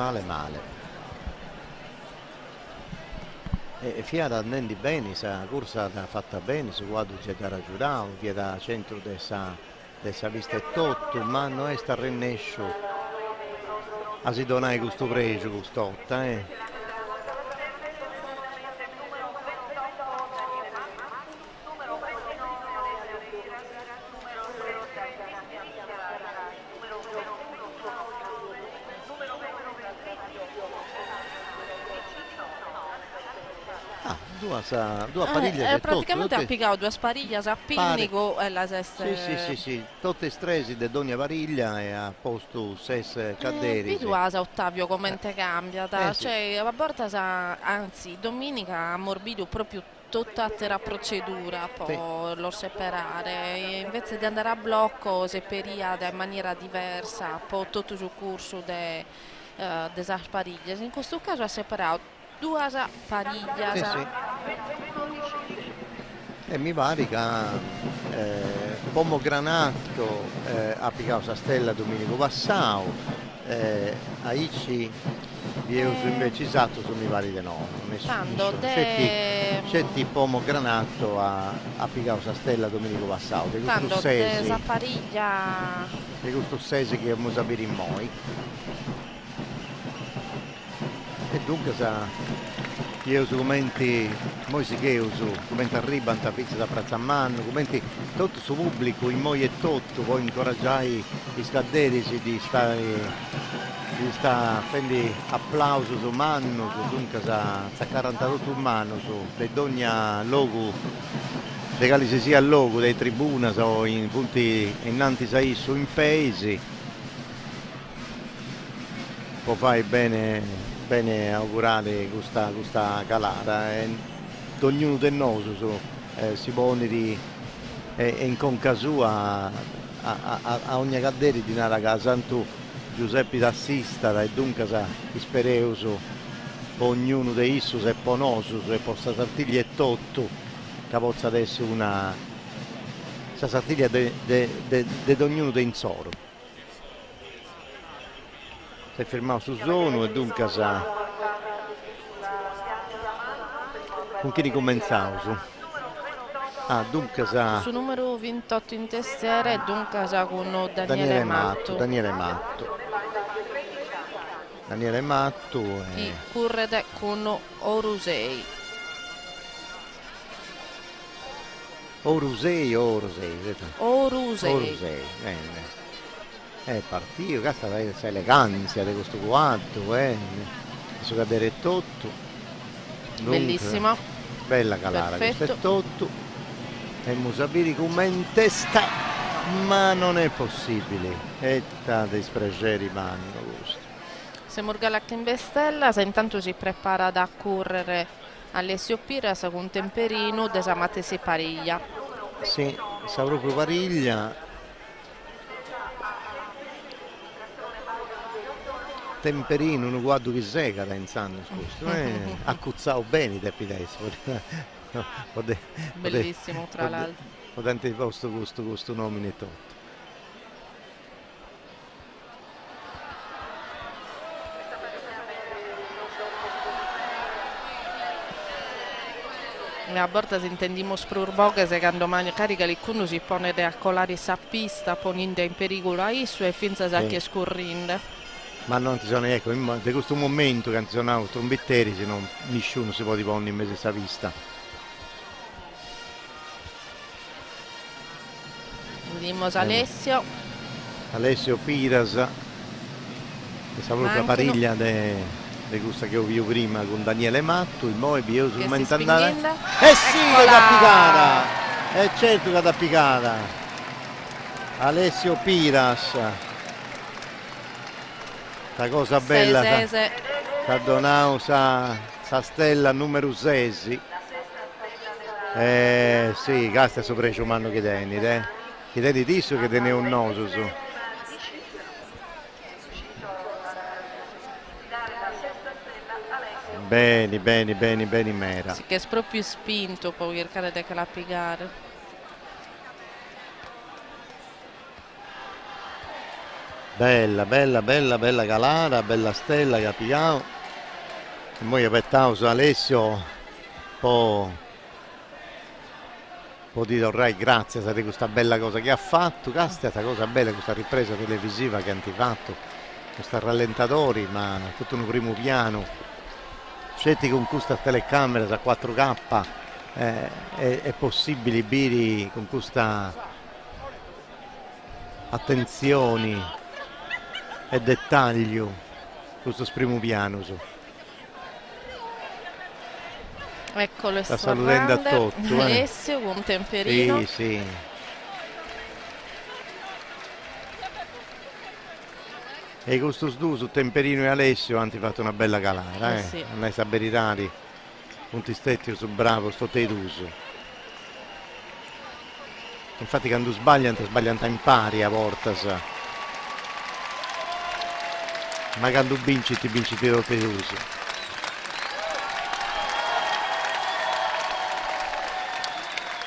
E fiata andando bene, sa corsa l'ha fatta bene, su quadro c'è da raggiungere, via da centro dessa vista e tutto, ma non è sta rennescio. A si donare questo pregio, quest'otta, due pariglie praticamente ha piccato due spariglie a Pinnico e la sesta sì tutte stresi di ogni pariglia e ha posto 6 caderi Piduasa Ottavio commente cambiata cioè a volte anzi domenica ha morbido proprio tutta la procedura poi lo separare e invece di andare a blocco separia in maniera diversa poi tutto sul corso delle spariglie in questo caso ha separato due pariglie e mi pare che Pomogranato ha piccato la stella Domenico Passau a Icci invece esatto mi pare di no c'è Pomogranato ha piccato la stella Domenico Passau di questo sesi che abbiamo sapere in noi e dunque io su commenti moi si che uso commenti arriva tanta pizza da prezzo a mano commenti tutto su pubblico in moi e tutto poi incoraggiai i scaderici di sta quindi applauso su mano su dunque sa 48 mano su le dogna logo de cali sia al logo dei tribuna so in punti innanti sai su in paesi può fare bene augurare questa calata e ognuno di noi si pone in conca sua a ogni cadere di nara casa Santo Giuseppe d'Assista e dunque ispereuso ognuno di issus e ponosus e possa sartiglia e tutto che possa adesso una sartiglia di ognuno di insoro si è fermato su zona e dunque con chi ricomenzavo su Ah, dunque sa... Su numero 28 in testiere, dunque sa con Daniele Matto. Daniele Matto. Chi corre con Orusei. Orusei. Orusei. Bene. Partito, questa è eleganza di questo quadro, questo cadere tutto. Bellissima. Bella calara, perfetto. questo è tutto. E Musabiri come in testa, ma non è possibile. E dei spregeri vanno questo. Se Morgalac in bestella, se intanto si prepara ad accorrere Alessio Piras con Temperino, Desamatesi Pariglia. Sì, sa proprio Pariglia. Temperino, un guardo che seca da insano, scusa. Accuzzavo bene i tempi adesso. Bellissimo, tra l'altro. Ho tanti posto questo nome tutto. A borda se intendimos prurboga se quando domani carica l'icunno si pone a colare sa pista ponendo in pericolo a isso e finza sa che scorrinde. Ma non ti sono, ecco, in questo momento che ci sono trombetteri, se no nessuno si può porre in mezzo a questa pista. Vediamo Alessio. Alessio Piras, che sa proprio la pariglia di questa che ho visto prima con Daniele Matto, il Moebi, io sul momento andare. Sì, che da piccata! Certo che da piccata! Alessio Piras. La cosa bella, sa donau sa stella numero 6. Sì, questa è sopra il umano che tieni, che tieni disso che tiene un noso su. Bene, mera. Sì, che è proprio spinto per cercare di clappicare. Bella galara, bella stella che ha pigliato. E poi aspettavo su Alessio può dire ormai grazie a questa bella cosa che ha fatto, questa cosa bella, questa ripresa televisiva che hanno fatto, questi rallentatori, ma tutto un primo piano, scetti con questa telecamera a 4K, è possibile biri con questa attenzioni e dettaglio questo primo piano su. Eccolo, sta salutando a tutti, Alessio con Temperino. Sì. E questo due su Temperino e Alessio hanno fatto una bella calara, Sì. Non è saberitari punti stetti su bravo sto teduso. Infatti quando sbagliano in pari a volta, sa. Ma quando vinci ti lo teduso.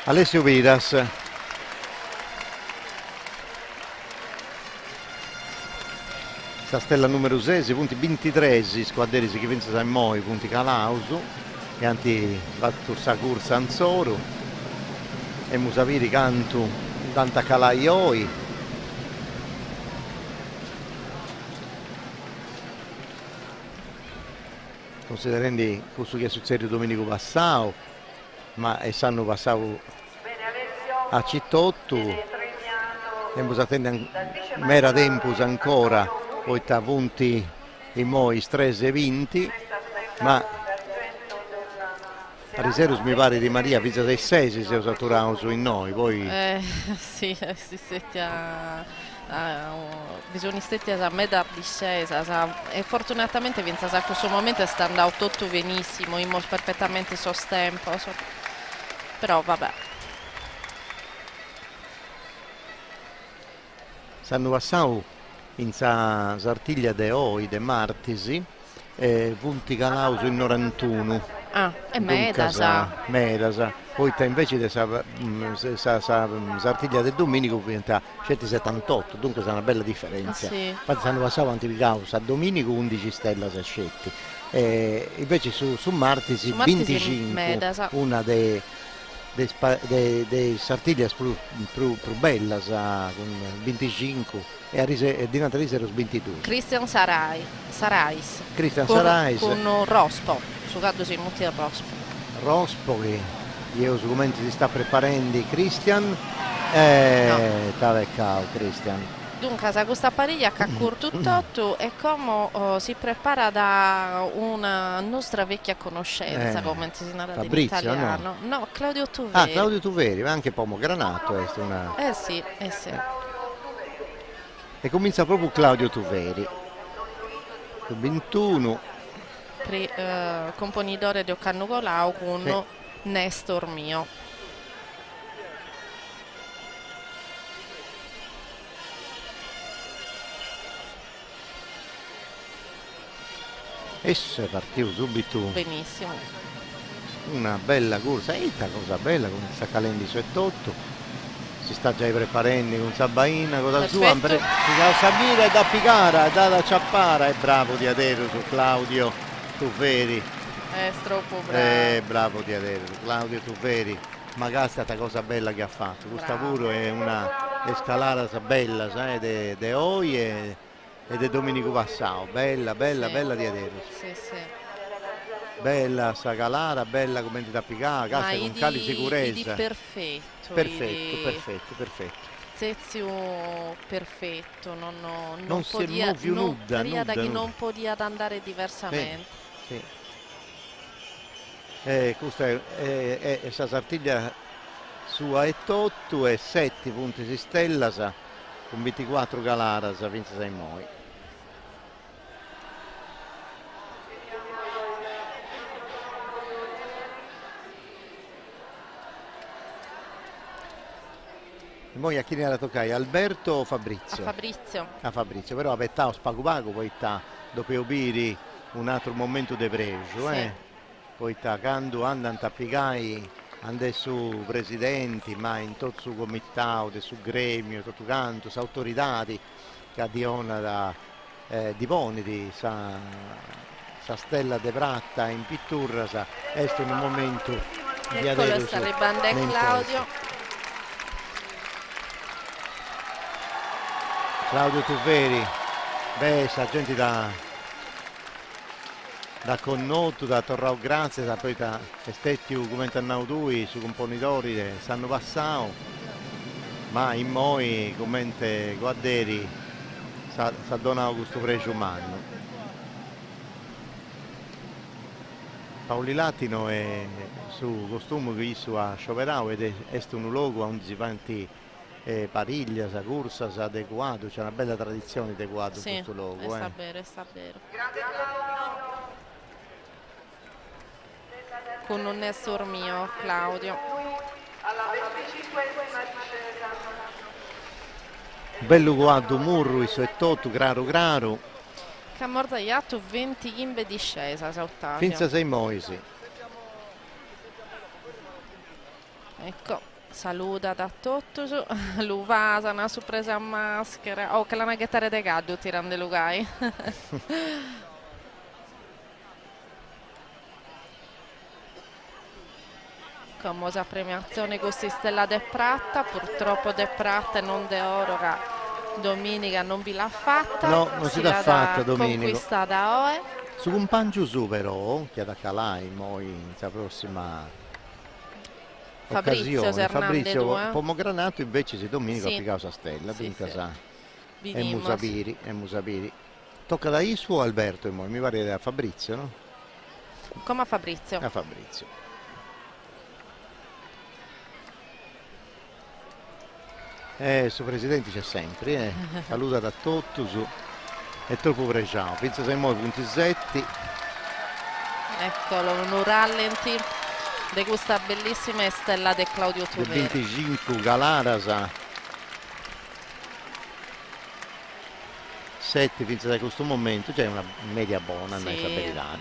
Alessio Piras. Sta stella numero 6, punti 23, squadri che vincono a Moi, punti Calausu, e anti fatto sa corsa Anzoro, e Musaviri canto tanta Calaioi. Considerando questo che è successo domenica passato, ma sanno passato a Cittotto, e bisogna attendere mera tempo ancora, poi ta punti i moi stress e vinti, ma a riserva mi pare di Maria Pizza dei 6 si è usato su in noi, poi... Sì, bisogna stare a metà discesa e fortunatamente Vinza a questo momento sta andando tutto benissimo, immo perfettamente sostempo, però vabbè. Stanno passando in Sartiglia de Oi, de Martisi, punti Calauso in 91. E Medasa. Poi invece di Sartiglia del Domenico diventa 178, dunque è una bella differenza. Sì. Infatti stanno passando a Domenico 11 stelle a scetti. Invece su Martisi 25, Medasa. una dei de sartiglias più bellas, con 25 e di Natalizia 22. Christian Sarais. Christian Sarais. Con Rospo, su caddo si mutti il Rospo. Rospo che io su come si sta preparando Christian. Tavecao Christian. Dunque, sa questa pariglia che tutto e come si prepara da una nostra vecchia conoscenza, come si narra in italiano. No, Claudio Tuveri. Claudio Tuveri, ma anche Pomogranato è una... sì. E comincia proprio Claudio Tuveri. 21. Componitore di Occanno Colau con Nestor Mio. Esso è partito subito. Benissimo. Una bella corsa, cosa bella con questa Calendi 78. Si sta già preparando con Sabaina, cosa sua. Si da Sabira e da Picara, da Ciappara. È bravo Diadero su Claudio Tuveri. È troppo bravo. Bravo Diadero, Claudio Tuveri. Magari è stata cosa bella che ha fatto. Questa pure è una scalata bella, sai, de Oie. Ed è Domenico Passao, bella Diadero. Sì. Bella Sagalara, bella come da Picà, casa con cali sicurezza. Perfetto. Sezio perfetto, non si muove nuda. Da chi non podia andare diversamente. Sì. Questa è questa sartiglia sua e Tottu e 7 punti si stella con 24 Galaras, Vince Saimoi. E poi a chi ne era toccai? Alberto o Fabrizio? A Fabrizio, però aspettavo Spagupago, poi dopo Biri un altro momento di pregio, poi quando andano a piccare andare su presidenti, ma in tutto su comitato, su gremio, tutto canto, su autorità che diona di Boni, di sa stella de Pratta in pittura, è in un momento di adesso. Eccolo sta le bande Claudio Tuveri, sa gente da Connotto, da Torrao Grazia, poi da Estetti come Naudui, su componitori stanno passando, ma in moi come Guadderi sa donato questo pregio umano. Paoli Latino è su costume che su a Scioperau ed è un luogo donde si fanno pariglia, corsa, adeguato, c'è una bella tradizione di adeguato in questo luogo. Sta vero. Con un Nestor Mio, Claudio. Alla 25esima bello guardo Murru, i suoi totto, graro. Che ha mortagliato 20 gimbe di scesa, Ottavio. Finza 6 moisi. Ecco, saluta da tutto, l'uvasa, una sorpresa a maschera. Oh, che la naghettare de gaddo tirando lugai. Famosa premiazione con Stella De Pratta, purtroppo De Pratta e non De Oro che domenica non vi l'ha fatta. No, non si l'ha fatta domenica. Conquistata Oe. Su un pancio su però, che da calai, poi in la prossima occasione. Fabrizio Pomogranato invece si domenica a Picausa Stella, dunque è Musabiri. Tocca da Isu o Alberto, mi pare da Fabrizio, no? Come a Fabrizio. A Fabrizio. Su presidente c'è sempre, saluta da tutto su è troppo pregiato, pensa sei molto punti setti. Eccolo, un rallenti di questa bellissima stella di Claudio Tuveri. 25 Galarasa 7 pensa da questo momento, c'è una media buona nella stabilità,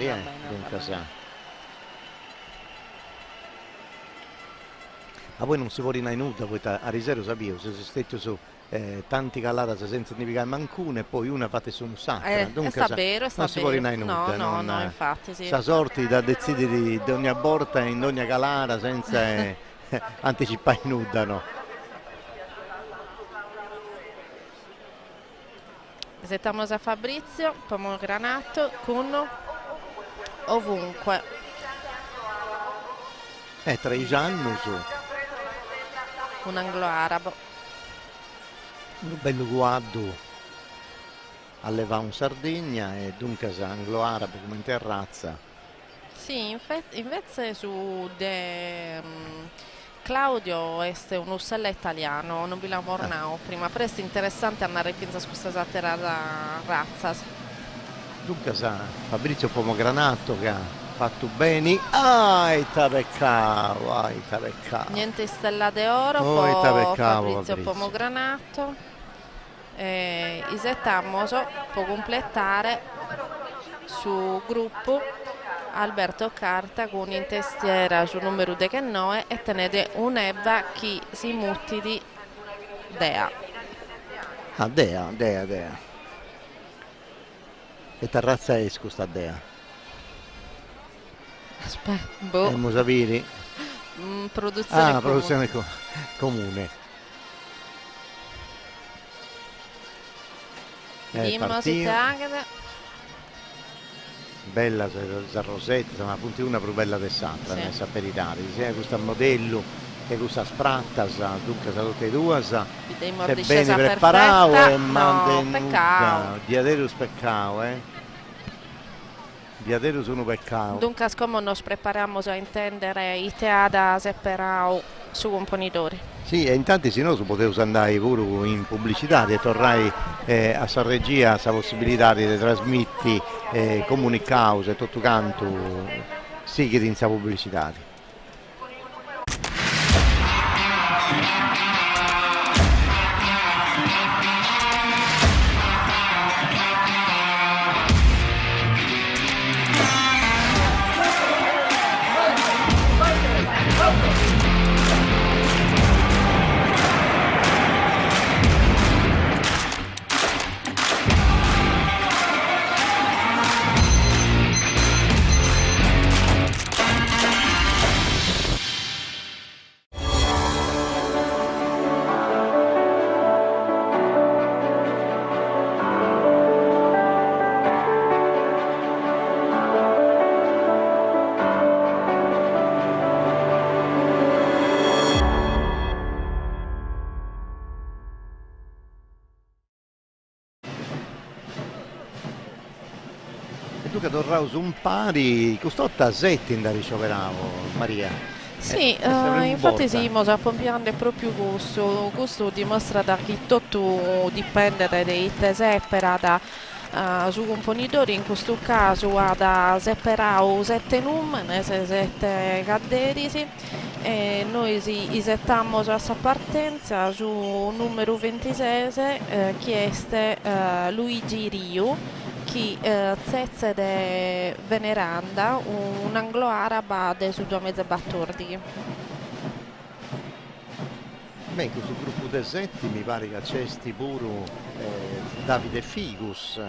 ma poi non si può rinare nuda, poi a riserva sapevo, se si stetto su tanti Galarasa senza significare mancuna e poi una fatta su un sacra, dunque non si può rinare nuda, no, infatti sì. Sa sorti da decidere di ogni aborta in ogni Galara senza anticipa inudano. Esettamos a Fabrizio, Pomogranato, con ovunque. Traijanus, Un anglo-arabo. un bello guardo alleva un Sardegna e dunque anglo-arabo come in terrazza. Sì, invece su Claudio è un uccello italiano, non vi lavorano prima, però è interessante andare fino a questa terra razza. Dunque Fabrizio Pomogranato che ha fatto bene. Peccavo. Niente stella d'oro, poi Fabrizio Pomogranato. Isettamos può completare su gruppo Alberto Carta con in testiera sul numero de Canoe e tenete un'ebba chi si mutti di Dea. Dea. E terrazza è questa Dea? Aspetta, boh. Musaviri? Produzione comune. Bella Rosetta, ma appunto una più bella dell'altra, sì. Nella perità, sia questo modello che questa spratta, dunque tutte e due, se bene preparato e mantenuta. Diaderus peccao, Diaderus uno peccao. Dunque, come nos prepariamo a intendere i teada separao su componitori. Sì, e intanto se no si poteva andare pure in pubblicità e tornare a Sarregia questa possibilità di trasmettere comunicare e tutto canto sì che in pubblicità. Tu che torraus un pari, costotta setti da ricoveravo, Maria. Sì, infatti sì, sta pompiando proprio questo dimostra che tutto dipende dai tesepera su componitori, in questo caso da separare 7 numeri, 7 cadderisi e noi isettiamo a questa partenza su numero 26 chieste Luigi Riu che zezze de veneranda un anglo-araba de su 2 mezze battordi. Beh, in questo gruppo dei setti mi pare che c'è pure Davide Figus,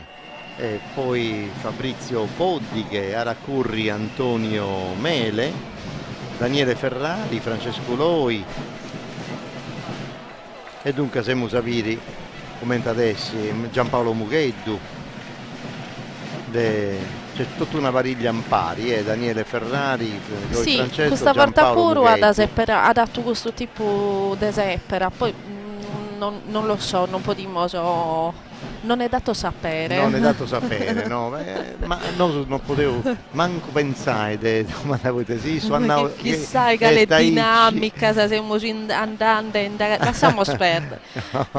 poi Fabrizio Poddighe, Aracurri, Antonio Mele, Daniele Ferrari, Francesco Loi e dunque siamo sapere commenta adesso Giampaolo Mugheddu. C'è tutta una pariglia in pari, Daniele Ferrari, sì, Francesco, questa volta pure ha dato questo tipo di seppera, poi non lo so, non possiamo, non è dato sapere. Non è dato sapere, no, ma non potevo manco pensare come avete chissà che le dinamiche se stiamo andando, lasciamo perdere.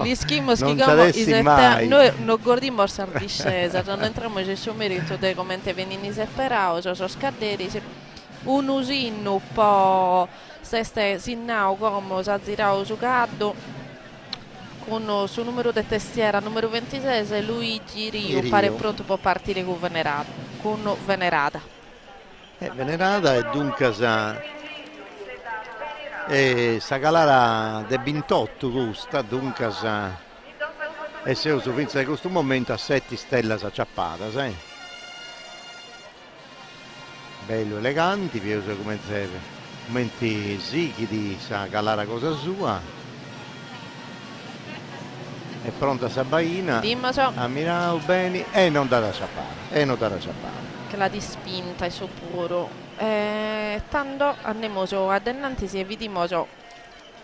Gli schimos che noi non guardiamo la discesa, non entriamo nel suo merito di come vengono separati, sono scaderi, un usino un po' se stai sinnao come si ha girato su caddo. Con sul numero di testiera numero 26 Luigi Riu pare pronto per partire con Venerata. Venerata e dunque sa calara de Bintotto gusta, dunque sa e se uso fino a questo momento a 7 stelle s'acciappata, sai? Bello eleganti, come serve. momenti zichidi, sa calara cosa sua. È pronta Sabaina, ha mirato bene e non da sciappare, che la dispinta è sicuro. Tanto andiamo adelante e vediamo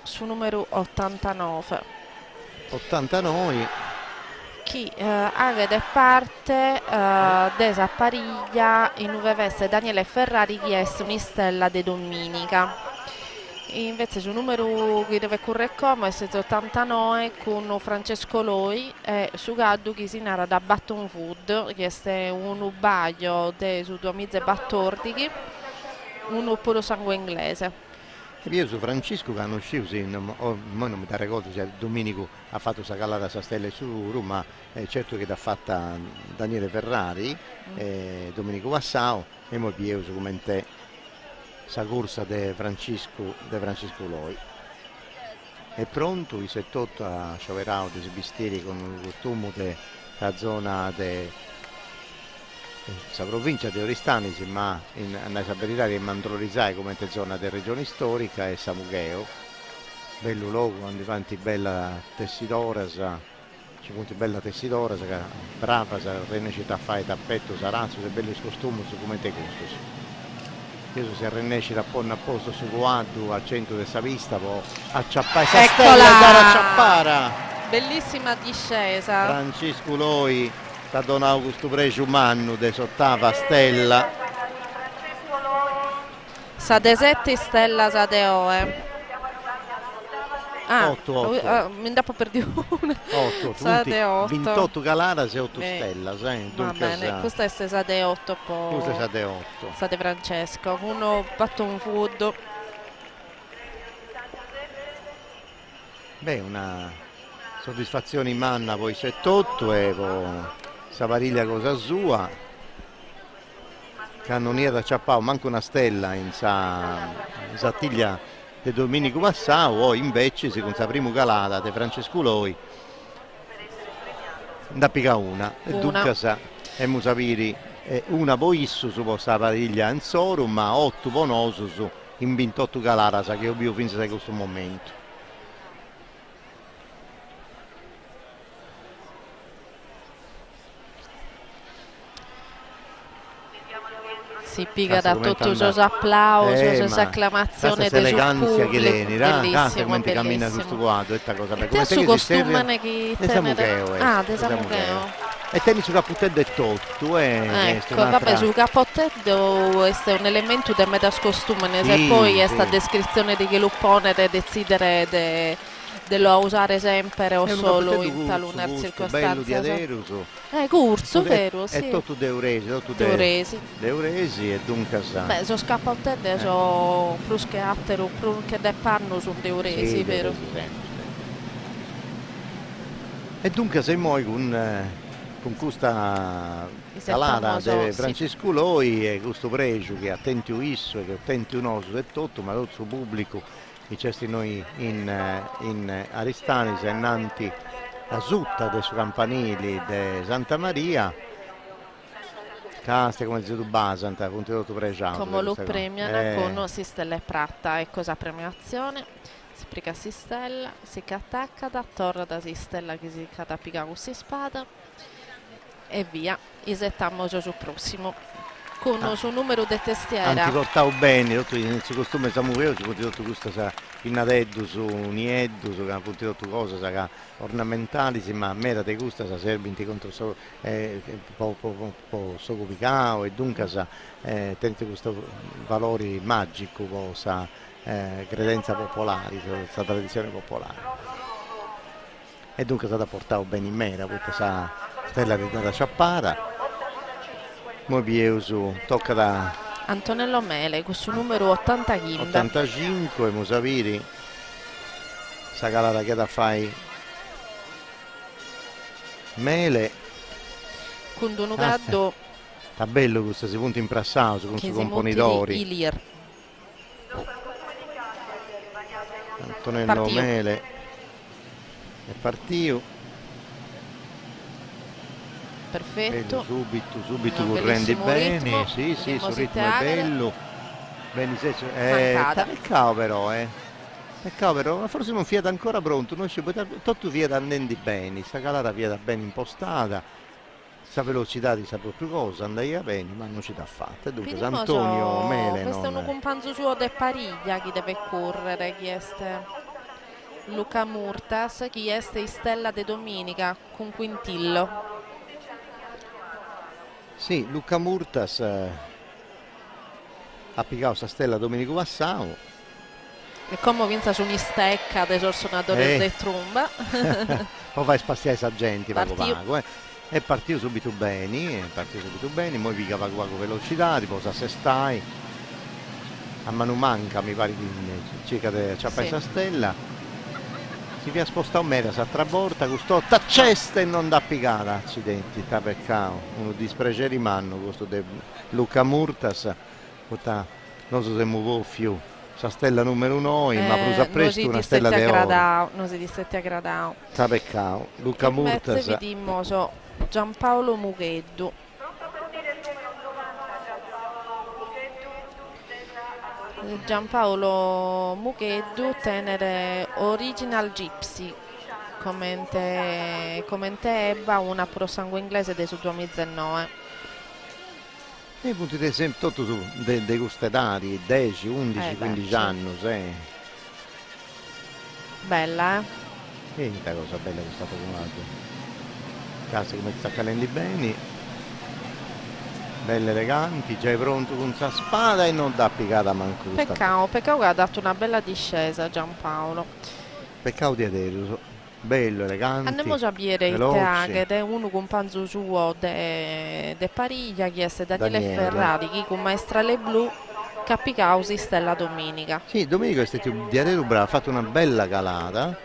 su numero 89. 89. Chi avete parte desa pariglia in nuove veste Daniele Ferrari che è un'istella de domenica. Invece sul numero che deve correre come è 89 con Francesco Loi e su Gaddu che si narra da Baton Food che è un ubaglio su 2014 un puro sangue inglese. E io su Francesco che hanno uscito, sì, non mi da ricordo se Domenico ha fatto questa calata a stelle su Roma, ma certo che l'ha fatta Daniele Ferrari, Domenico Vassao, e poi io su come te questa corsa di Francesco Loi. È pronto, i 78 a scioperare dei bistieri con il costume della zona della provincia di Oristani, ma in verità che Mandrorizzai come zona della regione storica e Samugheo. Bello logo, quando avanti bella tessitora, ci punti bella tessitora, brava, renecita a fare tappetto, sarazzo, se bello costume su come te questo. Io si renecita a posto su Guaddu al centro della vista, può acciappare sta stella e dare acciappara. Bellissima discesa. Francesco Loi. Da Don Augusto Precio Mannu de sottava stella. Sa de 7 stella sa de oe. 8. Mi dopo perdi una. 8. Sa de 8. 28 calara se 8 stella, sai? Va bene, questa è sa de 8 poi. Questa è sa de 8. Sa de Francesco. Uno Baton Food. Beh, una soddisfazione in manna poi 7-8 e Savariglia cosa sua, cannoniera Ciappao, manca una stella in Sattiglia di Domenico Vassao, o invece si con sa primo calata di Francesco Loi, da pica una. E dunque e Musaviri una boissu su Savariglia in Soru, ma 8 bonoso su in 28 calata, sa che ho visto finito in questo momento. Si piega da tutti i suoi applausi, le sue acclamazioni del pubblico, bellissimo, cammina questo quadro, questa cosa e te su costume che tenere de Samugheo e tenni su cappottello e tutto ecco, vabbè, su cappottello è un elemento del metascostume, se poi è sta descrizione di che luppone de decidere de lo usare sempre o solo in talune circostanze. Bello di Aderuso. Corso, vero, sì. È tutto d'Euresi, d'Euresi e dunque sa. Beh, so scappottello so plus che attero, plus che de panno sono d'Euresi, sì, vero? E dunque sei moi con questa calata di Francesco Loi e questo pregio che attenti o isso e che attenti o no su tutto, ma tutto il pubblico i cesti noi in Aristani, se innanti a Zutta dei suoi campanili di Santa Maria, caste come zio Basanta, punto tutto pregiato. Come lo premiano con Sistella e Pratta, e cosa premiazione? Si prica Sistella, si attacca da torre da Sistella che si catappica con si spada e via, isettiamo sul prossimo. Con il suo numero di testiera. Anzi, portavo bene, tutto il costume Samuel, ci potete tutto questo in adeddu su nieddu, su appunto tutto cosa, ornamentali, ma a me da te gusta sa serve contro poco picao e dunque tente questo valori magico, sa credenza popolare, questa tradizione popolare. E dunque è stata portata bene in mera, questa stella di Data Ciappara. Mobieusu tocca da Antonello Mele con suo numero 85 Musaviri sa calata che da fai Mele con Dunugaddo sta bello questo si punta in prassato con suoi componitori Ilir. Antonello Mele è partito. Perfetto, bello, subito rendi bene, sì, sorritmo è bello. mancata. Peccato però, Peccato però, ma forse non fiata ancora pronto, non ci può tutto fiata andando bene, sta calata fiata ben impostata, sta velocità di sa proprio cosa, andava bene, ma non ci dà fatta. Dunque Antonio Mele questo è un companzo suo de Pariglia chi deve correre, chi è Luca Murtas, chi è Stella de Dominica con Quintillo. Sì, Luca Murtas ha piccato sta Stella Domenico Vassao. E come vinza su un'istecca del suonatore di tromba. Poi fai spaziare i sagenti, vago. È partito subito bene, poi pica vago velocità, riposa se stai. A mano manca, mi pare circa c'ha presa Stella. Si via spostare un mera, si attraborta, custò, taccesta e non dà piccata, accidenti, ta peccato. Uno dispregio rimane, questo di Luca Murtas, non so se muovo più. Sa stella numero 1, ma prusa presto una stella di oro. Non si distette a gradao. Sta peccato. Luca Murtas. Vediamo Giampaolo Mugheddu. Giampaolo Mugheddu tenere Original Gypsy. Commente ebba una pro sangue inglese del 2019. I punti di esempio tutto dei gustedati, 10, 11, 15 anni, Bella, Che cosa bella che è stata chiamata. Case come sta calendo bene, belle eleganti, già è pronto con sa spada e non dà piccata manco. Peccato che ha dato una bella discesa Giampaolo. Peccato di Aderuso. Bello, elegante. Andiamo a vedere il teaghe, uno companzo suo de Pariglia, chi è Daniele Ferrari, chi con Maestrale Blu, Capicausi, Stella Dominica. Sì, Domenico è stato di Aderu bravo, ha fatto una bella calata,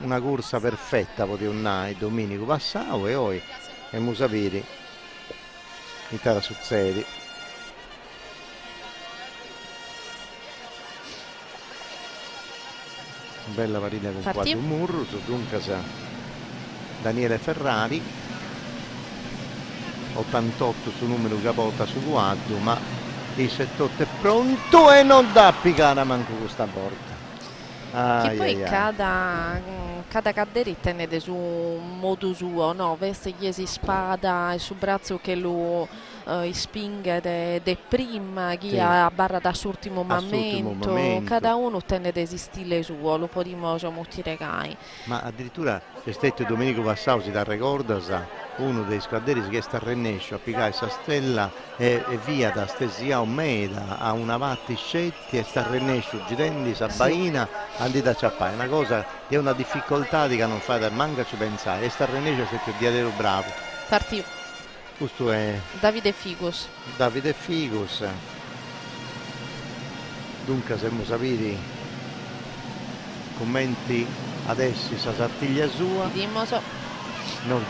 una corsa perfetta, poteva andare Domenico Passau e poi abbiamo sapere che cosa succede. Bella partita con quattro Murro, dunque Daniele Ferrari, 88 su numero capota su quadro, ma il 78 è pronto e non dà piccata manco questa porta. Che poi cada cadere tenete su un modo suo, no? Veste chiesi spada e su braccio che lo spinge de prima, chi a barra da sull'ultimo momento, cada uno tenete di stile suo, lo potremmo dire gai. Ma addirittura c'è stato Domenico Vassau, si da ricorda, uno dei squadrieri che sta a Rennescio a piccare questa stella e via da stesia un meta a una vatti scetti e sta a Rennescio girendi Sabaina andita a ciappare, una cosa che è una difficoltà di che non fate manca ci pensare, e sta a Rennescio è stato Diadero bravo. Partito. Questo è Davide Figus. Dunque siamo sapiti commenti adesso sa sartiglia sua. Non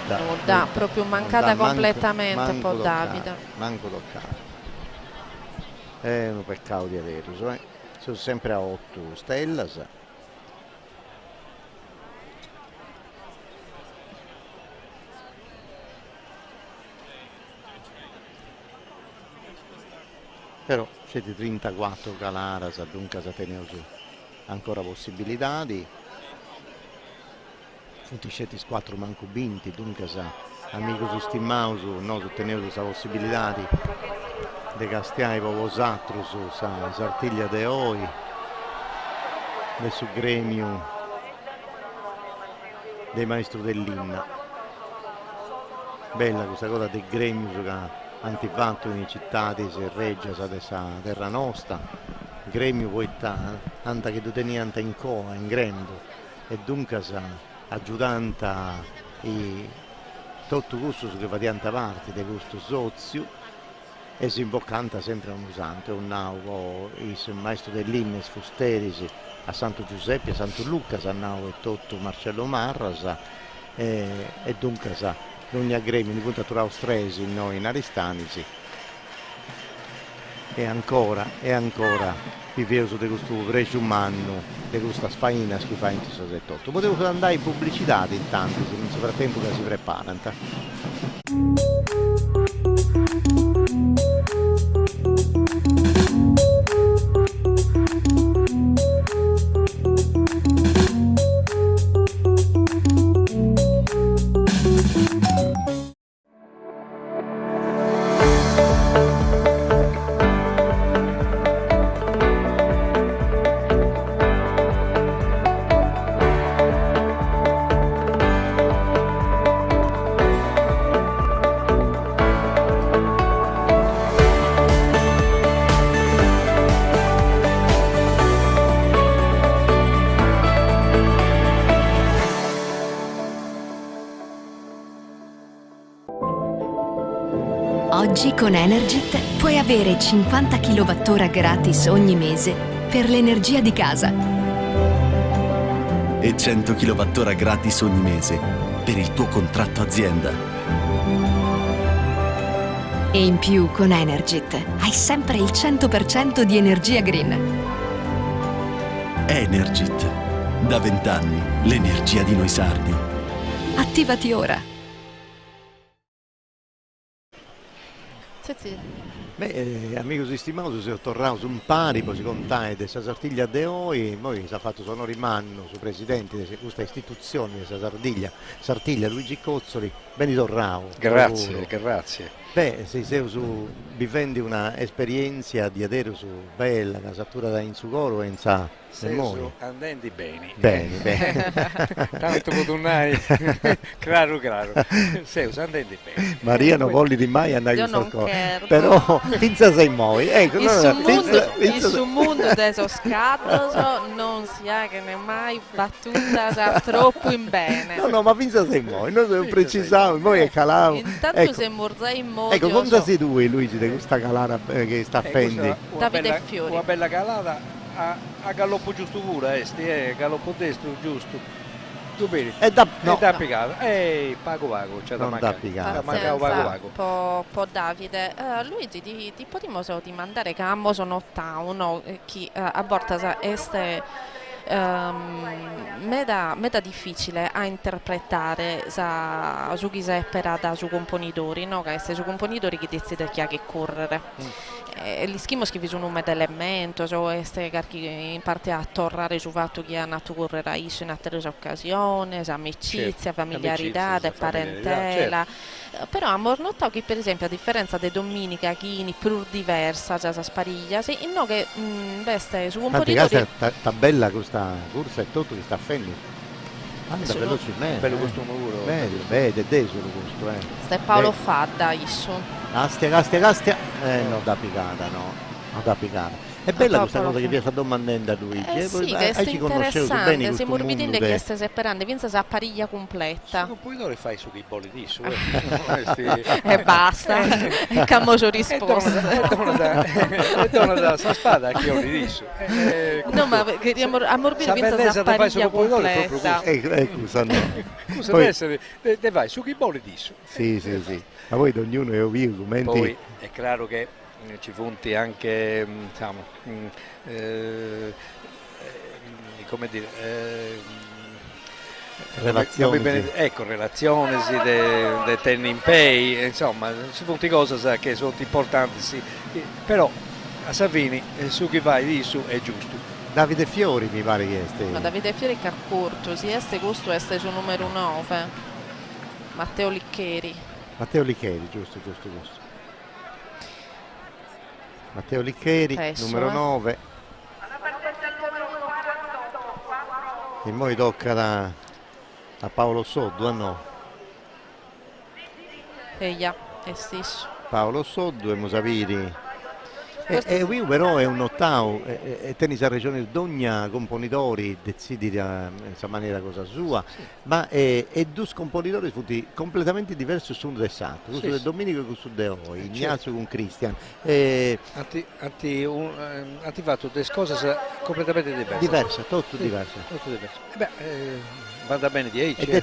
dà, proprio mancata completamente un po' Davide. Manco toccato. È un peccato di averlo, sono sempre a 8 stella. Però siete 34 Calara, dunque tenere ancora possibilità di scetti 4 manco vinti, dunque amico su stimmausu, no, ottenere questa possibilità di castiare proprio satro su sartiglia de oi, del su gremio dei maestri dell'Inna. Bella questa cosa del gremio che antifatto in città di Reggia, sa terra nostra, gremio poi anta che tu teni anta in coa, in grembo, e dunque aggiudanta i tutto gusto che fa di tanta parte di questo sozio e si imboccanta sempre un usante, un nuovo il maestro dell'Innes Fusterisi a Santo Giuseppe, a Santo Luca, a Nau e tutto Marcello Marras e dunque non aggremi di punta tura austresi noi in Aristanici e ancora viveo di questo pregio umano di questa sfaina che fa in 68. Potevo andare in pubblicità intanto nel frattempo che si preparano. Oggi con Energit puoi avere 50 kWh gratis ogni mese per l'energia di casa. E 100 kWh gratis ogni mese per il tuo contratto azienda. E in più con Energit hai sempre il 100% di energia green. Energit. Da 20 anni l'energia di noi sardi. Attivati ora. Sì. Beh, amigos stimados, se tornato un pari, poi si conta di Sardiglia de oggi, poi si è fatto sonoro manno su presidente di questa istituzione di Sardiglia, Luigi Cozzoli, ben tornato. Grazie. Beh, sei vivendo una esperienza di adero su bella, una sattura da insugoro e in sa Sei andando bene. Tanto potunai, claro. Sei andando bene. Maria non voglio di mai andare Io in non soccorso. cherzo. Però, finza sei moi. Ecco, Il suo mondo adesso scatto non si ha che ne mai battuta sa troppo in bene. No, ma finza sei moi. Noi dobbiamo precisare, poi è calato. Intanto Ecco. se morzai in modo. Ecco, come sei tu Luigi di questa calata che sta fendi? Davide Fiori. Una bella calata a galoppo giusto pure, galoppo destro giusto. Tu vedi? È da piccato. Pago, c'è da mancare. Po Davide. Luigi, ti potremmo di mandare che amo sono tauno chi a borta este meda difficile a interpretare su chi si da su componitori, no? Che su componitori che decide chi ha che correre. Gli schimos che vi sono un elemento, che in parte a tornare su fatto che ha nato correre in altre occasioni, amicizia, familiarità, parentela. Certo. Però a mornottato che per esempio a differenza di Domenica Chini più diversa già sa spariglia, se no che veste su un po' di bella questa corsa e tutto che sta fendo. Anda velocemente. Bello costume pure. Bello, vede, solo questo, Sta Paolo Fadda, isso. Castia. Non da piccata. È bella questa cosa che vi sta domandando a Luigi. Sì, che è interessante, se morbidinde che stai separando, pensa sa pariglia completa. Non puoi dove fai su che bolli di su. E basta, cammoso risposta. E donna da sa spada che ho di su. No, ma a morbidire pensa sa pariglia completa. Scusa, no. Scusa, deve essere, vai su che bolli di su. Sì. Ma poi ognuno è ovvio, commenti. Poi è chiaro che ci fonti anche come dire relazioni relazioni dei tenni impei, insomma ci fonti cose che sono importanti, sì. Però a Savini su chi vai di su è giusto. Davide Fiori mi pare che este. Ma Davide Fiori che corto, si este questo este su numero 9. Matteo Liccheri, giusto. Matteo Liccheri, numero 9. E poi tocca a Paolo Soddu, a no? Eia, è stesso. Paolo Soddu e Musaviri. E qui però è un ottavo, e tennis a regione d'ogna componitori decidi in questa maniera cosa sua, sì. Ma è due componitori futi completamente diversi su un desato, questo del Domenico e questo di oggi, Ignazio con Cristian. Hanno fatto delle cose completamente diverse. Tutto diverse. Va bene di Aici. E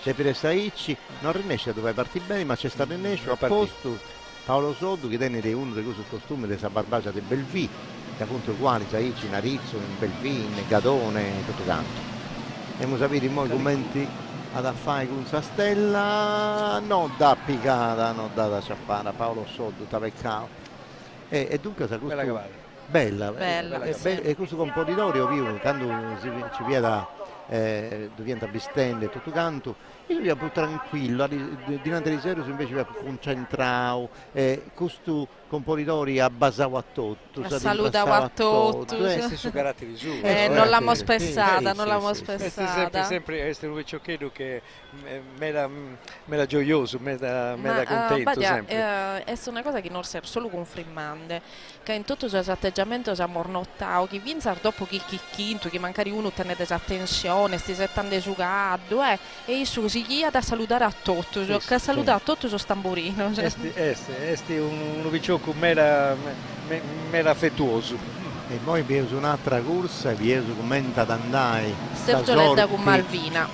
Depire Saici, non riesce a dove parti bene, ma c'è stato a posto. Paolo Soddu che tiene uno dei suoi costumi della barbagia del Belvì, che appunto uguali Saici, Narizzo, Belvì, Gadone, tutto canto. E sapere i commenti ad fare con sa stella, non da piccata, non da ciappara, Paolo Soddu, taveccao. E dunque sa questo bella. E questo compositore quando ci diventa bistende tutto canto, io vi più tranquillo, dinanzi di zero invece vi concentravo, questo compositore abbasavo a tutto, salutavo a tutto, su caratteri su. Non l'abbiamo spessata, sempre essere un ciocchino che me gioioso, me da contento sempre. È una cosa che non serve solo con Frimmande, che in tutto il suo atteggiamento si mornottao, che vinse dopo chi che magari uno tiene disattenzione, persone, sti 70 giocando, e isso si chia da salutare a tutti, Sì, che salutare a sì. tutti su stamburino. Esti un vicocco mera affettuoso. E poi vi è un'altra corsa, vi è commenta ad andare. Sergio Ledda con Malvina.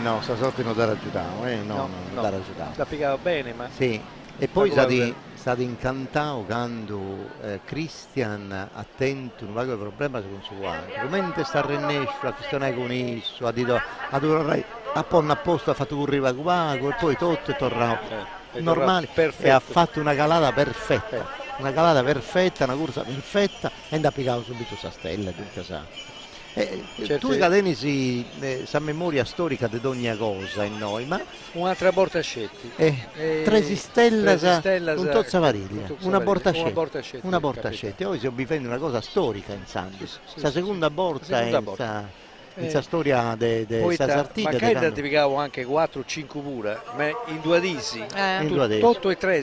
No, sta sorte non da raggiungere, non da raggiungere. La piegava bene, ma... Sì, e poi state incantato quando Cristian attento un vago problema con suo guardo. Come sta rennescio, a questione con isso, a porre a posto, ha fatto correre vago e poi tutto è tornato normale e ha fatto una calata perfetta. Una calata perfetta, una corsa perfetta e ha piccato subito sa stella, dunque sa. Tu cateni sa memoria storica di ogni cosa in noi, ma un'altra volta scetti. Tre stelle con tozza variglia, una porta scetti. scetti. Oggi si difende una cosa storica in Sambio. La seconda borsa è in sa storia di Sartiglia. Ma che identificavo anche 4-5 pure, ma in due disi, tutto e 3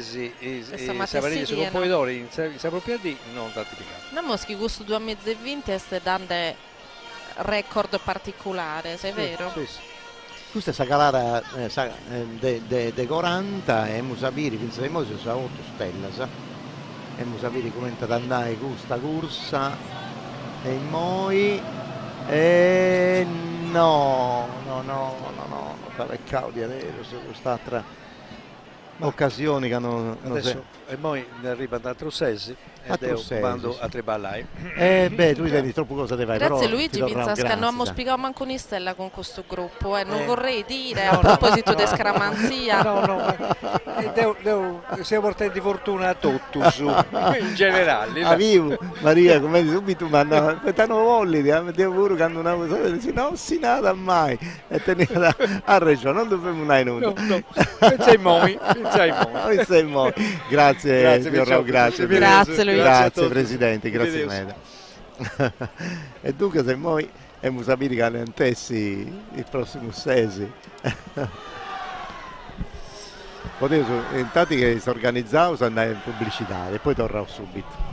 Savariglia su Compoidori, in sa proprietà non identificavo. Non moschi questo 2020 è dante record particolare, se è vero? Sì. Questa è la calata de 40 e Musaviri, penso che si sono 8 stelle, e Musaviri commenta ad andare questa corsa e noi no, peccato di avere quest'altra occasioni che non adesso e poi ne arriva da Trussesi e quando a Treballai tu vedi troppo cosa deve fare. Grazie Luigi Pinzasca, non abbiamo spiegato manco una stella con questo gruppo, non vorrei dire a proposito di scaramanzia. siamo portati di fortuna a tutti in generale. Vivo Maria, come subito mi hanno volli, devo pure che hanno una cosa non si nada mai e tenere a regione, non dobbiamo mai nulla. Sei moi. Grazie Luigi. Grazie Presidente, grazie Meda. E dunque se noi abbiamo sapere che ne antessi il prossimo sesi. Potevo, intanto che si organizzava, si andava in pubblicità e poi tornavo subito.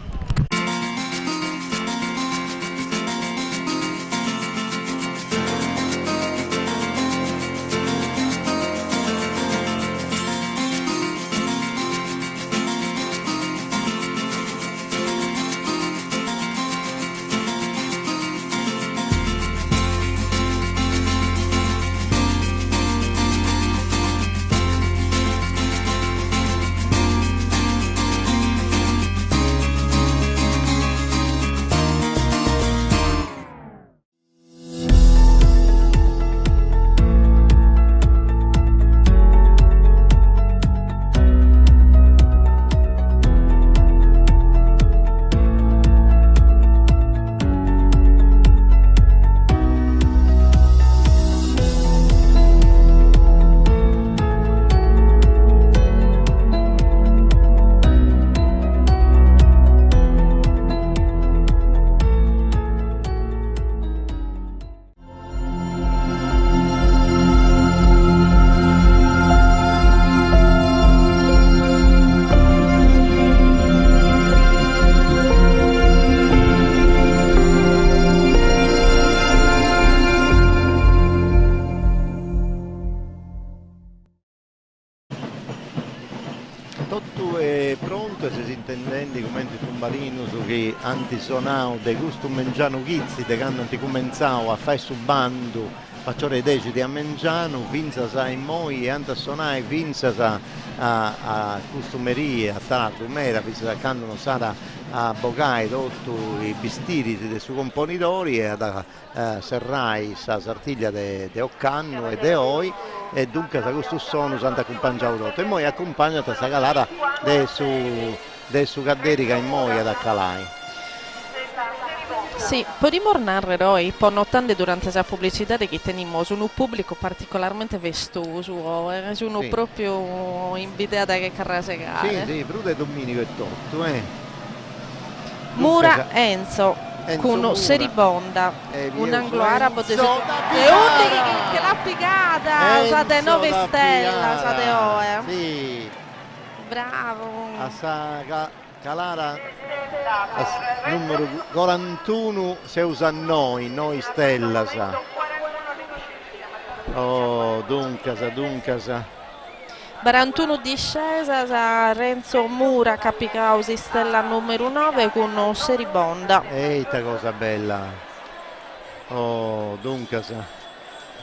Antisonao de gusto mangiano chizzi de quando ti cominciavo a fare su bando faccio le decidi a mangiano vinza sa in moi e antisonai vinza sa a costumerie a teatro mera vinza sa quando non sarà a bocai tutti i vestiti dei suoi componitori e da serrai sa sartiglia de Occanno e de Oi e dunque da questo sono santa accompagnato tutto e poi accompagnata sa calata de su cadderica in moi ad accalai. Sì, potremmo narrare noi, poi notando durante la pubblicità che teniamo su un pubblico particolarmente vestoso, sono proprio invidiata che carrase gare. Sì, Bruno e Domenico e tutto, Mura Enzo con Seribonda, un anglo arabo e che l'ha piegata, sate 9 stelle, sate oe. Sì. Bravo. Calara numero 41 se usa noi stella sa. Oh, Duncasa. 41 discesa da Renzo Mura, Capicausi stella numero 9 con Seribonda. Eita cosa bella. Oh, Duncasa.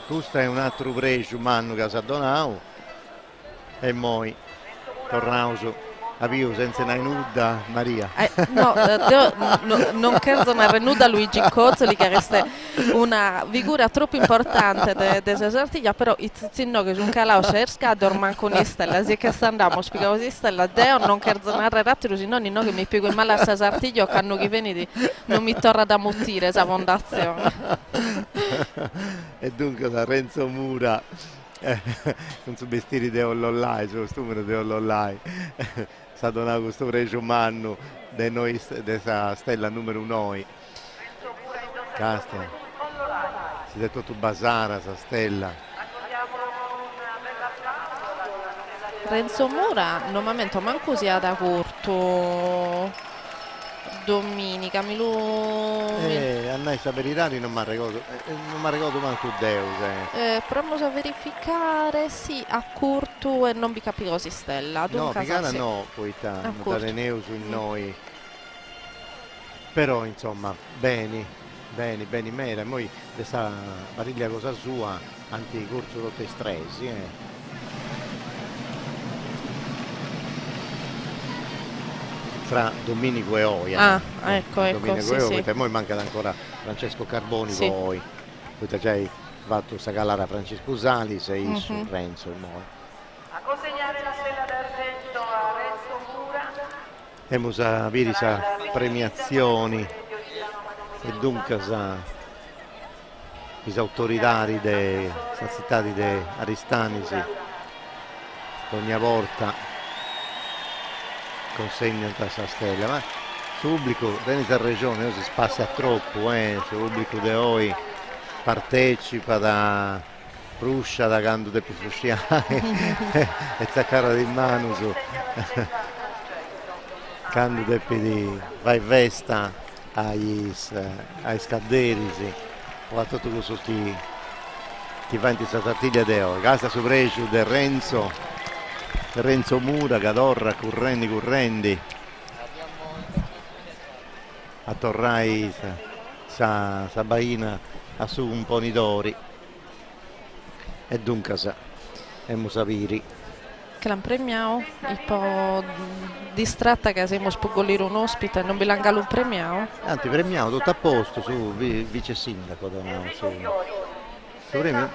Questo è un altro pregio manno che si è donato. E poi torniamo a Pio senza una nuda Maria. Non credo una nuda Luigi Cozzoli, che resta una figura troppo importante della Sartiglia, però i zinno che sono calao cerca dorman con stella, se che andiamo spiegavo si stella deo non credo narrare attimo, se no che mi piego il male a sta Sartiglia, che hanno chi veniti non mi torna da muttire esa fondazione. E dunque da Renzo Mura con suoi vestiti di Ollolai, sul costume di Ollolai, si ha donato questo pregio manno della stella numero 9. Casta, si è detto tu basara, sta stella. Renzo Mura normalmente manco si ha da corto domenica, a noi saperirari non mi ricordo manco Deus. Proviamo a verificare, sì, a corto e non vi capivo si stella. No, Picana sì. no, poi da Neus in noi. Però insomma, bene mera. E poi questa bariglia cosa sua, anticorso rotte stresi. Fra Domenico e Oia. Ecco, Domenico sì, e poi manca ancora Francesco Carboni sì. Poi già hai fatto Sagalara Francesco Salis e Issu Renzo e noi. A consegnare la stella d'argento a Renzo Mura. Hemos a virisa premiazioni e dunque le autorità de cittadi de Aristanisi ogni volta consegna questa stella, ma il pubblico della regione si spazia troppo, il pubblico di oggi partecipa da Ruscia, da quando te più e zaccara di mano su quando te di vai vesta ai scaderisi o a tutto questo ti vanti questa tartiglia di oggi, casa su pregio del Renzo Mura, Cadorra, Currendi a Torrai sa baina a su un ponidori e dunque e musaviri che l'hanno premiato un po' distratta che siamo spogolire un ospite e non vi l'hanno un premiato. Anzi premiato tutto a posto su vice sindaco su premio.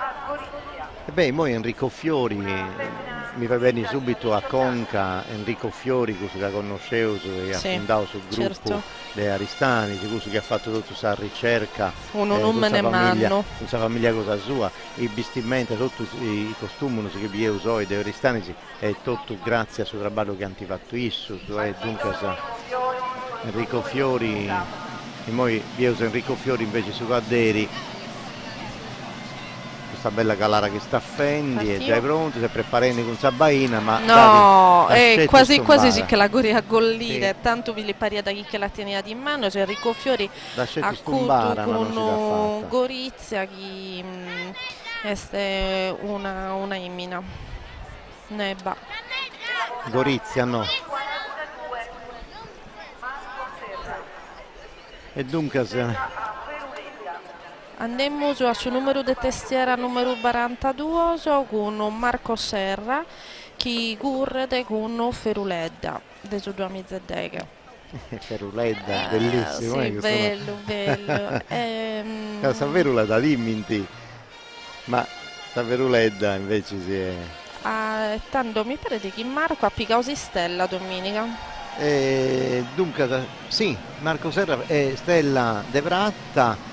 E beh, poi Enrico Fiori mi va bene subito a Conca, Enrico Fiori, che la conoscevo e ha fondato sul gruppo di Aristani, che ha fatto tutta questa ricerca, questa famiglia cosa sua, i vestimenti, tutti i costumi che vi usò di Aristani è tutto grazie al suo lavoro che hanno fatto isso, dunque Enrico Fiori, e poi vi uso Enrico Fiori invece su Cadderi. Questa bella galara che sta Fendi è già pronto, si è preparando con Sabaina, ma no, quasi sì che la goria gollire, sì. Tanto vi li paria da chi che la teneva di mano, c'è Enrico Fiori a Cutu con Gorizia che è una imina. Nebba. Gorizia no. E dunque andiamo sul numero di testiera numero 42 con Marco Serra che corre con Feruledda del suo 2010. Feruledda, bellissimo. Sì, bello. Casa Feruledda limiti, ma la Feruledda invece si è... tanto mi pare che Marco ha piccato Stella domenica. Dunque, sì, Marco Serra e Stella De Vratta.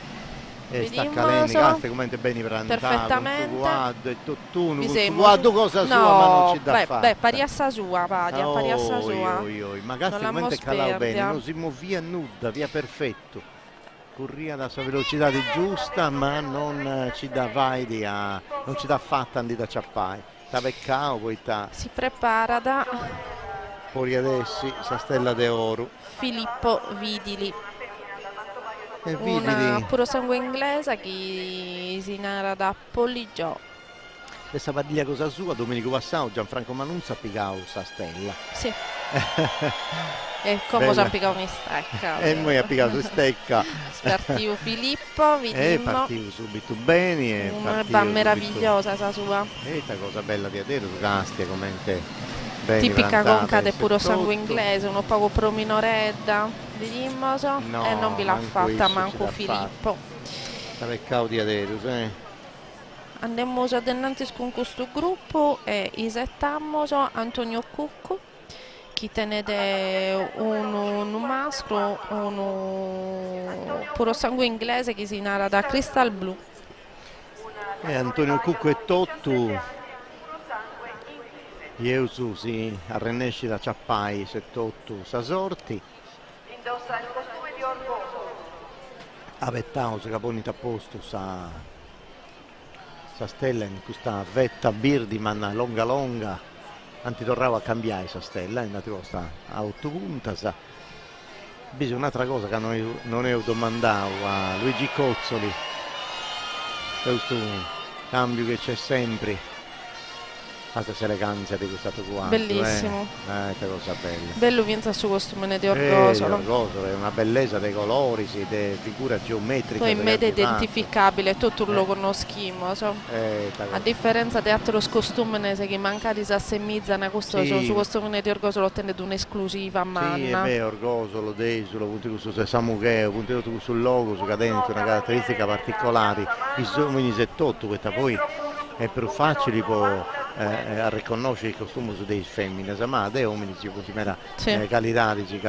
E sta calendo, come bene perfettamente guardo e tutt'uno guardo cosa sua ma non ci dà fare. Pariassa sua pariassa sua ma come calava bene, non si muovia nuda, via perfetto, corria alla sua velocità di giusta ma non ci dà non ci dà fatta andare da ciappai, sta peccao poi si prepara da poi adesso sa stella d'oro Filippo Vidili. Una puro sangue inglese che si narra da Polligio. questa partiglia cosa sua, Domenico Vassao, Gianfranco Manunza ha piccato sa stella. Sì. E come si ha piccato in stecca. E noi ha piccato in stecca. Spartiu Filippo, E partiu subito bene. Una meravigliosa sa sua. E questa cosa bella di Adero, su Castia, commente tipica conca del puro sangue inglese, uno poco pro minoredda di Limmoso e non vi l'ha fatta manco Filippo. Da peccato di Adero, andiamo adelante con questo gruppo e isettiamo Antonio Cucco, chi tenete un maschio, un puro sangue inglese che si narra da Crystal Blue. Antonio Cucco e Tottu, Ieusu si arrennesce da Ciappai, se Tottu sa sorti. Indossa il costume di Orgoso. Avettao se caponita a posto sa stella in questa vetta Birdiman longa, anzi tornava a cambiare sa stella, è andato a 8 punta. Bisogna un'altra cosa che non ho domandato a Luigi Cozzoli, questo cambio che c'è sempre. Questa eleganza di questo qua. Bellissimo. Questa cosa bella. Bello vinto su costume di Orgosolo. È una bellezza dei colori, di figura geometrica. Poi in media identificabile, tutto lo conosciamo. A differenza di altri costume che magari si assemizzano, questo su costume di Orgosolo ottenete un'esclusiva a manna. Sì, Orgosolo, Desulo, punto su Samucheo, punto sul logo, su cadente, una caratteristica particolare. I uomini settotto, questa poi è più facile a riconoscere il costume dei femmine, ma dei uomini si continuerà qualità si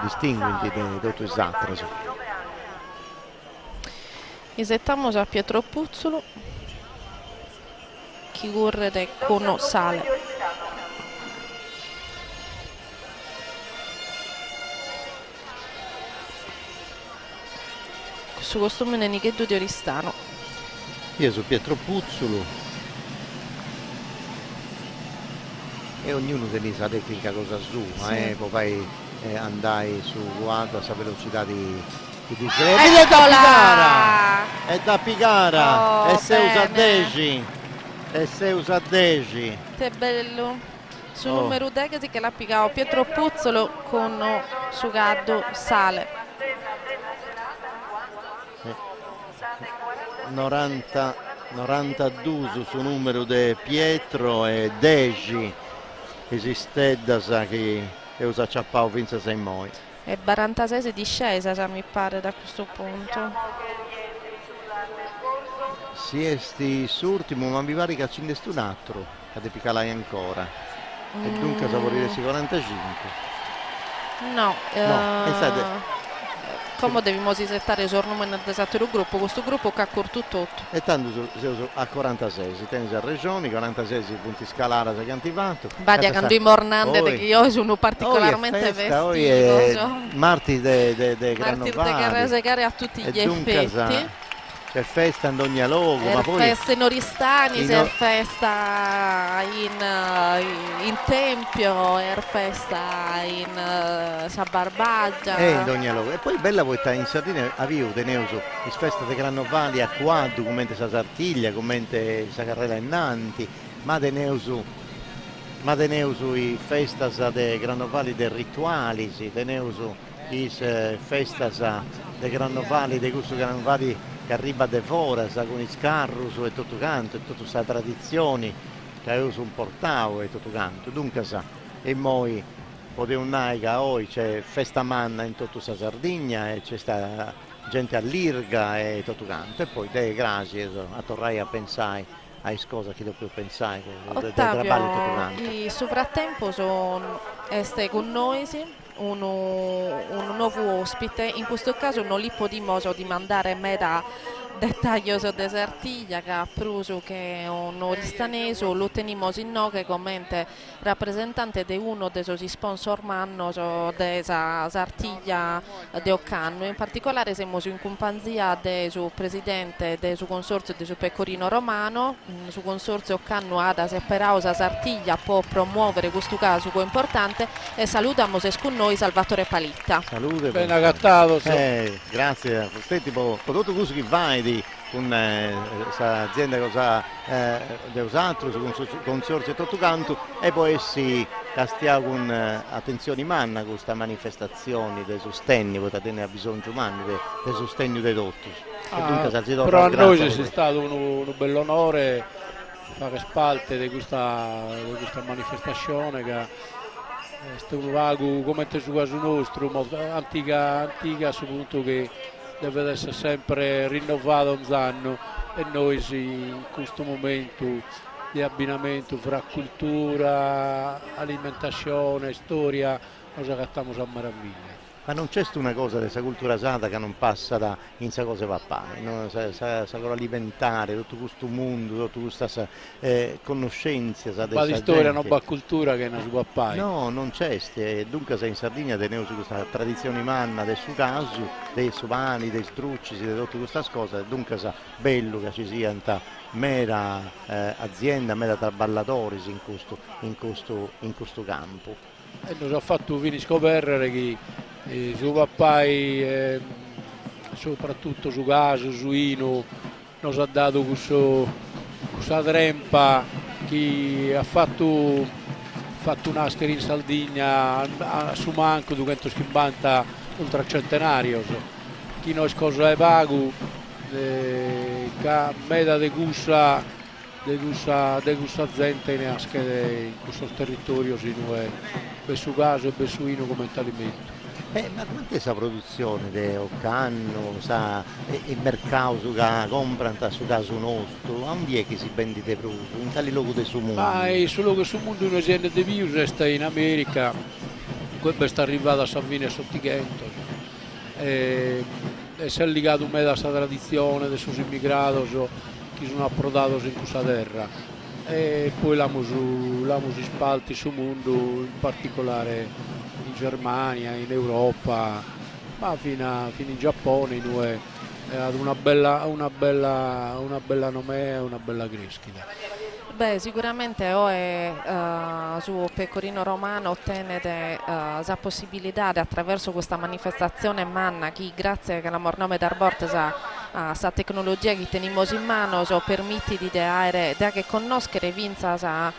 distinguenti da tutto il altro. Isettiamo a Pietro Puzzolo, chi corre de Cono Sale. Questo costume è Nichetto di Oristano. Io su Pietro Puzzolo. E ognuno tiene la tecnica cosa sua, poi andai su guarda a velocità di è da Pigara e se usa 10 che bello sul numero 10 che l'ha piccato Pietro Puzzolo con Sugaddo Sale 92 su numero di Pietro e 10 esistedda che usa Ciappao finza sei moi. E 46 discesa mi pare da questo punto. Si è surtimo ma mi pare che accendeste un altro che de picalai ancora e dunque saporiresti 45. No, come dobbiamo settare il numero esatto del gruppo, questo gruppo che ha corto tutto. E tanto a 46, si tiene a regioni, 46 punti scalare se cantivato. Badia quando i mornande che io sono particolarmente vestito. Martiri de Grannovali. A tutti gli effetti. C'è festa in ogni luogo, ma poi festa in Oristani, c'è festa in Tempio, c'è festa in Sabarbaggia. In ogni luogo. E poi bella voi in Sardegna avviò Deneuso, in festa di Grannovali a quadro, come sa Sartiglia, come sa Carrella innanti, ma Deneuso in festa di Grannovali dei rituali, Deneuso in festa di Grannovali, di gusto Grannovali che arriva da fuori, con i scarrus e tutto canto, e tutte queste tradizioni che avevo un portavo e tutto canto. Dunque e poi poteva un'aica, oggi c'è festa manna in tutta la Sardegna e c'è sta gente all'irga e tutto canto. E poi te grazie a tornare a pensare a cose che dopo pensare. Ottavio, in frattempo este con noi un nuovo ospite, in questo caso non li possiamo mandare me da dettaglioso de Sartiglia che ha preso che è un oristanese, lo teniamo in nome come rappresentante di uno dei suoi sponsor manno della Sartiglia di Occanno. In particolare siamo in compagnia del suo presidente del suo consorzio del suo Pecorino Romano. Il suo consorzio Occanno ha da separausa Sartiglia può promuovere questo caso importante e salutiamo se con noi Salvatore Palitta. Salute. Ben agattato. Grazie a te, tipo tutto questo che vai con azienda cosa dell'altro, su consorzio e tutto canto, e poi si castia con attenzione manna questa manifestazione dei sostegni, perché ha bisogno umano del sostegno dei tutti. Però a noi è stato un bell'onore fare parte di questa manifestazione che è un vago come su caso nostro, ma antica a suo punto che deve essere sempre rinnovato ogni anno, e noi in questo momento di abbinamento fra cultura, alimentazione, storia, cosa che stiamo a meraviglia. Ma non c'è una cosa della cultura sana che non passa da in sa cose papà, no? Alimentare, tutto questo mondo, tutta questa conoscenza. Ma di storia non va cultura che non si può fare. No, non c'è, dunque se in Sardegna teniamo questa tradizione manna del suo caso, dei sovani, dei strucci, di tutte queste cose, dunque è bello che ci sia una mera azienda, mera traballatori in questo campo. E noi abbiamo fatto fini scoprire che su pappai, soprattutto su caso, su Ino, ci ha dato questa trempa che ha fatto un'aschera in Sardegna su manco 250 ultracentenario, chi non scosa è pago, che meta di questa gente in questo territorio per su caso e per su Ino come alimento. Ma come è questa produzione del canno, il mercato che comprano su caso nostro, dove è che si vende di prodotto, in quali luoghi del suo mondo? Ma è solo che sul mondo un'azienda di Vius sta in America, questa sta arrivata a Savine Sottighento, e si è legato a questa tradizione dei suoi immigrati che sono approdati in questa terra, e poi l'abbiamo spalti sul mondo, in particolare in Germania, in Europa, ma fino in Giappone, noi una bella nomea, una bella crescita. Beh, sicuramente su Pecorino Romano ottenete la possibilità attraverso questa manifestazione manna che grazie alla mornome d'arbort questa tecnologia che teniamo in mano permette di che conoscere vinza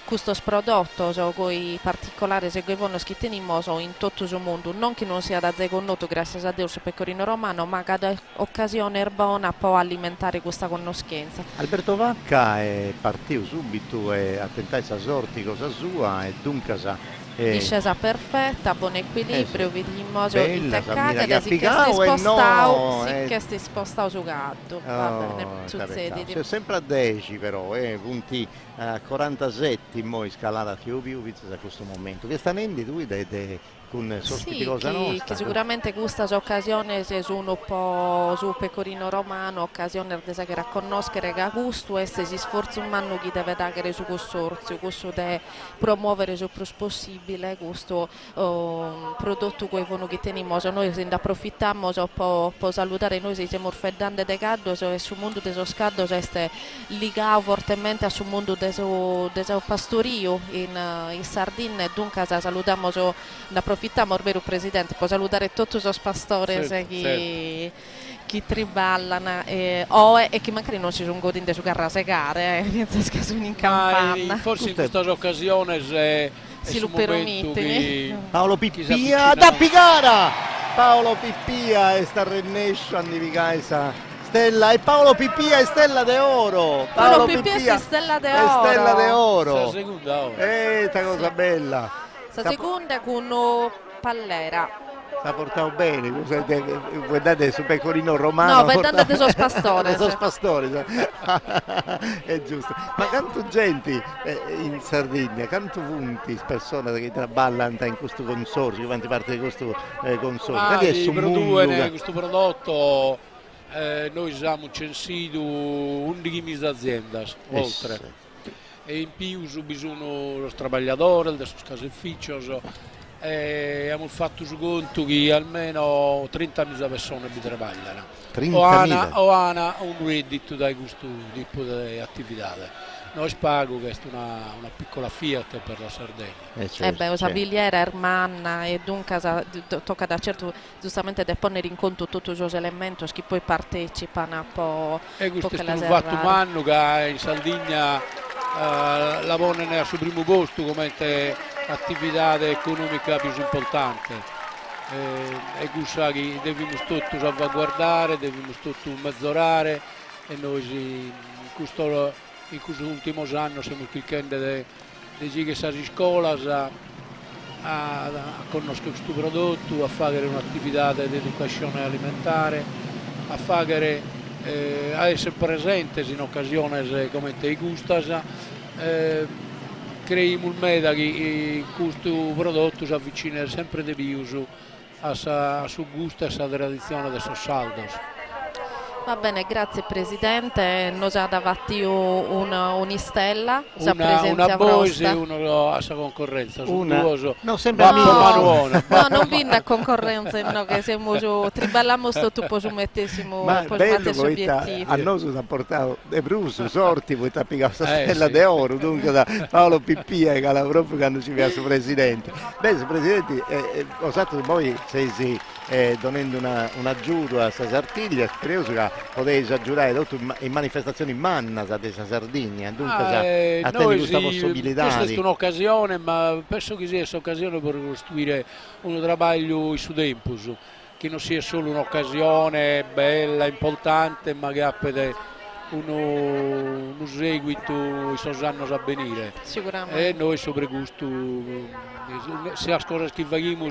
questo prodotto con i particolari che teniamo in tutto il mondo, non che non sia da conosciuto grazie a Dio su Pecorino Romano, ma che da occasione buona può alimentare questa conoscenza. Alberto Vacca è partito subito e ha tentato la sorte cosa sua e dunque discesa perfetta, buon equilibrio, vediamo il teccato che si spostato su gatto, va bene, succede. C'è sempre a 10 però, punti a 47 in scalata più a questo momento. Che stanno in tu con sospiti cosa nostra? Che sicuramente questa occasione sono un po' su Pecorino Romano, occasione di conoscere che questo e si sforza un anno che deve dare su consorzio, questo deve promuovere il più possibile questo prodotto che teniamo. Noi ne approfittiamo per salutare, noi siamo feddanti di caldo e sul mondo dello scaldo è legato fortemente sul mondo del pastorio in Sardegna, e dunque salutiamo, ne approfittiamo ormai il Presidente per salutare tutti i pastori che triballano e che magari non si sono godendo su carra segare, che sono in campagna. Forse in questa occasione si lo permette. Paolo Pippia da Pigara! Paolo Pippia e sta rennescio a Nivicaisa Stella e Paolo Pippia e Stella de Oro. Paolo Pippia e Stella de Oro. Stella de Oro. La seconda ora. Sta cosa bella. La seconda con Pallera. Si ha portato bene, guardate su Pecorino Romano. No, guardate dei suoi pastori. È giusto. Ma quanto gente in Sardegna, quanto punti persone che traballano in questo consorzio, quanti parte di questo consorzio? Di questo prodotto noi siamo censiti 11 aziende oltre. E in più bisogno lo trabalhador, del caseificio. Abbiamo fatto su conto che almeno 30.000 persone vi lavorano. 30.000? O hanno un reddito da questo tipo di attività. noi spago che è una piccola Fiat per la Sardegna. Certo, Savigliera, Ermanna e dunque tocca da certo giustamente da ponere in conto tutti questi elementi che poi partecipano a po'. E questo è un fatto manno che in Sardegna lavorano sul primo posto come attività economica più importante. E questo che dobbiamo tutti salvaguardare, dobbiamo tutti mezzorare e noi in questo ultimo anno siamo cercando di girare a scuola a conoscere questo prodotto, a fare un'attività di educazione alimentare, a essere presenti in occasioni come i gustas, creiamo il meta che questo prodotto si avvicina sempre di più a su gusto e a tradizione dei saldos. Va bene, grazie Presidente. Noi già davanti un'istella, una Boise e uno a sua concorrenza. No, sempre no, non vinna a concorrenza, no, che siamo giù, triballamo tutto po' su mettessimo per gli obiettivi. A noi si è portato De Bruso, sorti, poi ti ha piccato questa stella d'oro, dunque da Paolo Pippia che era proprio quando ci via su Presidente. Beh, Presidente, ho fatto poi sei donando una giuro a questa Sartiglia, credo che potete giurare in manifestazioni manna di Sardegna, dunque a tenere questa possibilità. Questa è un'occasione, ma penso che sia un'occasione per costruire un lavoro su tempo, che non sia solo un'occasione bella, importante, ma che abbia uno seguito i suoi anni a venire. Sicuramente. E noi sopra questo, se le cose che facciamo,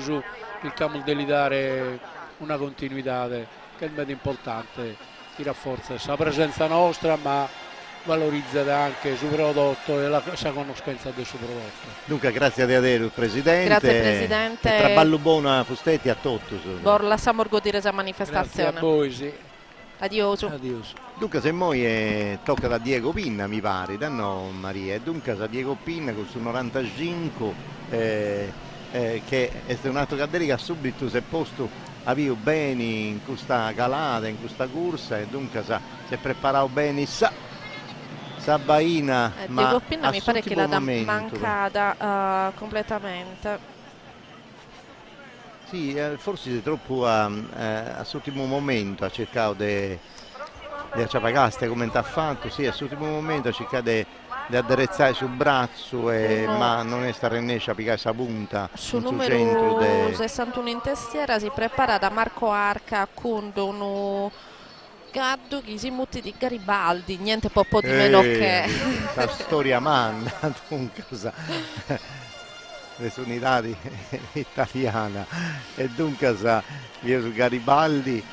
cerchiamo di dare una continuità, che è il meglio importante. Ti rafforza la presenza nostra, ma valorizza anche il suo prodotto e la conoscenza del suo prodotto. Dunque, grazie a te, Presidente. Grazie Presidente. E traballo buono a Fustetti a tutti. Lasciamo godere questa manifestazione. Grazie a voi, sì. Adios. Dunque, se noi tocca da Diego Pinna, mi pare, da no Maria, e dunque da Diego Pinna con il suo 95, che è un altro cadere che subito si è posto a via bene in questa calata, in questa corsa, e dunque si è preparato bene Sabaina, ma Diego Pinna mi pare che l'ha momento, mancata completamente. Sì, forse troppo a sull'ultimo momento ha cercato di acciapagaste come ti ha fatto, sì, a sull'ultimo momento ha cercato di addrezzare sul braccio, ma non è stato riesce a piegare la punta sul numero 61 in testiera si prepara da Marco Arca con uno gaddo che si muti di Garibaldi, niente po' di meno che la storia manna dunque le unità italiana, e dunque io su Garibaldi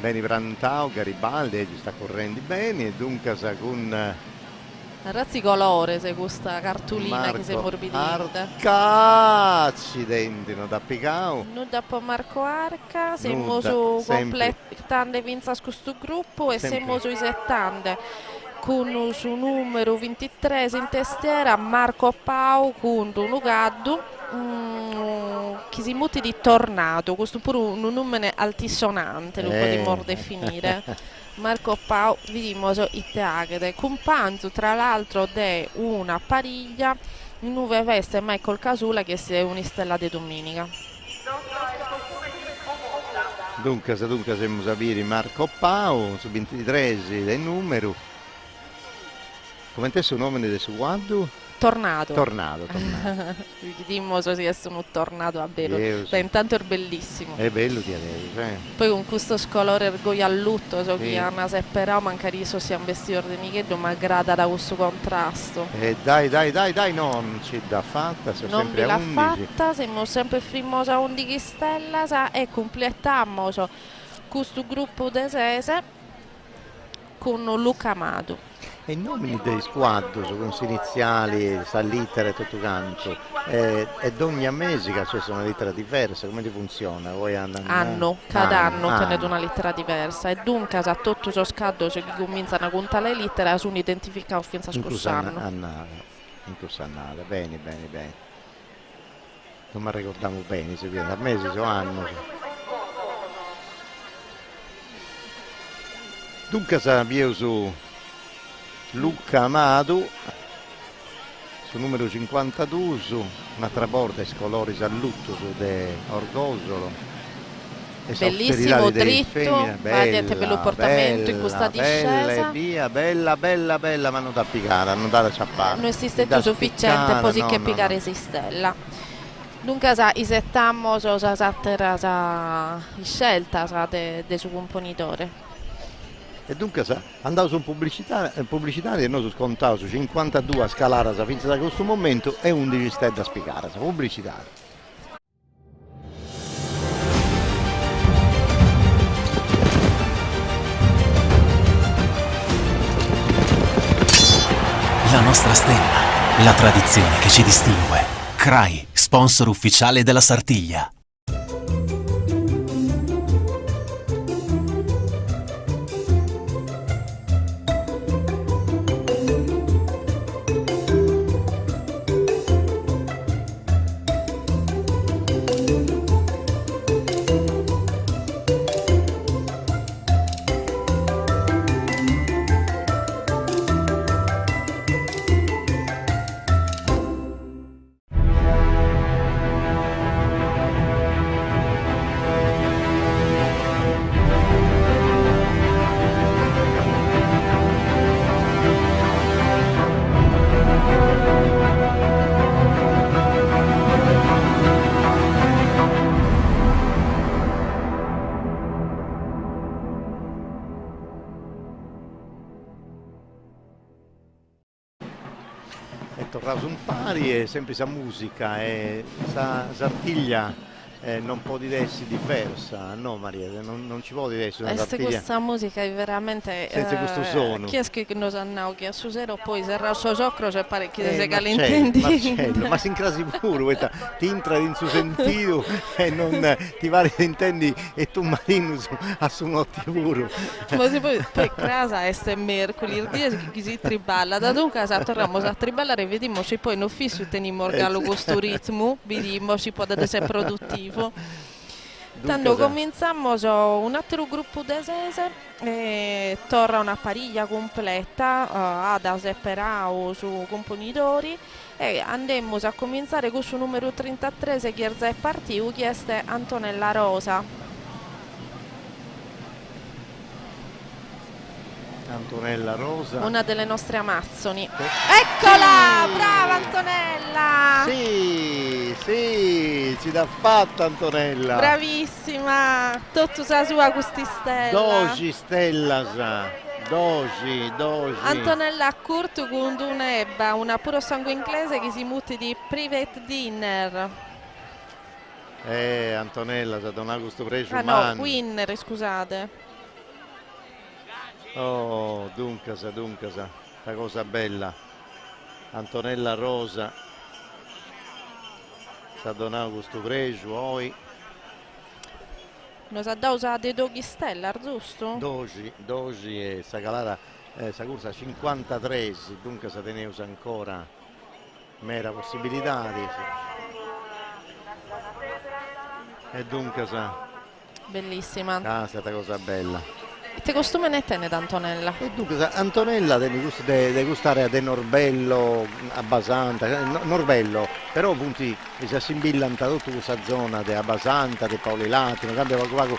bene prantao Garibaldi ci sta correndo bene, e dunque con razzi colore se questa cartolina che si morbidita. Accidenti, non da piccao. Non dopo Marco Arca, siamo su completando vinza questo gruppo e siamo sui 70 con su numero 23 in testiera Marco Pau con un gaddo che si muti di Tornado, questo pure un nome altisonante, lo potremmo definire. Marco Pau, vediamo i teaghe, companzo tra l'altro di una pariglia in nuove veste Michael Casula che è un'istella di domenica. Dunque siamo sapere Marco Pau, su 23 del numero. Come te il nome del suo guardo? Tornado. Dimmo se è un tornado a bello. Beh, intanto è bellissimo. È bello di avere. Poi con questo scolore ergoglio a lutto, so che Anna se però magari sia un vestito di Michello, ma grada da questo contrasto. Dai, non ci da fatta, siamo non sempre vi a l'ha 11. Fatta, siamo sempre frimosa a 11 stella e completiamo questo gruppo di sese con Luca Amado. E i nomi dei squadri con iniziali, sa lettera e tutto canto, ed ogni mese cioè sono lettere diverse, come ti funziona? Voi cada anno tenete una lettera diversa, e dunque a tutto ciò scaddo che cominciano con tale lettera sono identificati offensa scussano. In corso annale, bene. Non mi ricordiamo bene, se viene a mesi o anno. Dunque abbiamo su Luca Amado, su numero 52, un'altra volta scolori salutto de Orgosolo. Bellissimo, dritto, vedete bello portamento in questa discesa. Via, bella, ma non da piccare, non da ciappare. Non esiste sufficiente, così che piccare esistella. Dunque, i settammo sono scelta de suo componitore. E dunque andavo su un pubblicitario e noi su scontato su 52 a scalare fino da questo momento e 11 stelle da spiegare, pubblicitario. La nostra stella, la tradizione che ci distingue. CRAI, sponsor ufficiale della Sartiglia. Tornato un pari e sempre sa musica e sa Sartiglia non può di essere diversa, no Maria, non ci può di essere una Sartiglia. Questa musica è veramente senza questo suono. Chi è che non sa che a su zero poi se rasso giocro c'è parecchi di se calentendi. Marcello, ma si incrasi pure, ti entra in suo sentito e non ti vari intendi e tu marino a su notti pure. Ma se poi casa è mercoledì che si triballa, da dunque torniamo a triballare e vediamo se poi non fisso teniamo organo questo ritmo, vediamo se può essere produttivo. Tanto cominciamo un altro gruppo d'esese e torna una pariglia completa ad separare su componitori e andiamo a cominciare con il numero 33 se è partito, che è Antonella Rosa. Antonella Rosa, una delle nostre amazzoni. Eccola, sì. Brava Antonella! Sì, ci dà fatta Antonella. Bravissima, tutto sa sua questi stella. Doci stella, doci. Antonella Curto con un'ebba, una puro sangue inglese che si muti di private dinner. Antonella, sa Don Augusto Precio. No, winner, scusate. Oh, dunque, sta cosa bella. Antonella Rosa, sa Don Augusto Precio, poi. Nos ha dato de Doghi Stellar, giusto? Doci e sa calata, sa corsa 53, dunque sa teneus ancora mera possibilità. E dunque sa. Bellissima. Sta cosa bella. Che costume ne tiene d'Antonella? E dunque Antonella deve gustare a De Norbello, a Basanta, Norbello, però appunto si assimilla tutta questa zona di Basanta, di Paoli Latino, cambia poco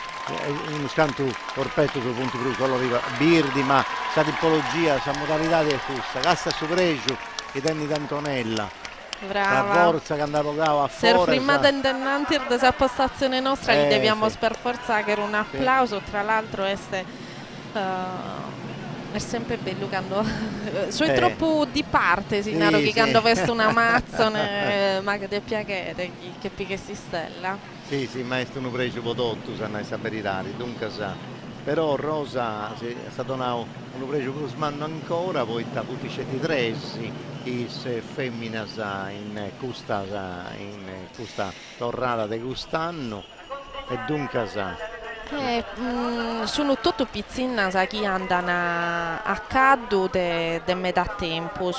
uno scanto corpetto sul punto più quello arriva Birdi, ma sa tipologia, sa modalità di questa, cassa su pregio i tenni d'Antonella. Brava. La forza che andava a fuori. Se prima di questa postazione nostra gli dobbiamo per forza che un applauso, tra l'altro è sempre bello quando sono troppo di parte Sinaro che quando veste una mazzone ma che ti piace che picche si stella. Sì, ma è un pregio pototto, sanno saperitari, dunque sa. Però Rosa è stato un pregio più smanno ancora, poi da tutti i cetti tresi, se femmina in questa torrata di quest'anno e dunque sa. Sono tutto pizzina che andano a caldo de metà tempo.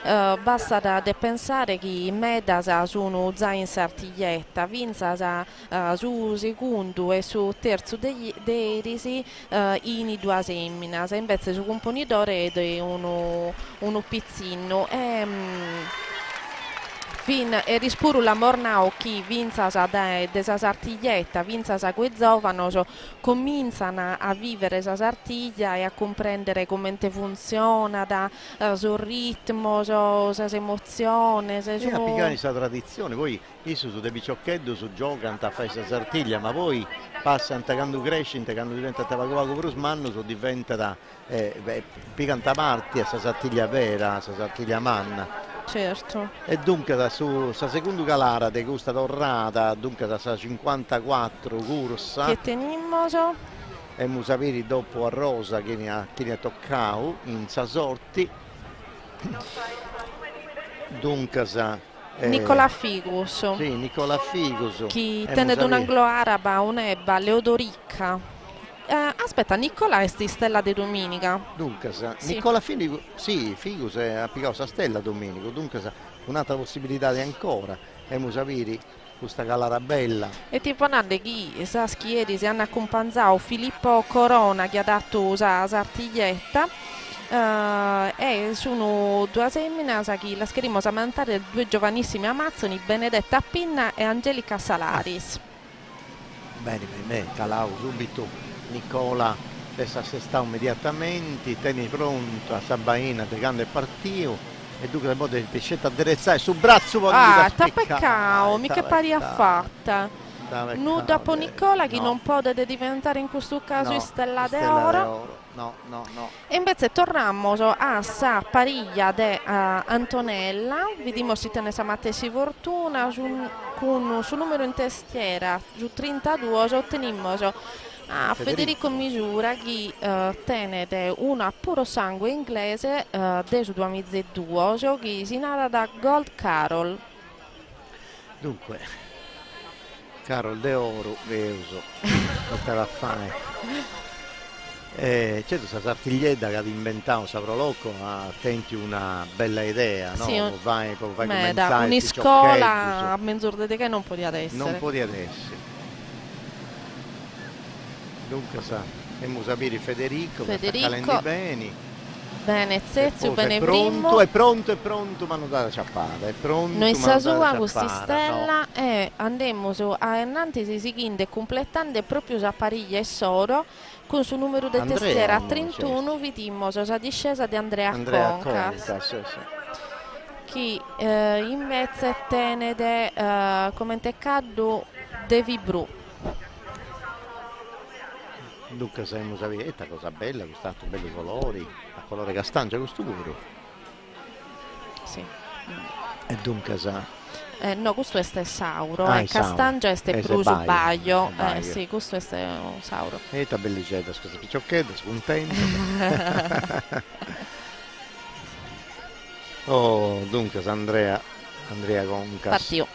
Basta da pensare che metà sono già in sartiglietta, vinza su secondo e su terzo derisi in due semminas, invece su componitore è uno pizzino. Fin e rispuru la mornao chi vinza desa sartiglietta, vinza sa que giovano, cominciano a vivere sa sartiglia e a comprendere come funziona, sul ritmo, sa emozioni. E a piccare questa tradizione, poi io su dei picciocchetti su giocano a fare questa sartiglia, ma poi passano quando cresce, quando diventa tabaco per manno, diventa da piccanta parte a questa sartiglia vera, a questa sartiglia manna. Certo. E dunque su seconda calara di questa torrata, dunque da 54 corsa che tenimmo e musaviri dopo a Rosa che ne ha toccato in sa sorti. Dunque Nicola Figus. Sì, Nicola Figus. Chi tenne un anglo-araba, un'ebba, Leodoricca. Aspetta, Nicola è sti Stella de Dominica. Dunque, sì. Nicola Figus, sì, Figus è applicato a Stella Domenico, dunque un'altra possibilità di ancora. E musaviri questa calara bella. E tipo nande chi sa schieri si hanno accompagnato Filippo Corona che ha dato la sartiglietta. E sono due femmine che la scherimo a mantare due giovanissime amazzoni, Benedetta Pinna e Angelica Salaris. Bene, calao subito Nicola adesso assestato immediatamente, tieni pronto a Sabaina de grande partito e dunque le mode di pescetta addrezzare sul braccio peccao, mica pari affatta. Nu dopo Nicola che non può diventare in questo caso Stella d'Oro. No. E invece torniamo a sa pariglia di Antonella, vediamo se tiene sa mattesi fortuna con su numero in testiera, su 32 otteniamo a Federico Misura che tiene una puro sangue inglese de su 2002 che si narra da Gold Carol. Dunque Carol de Oro Veuso questa la fare. C'è questa sartiglietta che ha inventato Saproloco, attenti una bella idea, no? Sì, vai da una scuola a mezz'ora di che non poteva essere. Non poteva essere. Dunque dobbiamo sapere Federico. Calenti bene. Bene, Zezio, bene primo. È pronto, ma non dà la ciappata. È pronto. Noi sa sua questa stella e andiamo a Ennanti si quinde completando proprio la pariglia e soro con suo numero di testiera 31 vediamo la discesa di Andrea Concas. Sì. Chi invece tiene come teccato Devi Bru. Dunque siamo sapere, questa cosa bella, questi belli colori, a colore castagno questo puro. Sì. E dunque no, questo è Sauro, castagno è Bruso Baio. Sì, questo è un Sauro. E sta bellicetta, scusa picciocchetta, scontento. Oh, dunque Andrea Concas. Partio.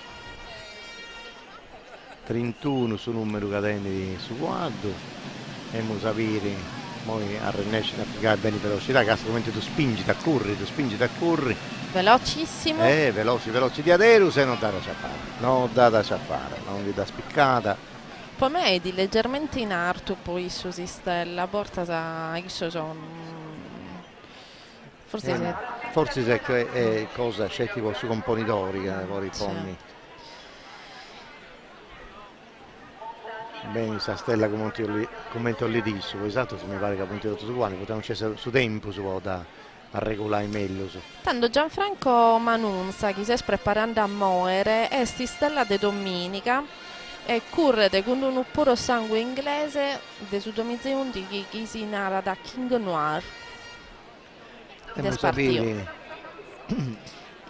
31 su numero cadenti su guardo. E Musaviri poi a riesce a applicare bene velocità, che assolutamente tu spingi, ti accorri. Velocissimo. Veloci di Aderus e non data ciappare, non vi dà spiccata. Poi me è di leggermente in alto poi su Stella, porta forse è cosa c'è tipo su componitori che poi ponni. Bene, questa stella commento lì disso, esatto, se mi pare che appunto tutto uguale, potevamo scendere su tempo a regolare meglio. Tanto Gianfranco Manunza, che si è preparando a muovere, è sti Stella de Dominica e currete con un puro sangue inglese de su 2011 che si narra da King Noir.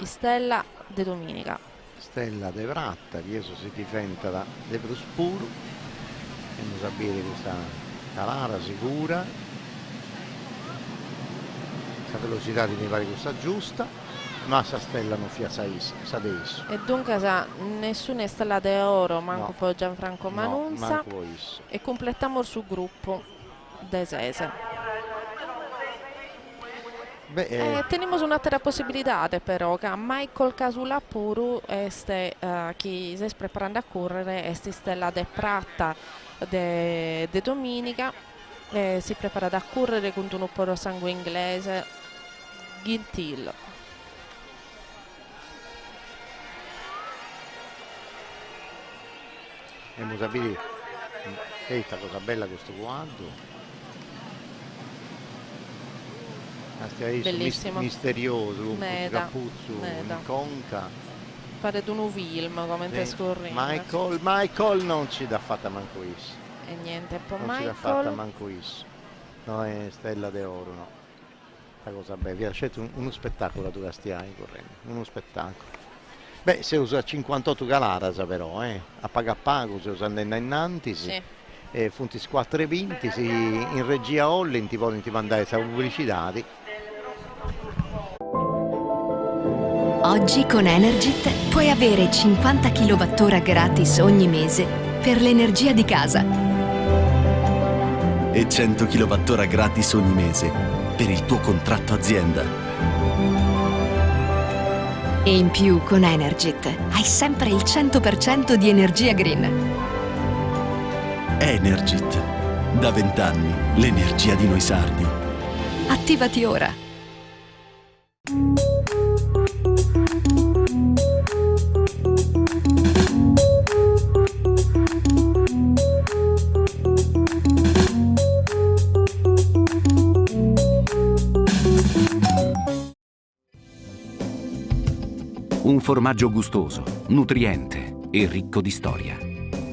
Stella de Dominica. Stella de Vratta, che adesso si difende da De Prospuro. Andiamo a sapere questa calara sicura, questa velocità mi pare questa giusta. ma sa stella non fia sa adesso. E dunque nessuna stella d'oro, manco No. poi Gianfranco Manunza. manco isso. E completiamo su gruppo desese. Tenemos un'altra possibilità però, che Michael Casulapuru este chi si sta preparando a correre, è stella de Pratta de domenica, si prepara a correre contro un po' di sangue inglese, Gintil. E Musabili, questa cosa bella questo quadro. Bellissimo, misterioso, con Meda. capuzzo in conca. Pare di un film come te scorri. Michael non ci dà fatta manco isso. E niente, un po' Non ci dà Michael. fatta manco isso. No, è stella d'oro, no. La cosa bella, vi ha scelto uno spettacolo tu Castiai correndo, uno spettacolo. Beh, se usa 58 Galarasa però, a pago se usa innanti, sì. E funti 4 vinti, in regia Holland ti vogliono mandare questa pubblicità. Oggi con Energit puoi avere 50 kWh gratis ogni mese per l'energia di casa. E 100 kWh gratis ogni mese per il tuo contratto azienda. E in più con Energit hai sempre il 100% di energia green. Energit. Da 20 anni l'energia di noi sardi. Attivati ora. Un formaggio gustoso, nutriente e ricco di storia.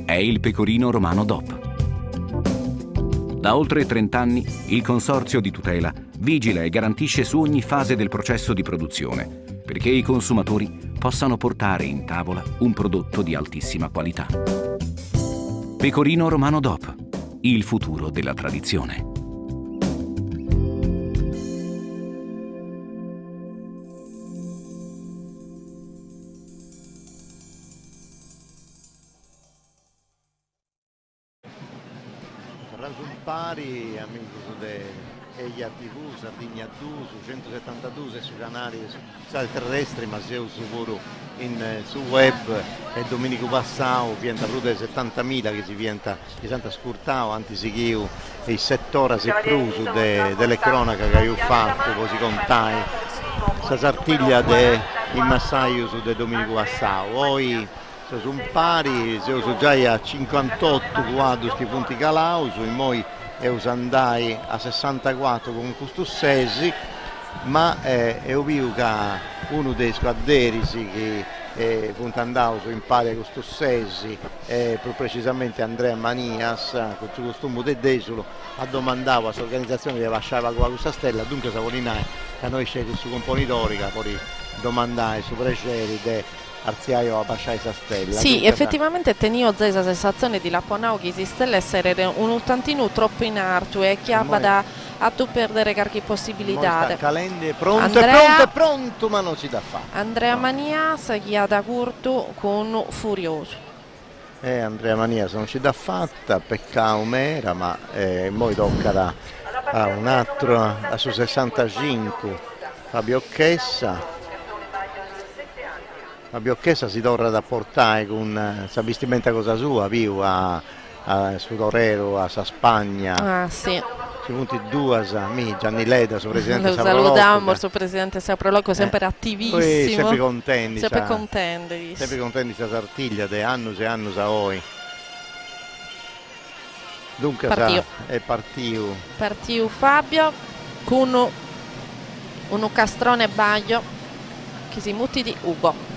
È il Pecorino Romano DOP. Da oltre 30 anni il Consorzio di Tutela vigila e garantisce su ogni fase del processo di produzione perché i consumatori possano portare in tavola un prodotto di altissima qualità. Pecorino Romano DOP, il futuro della tradizione. Rasumpari, amico de Eia TV, Sardigna 2, su 172 sui canali terrestri, ma se uso pure su web e Domenico Passau, vienta più di 70.000 che si vienta scurtato, anzi si chiu e 7 ore si prusu delle cronache che io ho fatto, così contai, questa sartiglia in massaio su de Domenico Passau. Poi se sono pari, se uso già a 58 quadri che punti calau, su moi e andai a 64 con questo sesi, ma ho visto che uno dei squadderi che punta andavo su impari a questo sesi, più precisamente Andrea Manias, con il suo costume di desolo, ha domandato a questa organizzazione che lasciava qua questa stella, dunque Savolinai, che noi scegli su componitori, che poi domandai su preceri Arziaio a Basciai Stella. Sì, effettivamente tenivo questa sensazione di Laponau che esiste essere un tantino troppo in arto e che vada a tu perdere qualche possibilità. Calende pronto, Andrea, è pronto, ma non si dà fare. Andrea Manias che ha da curto con Furioso. Andrea Manias non ci dà fatta, peccato mera, ma poi tocca a un altro su 65 Fabio Chessa. Fabio Chessa si torna da portare con sa vestimenta cosa sua, viu a Sudorero, a Spagna. Ah sì. Ci punti due Gianni Leda, suo presidente Lo Saproloco. salutiamo, il suo presidente Saproloco, sempre attivissimo. Sempre contenti. Sempre contenti. Sempre contenti di questa sartiglia, di anni e anni a voi. Dunque è partito. Partito Fabio con uno castrone baglio che si muti di Ugo.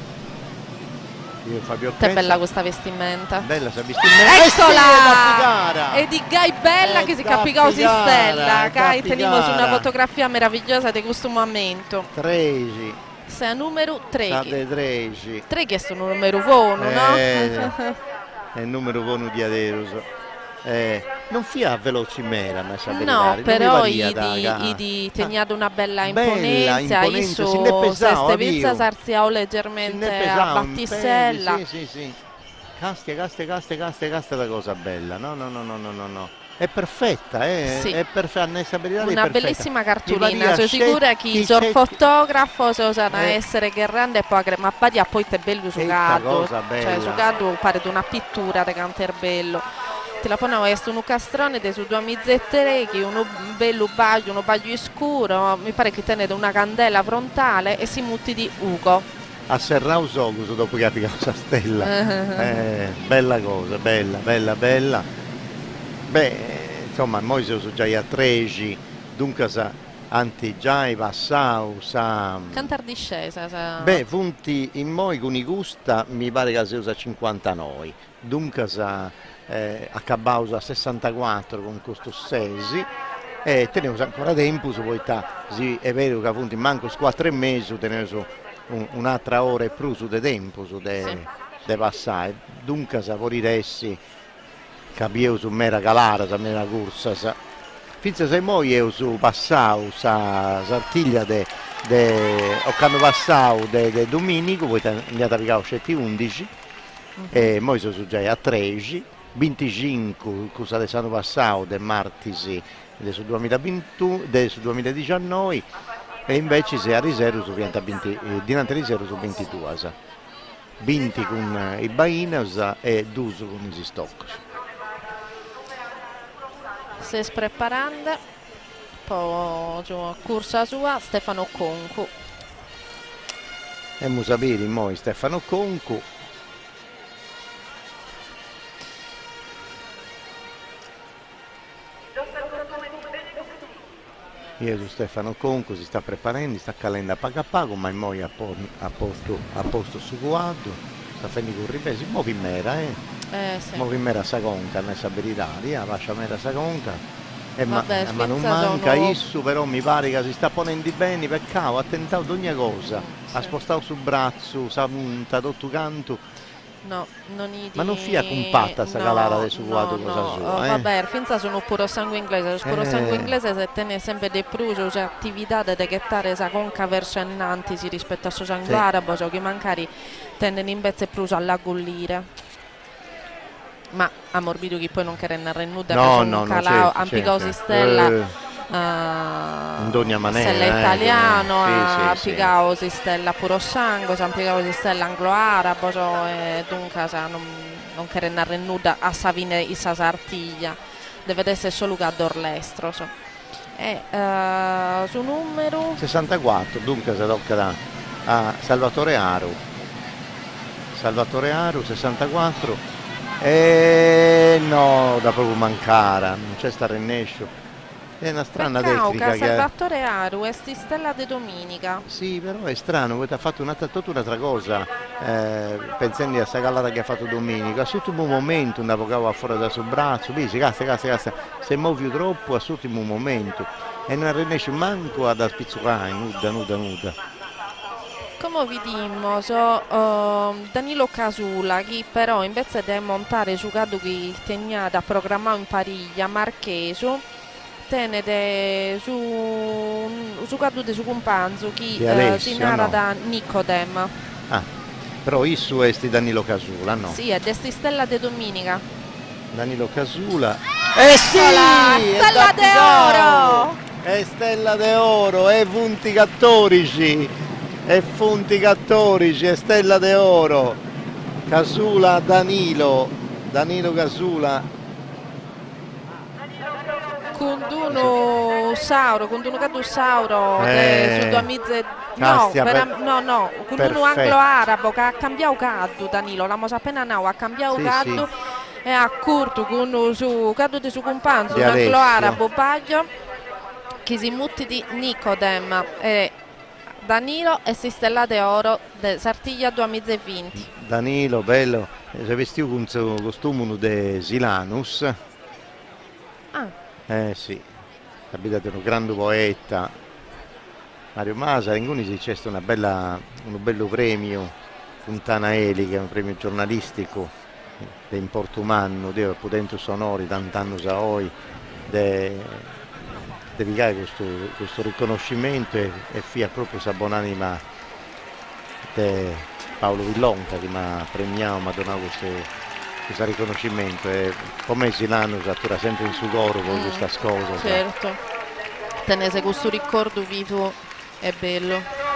Fabio Che bella questa vestimenta. Bella questa vestimenta. Eccola! E di Gai Bella che si capicò si stella. Gai teniamo una fotografia meravigliosa di questo momento. 13. Sei a numero 3. 13. 3 che è un numero buono, no? È il numero buono di Adeus. non fia veloci mera, ma no, però di teniado una bella imponenza, si ne se pesava, vilza sarzia leggermente a battissella. Sì. Casta la cosa bella, no. È perfetta, sì. È perfetta, una bellissima cartolina, sono sicura che il fotografo sa essere grande e poi ma poi te bello su gado, cioè su gado pare di una pittura di Canterbello. Te la ponavo est un castrone de su due mizzetterechi, uno bello baglio, uno baglio scuro, mi pare che tenete una candela frontale e si mutti di Ugo. A Serrao Sogus dopo che ha pigliato la stella. Bella cosa, bella. Beh, insomma, noi siamo già a 13, dunque anti già passau sa cantar discesa beh punti in moi con i gusta mi pare che si usa 59, dunque a Cabausa a 64 con questo 6 e teniamo ancora tempo su poi sì, è vero che appunto manco 4 mesi teniamo un'altra ora e più su de tempo su de passare, dunque saporiresti capio su mera calara sa mera corsa finza se mo io su passau sa sartiglia ho quando passau de domenico poi mi ha tapicato 7-11 e mo sono già a 13 25 cosa de sanno passau de martisi del 2019 e invece se a riserva su diventa 20 dinanzi a riserva su 22 20 con i Bainos e 2 con i Stock. Si preparando, poi corsa sua Stefano Concu. E sapere mo Stefano Concu. Io su Stefano Concu si sta preparando, sta calendo a pago, ma poi a posto su quadro, sta facendo con ripesi, muovi mera sì. Muovi mera sa conca, ne saprità, lascia mera sa conca ma non manca isso, però mi pare che si sta ponendo bene, peccato, ha tentato ogni cosa, ha spostato sul braccio, si ha punta tutto canto. No, ma non fia compatta sta calata del suo quadro cosa sua. Vabbè, finza sono puro sangue inglese, lo puro sangue inglese se tiene sempre dei pruso, cioè attività da gettare sa conca verso innanti rispetto a suo sangue arabo, cioè che mancari tendono invece pruso alla gollire. Ma a morbido che poi non querendo rennuda no, calao, ampicosi stella. Dogna manera stella italiano, ampicosi stella puro sangue, ampicosi stella anglo-arabo, e dunque non querendo rennuda a savine isa sartiglia, deve essere solo che d'orlestro. E su numero 64, dunque si tocca a Salvatore Aru 64. No, da proprio mancara, non c'è sta rennescio. È una strana tecnica che Salvatore Aru è stella de domenica. Sì, però è strano, poi ha fatto tutta un'altra cosa, pensando a questa calata che ha fatto domenica, a l'ultimo momento un avvocato fuori dal suo braccio, vedi, cassa, se muovi troppo a l'ultimo momento e non rennesce manco ad spizzucare, nuda. Come vediamo, Danilo Casula, che però invece di montare su cado che tenia da programmare in pariglia Marcheso, tenete su cado di suo companzo che si narra da Nicodem. Però isso è Danilo Casula, no? Sì, è desti stella de domenica. Danilo Casula. Stella d'oro! È stella d'oro, è punti 14. E punti 14 e stella d'oro. Casula Danilo Casula con uno cadu sauro su due mizze no, con uno anglo-arabo che ha cambiato cadu Danilo, l'abbiamo appena ha cambiato cadu e ha curto con uno su cadu di suo companzo un anglo-arabo baglio che si mutti di Nicodem e Danilo e si stella d'oro de Sartiglia 2020. Danilo, bello, si vestito con il costume di Silanus. Sì, abitato un grande poeta. Mario Masa, in cui si c'è un bello premio Fontana Eli, che è un premio giornalistico in Portumano, Dio potente sonori, tant'anni a noi, dedicare questo riconoscimento e fia proprio sa buonanima di Paolo Villonca che mi ha premiato, mi ha donato questo riconoscimento e come si l'hanno attura sempre in suo coro con questa cosa. Certo, tenese questo ricordo vivo è bello.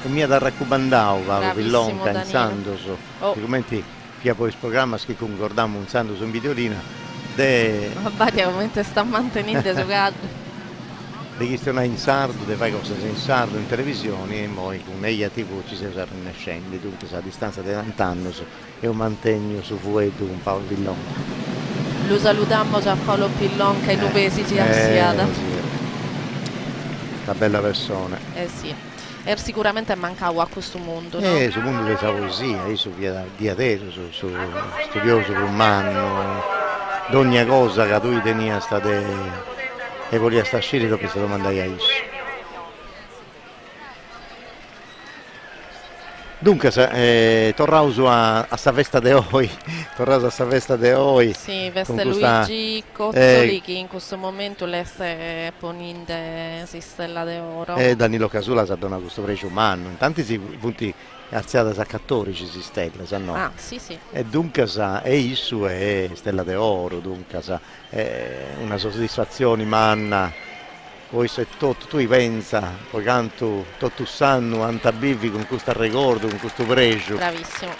Mi ha da raccomandare Paolo Villonca in Danilo. Santos, documenti che poi il programma che concordammo un Santos in videolina Vabbè, ovviamente sta mantenendo su caldo. di chi sta in sardo, di fare cose in sardo in televisione e poi con Eia TV ci si rinascendi, dunque a distanza di 20 anni io mantengo su Fueto un Paolo Villonca. Lo salutiamo a Paolo Villonca e Nubesi ci assiada. Una bella persona. Sì. E sicuramente mancavo a questo mondo, no? Sul mondo della poesia, io su diateso, su studioso romano, d'ogni cosa che tu tenia state e voleva sta sciri dopo se lo mandai a Iso. Dunque, torrauso a sta festa de oggi, Sì, veste questa, Luigi Cozzoli che in questo momento le sta ponendo si stella d'oro. Danilo Casula si ha donato questo pregio umano, in tanti punti alziata a 14 si stella, sa no? Ah, sì, sì. E dunque è isso è stella d'oro, dunque è una soddisfazione manna. Poi se tu pensa, poi canto tutto sanno, antabivi con questo ricordo, con questo pregio. Bravissimo.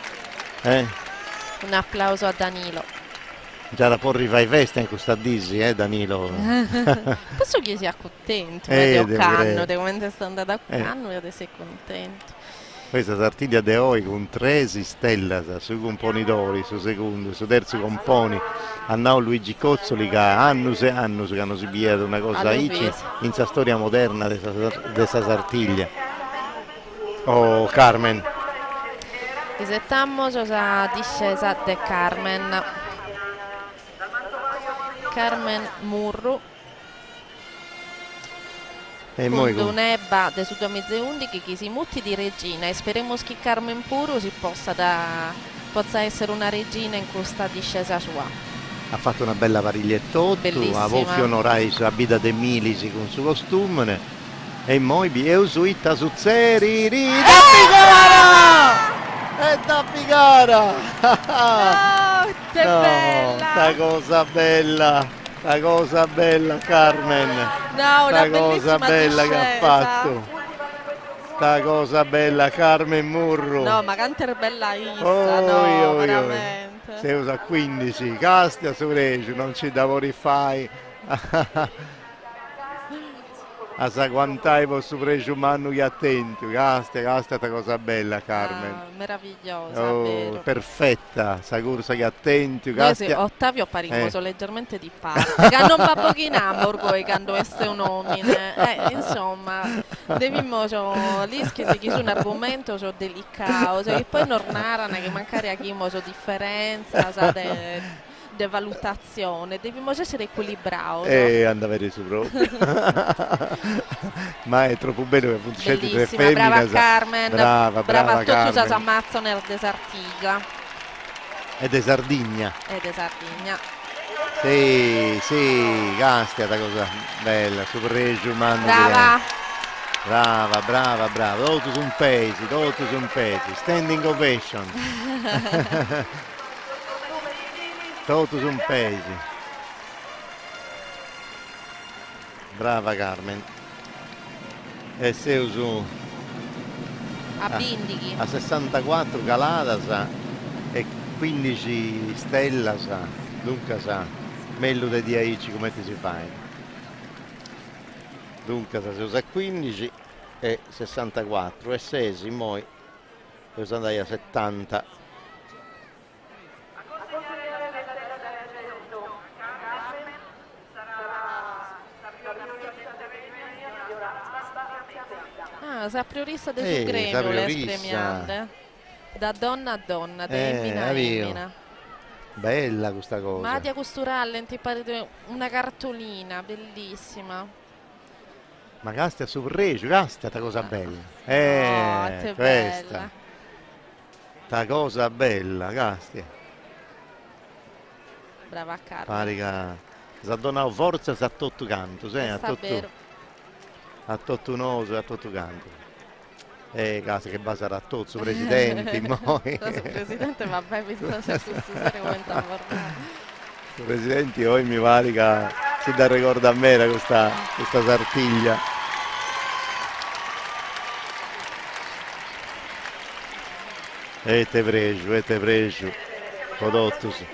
Un applauso a Danilo. Già da porri fai festa in questa disi, Danilo. Penso che sia contento, di canno, di come sta andando a canno e sei contento. Questa Sartiglia de Oi con 3 stelle su componidori, su secondo, su terzo componi. Annao Luigi Cozzoli che anni e anni che hanno subito una cosa in questa storia moderna di questa Sartiglia. Oh Carmen. Disettamos la discesa de Carmen. Carmen Murru. E con un'ebba del suo 2011 che si muti di regina e speriamo che Carmen Puro possa essere una regina in questa discesa sua. Ha fatto una bella parigliettotta, ha voffio onorai su abita de Milisi con suo costume e poi io su Itta su Zeri da Pigara! E da Pigara! Bella! Sta cosa bella Carmen! No, sta cosa bella discesa. Che ha fatto! Sta cosa bella Carmen Murru! No, ma quanto bella Issa, no, veramente! Se usa 15, Castia su Regio, non ci lavori fai. A sa quantai posso Regio umano che attento, Castia, sta cosa bella Carmen. Meravigliosa, vero. Perfetta, sa corsa che attento, Castia. Ottavio parimoso leggermente di parte, che non va poco in Hamburgo e quando è un omine. Insomma, devimo lì che su un argomento delicato, che poi non narrano che magari abbiamo differenza, di valutazione, dobbiamo essere equilibrati. Andare a vedere su proprio. Ma è troppo bello che appunto scelte 3 femmine. Brava Carmen, brava a tutti Carmen. usano Amazzoner de Sartiga. E de Sardigna. Sì, Castia, la cosa bella, super Regio umano. Brava, tutto su un paese, standing ovation. Tutto su un paese. Brava Carmen. E se uso a Bindighi a 64 caladas e 15 stellas, dunque meglio di Aici come ti si fa. Dunque si usa 15 e 64 e 6 poi si andare a 70. Sapriorista del suo gremio, le premiate. Da donna a donna, femmina. Bella questa cosa. Madia Costurale, una cartolina bellissima. Ma Castia su Regio, Castia, sta cosa bella. Che questa. bella. Ta cosa bella, casti. Brava Carmen. Pare che ha donato forza a tutto canto, sì, a tutto noso, a tutto canto. Casa che basa a tutto, presidente, noi. Presidente, vabbè, mi sta scusare come sta parlando. Presidente, poi mi pare che si dà ricordo a me questa sartiglia. E te prego, Codottus.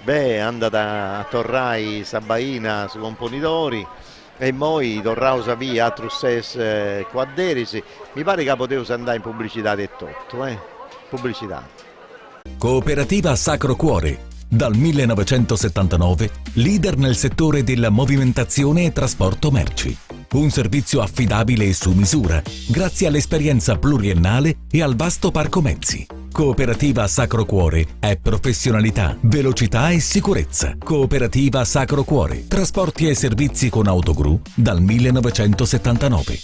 Beh, è andata a torrai Sabaina su componitori e poi torrao sapia altro stesso quadderisi. Mi pare che potevo andare in pubblicità e tutto, pubblicità. Cooperativa Sacro Cuore. Dal 1979, leader nel settore della movimentazione e trasporto merci. Un servizio affidabile e su misura, grazie all'esperienza pluriennale e al vasto parco mezzi. Cooperativa Sacro Cuore è professionalità, velocità e sicurezza. Cooperativa Sacro Cuore. Trasporti e servizi con autogru dal 1979.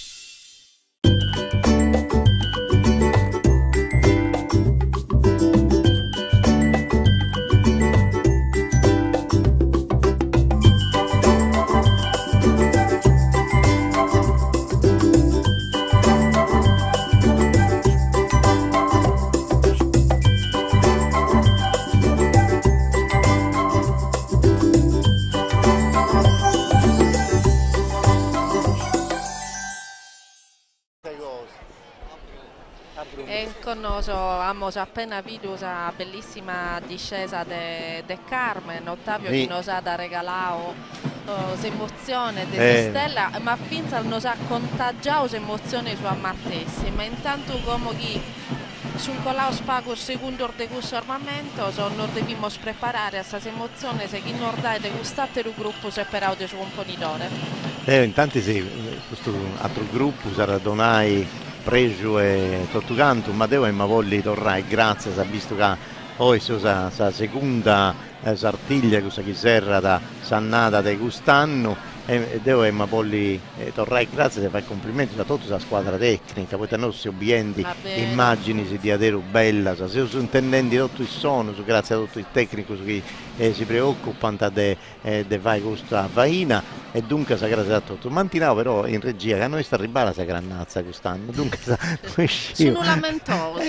Abbiamo appena visto la bellissima discesa de Carmen, Ottavio che nos ha da regalare emozione di Stella, ma finza nos ha contagiato emozioni su Martessi, ma intanto come chi sul colao spago il secondo di questo armamento non dobbiamo preparare a questa emozione se chi non dà di gustate il gruppo separato su componitore. Intanto questo altro gruppo sarà donai Pregio e Tottucanto, Matteo e Mavolli torrai, grazie, si è visto che poi la seconda sartiglia questa che serra da Sannata di quest'anno e Deo e Mavolli torrai, grazie, si fa i complimenti da tutta la squadra tecnica, poi tenere questi obienti, immagini si diadero bella, se sono intendenti tutto il suono, grazie a tutto il tecnico che si preoccupano di fare questa faina. E dunque si grazie a tutto. Mantinavo però in regia che a noi sta arrivando la grannazza quest'anno, dunque sono lamentoso.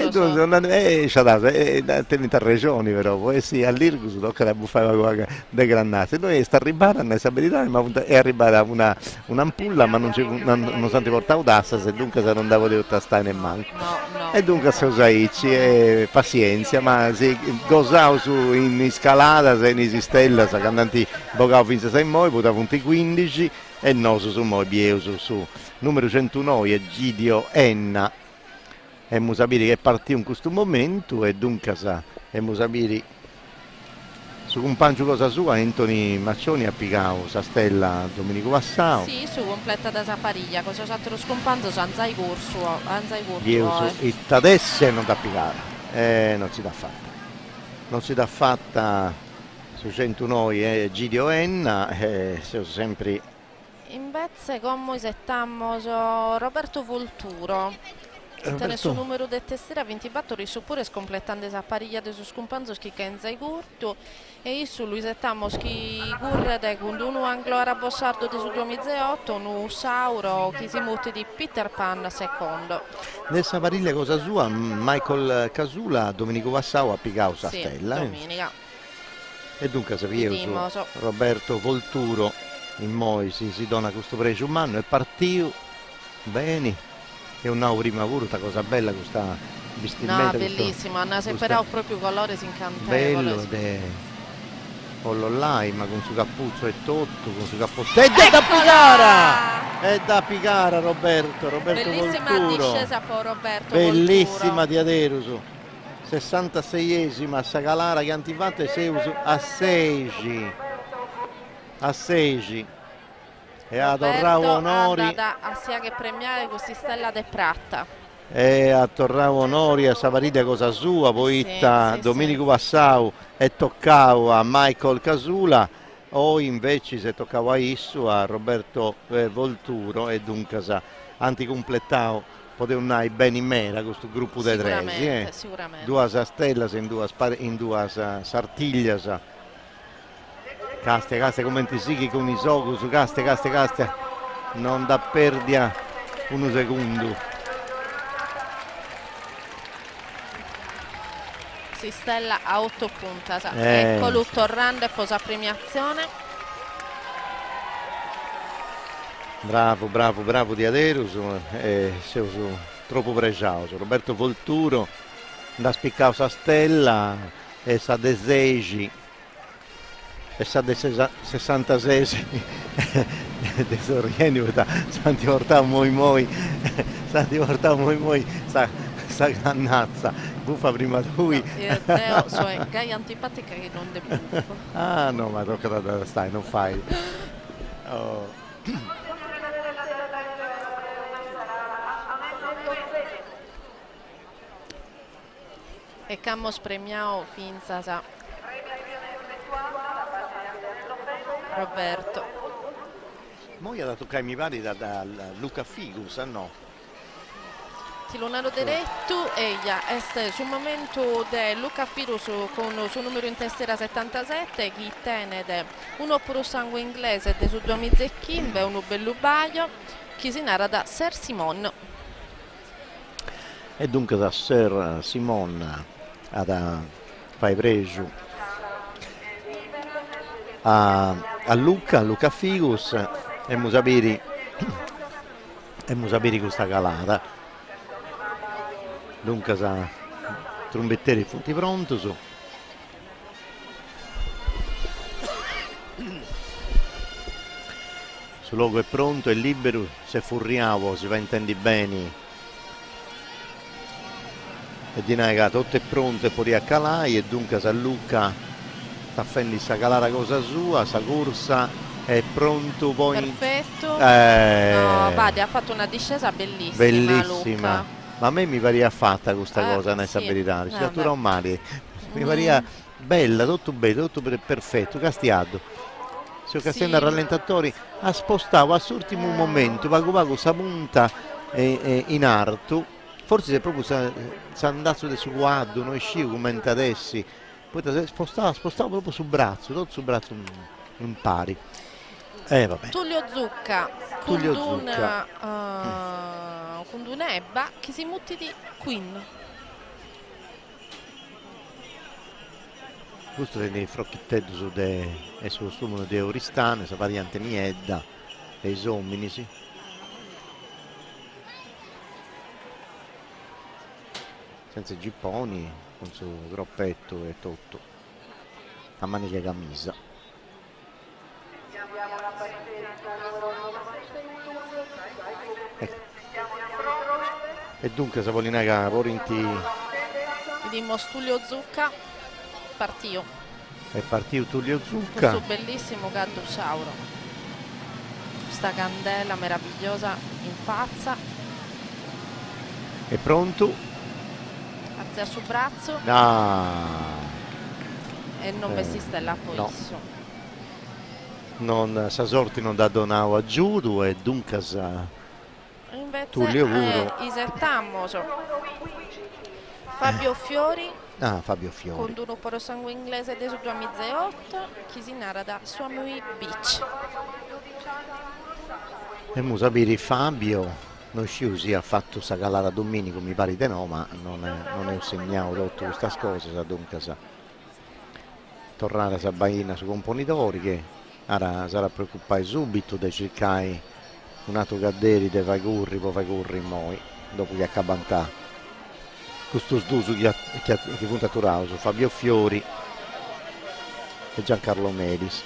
Tenete regioni però, poi sì, all'Irgus tocca da buffare le grannazze. Noi sta arrivando, non sa verità, ma è arrivata un'ampulla, ma non si portato d'assa, e dunque se non andavo di tastare ne manco. No. E dunque se usaici, pazienza, ma si gozavo in scalata, se in stella, se cantanti bocavo finché sei moi, poteva punti 15. E noi su noi bieuso su numero 109 e Gidio Enna e Musabiri che partì in questo momento e dunque e Musabiri su compagno cosa sua Anthony Maccioni ha piccato sa stella Domenico Vassao sì su completa da Zapariglia cosa c'altro scompando Anzai Corso bieuso e tadesse non da piccare non si dà fatta su 109 e Gidio Enna siamo sempre invece come settiamo Roberto Volturo Tiene su numero di tessera 20 battori suppure scompletando esa parigliate su scumpanzo che canza i curto e su lui settiamo chi gurre con uno anglo arabossardo di su 2008 un sauro che si muti di Peter Pan secondo. Nessa pariglia cosa sua Michael Casula Domenico Vassau a Picausa sì, Stella domenica. E dunque sappiamo su Roberto Volturo in Moi si dona questo pregio umano e partito bene. È un nuovo prima curta, cosa bella questa vestimenta. No, bellissimo, hanno separato proprio colore incantevole. Bello, con l'online, ma con suo cappuccio e tutto, con suo cappotto. È da Picara! È da Picara Roberto bellissima Volturo. Discesa per Roberto bellissima Volturo. Di Aderuso. 66esima Sagalara che antifatta e Seuso a 6. A 6. E a Torravo Onori a sia che premiare questi Stella de Pratta e a Torravo Onori a Savaride cosa sua poi sì, Domenico Vassau e toccavo a Michael Casula o invece se toccavo a Issu a Roberto Volturo e dunque anticompletavo poteva andare bene in mera questo gruppo di tre. Sicuramente. Due stellas in due sartiglias. Caste come ti sighi con i socus, caste. Non da perdia un secondo. Sistella a 8 punti. Ecco lui tornando e posa premiazione. Bravo di Aderus, troppo pregiato. Roberto Volturo da spiccare sa stella e sa de 6 e sa de 66 de sorrieni santi portare moi sa cannazza buffa prima lui. Io sono gai antipatica che non de buffo. Ah no, ma tocca da stai, non fai. E Cammos premiao finza sa Roberto. Moi ha dato mi pare da Luca Figus, no? Tilonaro diretto e este sul momento de Luca Figus con il suo numero in testera 77 chi tiene uno puro sangue inglese de su 2015 uno bellubaio chi si narra da Sir Simon. E dunque da Sir Simon da fai pregio a Luca Figus e Musabiri questa calata. Dunque sa trombetteri tutti pronti su. Sul logo è pronto, è libero, se furriavo si va intendi bene. E di che tutto è pronto e poi a calai e dunque San Luca sta facendo sa calare cosa sua, sa corsa è pronto poi. Perfetto. No, Badi ha fatto una discesa bellissima. Luca. Ma a me mi pariva fatta questa cosa nella stabilità, ci natura un male. Mi pariva bella, tutto bello, tutto perfetto, castiato. Se Castiano rallentatori ha spostato all'ultimo momento, vago sa punta in arto. Forse se proprio si andasse su guardo, noi scivo come adesso, poi spostava proprio sul braccio, tutto sul braccio in pari. Vabbè. Tullio Zucca con un'ebba che si mutti di Queen. Questo è il frocchittello sul stumolo di Oristane, sa variante Niedda e i somini, sì. Senza gipponi, con suo groppetto e tutto, a maniche camisa. E dunque Sapolinaga Porinti. Vediamo Tullio Zucca, partio. È partito Tullio Zucca. Questo bellissimo Gaddosauro. Questa candela meravigliosa in faccia. È pronto. Azza sul braccio. E non vesti stella poi. Non sa sorti non da donato a giudo e dunque sa Tullio Vuro. Isettammo Fabio Fiori. Fabio Fiori. Con un poro sangue inglese del 2008 chi si narra da Suomi Beach. E Musabiri Fabio non sciusi ha fatto sa calata Domenico, mi pare di no, ma non è segnato tutto questa cosa, dunque sa tornare a baina su componitori che ora sarà preoccupato subito di cercare un altro cadderi di fai curri noi, dopo che accabantà questo sduso che punta a su Fabio Fiori e Giancarlo Melis.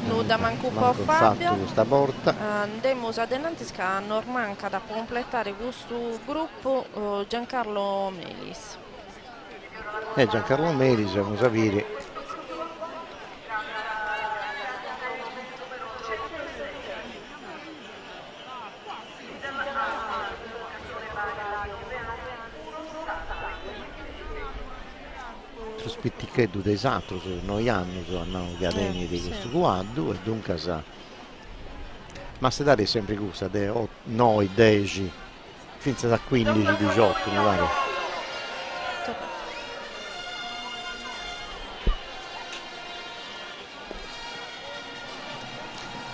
Nuda manco un po' Fabio. Questa porta. Andiamo adelante a Normanca da completare questo gruppo Giancarlo Melis. Giancarlo Melis, Musaviri. spittichetto d'esatto, noi anni hanno cadeni di questo quadro e dunque ma se dare sempre cosa, noi 10, fino a 15, 18, mi pare.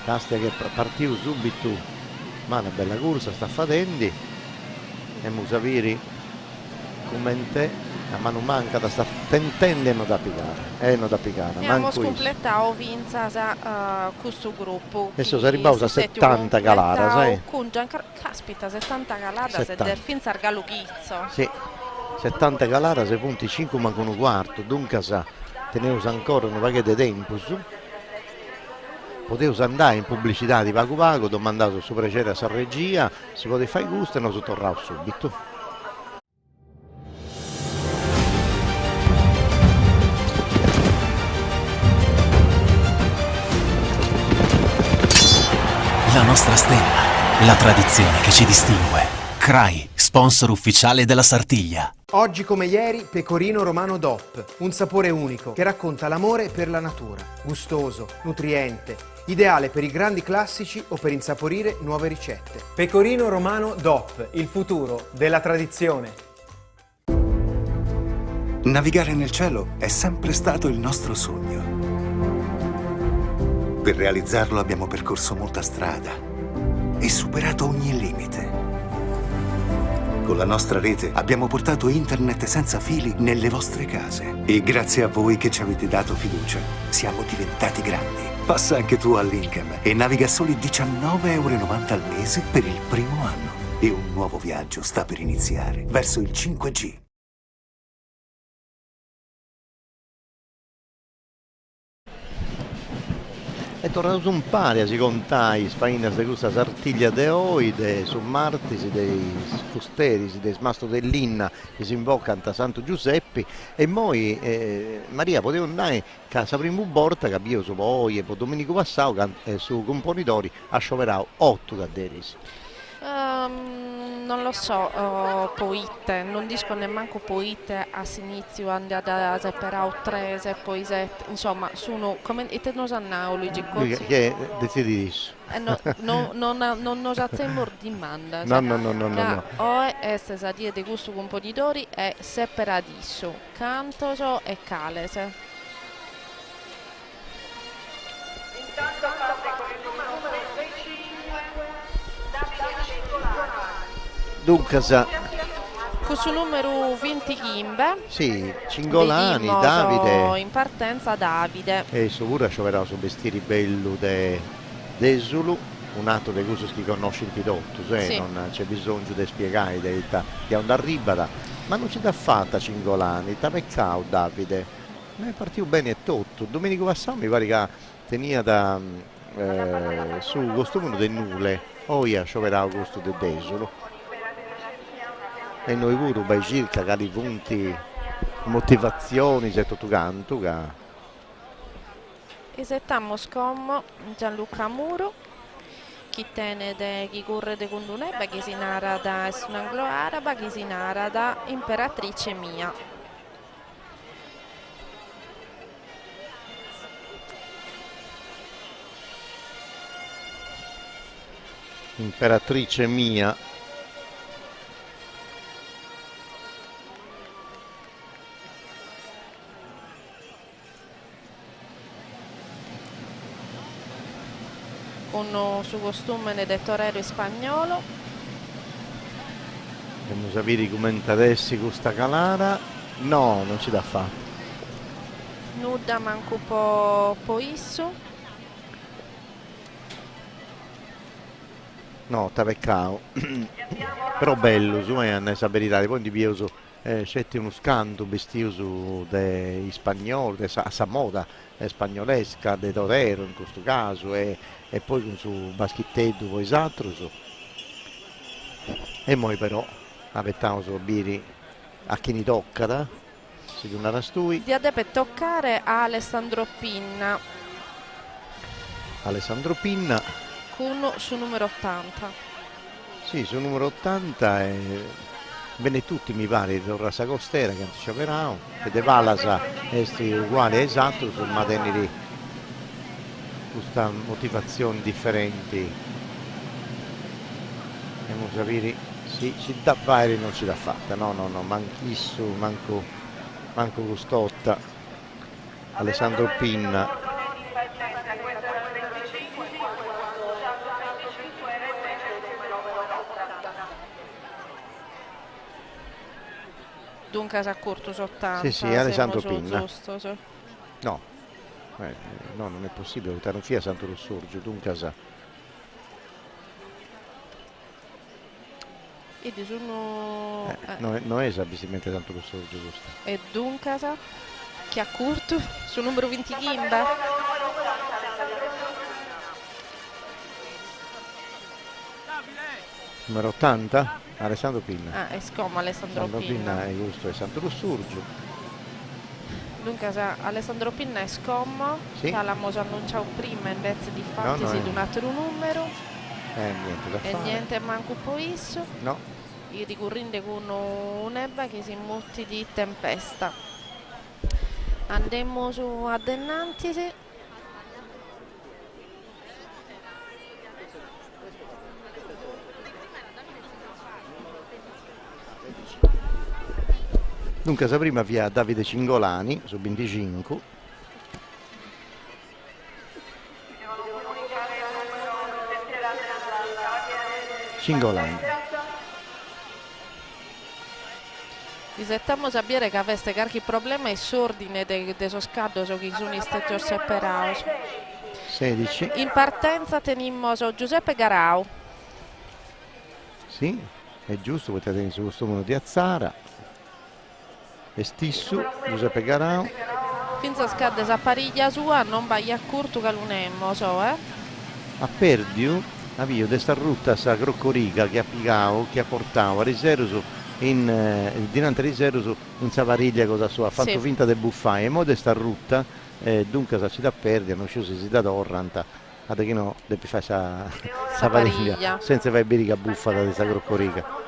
Castia che partiva subito, ma una bella corsa sta facendo e Musaviri commenta. Ma non manca da sta tentando da piccare, abbiamo completato questo gruppo. Adesso si arriva a 70 calare, sai? Caspita, 70 calare se del fin sargalo chizzo. Sì, 70 calare, 6 punti, 5 mancano un quarto, dunque sa, tenevo ancora un paio di tempo su. Potevo andare in pubblicità di Pago Pago, ho mandato su precedere a regia, si poteva fare gusto e non sono tornato subito. La nostra stella, la tradizione che ci distingue. CRAI, sponsor ufficiale della Sartiglia. Oggi come ieri, Pecorino Romano DOP, un sapore unico che racconta l'amore per la natura. Gustoso, nutriente, ideale per i grandi classici o per insaporire nuove ricette. Pecorino Romano DOP, il futuro della tradizione. Navigare nel cielo è sempre stato il nostro sogno. Per realizzarlo abbiamo percorso molta strada e superato ogni limite. Con la nostra rete abbiamo portato internet senza fili nelle vostre case e grazie a voi che ci avete dato fiducia siamo diventati grandi. Passa anche tu all'Incam e naviga soli €19,90 al mese per il primo anno e un nuovo viaggio sta per iniziare verso il 5G. È tornato un pari, si contai, sfainas di questa Sartiglia de Oide, su Martisi, dei Fusterisi, dei Smasto dell'Inna, che si invocano a Santo Giuseppe, e poi Maria poteva andare a casa prima volta, che abbiamo su poi, poi Domenico Passau, su Componitori, a scioperare 8 cadderisi. Non lo so, poite, non dico nemmeno poite a inizio andare a separare 3, poi 7, insomma, sono come e te non sanno Luigi Cozzi. Che decidi disso? Non nos facciamo domanda. No. O è stessa die di gusto componitori è separatisso, cantoso e calese. Intanto parte con il numero 25, Davide Cingolani. Dunque questo numero 20 Gimbe. Sì, Cingolani, Davide. In partenza Davide. E su pure scioperà su vestiti bello Zulu, un altro di questo che conosce il pidotto, sì. Non c'è bisogno di spiegare di andare arriba, ma non ci dà fatta Cingolani, t'ha peccato Davide. Ma è partito bene e tutto. Domenico Vassano mi pare che tenia da su questo uno del nulle, poi ha scioperato questo del Desolo. E noi pure bei circa che punti motivazioni se tutto canto che esettiamo scommo Gianluca Muro chi tiene chi corre de conduneba che si narra da un anglo araba che si narra da imperatrice mia. Imperatrice mia. Con suo costume del torero spagnolo. Dobbiamo sapere come adesso questa calara. No, non ci dà fare. Nuda manco po isso. No, t'ha peccato. Però bello, su me sapere poi di più c'è uno scanto vestito dei spagnoli, della moda spagnolesca, dei torero in questo caso, e poi con su baschettetto poi esatto. E poi però aspettiamo su biri a chi ne tocca, si di una rastui. Dia deve toccare a Alessandro Pinna. Alessandro Pinna. Con su numero 80. Sì, su numero 80 Benetutti mi pare di Rasa Costera che anticiperao, e De Valasa esti uguali esatto, sono matenni di questa motivazioni differenti. Andiamo a capire, sì, ci da fare non ci da fatta, no, manchissimo, manco Gustotta, Alessandro Pinna. Dunque sa corto soltanto. Sì, Alessandro Pinna. Giusto, sì. No, non è possibile votare un Fia Santo Lussurgio, dunque sa. E di sono... non è esattamente Santo Lussurgio giusto. E dunque sa che ha corto sul numero 20 Ghimba. Numero 80? Alessandro Pinna. È scomma Alessandro Pinna. È giusto, è Santo Lussurgio. Dunque Alessandro Pinna è scommo, sì. L'abbiamo già annunciato prima invece di farti di un altro numero. Niente da fare. E niente manco poi isso. No. I ricurrinde con un'ebba che si mutti di tempesta. Andiamo su Adennantisi. Dunque sa prima via Davide Cingolani su 25. Cingolani. Disettiamo sapere che aveste qualche problema e sordine de soscaddo so che sono stati separados. 16. In partenza tenimmo Giuseppe Garau. Sì, è giusto, potete tenere su questo numero di Azzara. E Stissu, Giuseppe Garau. Finza scade sa pariglia sua, non vai a curto che l'unemmo, A Perdiu, avvio questa rotta sa Groccorica che ha pigato, che ha portato a riservo dinanzi a riservo in Savariglia cosa sua, ha fatto sì. Finta di buffare, e mo questa rotta, dunque sa ci da perdere, non sciusi si da torranta, ad che no, devi fare sa Savariglia, senza fare birica buffa da questa Groccorica.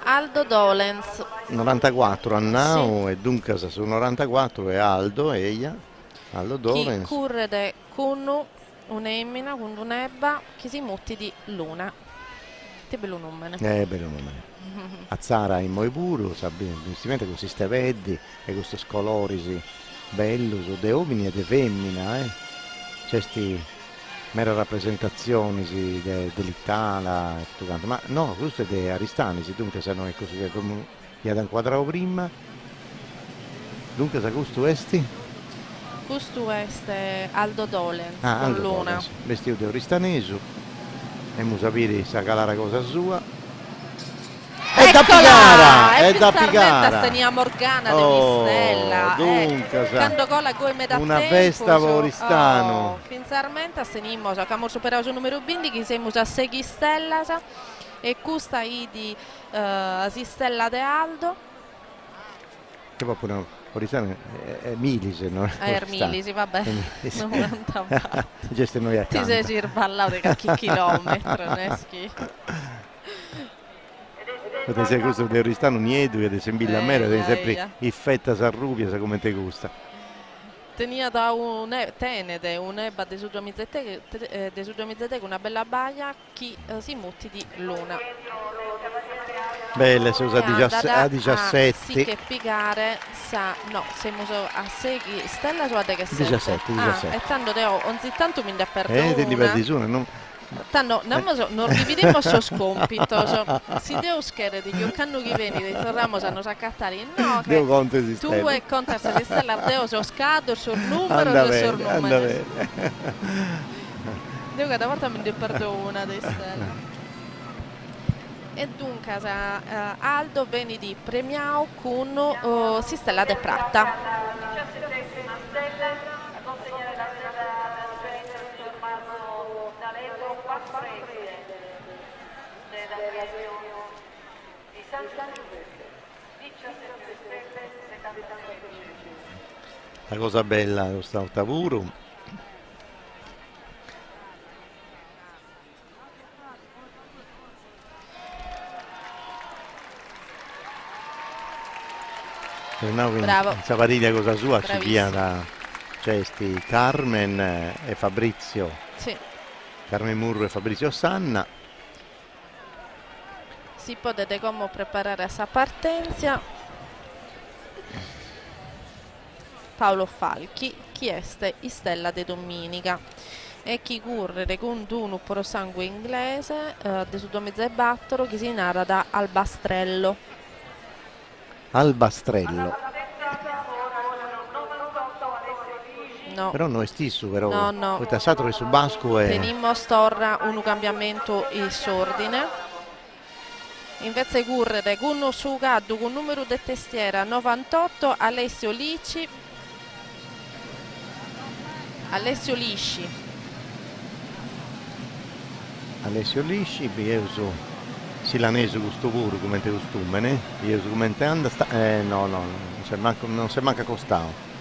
Aldo Dolens 94 a Nau, sì. E dunque su 94 è Aldo Dolens. Chi curre con un'emmina, con un'ebba che si mutti di luna. Che bello nome. Bello nome. Azzara in Moiburu, benissimo così steveddi e questo scolorisi bello, su de uomini e de femmina, C'è sti mera rappresentazioni dell'Italia e tutto quanto, ma no, questo è di Aristanisi, dunque se non è così che come gli ha inquadrato prima, dunque se questo esti? Questo è Aldo Dolens, Aldo Luna. Dolens, vestito di Aristanesu, e mu sapere sa calare cosa sua. È da Pigara! È da Pigara! Stenia Morgana di Mistella. Dunque, quando cola come da una tempo, festa voristano. Finalmente astenimmo, che abbiamo superato il numero 20, che siamo a 6 stella, e questa di Stella de Aldo. Che poi no, voristano è Milise, no? Milisi, vabbè. 90. Geste noi a ti sei cirballato di qualche chilometro, Neschi. Potete essere questo del Ristano Niedu e se Villa Mera è sempre il fetta sarrubia, sa come te gusta. Tenia da tenete un'ebba de su 2007 con una bella baia che si mutti di luna. Belle, si usa a 17. Sì che pigare sa no, siamo a 6 stella su a te che 17. E tanto ogni tanto mi da perdona. Ti perdi su, non tanto non dividiamo so scompito, si deve schierare di che canno che vieni di tornamo sanno saccattare no che tu e conta se stella deo so scado sul numero sul numero devo che da volta mi perdo una di stella e dunque Aldo veni di premiao con si stella de Pratta. La cosa bella lo sta Ottavuro. Bravo. Savariglia cosa sua ci Bravissimo. via da cesti Carmen e Fabrizio. Sì. Carmen Murro e Fabrizio Sanna. Si potete come preparare essa partenza. Paolo Falchi, chieste Istella de Dominica. E chi correre con un pro sangue inglese de Sudomezza e Battoro che si narra da Albastrello. Albastrello. No. Però non è stesso, però. No, no. Questo è stato su Basco e... Tenimmo storra un cambiamento in sordine. Invece correre con su Gaddu con numero di testiera 98 Alessio Lisci. Alessio Lisci. Alessio Lisci, io so silanese questo pure come te costume, io so come te anda, no, non si manca costato.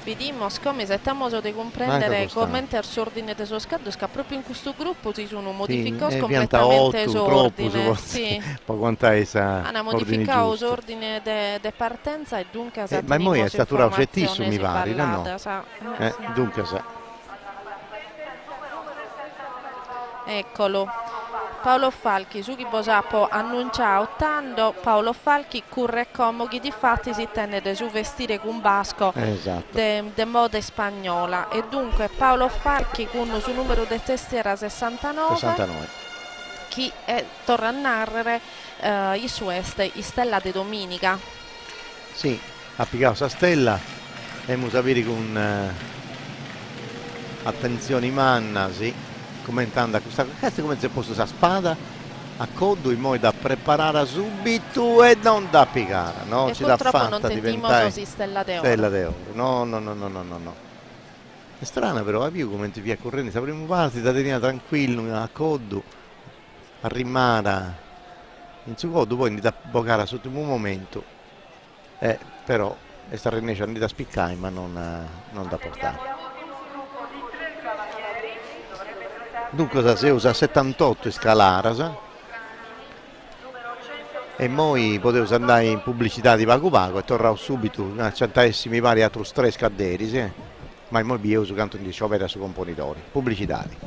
Vediamo come se stiamo di comprendere Manca come il sordine di Soscaddo, che proprio in questo gruppo ci sono modificati Sì, completamente troppo, sordine. Sì. Poi quanta esa Hanno modificato l'ordine di partenza e dunque ma poi è stato un oggettisso mi pare, no? Sì. Dunque sa. Eccolo. Paolo Falchi, su chi Bosapo annuncia 80, Paolo Falchi curre comodi di fatti si tenne de su vestire con basco Esatto. de moda spagnola e dunque Paolo Falchi con su numero de testiera 69 chi torna a narrare i sueste i Stella de Dominica. Sì, ha piccato sa stella e mu sapere con attenzione manna, sì. Commentando a questa cosa come se fosse sa spada a codo in modo da preparare subito e non da piegare, no? E ci dà purtroppo fatta non tentimo diventare così Stella de Oro. Stella de Oro. No. È strano però, io come ti via correndo, sapremo parte da tenere tranquillo a codo a rimara in su codo poi da bocare sotto un momento però è sta riesce a spiccare ma non da portare. Dunque si usa 78 in scalare e poi potevo andare in pubblicità di Pago Pago e tornavo subito a centesimi vari altri tre scaderi, sì. Ma poi io uso canto di opera su componitori pubblicitari.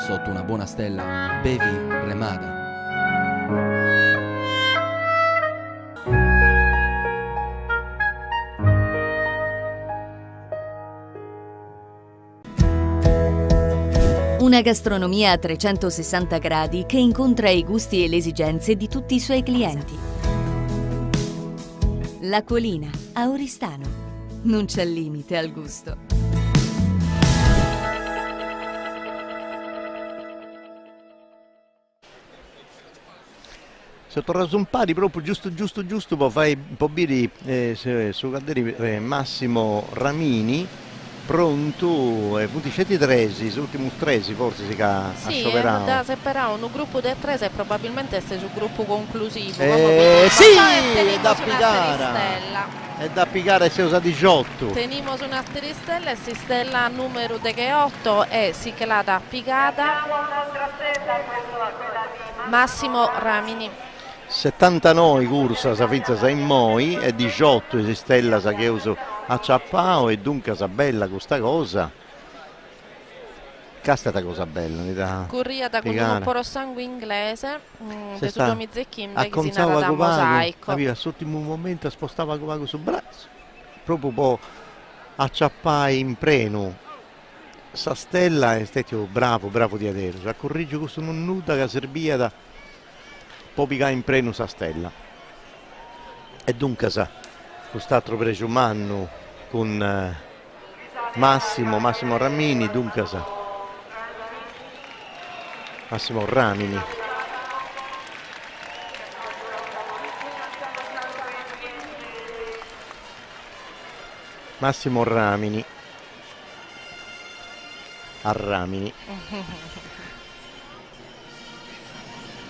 Sotto una buona stella, bevi Remada. Una gastronomia a 360 gradi che incontra i gusti e le esigenze di tutti i suoi clienti. La Colina, a Oristano. Non c'è limite al gusto. Se torna su un pari proprio giusto poi fai un po' biri su Calderi Massimo Ramini pronto punti scetti tresi, l'ultimo tresi forse si ca sì, a da separare un gruppo di tre e probabilmente è sul gruppo conclusivo. Sì, è da piegare. È da piegare se usa 18. Tenimos una stella e si stella numero de che 8 e si che la da piegata Massimo Ramini. 79 corsa sa fizza sa in moi e 18 si stella sa che uso a Ciappao e dunque sa bella questa cosa. Casta cosa bella. Corriata con un po' sangue inglese se su Domi Zecchin che si narra da mosaico. Aveva sotto un momento spostava Covago sul braccio. Proprio un po' acciappai in preno sa stella è stato bravo di adesso, a correggere questo non nuda che serviva da poi in preno sa stella. E dunque sa, quest'altro preso manno con Massimo Ramini, dunque sa. Massimo Ramini. Massimo Ramini. A Ramini.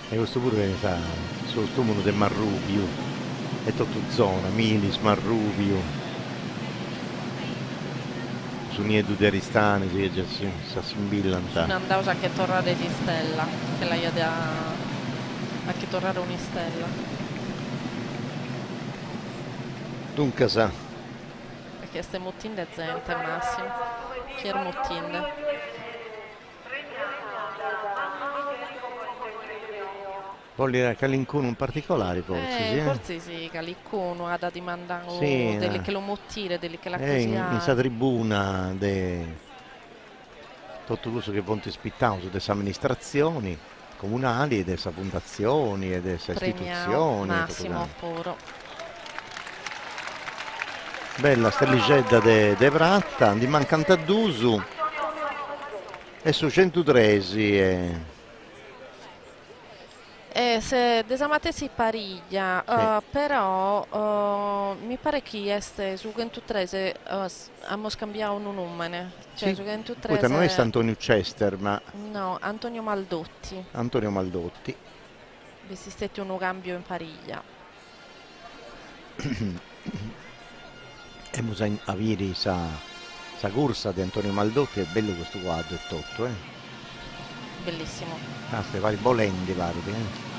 E questo pure sa, sullo stomaco del Marrubio. È tutto zona, Milis, Marrubio. Su Niedu di Aristani, si già si imbillanta. Non andavo a che tornare di stella, che la da a che tornare una stella. Dunque sa. Perché ste muttinde gente, Massimo. Chi era muttinde? Voglio Calincuno in particolare forse, forse sì, Calincuno ha da dimandare sì, delle che lo mottire, delle che la così in questa tribuna tutto questo che vonno spittare su queste amministrazioni comunali e delle fondazioni e delle istituzioni. Massimo Poro. Bella stellicetta de Pratta, di mancanta d'uso e su 113 se desamatessi pariglia, sì. però mi pare che este su 113 abbiamo scambiato un numero. Cioè, sì. Su 113 non è Antonio Chester, ma no, Antonio Maldotti. Antonio Maldotti. Esistette un cambio in pariglia. E bisogna avere sa corsa di Antonio Maldotti, è bello questo quadro, è tutto, Bellissimo. Se pari bolendi, pari,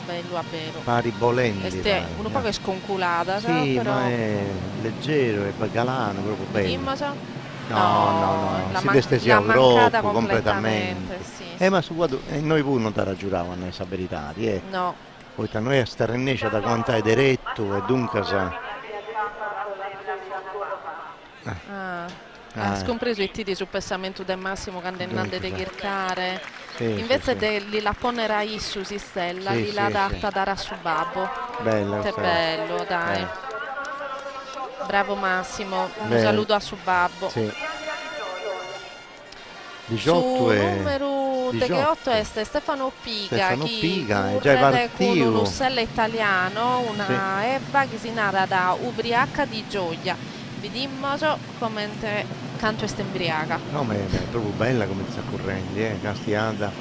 Bello a vero. Pari bolendi. Un po' che sconculata, sì, però. Ma è leggero, è galano, proprio bello. Immosa? No, si destesia troppo completamente. Sì. Ma su quadro, noi pure non ti raggiuravamo nella verità, no. Poi noi a Starrennescia da quanto hai diretto e dunque sa. Ha scompreso i tiri sul pessamento del Massimo candennante di Chircare. Sì, invece sì. Li la ponera Issu si stella, sì, li la sì, data da su babbo. Bello, che bello, dai. Bravo Massimo, un saluto a su babbo. Sì. 18 e numero 18 è Stefano Piga, è già partito con un ussella italiano, una Eva che si narra da ubriaca di gioia. Vediamo come canto è embriaca. No, ma è proprio bella come sta correndo, castiata.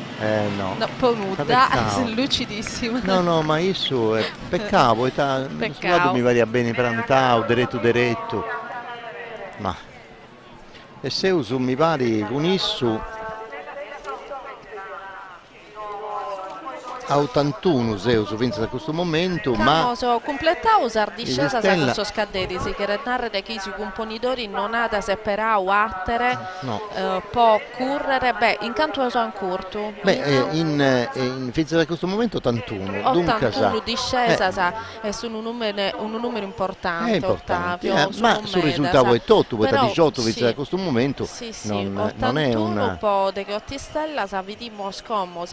No. No, poi nuda, lucidissima. No, ma isso è peccato, mi va bene prantao, diretto. Ma e se uso mi pare con isso a 81 se uso penso da questo momento, ma completare usare discesa da questo scadere si che narrare che i componidori non ha da separare o attere può correre incanto sono corto in fece da questo momento 81 dunque discesa è su un numero importante, Ottavio, ma sul risultato è tutto poi da 18 fece da questo momento non è un po' di Ottistella vediamo scomo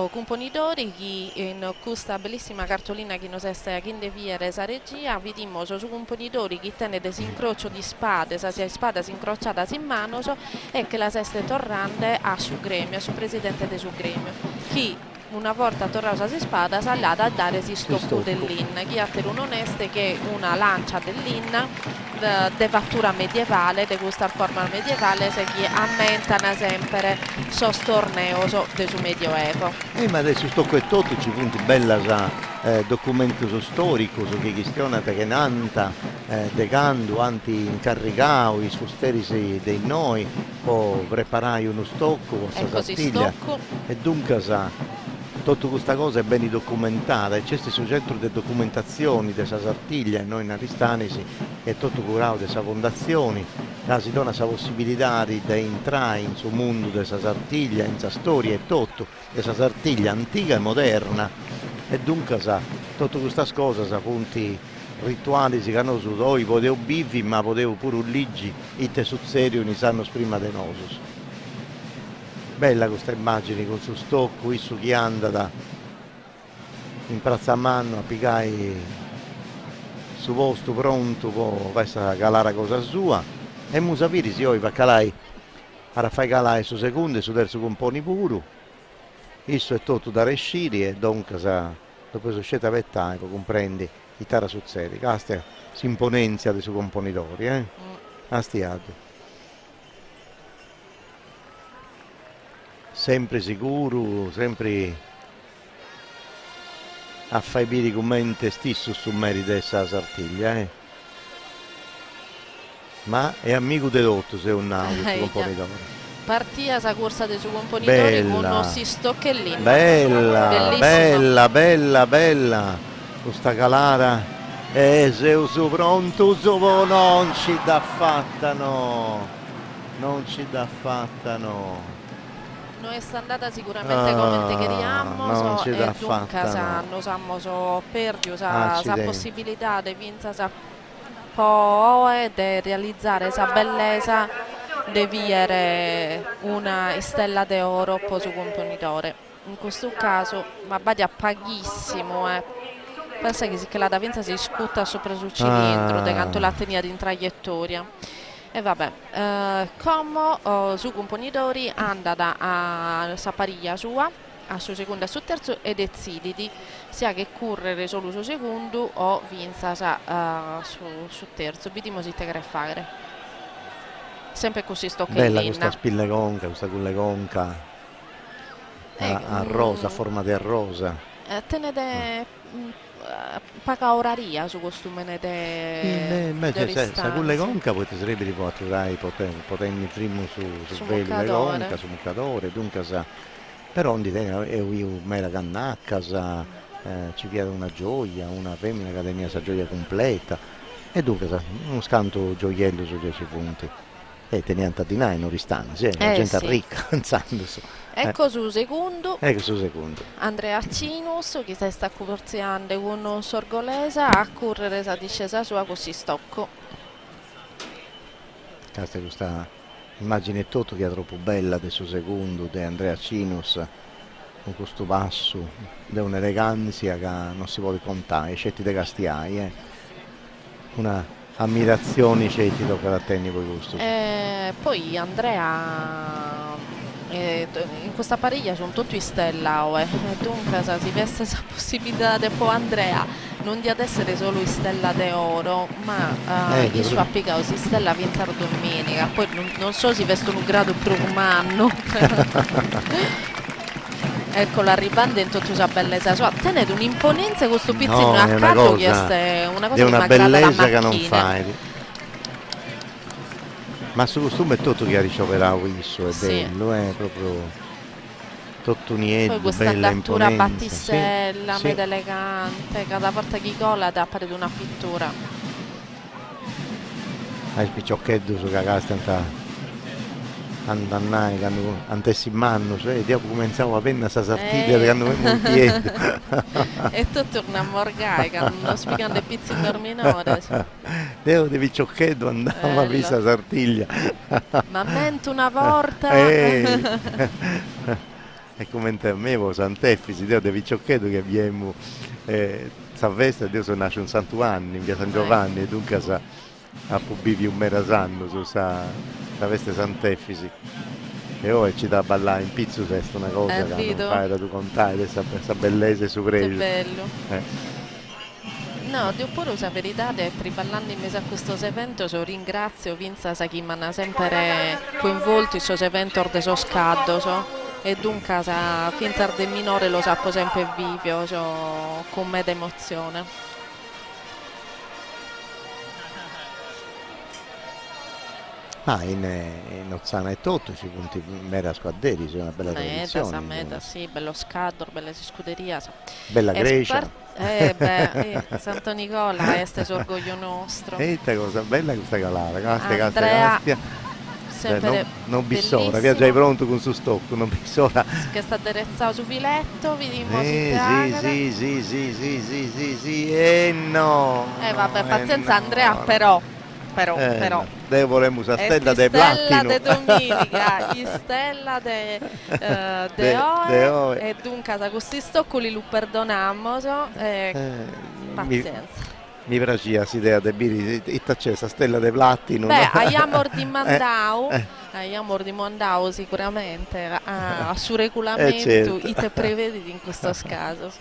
componidori in questa bellissima cartolina che nos è in viere sa regia vediamo su componidori che tenne desincrocio di spade sia spada si incrociata in mano e che la seste torrande a su gremio, su presidente del su gremio chi una volta tornata si spada salata a dare si stocco dell'in chi ha un oneste che una lancia dell'in de fattura medievale di questa forma medievale se chi ammentano sempre torneo del su medioevo ma adesso stocco e tutto ci punti bella documento storico che questione che nanta decando anti incarricato i susteri dei noi o preparai uno stocco e dunque tutta questa cosa è ben documentata e c'è questo centro di documentazione della Sartiglia e noi in Aristanisi che è tutto curato della fondazione che si dona la possibilità di entrare in suo mondo della Sartiglia, in sa storia e tutto della Sartiglia antica e moderna e dunque tutte queste cose punti rituali si hanno su noi potevo bivi ma potevo pure ulligi itte sul serio ne sanno prima dei nosos. Bella questa immagine con su stocco, qui su chi anda da in Piazza Manno a piccare su posto pronto, poi questa calare cosa sua. E mu sapere se io va calai, ora fai calare su secondo e su terzo componi puro. Isso è tutto da resciri e dunque dopo su scelta per tempo comprendi i tara su serie. Questa si imponenzia dei suoi componitori, Astiato. Sempre sicuro, sempre a fare bere commenti stesso su merito della Sartiglia, Ma è amico di tutto se è un componitore. Partia sa corsa dei suoi componitori con uno si stoccellino. Bella. Questa calara. Se uso pronto, non ci dà fatta, no. Non ci dà fatta, no. Non è andata sicuramente come queríamos, non ci dà e dunque fatta, no. Siamo perdi la possibilità di vincere poi di realizzare questa bellezza di viere una stella d'oro per suo componitore. In questo caso ma vada pochissimo, pensa che la da Vinza si scutta sopra sul cilindro di canto la tenia in traiettoria. E vabbè, come su componitori anda a sapariglia sua, a suo secondo e a suo terzo e decidi sia che correre solo su secondo o vinza su terzo. Vediamo se te che fare. Sempre così sto che bella questa spilla conca, questa culle conca a rosa, a forma di rosa. Tenete paga oraria su costume questa culle conca poi ti sarebbe di potrai potermi primo su velo conca, su muccatore, dunque però non è io mera cannacca, ci viene una gioia, una femmina che tenia questa gioia completa e dunque uno scanto gioiello su 10 punti. E teniamo di noi non ristano, la gente ricca, pensando su. Ecco su secondo. Andrea Cinus che si sta corsiando con un sorgolese a correre la discesa sua così stocco. Questa immagine tutto che è troppo bella del suo secondo di Andrea Cinus con questo passo di un'eleganza che non si vuole contare, scetti dei Castiai, una ammirazione scetti tocca da tenni poi gusto. Poi Andrea in questa pariglia sono tutti in stella dunque se si veste la possibilità di poi Andrea non di ad essere solo in stella d'oro ma io so applicato si stella vincere domenica poi non so se vestono un grado più umano ecco l'arribando in tutta la bellezza sua tenete un'imponenza con questo pizzino a capo che è una cosa è una bellezza che non fai. Ma su costume è tutto che ha ricevuto questo, è bello, è proprio tutto niente, bella imponenza. Battistella, meda elegante, cada volta che cola da appare una pittura. Hai spiccioccheddo su cagasta andannai, antessi manno, cioè io cominciavo a penna sa sartiglia che hanno un piede. E tutto una morgai, che non spiegano le pizze per minore. Io di piccioccheddo andavo a vista sartiglia. Ma mento una volta. E come a me, Sant'Effisi, io di piccioccheddo che abbiamo sa festa, io sono nato un santo anno in via San Giovanni, e dunque a Pubivi un merasanno su la veste Sant'Effisi e ora ci da ballare in pizzo è una cosa che non fai da tu contare questa bellezza suprema. Che bello. No, devo pure la verità per ballando in mezzo a questo evento ringrazio Vinza chi mi ha sempre coinvolto in questo evento de so scaddo e dunque Vinza del minore lo sappo sempre vivo con me d'emozione. In Ozzana e tutto ci punti mera squadderi, c'è una bella tradizione. Meta, sì, bello scaddo, bella scuderia. Bella Grecia. Santo Nicola, questo è orgoglio nostro. Eita cosa bella questa galara, Andrea, sempre non bissora, viaggiai pronto con su stocco, non bissora. Che sta aderezzato su filetto, vediamo sì, no. Vabbè, pazienza Andrea, però. però noi vorremmo la stella de platino. De domenica, stella de oe, e dunque da questi stoccoli lo perdonammo, pazienza. Mi piace questa idea di bere questa stella de platino. Beh, abbiamo dimandau sicuramente a suo regolamento certo. i te prevedi in questo caso.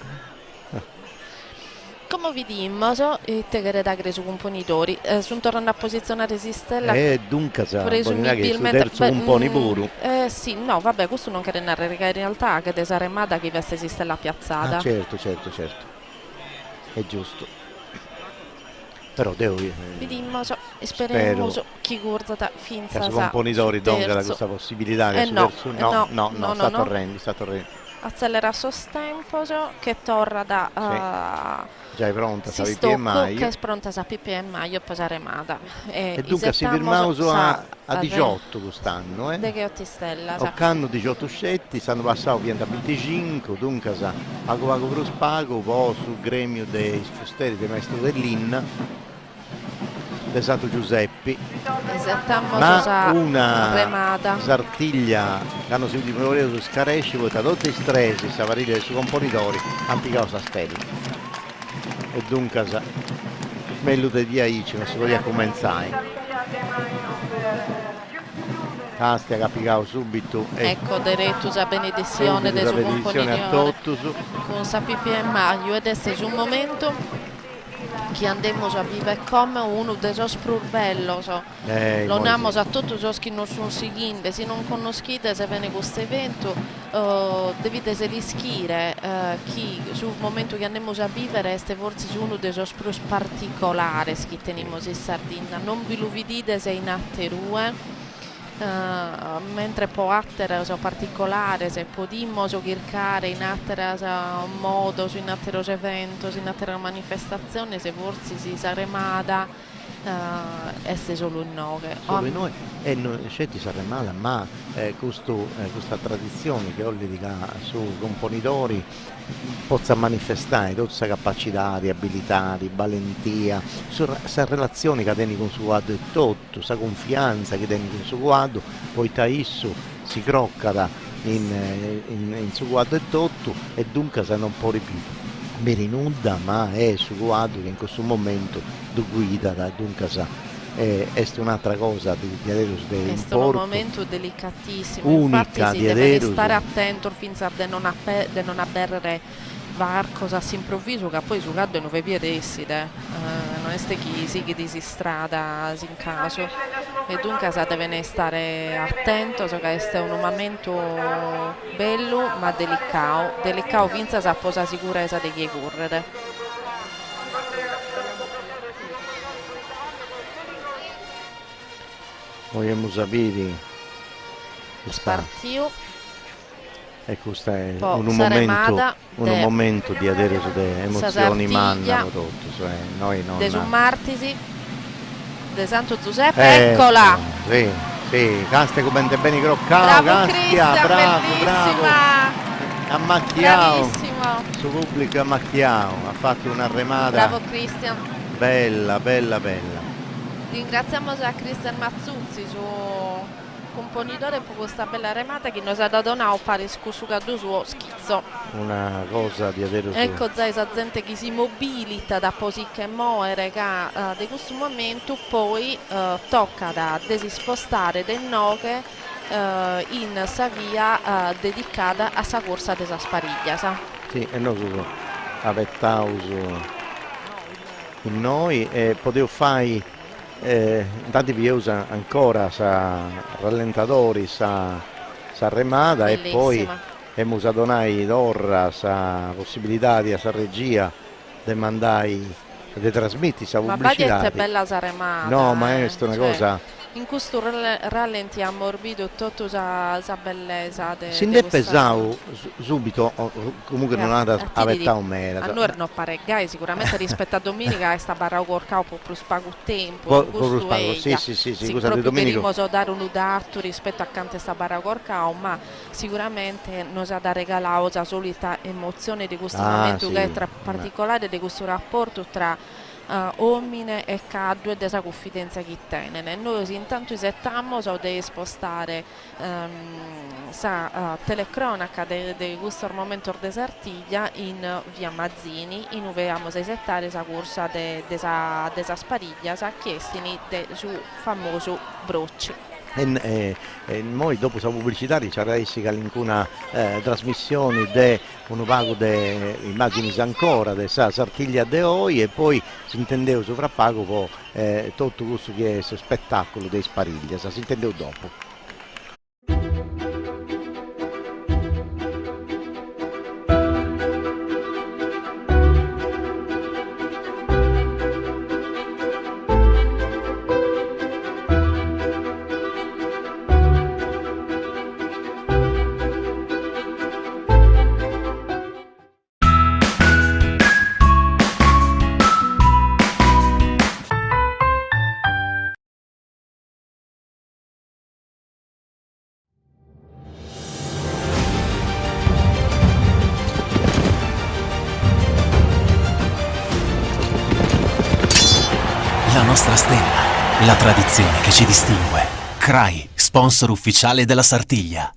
Come vediamo, te che da su componitori, sono tornando a posizionare stella. Dunque, presumibilmente terzo componi puro. Sì, no, vabbè, questo non chiede narrare, in realtà che desaremata che veste stella piazzata. Certo. È giusto. Però devo vediamo, speriamo chi guarda finza su componitori donga questa possibilità che no, sta torrendo. Accelera sostempo che torna da già è pronta sa PPM che è pronta sa PPM io posare mada e dunque si firmauso a 18 quest'anno de che 8 stella hanno 18 scetti stanno passati via da 25 dunque sa pago per spago poi sul gremio dei fusteri dei maestro dell'In Santo Giuseppi ma una remata sartiglia che hanno seguito il lavoro su Scaresci poi da tutti i stresi savarili sui componitori hanno piccato la stella e dunque meglio di dia non si poteva cominciare Castia che ha piccato subito ecco diretto la benedizione dei suoi componitori con sa PPM io adesso è un momento che andiamo a vivere come uno dei suoi spurvello lo andiamo a tutti i che non sono seguiti se non conoscete se viene questo evento dovete rischire che sul momento che andiamo a vivere è forse uno dei suoi spurvelli particolari che teniamo in Sardegna non vi lo vedete se in atterue mentre può essere particolare se possiamo cercare in altro modo in altro evento in altra manifestazione se forse si saremada essere solo in noi e noi scetti saremada ma questa tradizione che ho su componitori possa manifestare tutta questa capacità di abilità, di valentia, questa relazione che tieni con suo guardo e tutto, questa confianza che tieni con suo guardo, poi Taisso si crocca in suo guardo e tutto e dunque se non può più merinuda ma è suo guardo che in questo momento guida dunque è un'altra cosa di Aderus de è un momento delicatissimo unica infatti si di deve Aderus. Stare attento finché non avverre qualcosa all'improvviso che poi su cadde non vi decide non è chi che disistrada in caso e dunque si deve stare attento che è un momento bello ma delicato finché si posa sicurezza di chi correre. Vogliamo sapere il partito e questo è un momento di aderire sulle emozioni mandano tutto cioè noi non de Martisi de Santo Giuseppe eccola sì Castia come bene croccato Castia bravo ammacchiao su pubblico ammacchiao ha fatto una remata bravo Cristian bella ringraziamo a Cristian Mazzuzzi suo componitore per questa bella remata che nos ha dato un pari scusucato suo schizzo una cosa di avere ecco questa gente che si mobilita da così che muore di questo momento poi tocca da desispostare del noche in sa via dedicata a sa corsa della spariglia sì e noi in noi e potevo fare tanti vi usa ancora sa rallentatori sa remata bellissima. E poi abbiamo donai d'orra sa possibilità di sa regia di mandare di trasmetti sa pubblicità ma è bella sa remata no ma è una cosa in questo rallenti ammorbido tutta la bellezza si ne pesavo subito comunque non ha da avvettare mera a noi non pareggai sicuramente rispetto a domenica sta barra corcao per spago tempo sì cosa di domenica potremmo dare un udato rispetto a cante sta barra corcao ma sicuramente nos ha da regalare la solita emozione di questo momento che è tra particolare di questo rapporto tra uomini e cadue della confidenza che tenene. Noi intanto settammo di spostare sa telecronaca di questo momento di Sartiglia in via Mazzini, in cui abbiamo settare la corsa della spariglia, sa chiestini su famoso brocci. E noi dopo la pubblicità ci resti alcuna trasmissione di un pago di immagini ancora di Sartiglia de Oi e poi si intendeva sovrappago con tutto questo che è il spettacolo dei Spariglia, si intendeva dopo. La nostra stella, la tradizione che ci distingue. CRAI, sponsor ufficiale della Sartiglia.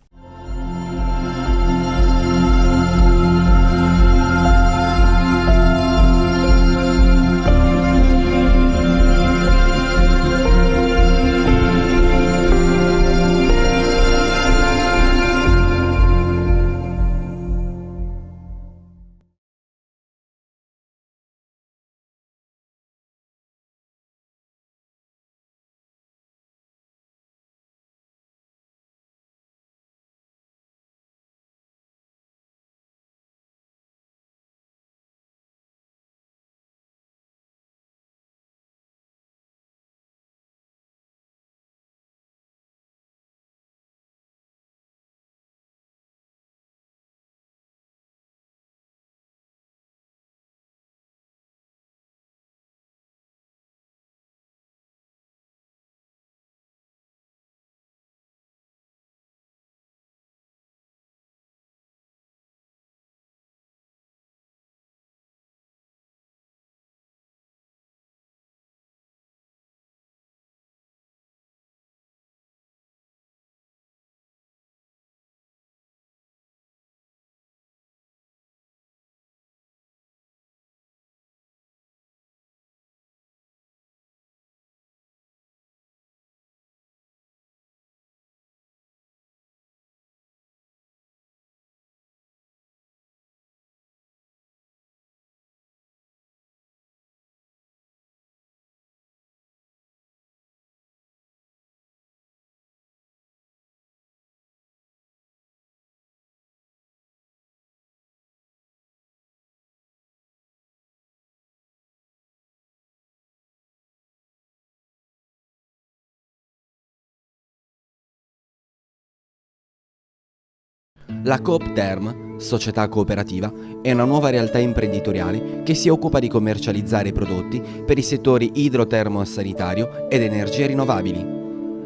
La Coop Term, società cooperativa, è una nuova realtà imprenditoriale che si occupa di commercializzare prodotti per i settori idrotermo-sanitario ed energie rinnovabili.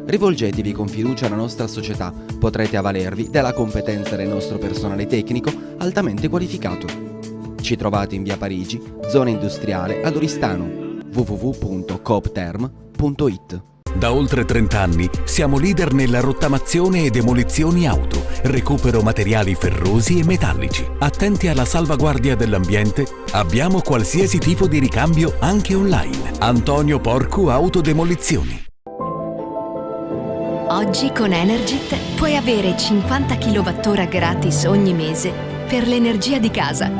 Rivolgetevi con fiducia alla nostra società, potrete avvalervi della competenza del nostro personale tecnico altamente qualificato. Ci trovate in via Parigi, zona industriale ad Oristano, www.coopterm.it. Da oltre 30 anni siamo leader nella rottamazione e demolizioni auto, recupero materiali ferrosi e metallici. Attenti alla salvaguardia dell'ambiente, abbiamo qualsiasi tipo di ricambio anche online. Antonio Porcu Autodemolizioni. Oggi con Energit puoi avere 50 kWh gratis ogni mese per l'energia di casa.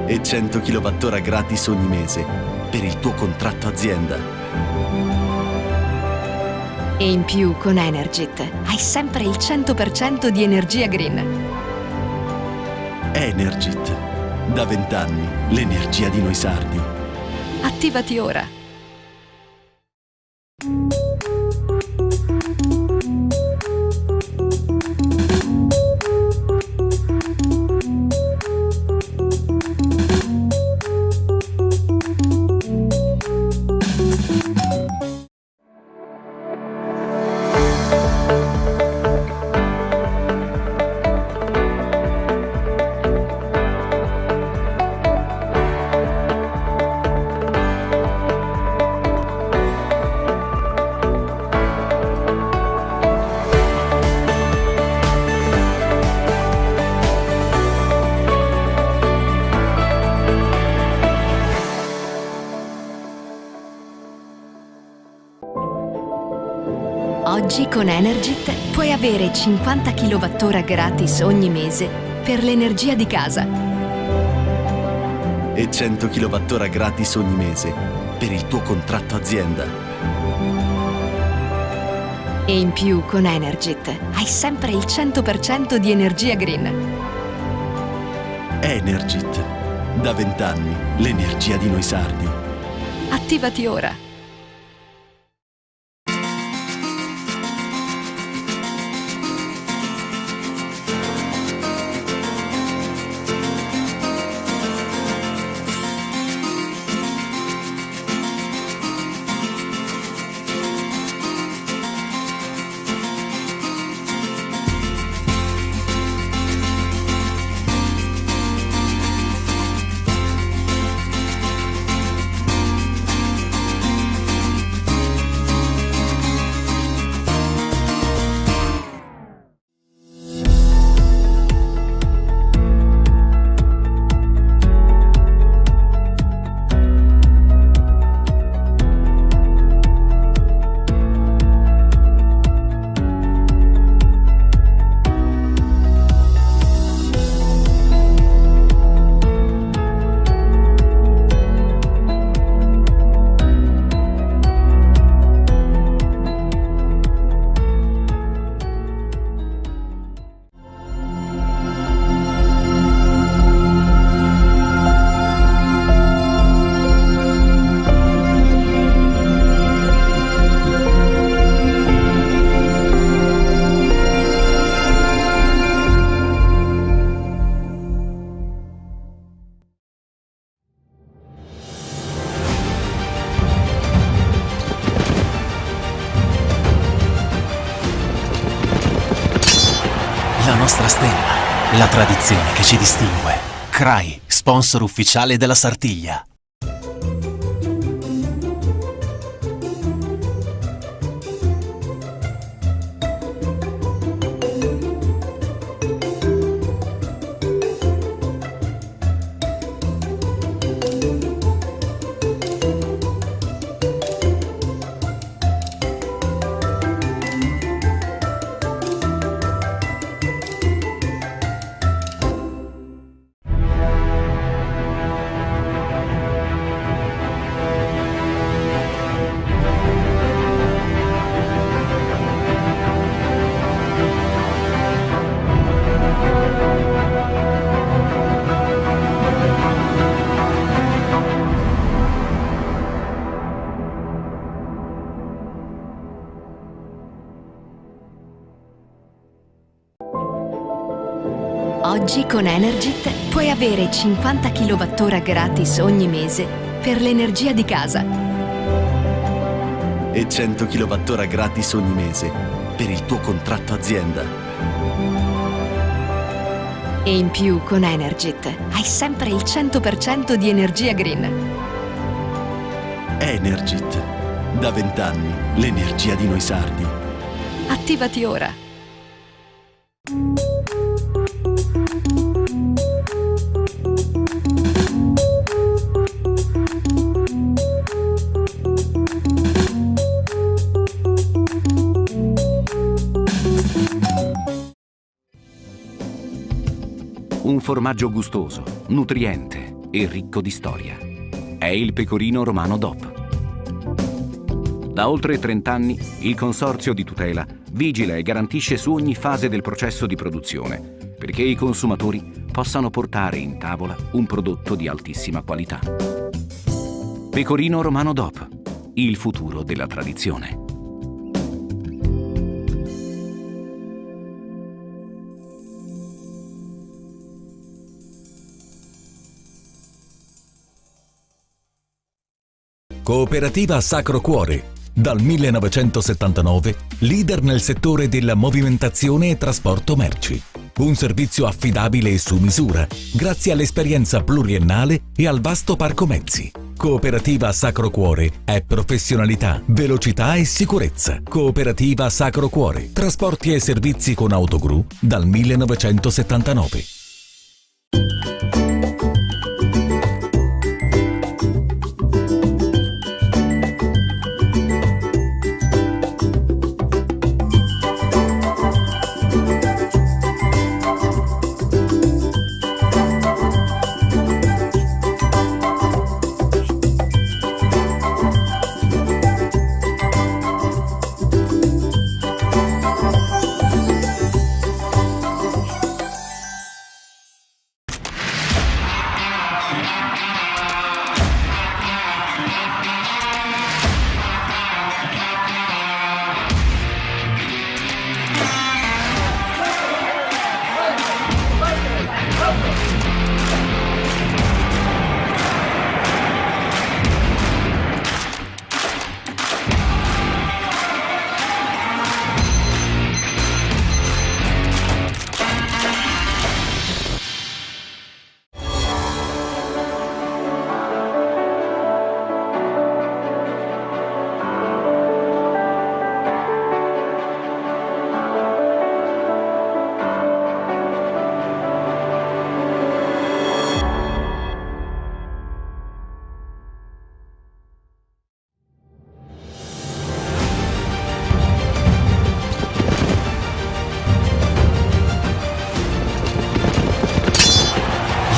E 100 kWh gratis ogni mese per il tuo contratto azienda. E in più con Energit hai sempre il 100% di energia green. Energit. Da 20 anni l'energia di noi sardi. Attivati ora. Oggi con Energit puoi avere 50 kWh gratis ogni mese per l'energia di casa. E 100 kWh gratis ogni mese per il tuo contratto azienda. E in più con Energit hai sempre il 100% di energia green. Energit. Da 20 anni l'energia di noi sardi. Attivati ora. La nostra stella, la tradizione che ci distingue. CRAI, sponsor ufficiale della Sartiglia. Oggi con Energit puoi avere 50 kWh gratis ogni mese per l'energia di casa. E 100 kWh gratis ogni mese per il tuo contratto azienda. E in più con Energit hai sempre il 100% di energia green. Energit. Da 20 anni l'energia di noi sardi. Attivati ora. Un formaggio gustoso, nutriente e ricco di storia. È il Pecorino Romano DOP. Da oltre 30 anni il Consorzio di tutela vigila e garantisce su ogni fase del processo di produzione perché i consumatori possano portare in tavola un prodotto di altissima qualità. Pecorino Romano DOP, il futuro della tradizione. Cooperativa Sacro Cuore. Dal 1979, leader nel settore della movimentazione e trasporto merci. Un servizio affidabile e su misura, grazie all'esperienza pluriennale e al vasto parco mezzi. Cooperativa Sacro Cuore è professionalità, velocità e sicurezza. Cooperativa Sacro Cuore. Trasporti e servizi con autogru dal 1979.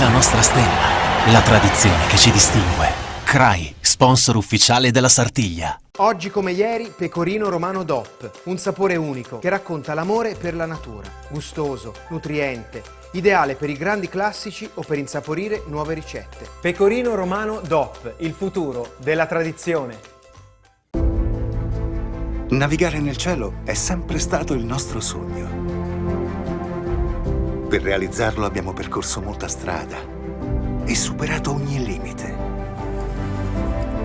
la nostra stella, la tradizione che ci distingue. CRAI, sponsor ufficiale della Sartiglia. Oggi come ieri, Pecorino Romano DOP, un sapore unico che racconta l'amore per la natura. Gustoso, nutriente, ideale per i grandi classici o per insaporire nuove ricette. Pecorino Romano DOP, il futuro della tradizione. Navigare nel cielo è sempre stato il nostro sogno. Per realizzarlo abbiamo percorso molta strada e superato ogni limite.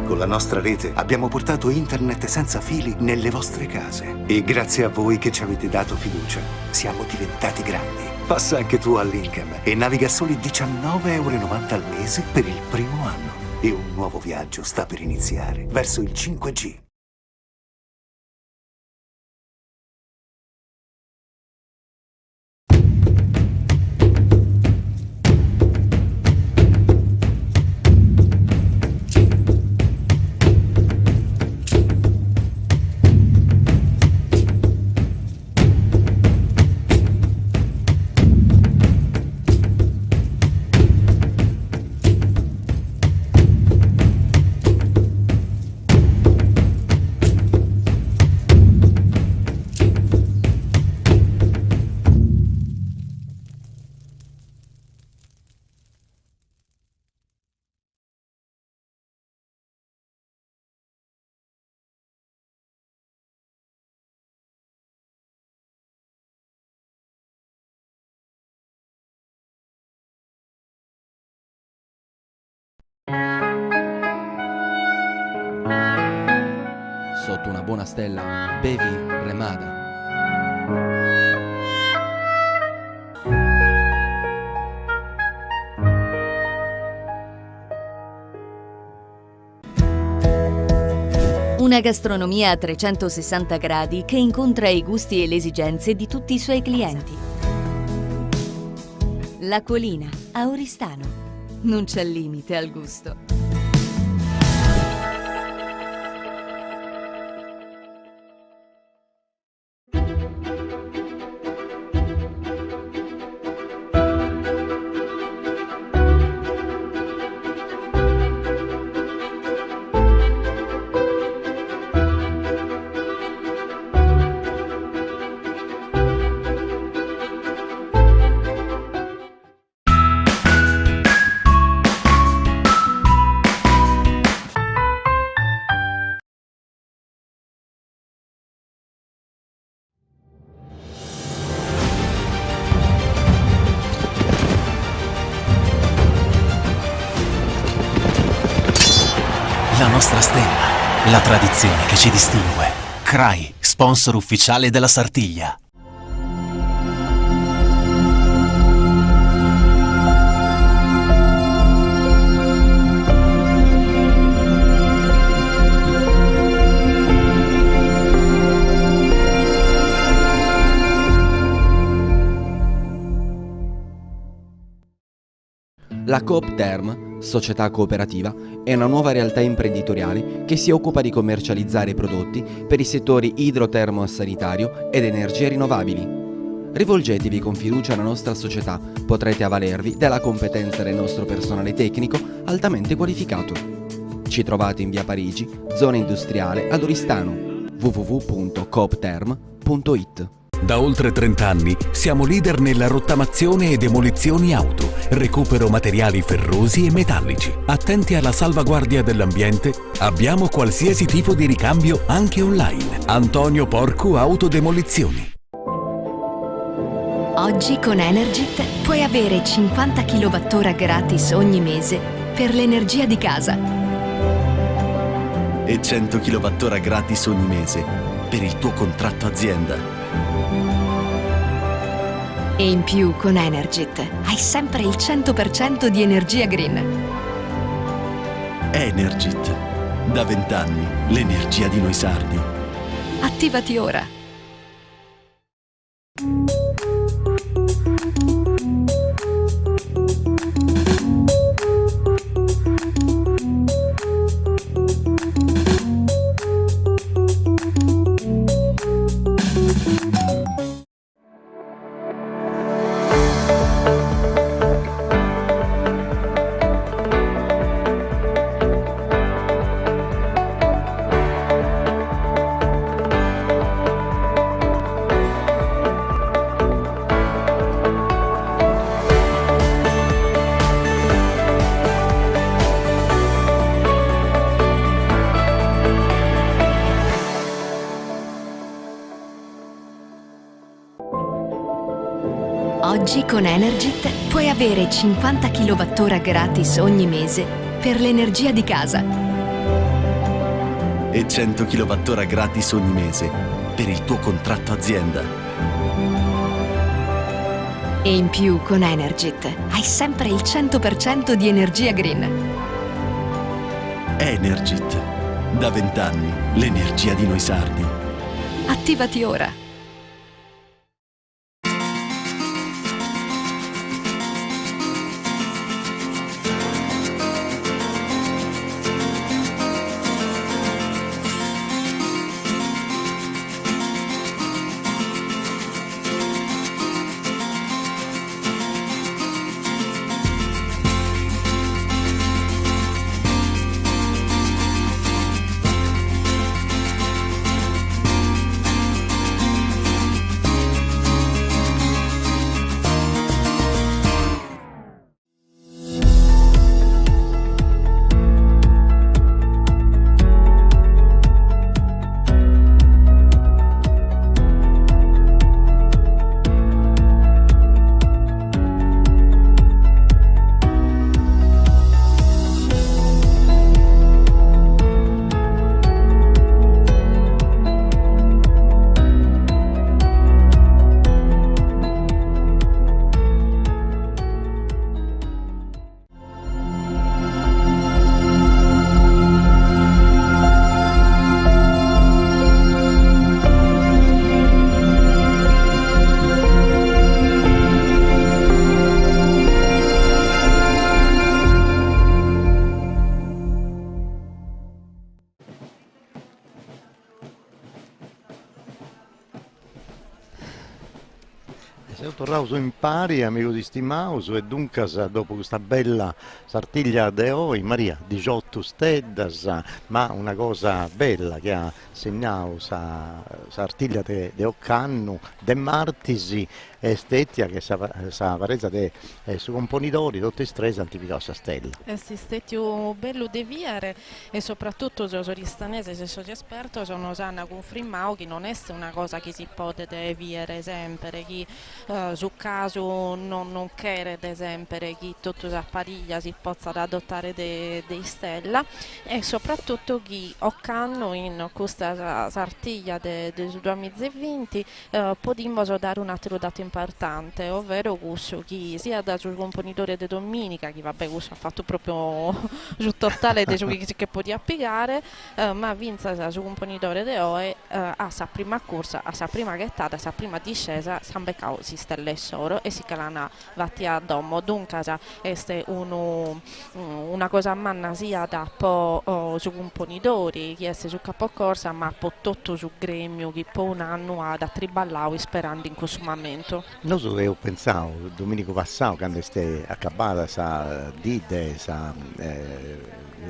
Con la nostra rete abbiamo portato internet senza fili nelle vostre case e grazie a voi che ci avete dato fiducia siamo diventati grandi. Passa anche tu all'Inchem e naviga soli €19,90 al mese per il primo anno e un nuovo viaggio sta per iniziare verso il 5G. Sotto una buona stella, bevi Remada. Una gastronomia a 360 gradi che incontra i gusti e le esigenze di tutti i suoi clienti. La Colina, a Oristano. Non c'è limite al gusto. La nostra stella, la tradizione che ci distingue. CRAI, sponsor ufficiale della Sartiglia. La Coop Term, società cooperativa, è una nuova realtà imprenditoriale che si occupa di commercializzare prodotti per i settori idrotermo-sanitario ed energie rinnovabili. Rivolgetevi con fiducia alla nostra società, potrete avvalervi della competenza del nostro personale tecnico altamente qualificato. Ci trovate in via Parigi, zona industriale ad Oristano, www.coopterm.it. Da oltre 30 anni siamo leader nella rottamazione e demolizioni auto, recupero materiali ferrosi e metallici. Attenti alla salvaguardia dell'ambiente, abbiamo qualsiasi tipo di ricambio anche online. Antonio Porcu Autodemolizioni. Oggi con Energit puoi avere 50 kWh gratis ogni mese per l'energia di casa. E 100 kWh gratis ogni mese per il tuo contratto azienda. E in più con Energit hai sempre il 100% di energia green. Energit. Da 20 anni l'energia di noi sardi. Attivati ora. Oggi con Energit puoi avere 50 kWh gratis ogni mese per l'energia di casa. E 100 kWh gratis ogni mese per il tuo contratto azienda. E in più con Energit hai sempre il 100% di energia green. Energit. Da 20 anni l'energia di noi sardi. Attivati ora. Siamo tornati in pari, amico di Stimauso, e dunque dopo questa bella sartiglia de oggi, Maria, 18 steddas, ma una cosa bella che ha segnato sa sartiglia de Occannu, de Martisi, e Stettia che sa parezza de su componitori, tutti stresi antipicò sa stella. Sì, Stettiu bello de viere e soprattutto se soristanese, se sono esperto, sono sana con frimmao che non è una cosa che si può de viere sempre, che su caso non chiede ad esempio che tutta la pariglia si possa adottare dei stella, e soprattutto che Occannu in questa sartiglia del 2020 potremmo dare un altro dato importante, ovvero questo che sia da sul componitore di domenica, che vabbè questo ha fatto proprio sul totale dei giochi che poteva piegare, ma vinse sul componitore di oggi a sa prima corsa, a sa prima gettata, a sa prima discesa, San Beccao si stelle solo e si calana vatti a domo. Dunque è una cosa manna sia da po' su componitori che è su capocorsa, ma po' tutto su gremio che po' un anno ad attriballare sperando in questo momento. Non so che ho pensato, Domenico Vassao, quando è accabata sa dide,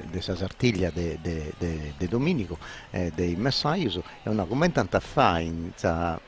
dessa sartiglia de Domenico, dei Messaius, è una commentante a fare in sa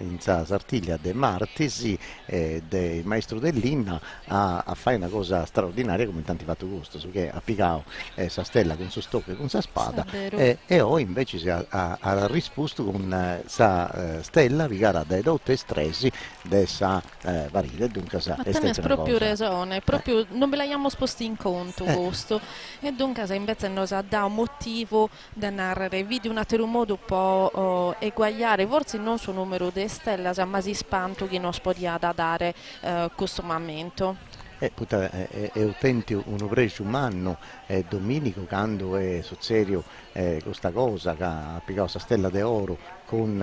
sartiglia de Martisi, del maestro dell'Inna, a fare una cosa straordinaria come tanti fatto gusto, che ha piccato sa stella con suo stocco e con sa spada, e ora invece si ha risposto con sa stella vigara dai dotte stresi dessa varile, dunque sa ma te proprio ragione, proprio non ve l'abbiamo sposti in conto questo, e dunque se invece non sa da un motivo da narrare vidi un altro modo può eguagliare forse non su numero di stella, ma si spanto che non si poteva dare questo momento. È utente un pregio umano, Domenico quando è sul serio questa cosa che ha piccato questa stella d'oro con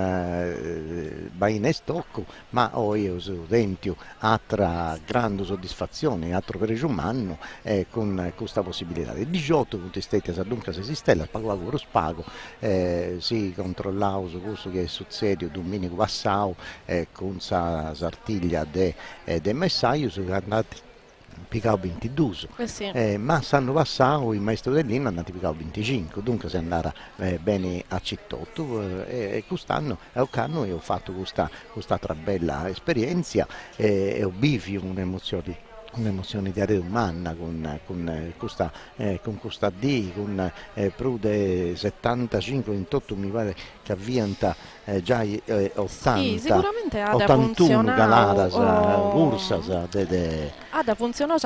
baina e stocco, ma io utente altra grande soddisfazione, altro pregio umano con questa possibilità. 18 punti stetti a dunque se si stella, pagavo lo spago, si controllava su questo che è sul serio Domenico Vassao con sa sartiglia de Messaius che andati piccavo 22, ma sanno passato il maestro dell'Inna è andato piccavo 25, dunque si andava bene a Cittotto, e quest'anno a Occannu ho fatto questa bella esperienza e ho vivi un'emozione un'emozione di rete umana con questa D, con Prude 75, 28 mi pare che avvienta già 80, sì, sicuramente ha da 81 Galadas, funzionare ha da funzionare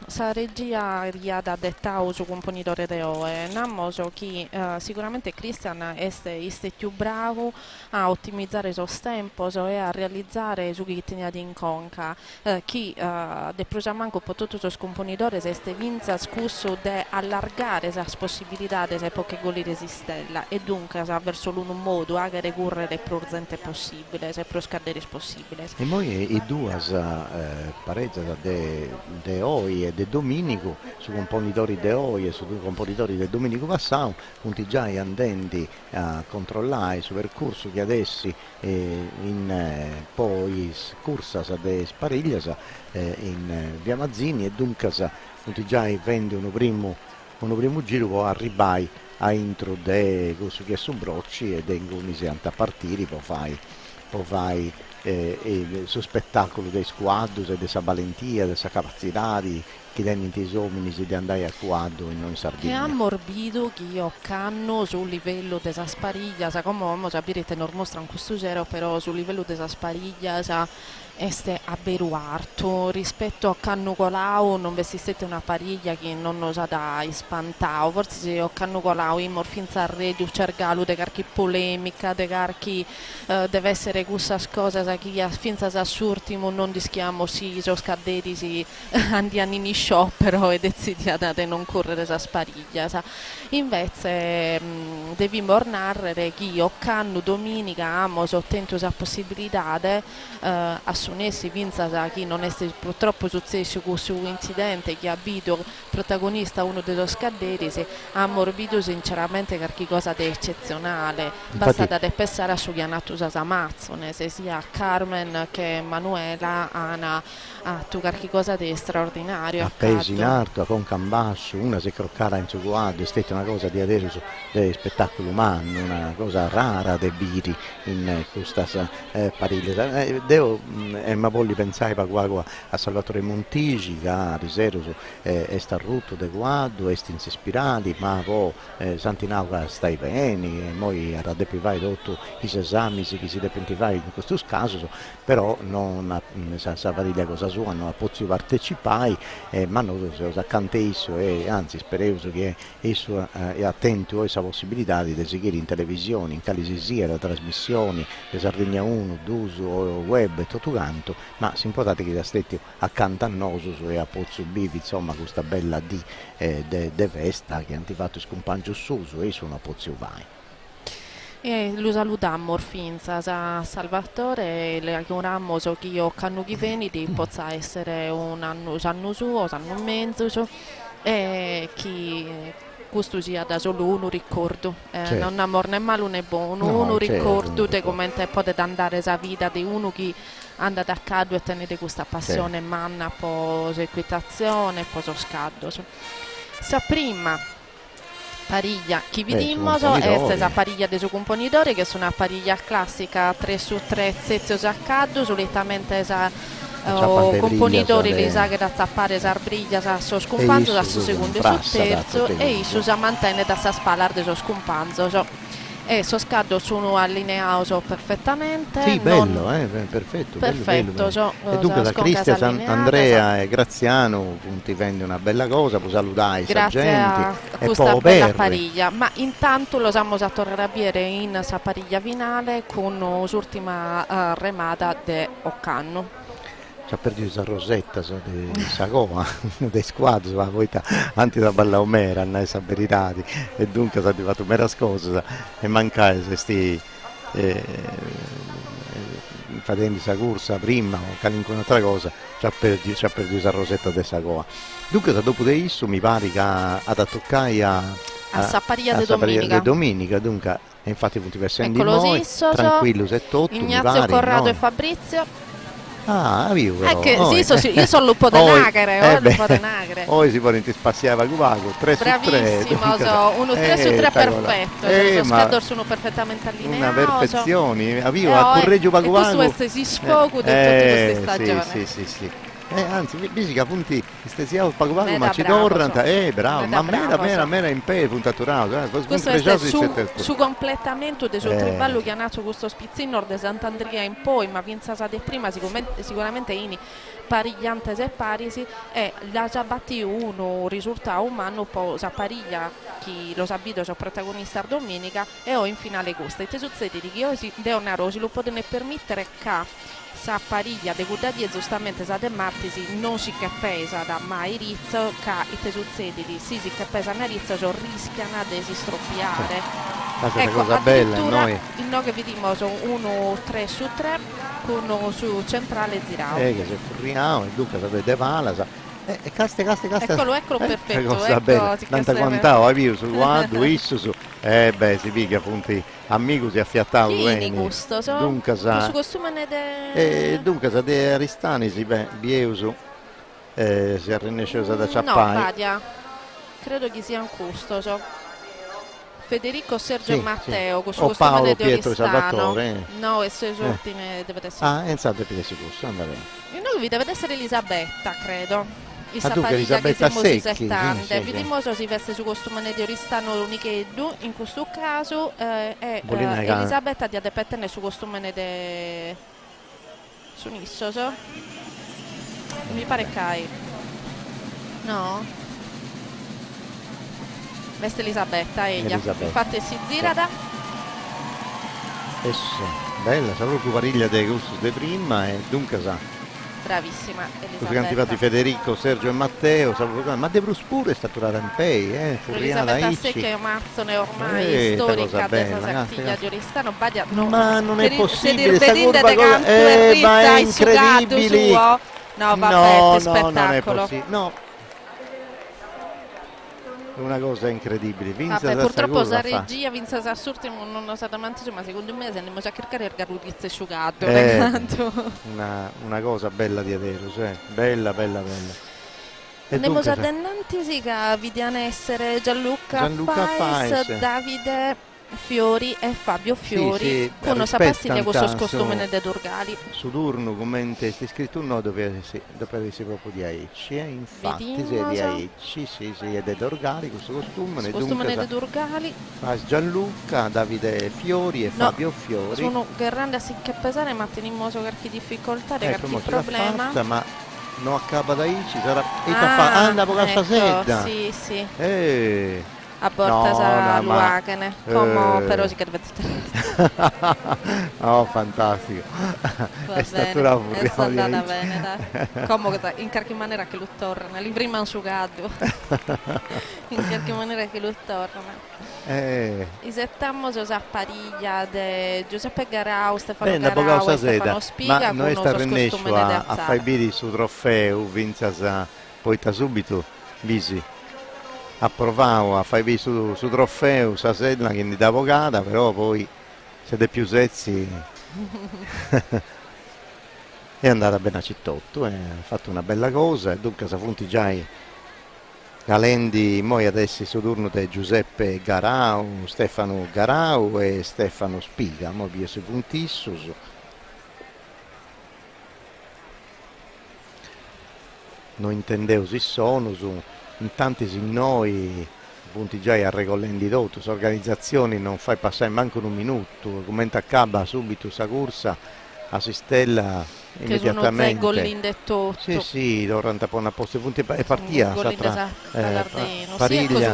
sa regia riada dettau su componitore de oe nammoso che sicuramente Christian este più bravo a ottimizzare sos tempos e a realizzare su chi tenia di inconca chi de projamanco potuto sos componitores este vinza scusso de allargare las possibilidades e poche goli resistella e dunque verso un modo a recurrere presente possibile se pro scaderis possibile e poi i due pareggia de oi e de Dominico su componitori de oi e su due componitori de Dominico Passau punti già andenti a controllare su percorso che adesso poi cursas de Spariglias in via Mazzini e dunque punti già vende uno primo giro può arrivare a intro de su che su brocci e dengono a partire poi fai su spettacolo dei squadri e della valentia, della capacità di chi danno i uomini di andare a quadro in Sardegna. È ammorbido che io canno sul livello della spariglia, come abbiamo capito non mostra un questo zero, però sul livello della spariglia este abberuarto rispetto a Cannu Colau non vestiste una pariglia che non osa da spantao forse se ho Cannu Colau in morfinza a redio cergalu de carchi polemica de carchi deve essere questa cosa sa chi finza sa surtimo non dischiamo si so scaderi si andiani in sciopero e decidiata de non correre sa spariglia sa. Invece devi mornarre che io Cannu domenica amo sottento sa possibilità assunessi vinza da chi non è purtroppo successo questo incidente che ha visto protagonista uno dello scaderi ha morbido sinceramente qualche cosa di eccezionale. Basta da pensare su Giannatus Amazzone se sia Carmen che Manuela hanno qualche cosa di straordinario appesi in alto con Cambascio una si croccata in suo guardo è stata una cosa di adesso di spettacolo umano una cosa rara dei biri in questa pariglia ma poi pensai a Salvatore Montigi che a riservo è starrutto de guardo è ispirati ma poi Santinauca stai bene e poi era deprivai tutto i esami che si depentivai in questo caso però non sa pariglia cosa sua non posso partecipare ma non so accanto esso e anzi spero che esso è attento a questa possibilità di seguire in televisione in calisi la trasmissioni di Sardegna 1, d'uso web e tutto canto ma si importante che stetti accanto a noi e a Pozzo Bivi insomma questa bella de festa che hanno fatto scompagno suso e sono a Pozzo Vai. E lo salutiamo Orfinza a Salvatore e le auguriamo che io Cannu Veniti possa essere un anno suo, un anno e mezzo e che questo sia da solo uno ricordo certo. Non amor né male né buono uno ricordo di come potete andare la vita di uno che andate a caddo e tenete questa passione certo. Manna poi equitazione poi scaddo sa prima pariglia che vediamo è la pariglia dei suoi componitori che sono una pariglia classica 3 su 3 sezio saccaddo solitamente componitori li sa che da zappare sarbriglia sa so scompanzo da suo secondo e suo terzo e su sa mantiene da sa spallar de so scompanzo e so scaddo sono allineato perfettamente sì bello perfetto bello. E dunque da Cristian Andrea e Graziano ti vende una bella cosa puoi salutare i sargenti a questa bella pariglia ma intanto lo siamo a tornare a bere in sa pariglia finale con l'ultima remata de Occanno. Ci ha perduto questa rosetta di Sagoma, dei squadri, ma poi anche da balla omera, questa verità, e dunque si è fatto mera scosa e mancare questi facendo questa corsa prima o qualunque altra cosa, ci ha perduto questa rosetta di Sagoma. Dunque dopo di questo mi pare che ha da toccare a Sapparia di domenica, dunque infatti punti per essere di noi, tranquillo, 7-8, Ignazio Corrado e Fabrizio. Ah, io sì, io sono lupo de nagre, Poi si può spaziare con Vago, 3 su 3. Bravissimo, uno 3 su 3 perfetto, lo scador sono perfettamente allineati. Una perfezione, a correggio Vago Vago. E questo è si sfogo di tutte queste stagioni. Sì. Anzi, visica punti stesiamo pagato ma ci bravo, tornanta, bravo, ma mera in pe puntaturato, questo è su completamento del suo triballo che ha nato questo spizzino da Sant'Andrea in poi, ma pensa di prima sicuramente ini parigliante se parisi e la già batti uno risultato umano poi sa pariglia chi lo sa video sono protagonista domenica e ho in finale questa e te succede di che oggi Deonaro si lo potene permettere che sa pariglia de guardati giustamente sa de martisi non si che pesa da mai rizzo che i tesuzzedi di sì che pesa una rizzo so rischiano di si stroppiare. Ecco, cosa bella noi il che vediamo sono 1-3 su 3 uno su centrale girato che se furriamo e dunque sapete vala caste eccolo perfetto cosa bella tanta quant'ho avvio su guardo isso su si picchia appunti amico si affiattato bene gustoso dunque sa questo costume de dunque sa de Aristani si bieuso si è rinnesciosa da Ciappai no Badia credo che sia un gustoso Federico Sergio Matteo con suo costume di Pietro Oristano Salvatore no e se ultime deve essere pensate per esse gusto andare e noi deve essere Elisabetta credo dunque Elisabetta Secchi sì. Vediamo se si veste su costume di Oristano l'unicheddu in questo caso Elisabetta di adepettene su costume di su Nissoso mi pare che no veste Elisabetta infatti si zirada bella sa proprio pariglia dei gusti di prima e dunque sa bravissima Elisabetta antipati Federico, Sergio e Matteo ma De Bruce pure è staturata in pei Elisabetta Secchi è un mazzone ormai storica della Sartiglia di Oristano ma non è possibile sta curva ma è incredibile no vabbè spettacolo non è possibile una cosa incredibile vabbè, purtroppo la regia Vinza Sassurti non lo sa davanti ma secondo me se andiamo a cercare il garrutizzo asciugato una cosa bella di Adero cioè bella andiamo a dennanti sì che vediamo essere Gianluca Fais, Davide Fiori e Fabio Fiori con sapastiglia questo costume de Durgali su turno commenti sti scritto no dove si proprio di AEC infatti se di AEC sì è de Durgali questo costume de Durgali Gianluca Davide Fiori e Fabio Fiori sono grande a che pesare ma teniamo qualche difficoltà qualche problema ma non accaba da AEC sarà anda poca sedda sì a borta luagane come però si che oh fantastico è andata bene dai come in qualche maniera che lo torna lì prima un sugato in qualche maniera che lo torna isettiamo a pariglia di Giuseppe Garau Stefano Garau e Stefano Spiga ma noi sta rennescio a fai bidi su trofeo vinza poi ta subito bisi approvavo a fare su trofeo sa sedla che di d'avocata però poi siete più sezzi è andata bene a Cittotto ha fatto una bella cosa e dunque sa funti già Galendi moi adesso su turno di Giuseppe Garau Stefano Garau e Stefano Spiga mo via su puntissus non intendevo si sono su in tanti noi punti già a regolendi tutto, organizzazioni non fai passare manco un minuto, come accaba subito sa corsa a Sistella immediatamente. Sì, doranta poi una posto punti e partia tra Pariglia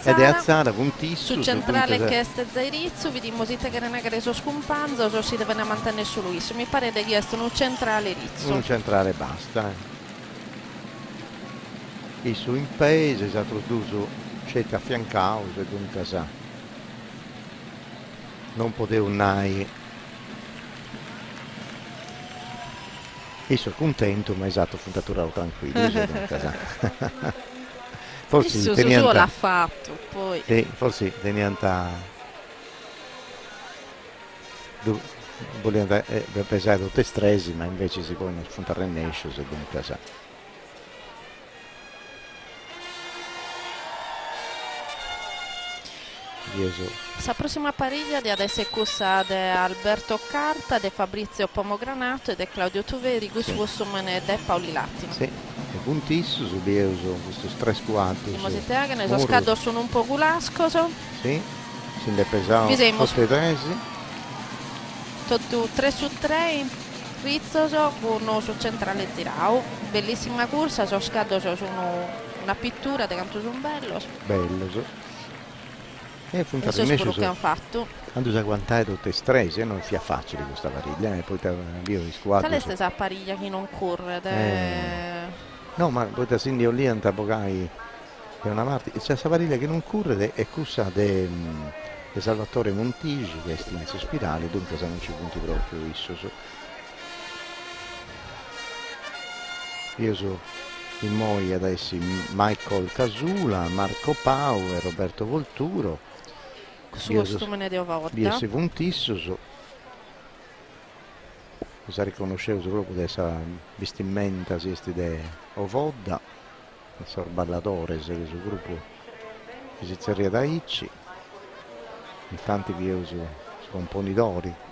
ed Azzara puntissimo su centrale che è Zairizzo, vediamo che non è che scompanzo, o si deve mantenere su lui. Mi pare che è un centrale Rizzo. Un centrale basta. E su in paese è stato chiuso scelta a fiancao e dunque sa non potevo nai e sono contento ma esatto funtaturato tranquillo dunque sa forse teniamo l'ha fatto poi sì, forse teniamo voleva pesare tutte stresi ma invece si può non spuntare nescio se dunque sa La prossima pariglia di adesso è cussa di Alberto Carta, di Fabrizio Pomogranato e di Claudio Tuveri, Gusto Sumene e Paoli Lattimo. Sì, e puntisso su Bioso, questo stresquato. Mositega, ne so scado sono un po' gulascoso. Sì, si ne pesava 8-3. Tutto 3 su 3, Rizzoso, uno su centrale Zirau. Bellissima corsa, so scado sono una pittura di canto sono bello. Bello. E adesso spero che hanno fatto. Quando si quant'è tutte strese, non sia facile questa pariglia, e poi io di squadra. Qual è questa pariglia che non corre? No, ma poi da Sindio lì Antapocai è una parte, c'è questa pariglia che non corre è cussa di Salvatore Montigi, che è stinzo spirale, dunque se non ci punti proprio isso. Io so in moi adesso Michael Casula, Marco Pau e Roberto Volturo. Su costume di Ovoda. Io si puntissoso. Si riconoscevo proprio questa vestimenta di Ovoda, il sorballatore, se il gruppo di Pizzeria da Icci, tanti viosi scomponitori.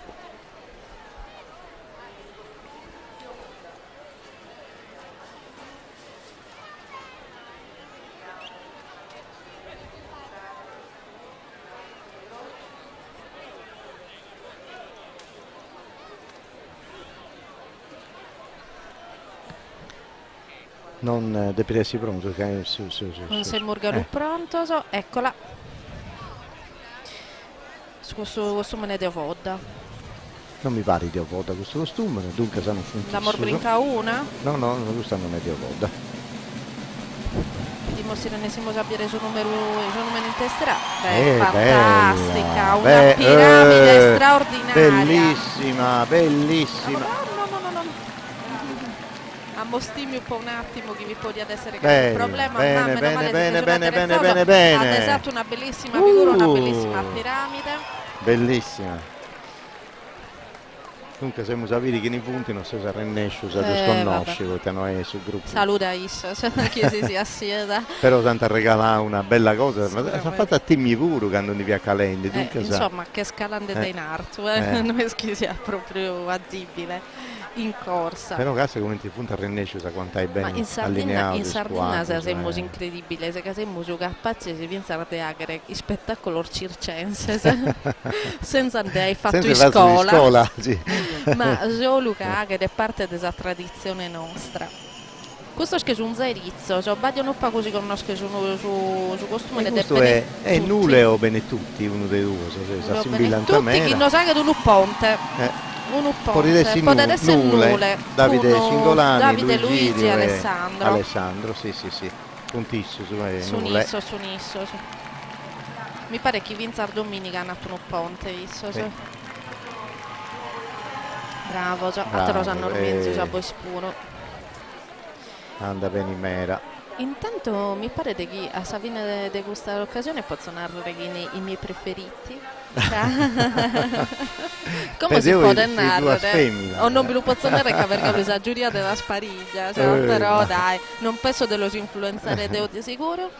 Non depressi pronto, che non sei Morgano pronto, eccola. Su questo costume di Ovoda. Non mi pare di Ovoda questo costume, dunque sono funzionato. La Morbrinca una? No, questa non è di Ovoda. Dimostreranno sapere il suo numero in testa. Fantastica, una bella, piramide straordinaria. Bellissima. Ammostimi un po' un attimo che vi può essere il problema. Bene. Ha esatto una bellissima figura, una bellissima piramide. Bellissima. Comunque siamo sapere che in punti non si rennesce, si sconosce, perché noi sul gruppo. Saluta Issa, che si assieda. Però tanto regalare una bella cosa, ma si è fatta a Timmy pure quando non via Calende. Insomma, che scalande dei narto, non è che sia proprio azzibile. In corsa. Però cazzo come ti punta a rennesce quanto è bene allineato. In Sardegna siamo incredibili, se siamo capaci di pensare a che spettacolo circense senza andare fatto in scuola, sì. ma solo che è parte della tradizione nostra. Questo è un zerizzo, non fa così con noi su costume e questo è nulla o bene tutti, uno dei due, tutti chi non sa che è un ponte. Uno ponte, potrebbe essere nulle. Davide Cingolani, Davide Luigi e Alessandro, sì. Puntisso su Nisso. Mi pare che vinza domenica ha nato un ponte, visto. Sì. Bravo, a te sanno ormai già poi spuro. Anda bene in mera. Intanto mi pare che a Savina di questa occasione possono narrare i miei preferiti. Come si può narrare? O non me lo posso narrare perché la giuria della spariglia, però dai, non penso dello influenzare di sicuro.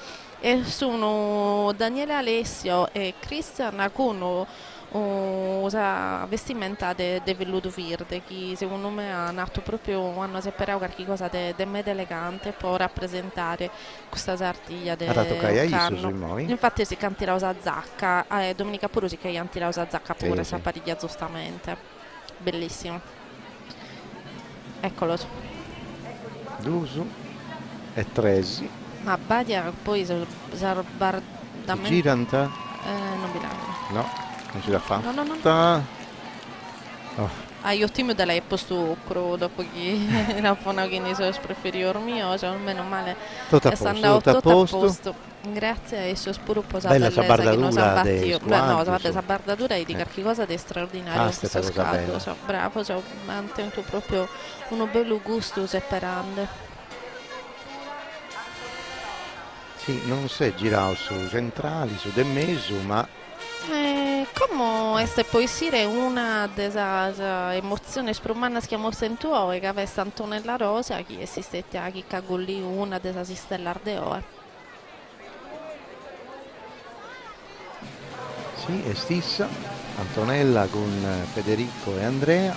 E sono Daniele Alessio e Cristian Acuno usa vestimenta de velluto verde che secondo me ha nato proprio hanno separato qualcosa di meno elegante per rappresentare questa sartiglia del carno. Infatti si cantira usa zacca Domenica pure si cantira usa zacca pure sa pariglia giustamente bellissimo, eccolo Dusu e Tresi ma Badia poi Giranta non bilancio non ce la fa? No. Io timo da lei posto dopo che era un po' che ne so preferivo mio, meno male tutto a posto. Grazie a esso spuro posato bella esa bardatura esa bardatura è di qualche cosa di straordinario questo scaldo, bravo, mantenuto proprio uno bello gusto separando. Sì, non si è girato su centrali, su del meso, ma come este può essere una delle emozioni sprumana che abbiamo sentito e che aveva Antonella Rosa che esiste chi cagolì una delle stellar de ore. Sì, è stessa. Antonella con Federico e Andrea.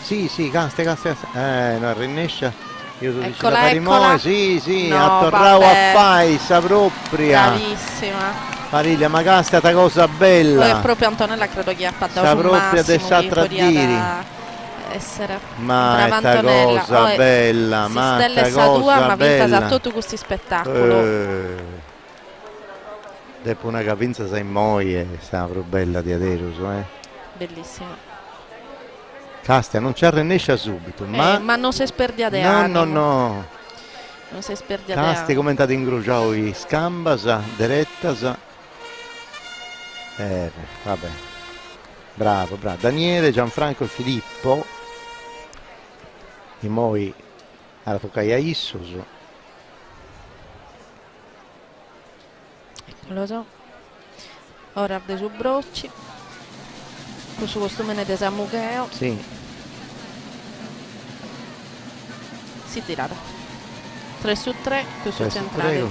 Sì, caste. No, Rennescia. Io tu dici la Parimoe, sì, no, attorrao a fai, sa propria. Bravissima. Pariglia, ma casta sta cosa bella. Poi è proprio Antonella, credo che ha fatto sa un propria de massimo sa che tradiri. essere ma brava sta Antonella. cosa bella, ma stella sta sa tua, cosa ma bella. vinta sa tutto questo spettacolo. Dopo una cavinza sei moglie, sta proprio bella di Aderus, Bellissima. Castia non ci arrennescia subito, ma non si sperdia de no. Non si sperdia de Castia commentato in Grugioi, Scambasa, Derettasa. Vabbè. Bravo. Daniele, Gianfranco e Filippo. E poi alla toccaia a Issus. Lo so. Ora dei subrocci. Questo costume di Samucheo. Sì. Si tirata. 3 su 3, questo centrale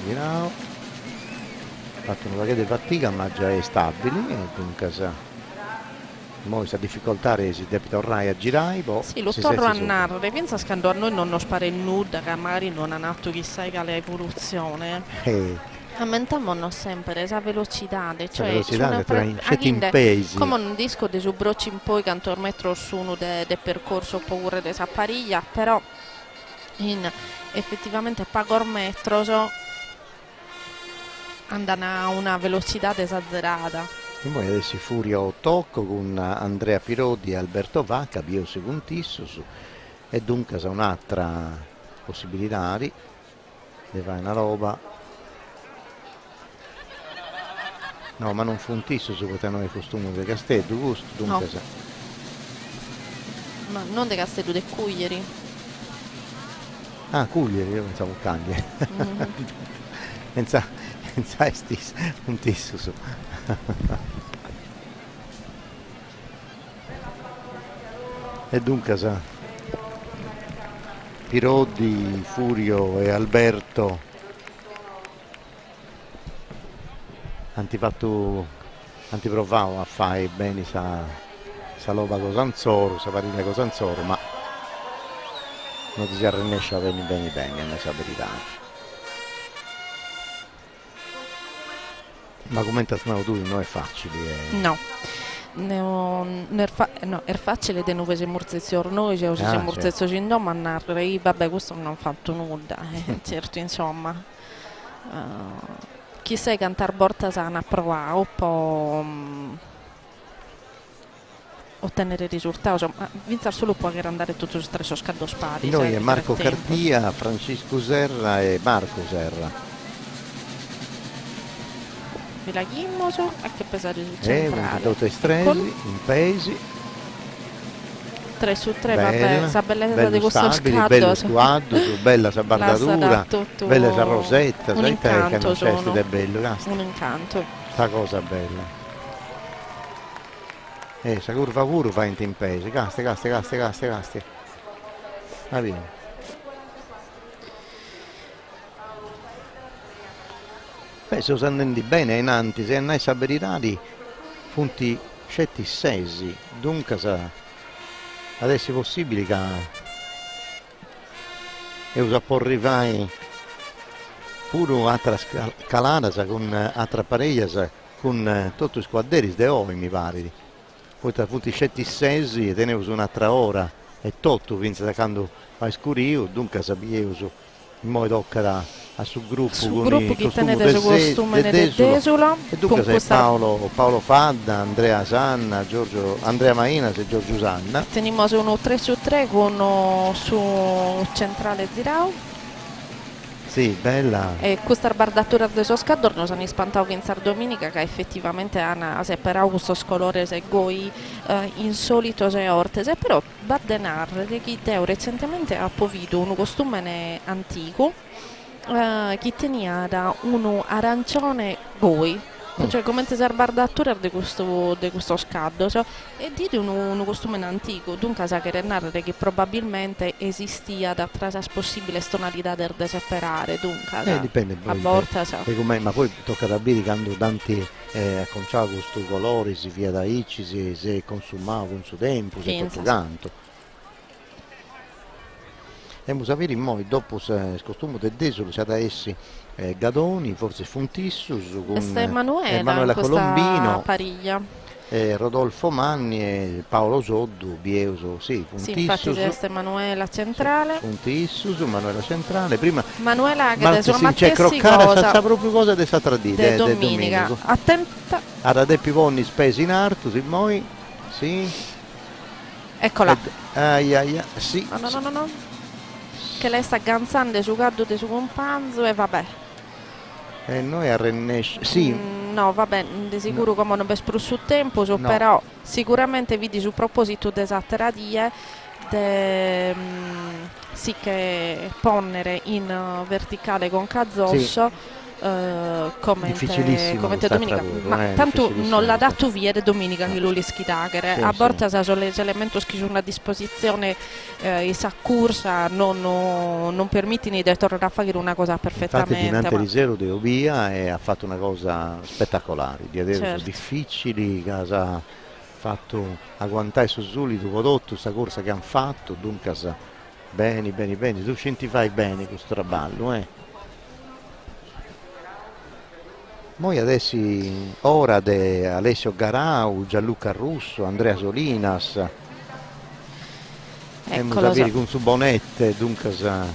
girao. Fatto una paquete di fatica, ma già è stabili e dunque mo sa difficoltà si deve tornare a girare. Sì, lo torno a narrare. Pensa che a noi non nos pare nuda, che magari non ha nato chissà quale evoluzione. Aumentammo sempre esa velocità, cioè come un disco di subrocci in poi che intorno metro su uno del percorso oppure di sappariglia, però effettivamente pagor metro andano a una velocità esagerata. E poi adesso Furio tocco con Andrea Pirodi e Alberto Vacca, Bio Seguntissus, e dunque c'è un'altra possibilità di fare una roba. No, ma non fu un tisso su potevano i costumi di Castello, gusto, dunque no. Ma non di Castello, di Cuglieri. Ah, Cuglieri, io pensavo Cagliari. Pensavo un tisso su. E dunque Pirodi, Furio e Alberto antiprovavo a fare bene sa loba Cosanzoro, sa pariglia Cosanzoro, ma non si arrennesce a venire bene, non sa verità. Ma come tasmavo tu non è facile. No, è facile di nuove murzezio noi, se siamo murzezio cindo, ma narrei, vabbè, questo non ha fatto nulla, certo, insomma. Chi sai cantare borta sana provare può ottenere risultati, ma vincere solo può andare tutto il stresso scaldo spadi. Noi è Marco Cardia, Francisco Serra e Marco Serra. La Ghimmoso, a che pesare sul centrale. In paesi 3 su 3, vabbè, sa bellezza di questo stabili, bello squadro, bella sa bardatura, bella sa rosetta, un incanto è bello, un incanto. Sta cosa bella. Sa curva pure fa in paesi, caste. Va bene. Beh, se usando bene in anti, se non hai saberitadi, punti scetti sesi, dunque adesso è possibile che usa porrivai pure altra scalata con altra pariglia con tutti i squadri de oi mi pare. Poi tra punti scetti sesi e te ne uso un'altra ora e tutto pensa da quando fai scurio, dunque sapevo in modo tocca a sul gruppo che tenete su costume del Desolo e dunque sei Paolo Fadda, Andrea Sanna, Andrea Maina e Giorgio Sanna. Teniamo uno 3 su 3 con uno su centrale Zirau. Sì, bella. E questa bardatura del suo scador non hanno spantato pensare domenica che effettivamente hanno separato questo colore se goi insolito se ortese, però Badenar che recentemente ha povuto un costume antico che tenia da uno arancione goi cioè come ti serve ardattura di questo scaddo, cioè, e di un costume antico, dunque sa che narrare che probabilmente esistia da trasas possibile tonalità del separare, dunque dipende a volte ma poi tocca da dire quando tanti conciava questo colore si via da Icci si consumava con suo tempo, si tutto tanto. E sapere noi dopo il costume del desolo c'è da essi Gadoni, forse Funtissus con Emanuela Colombino, Pariglia. Rodolfo Manni e Paolo Soddu, Bieuso, sì, Funtissus. Sì, infatti c'è Emanuela centrale. Funtissus, Emanuela centrale, prima Manuela che da sua c'è croccare, sa proprio cosa di sta tradita, domenica. Attenta. Ara dei pivoni spesi in arto, sì, moi, sì. Eccola. Sì. No. Che lei sta ganzando su caddo di suo companzo e vabbè. E noi arrennesce, sì. No, vabbè, di sicuro come non per su tempo, no. Però sicuramente vidi su proposito dell'esatta radie sì che ponnere in verticale con Cazzosso come domenica, ma tanto non l'ha dato via di domenica che lui schidaghere a volte l'elemento che sono a disposizione sa corsa non permette di tornare a fare una cosa perfettamente. Infatti dinanzi di zero de Obia e ha fatto una cosa spettacolare, di avere difficili che ha fatto agguantare su Zuli dopo tutto questa corsa che hanno fatto, dunque bene, tu ci fai bene questo traballo, Noi adesso ora di Alessio Garau, Gianluca Russo, Andrea Solinas, sapere con su bonette, dunque sa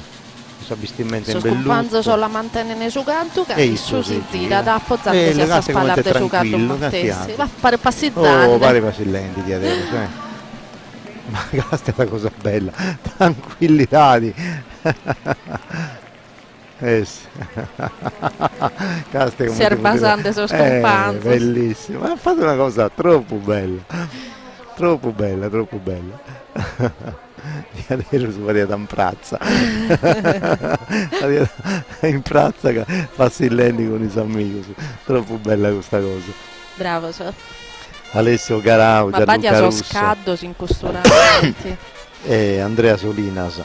vestimento in belluto. Scompanzo sono mantenere su canto che su si tira da appozzare si sa spallare su canto Mattessi. Va a fare passizzante. Pare passilenti di adesso, Ma questa è una cosa bella, tranquillità di... Serbasante sono scompanzo. Bellissimo, ha fatto una cosa troppo bella. Di adesso si va da imprazza. In prazza che fa silenti con i suoi amici. Troppo bella questa cosa. Bravo, Alessio Garau, ma Gianluca Russo, scaddo in costurati. E Andrea Solinas.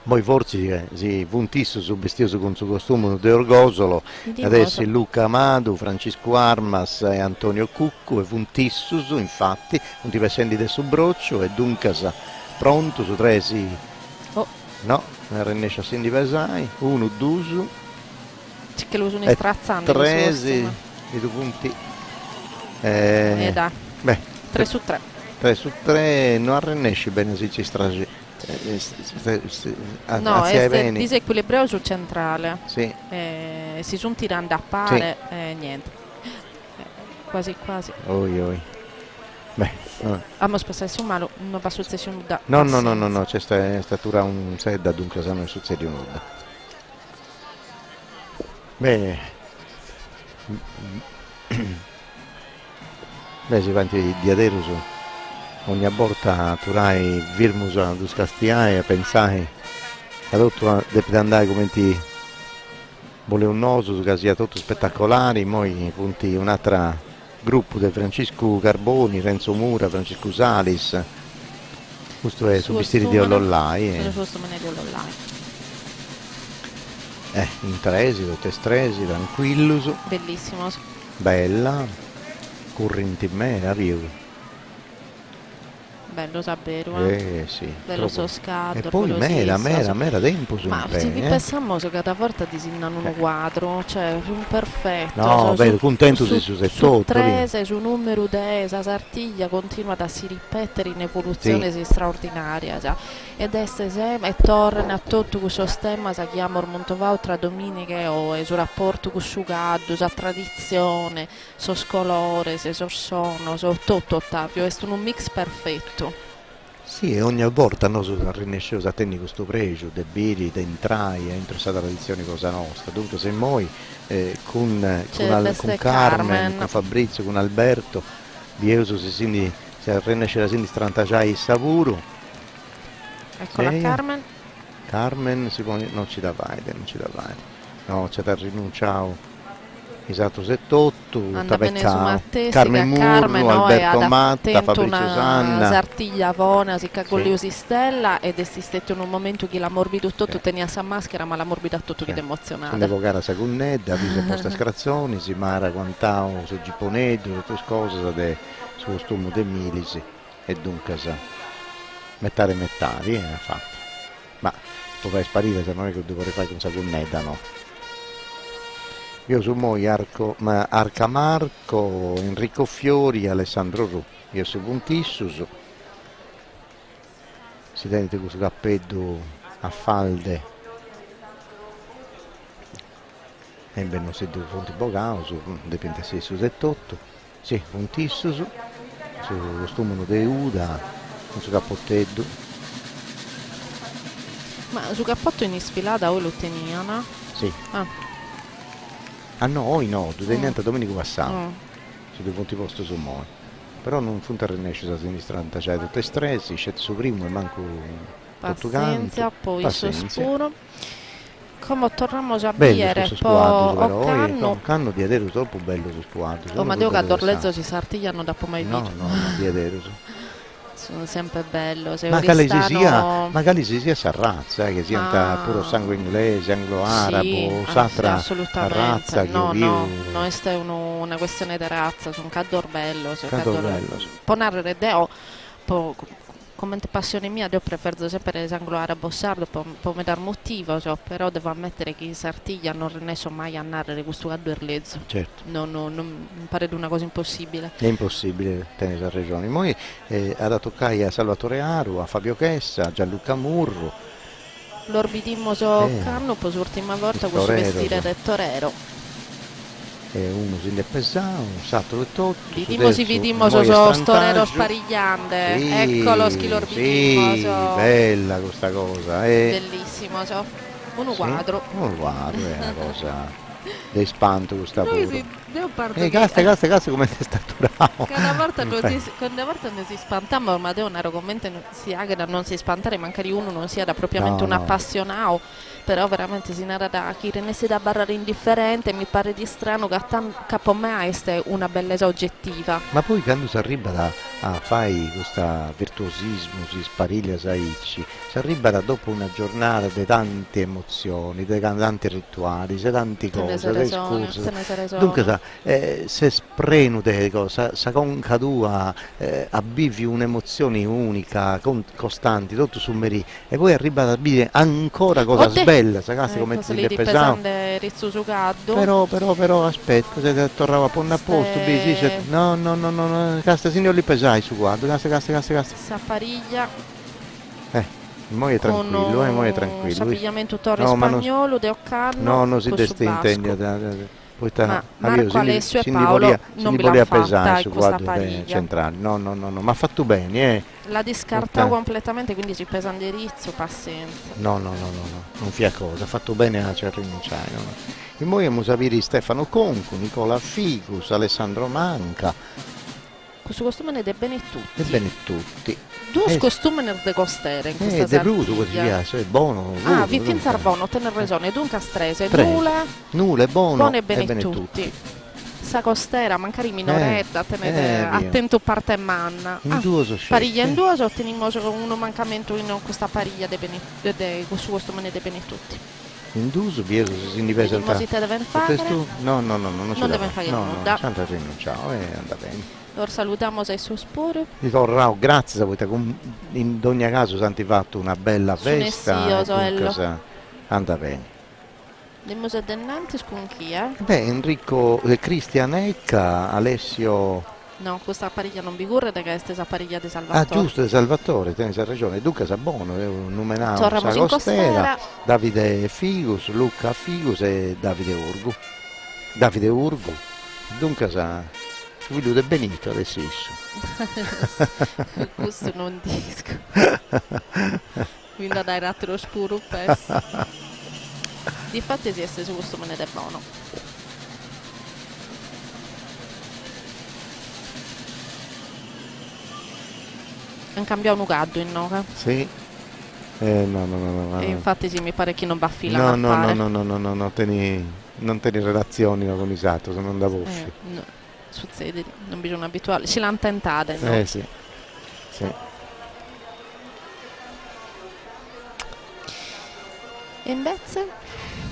Poi forse si puntisse sul vestito con il suo costume di Orgosolo, adesso Luca Amado, Francesco Armas e Antonio Cucco e Funtissus, infatti, non ti presenti del suo broccio e dunque pronto su tre si... No, non riesce a sentire pesai, 1, 2, c'è che lo sono strazzando. 3, i due punti. Beh, 3 su 3. 3 su 3, non arrennesci bene se ci strage. No, è disequilibrato sul centrale. Sì. Si sono tirando a pare niente. Quasi. Oi. Beh, abbiamo spessato un malo, non va successo nulla. No, c'è statura un sedda, dunque non è successo nulla. Beh, si va di adesso. Ogni volta tu hai virmus a Duscastiai e pensai che tutto deve andare come ti vuole un noso che sia tutto spettacolare, poi punti un altro gruppo di Francesco Carboni, Renzo Mura, Francesco Salis, questo è su vestiti di Ollollai in tresi, testresi, tranquillo, bellissimo, bella, correnti in me, arrivo. Bello sapevo, sì, bello scatto. E poi mera tempo su ma se vi pensiamo che cada volta disegnano un quadro, cioè un perfetto. No, bello, contento su settore. Su 3, su numero 10, la sartiglia continua a si ripetere in evoluzione straordinaria. Ed è sempre, e torna a tutto questo stemma, si chiama Ormontovau tra domeniche o il suo rapporto con il caldo, la tradizione, il colore, il sonno, tutto Ottavio, è un mix perfetto. Sì, e ogni volta noi rinesciamo a tenere questo pregio, de biri, de entrai, entro questa tradizione cosa nostra. Dunque se noi con Carmen, con Fabrizio, con Alberto, Bieuso si rinesce a strantagiare il savuro. Eccola Carmen. Carmen non ci da vai. No, c'è da rinunciare. Esatto, 78, anda bene su Mattesi, Carmen Murru, Alberto Matta, Fabrizio una Sanna. Sartiglia Vona, si cagogliusi Sì. Stella ed è stato in un momento che la morbido tutto tenia sa maschera, ma la morbido tutto che è emozionata. L'evocare a Gunnedda, avviso posta scrazzoni, si mara quantao su Giponeddo, tutte queste cose su costume de Milisi e dunque sa mettare ha fatto. Ma potrai sparire se non è che dovrei fare con Gunnedda, no? Io su moi Arcamarco, Enrico Fiori, Alessandro Ru. Io su Puntissus. Si tenete questo cappello a falde. E beh, non si due punti bocao, su dipende se su 78. Sì, Puntissus, su costume de Uda, su cappottello. Ma su cappotto in sfilata voi lo tenivano? Sì. Ah, no, tu devi niente Domenico Passano, su due punti posto su moi. Però non fu un terrenescio sulla sinistra, cioè tutte stressi, c'è su primo e manco pazienza, poi sospiro. Come torniamo a bello bere, poi Canno di Adero troppo bello su squadro. Ma devo che a Dorlezzo si sartigliano dopo mai visto. No, di Adero. Sono sempre bello. Se magari si sia sarrazza, che sia puro sangue inglese, anglo-arabo, satra razza. No, questa è una questione di razza, sono cadorbello. Può narrare deo, come passione mia, io preferisco sempre l'anglo-arabo sardo, per me dar motivo, però devo ammettere che i sartiglia non riesco mai a narrare questo cadorbello. Certo. Non mi pare una cosa impossibile. È impossibile tenere la regione. Poi ha toccare a Salvatore Aru, a Fabio Chessa, a Gianluca Murru. L'orbidimmo Canno, poi l'ultima volta questo vestire del torero. Uno si è pesato, un salto e tutto. Vidimmo storero sparigliante, sì, eccolo schilorvidimmo. Sì, bella questa cosa. Bellissimo, uno quadro. Uno quadro è una cosa di spanto questa pure. Cazzo come ti sta durando. Una volta non si spantiamo, ma è un argomento si ha che da non si spantare, magari uno non sia da propriamente un appassionato, però veramente si narra da chi renesse da barrare indifferente, mi pare di strano che capo me è una bellezza oggettiva. Ma poi quando si arriva a fare questo virtuosismo, si spariglia si arriva da dopo una giornata di tante emozioni, di tanti rituali, di tante cose, di scuse. Dunque se sprenu delle cose, sa concadua, abbivi un'emozione unica, costante, tutto su merì, e poi arriva a dire ancora cosa bella, sa come ti è pesato. Però aspetta, se tornava a porre a posto, no, casta signor li pesai su guardo, casta. Sapariglia. Mo è tranquillo, mo è tranquillo. Abbigliamento torre spagnolo, de Occanno. No, non si intende. Ma Marco Alessio e Paolo non me l'ha fatta su quadro centrale. No, ma ha fatto bene. La discarta completamente, quindi ci pesa indirizzo, pazienza. No, non fia cosa, ha fatto bene a rinunciare. E poi abbiamo sapere Stefano Concu, Nicola Figus, Alessandro Manca. Questo costume è bene tutti. Due costume de costere in questa deluso così piace, è buono. Vi pensare buono, tener ragione, dunque strese, nulla è buono e bene tutti. Sa costera, magari minoretta, tenete attento parte manna. Pariglia in due, otteniamo uno mancamento in questa pariglia su costume de bene tutti. In due, si indivisa il No, non deve fare nulla. Santa rinunciamo e andrà bene. Ora salutiamo ai sospiri. Ricordo, grazie a voi, in ogni caso santi fatto una bella festa. Andrà bene. Le muse dennanti con chi Enrico Cristian Ecca, Alessio. No, questa pariglia non vigurre perché è stessa pariglia di Salvatore. Giusto, di Salvatore, tieni ragione. Duca Sabono, numeravo Torramo Costera, Davide Figus, Luca Figus e Davide Urgu. Dunque figlio di Benito adesso. Questo non disco. Quindi dai ratto lo spuro Difatti si è su questo me ne è buono. Han cambiato un gaddo in noca. Sì. No. E infatti mi pare che non va a fila. No, teni non tenere relazioni con i Sato, se non da Voffi. No, succede, non bisogna abituare, ci l'hanno tentate, no? Sì. E invece?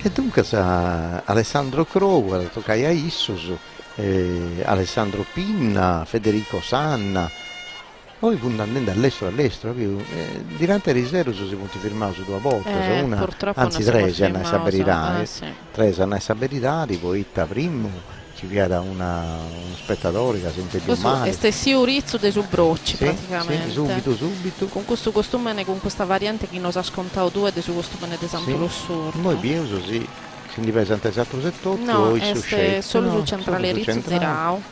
E dunque Alessandro Crowe, toccai a Issus, Alessandro Pinna, Federico Sanna, poi andando all'estero, durante il riservo si punti firmato su 2 volte, una, anzi 3 hanno saperità, 3 hanno saperità, poi primo ci viene uno spettatore che sente più male. Questo è sia Urizzo dei Subrocci praticamente. Sì, subito. Con questo costume, con questa variante che nos ha scontato 2 del suo costume di Santo Lussurdo. Noi pienso sì, si dipende anche dall'altro settore, no, è solo su centrale Rizzo Zirao.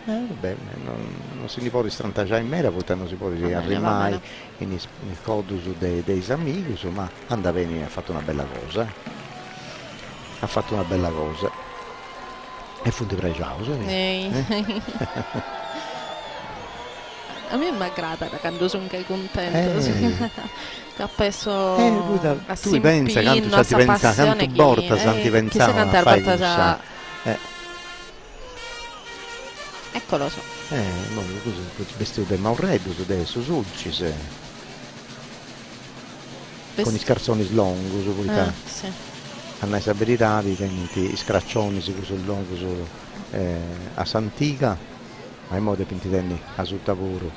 Vabbè, non si può ristrantare in mera, poi non si può arrimare in codo dei amici, ma anda bene, ha fatto una bella cosa. E fu di pregiauso. A me mi aggrada quando sono anche contento. Che penso a tu pensi quanto ti pensa, quanto borta ti pensava a fare questa. Eccolo so. Vestito del Maurello adesso, sulci con i scarzoni slongo, su sì. Hanno saperità di i scraccioni sul longo a Santica, ma in modo pintitenni a Suttapuro,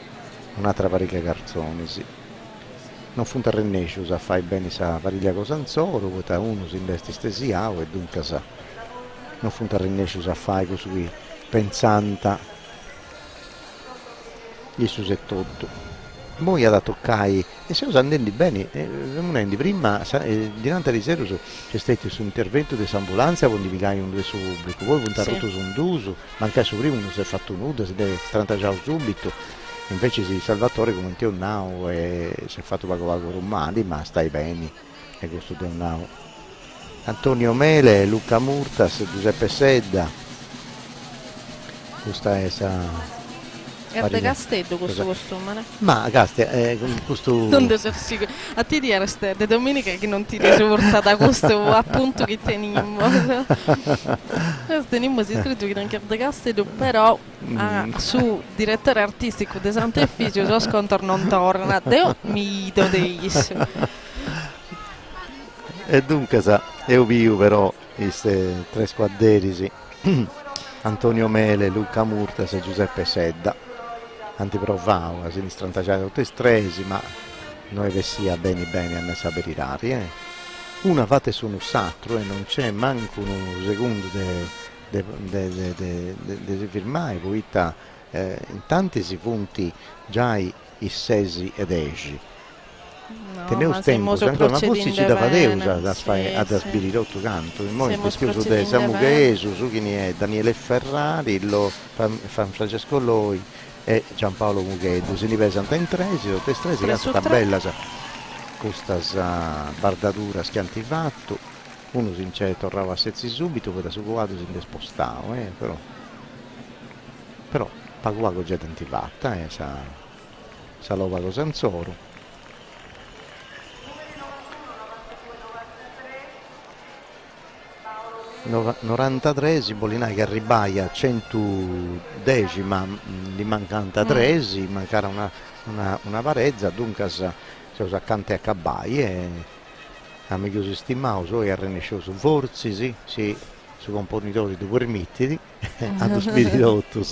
un'altra parecchia carzoni, sì. Non fu un terrenescio a fare bene sa pariglia cosanzoro, poi uno si investe stesiao e dunque sa. Non fu un terrenescio a fare così pensanta gli susettotto. Poi ad toccare e se lo andando bene, prima durante il riservo c'è stato su intervento di ambulanza con divicare un suo pubblico, poi punta rotto su un duso, manca su prima uno si è fatto nudo, si deve strantaggiare subito, invece si Salvatore come un teonnao e si è fatto poco romani, ma stai bene, e questo teonnao. Antonio Mele, Luca Murtas, Giuseppe Sedda, questa è È da Castello questo costume? Ma questo... Non sicuro. A te di Arstede, domenica che non ti risulta da questo appunto che teniamo. Teniamo si scritto che anche da Castello, però su direttore artistico di Sant'Efficio so scontor non torna. Io mi do deis. E dunque io vivo però questi 3 squadderi, sì. Antonio Mele, Luca Murtas e Giuseppe Sedda. Antiprovavo a sinistra tutti e 3, ma noi vessia bene a saperitari. Una fate su un satro e non c'è manco un secondo di firmare, poi in tanti si punti già i 6 e 10. Tenevo tempo, ma forse ci dava Deus ad sbirirotto canto, il peschiuso di Samuchesu, su chi è Daniele Ferrari, Francesco Loi e Giampaolo Mughedo, si ne pesano in 3, tutte e 3, si canta bella questa bardatura schiantifatto, uno si tornava a sezzi subito, poi da su quadro si spostava, però paguago già tantivatta, sa lova con Sanzoro. 93 Bolinai che arrivaia 110, ma gli mancanta 3, mancava una parezza, dunque si accanto a Cabai e a meglio si stimavo e a renescioso forzi sì, su componitori di permittiti ad sbiritotto.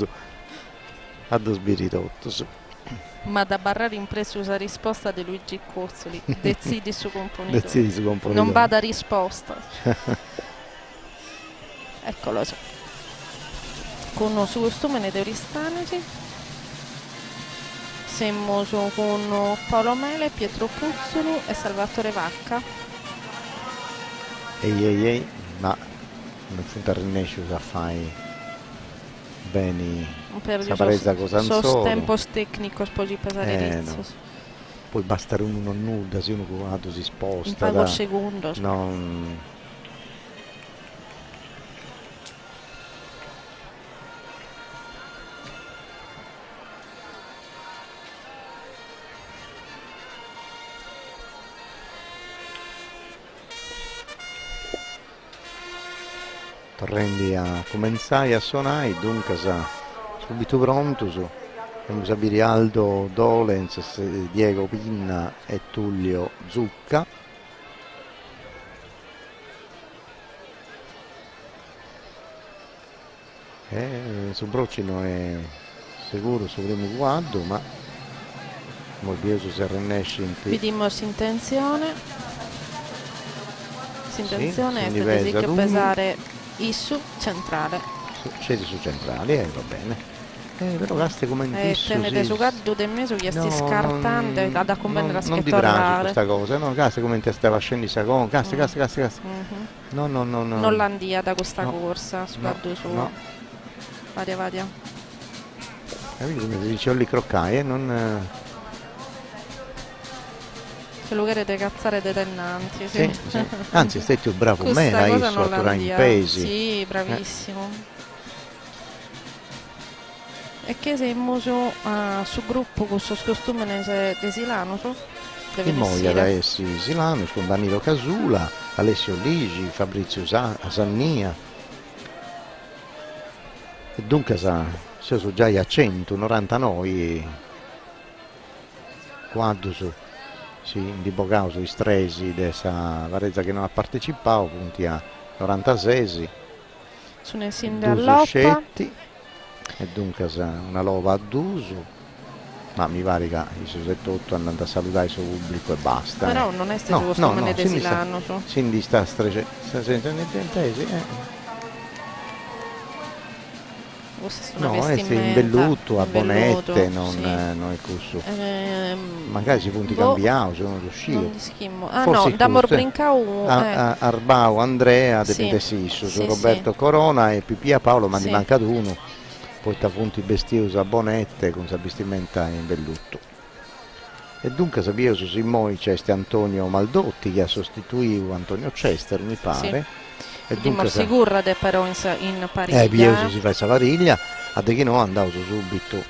Ma da barrare impresso la risposta di Luigi Cozzoli, decidi su componitore, non vada risposta. Eccolo so. Con su costume ne Euristanici siamo con Paolo Mele, Pietro Puzzolo e Salvatore Vacca. Ehi, ma non fu un rinescio a fare bene la parezza con Sanzoro. Tempo tecnico sposi pesare no. Poi basta uno non nuda, se uno covato si sposta. Un pago secondo. Non... prendi a cominciare a suonare, dunque subito pronto su. Abbiamo sapere Aldo Dolens, Diego Pinna e Tullio Zucca. Su Broccino è sicuro sul primo quadro, ma Molbioso si arrennesce in vediamo intenzione. Intenzione sì, è che pesare Issu centrale. Scedi su centrale, va bene. Però caste come tenete su caddo del mese che stai scartando ad accompagnare la non di braccio questa cosa, no? Caste come te stava scendendo secondo, caste. No. Non l'andia da questa corsa, su caddo su. No. Vadia. Capito come si dice Olli croccai, non... Che lo volete cazzare dei tennanti, sì. Anzi, stai più bravo me, hai in pesi. Sì, bravissimo. E che sei muso su gruppo con questo costume di Silano, so? E poi adesso Silano con Danilo Casula, Alessio Ligi, Fabrizio Sannia. E dunque sono già a 199 quando di Bocao sui stresi della Varezza che non ha partecipato, punti a 96. Sono in all'oppa. E dunque una lova a Dusu, ma mi pare che i 78 andando a salutare il suo pubblico e basta. Però non è stato costume di Silano. Quindi sta no, è in Bellutto, a Bonette, non è questo. Magari si punti cambiato, sono riuscito. Da Morbrincau Arbau, Andrea, De Pintesisso, su Roberto Corona e Pipia Paolo, ma ne manca uno. Poi ta punti bestioso a Bonette con sa vestimenta in Bellutto. E dunque sapevo su Simoi c'è Antonio Maldotti che ha sostituito Antonio Chester, mi pare. E dunque sicura de però in Pariglia. Bioso si fa Savariglia, a De che no andavo subito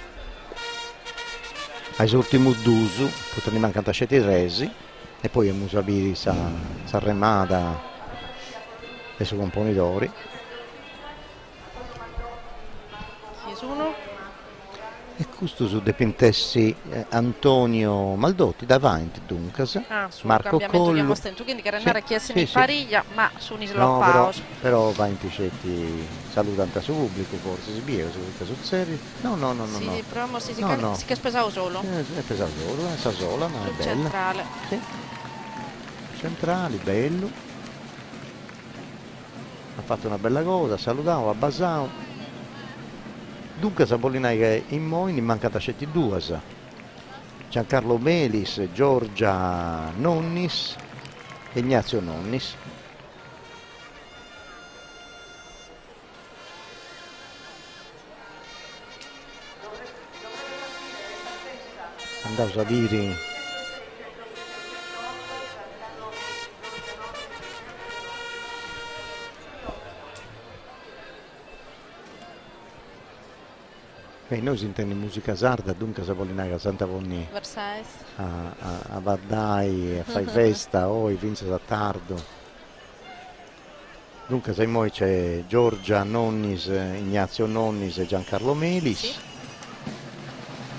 ai ultimi Dusu, poi mancano scetti resi e poi abbiamo sapere sa remata e su componitori. E questo su De Pintessi Antonio Maldotti davanti dunque Marco Collo quindi che andare a chiedere in Pariglia ma su un'isola pausa però va in ticetti salutante al suo pubblico forse si biega sul serio no però si che spesavo solo è pesato solo sa sola ma è bella centrale centrale bello ha fatto una bella cosa salutavo abbasavo. Dunque Sapolinai che in Moini mancata scetti due, Giancarlo Melis, Giorgia Nonnis e Ignazio Nonnis. Andavo a sapere noi si intende musica sarda, dunque Sapolinai Santa Ponni a Vardai, a fai festa, oi, Vince da tardo. Dunque sai moi c'è Giorgia Nonnis, Ignazio Nonnis e Giancarlo Melis. Sì.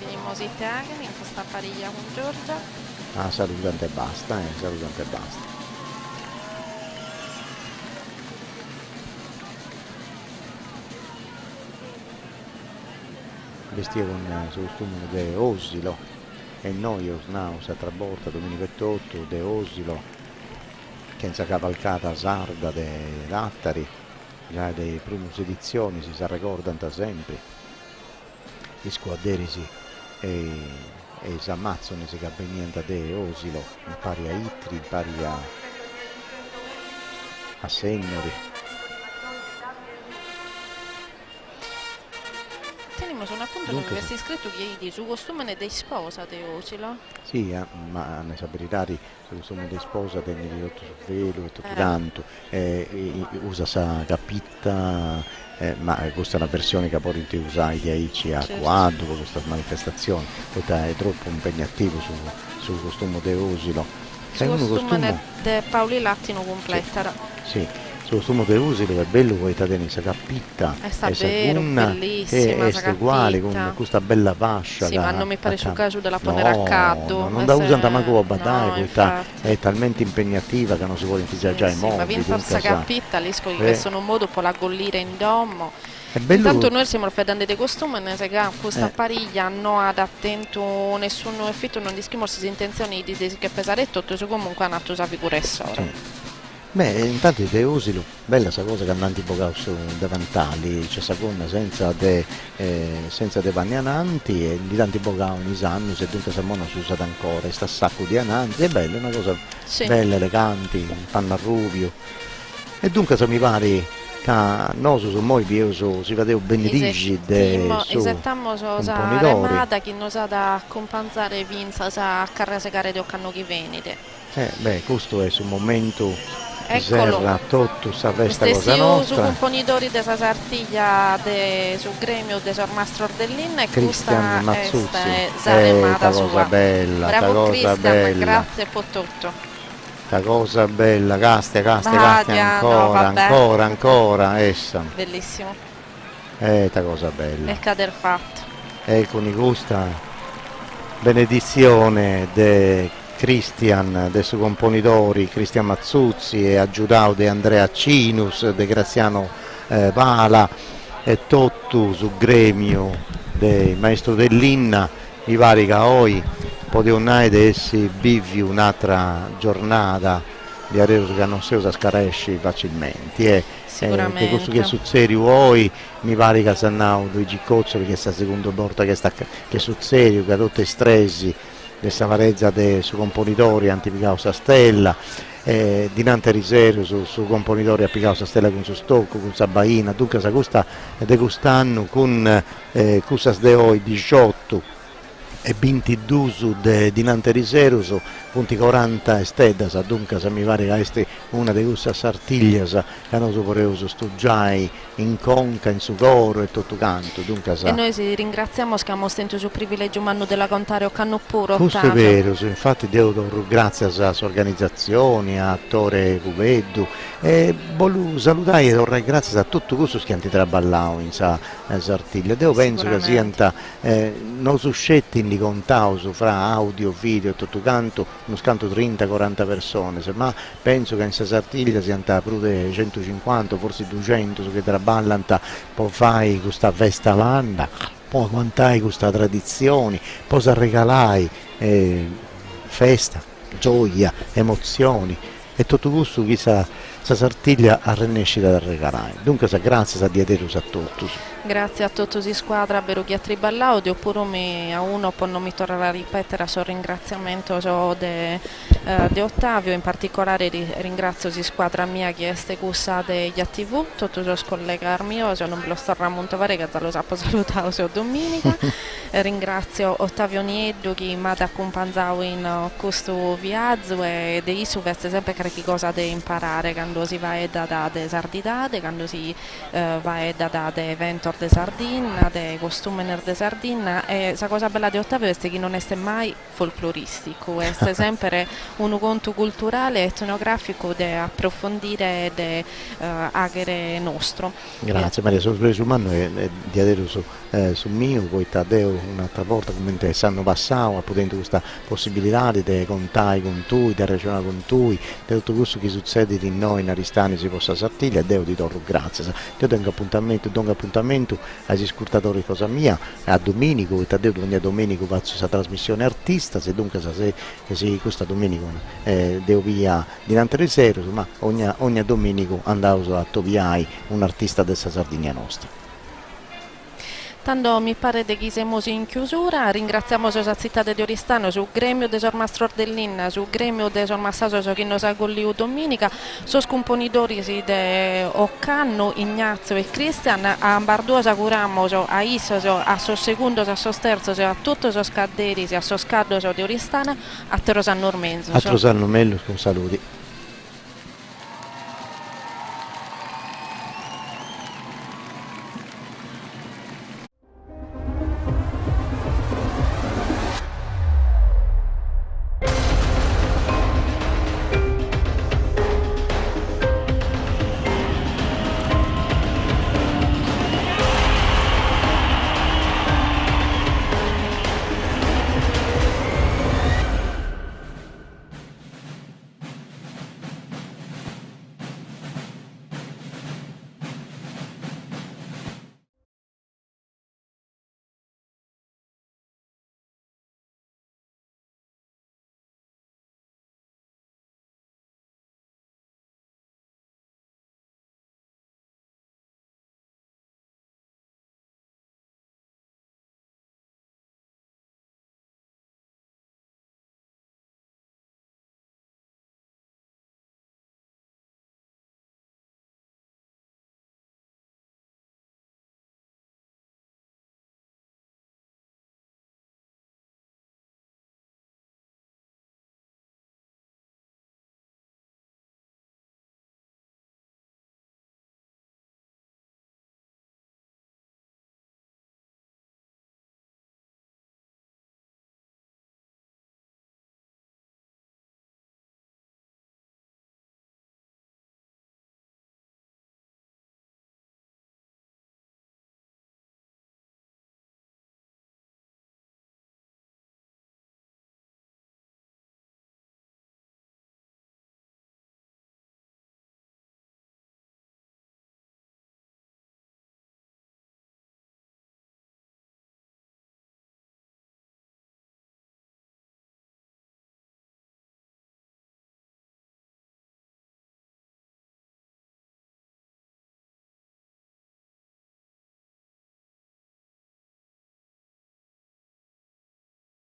Veniamo in questa pariglia con Giorgia. Salutante e basta, salutante e basta. Vestiva con il costume di Osilo e noi Osnaus a Traborta Domenico e Totto de Osilo che in sa cavalcata sarda de Lattari già dei prime edizioni si sa ricordano sempre gli squadderisi e si ammazzano si campanienta de Osilo in pari a Itri, in pari a Segnori. Sono appunto dunque, non avessi scritto che su costume di sposa di Osilo. Sì, ma ne saperitari su costume di sposa tenni ridotto sul velo e tutto tanto usa sa capitta ma questa è una versione che poi ti usai di Aici a quadro con questa manifestazione poi è troppo impegnativo sul costume di Osilo su costume di Paoli Lattino completa sì Su sumo de usilo è bello poi tenere sa cappitta, sta vero, bellissima, è uguale con questa bella fascia. Sì, ma non mi pare su caso della ponere a caddo. Non da usare ma coba, dai, infatti. è talmente impegnativa che non si può iniziare già i modi. Ma vinta sa cappitta, lì che sono un modo per la gollire in domo. Intanto noi siamo fedendo di costume, ne se questa pariglia non ha attento nessun effetto, non dischiamo le intenzioni di che pesare tutto, su comunque hanno atto sa figuressore. Beh, intanto te usilo, bella sta cosa che andando in bocca su davantali, c'è sta gonna senza de panni ananti e di tanti bocca ogni anno, se dunque Samona si usa ancora, sta sacco di ananti, è bella, è una cosa bella, eleganti, panno a ruvio. E dunque se mi pare che noi su moi si vedeva benedigi esattamente la remata che non sa da compensare vinza sa carresegare di occanno che venite. Beh, questo è un momento. Eccolo, serra tutto sa questa cosa nostra. Su componitori della Sartiglia sul gremio de Sormastro Ordellin e Cristian Mazzuzzi, ta cosa bella, bravo cosa Cristian, bella. grazie per tutto. Ta cosa bella, castia ancora essa. Bellissimo. Ta cosa bella. E cader fatto. Con questa benedizione de Cristian, dei suoi componitori, Cristian Mazzuzzi e aggiudato di Andrea Cinus, de Graziano Pala e tutto sul gremio del maestro dell'Inna, mi pare che oggi potevano essi vivi un'altra giornata di Areus che non si usa scaresci facilmente. Sicuramente. Questo che succede oggi mi pare che sanno Luigi Cozzoli, che è la seconda volta che succede, che tutti i stressi questa varezza dei suoi componitori antipicao sa stella, dinanzi riservo su componitori appicao sa stella con su stocco, con sa baina, dunque sa questa de quest'anno con questa de oggi 18 e 22 dinanzi riservo punti 40 estedas, dunque se mi pare che è una di queste sartiglie che hanno sopravvissuto studiai in conca, in sucoro e tutto canto, dunque e noi ringraziamo che abbiamo sentito il privilegio umano della contare o canno puro. Questo è vero, infatti devo grazie alla sua organizzazione, a attore Cuveddu e voglio salutare e vorrei grazie a tutto questo che hanno traballato in sartiglia. Devo penso che sia non suscetti di contare fra audio, video e tutto canto uno scanto 30-40 persone, ma penso che in Sartiglia siano più di 150, forse 200 che traballano, poi fai questa festa landa, poi quantai questa tradizione, poi si regalai festa, gioia, emozioni e tutto questo che sa Sartiglia a rinascita da regalare. Dunque grazie a Dieterus a tutti. Grazie a tutti di squadra, per chi ha triballaudio, oppure a uno poi non mi tornerà a ripetere il suo ringraziamento di Ottavio, in particolare ringrazio di squadra mia che è questa degli ATV, tutti i colleghi miei, non me lo sto rammontare che lo sapevo salutare domenica, ringrazio Ottavio Nieddu che mi ha accompagnato in questo viaggio e di isso veste sempre qualche cosa da imparare quando si va da sardidade, quando si va da evento de Sardegna, de costume de Sardegna e la cosa bella di Ottavio è che non è mai folcloristico, è sempre un conto culturale e etnografico da approfondire e agere nostro. Grazie Maria, sono preso su mano e di adesso su mio, poi Tadeo un'altra volta come sanno passato, potendo questa possibilità di contare con tu, di ragionare con tu, di tutto questo che succede di noi in Aristani si possa Sartiglia e Deo ti do grazie. Io tengo appuntamento agli scurtatori cosa mia, a Domenico, e Tadeo ogni Domenico faccio questa trasmissione artista, se dunque se questa Domenico devo via dinanzi riservo, ma ogni Domenico andavo a toviare un artista della Sardegna nostra. Tanto mi pare che siamo in chiusura, ringraziamo la città di Oristano, sul gremio de Sormastro Ordellin, sul gremio de Sormassaso che nos ha golliu domenica, sul componitori de Occanno, Ignazio e Cristian, a Bardosa curamos a Issos, a sos segundos, a sos terzos, a tutti os caderi, a sos caddos di Oristana, a Trosanno Ormenzo. A Trosanno Mello con saluti.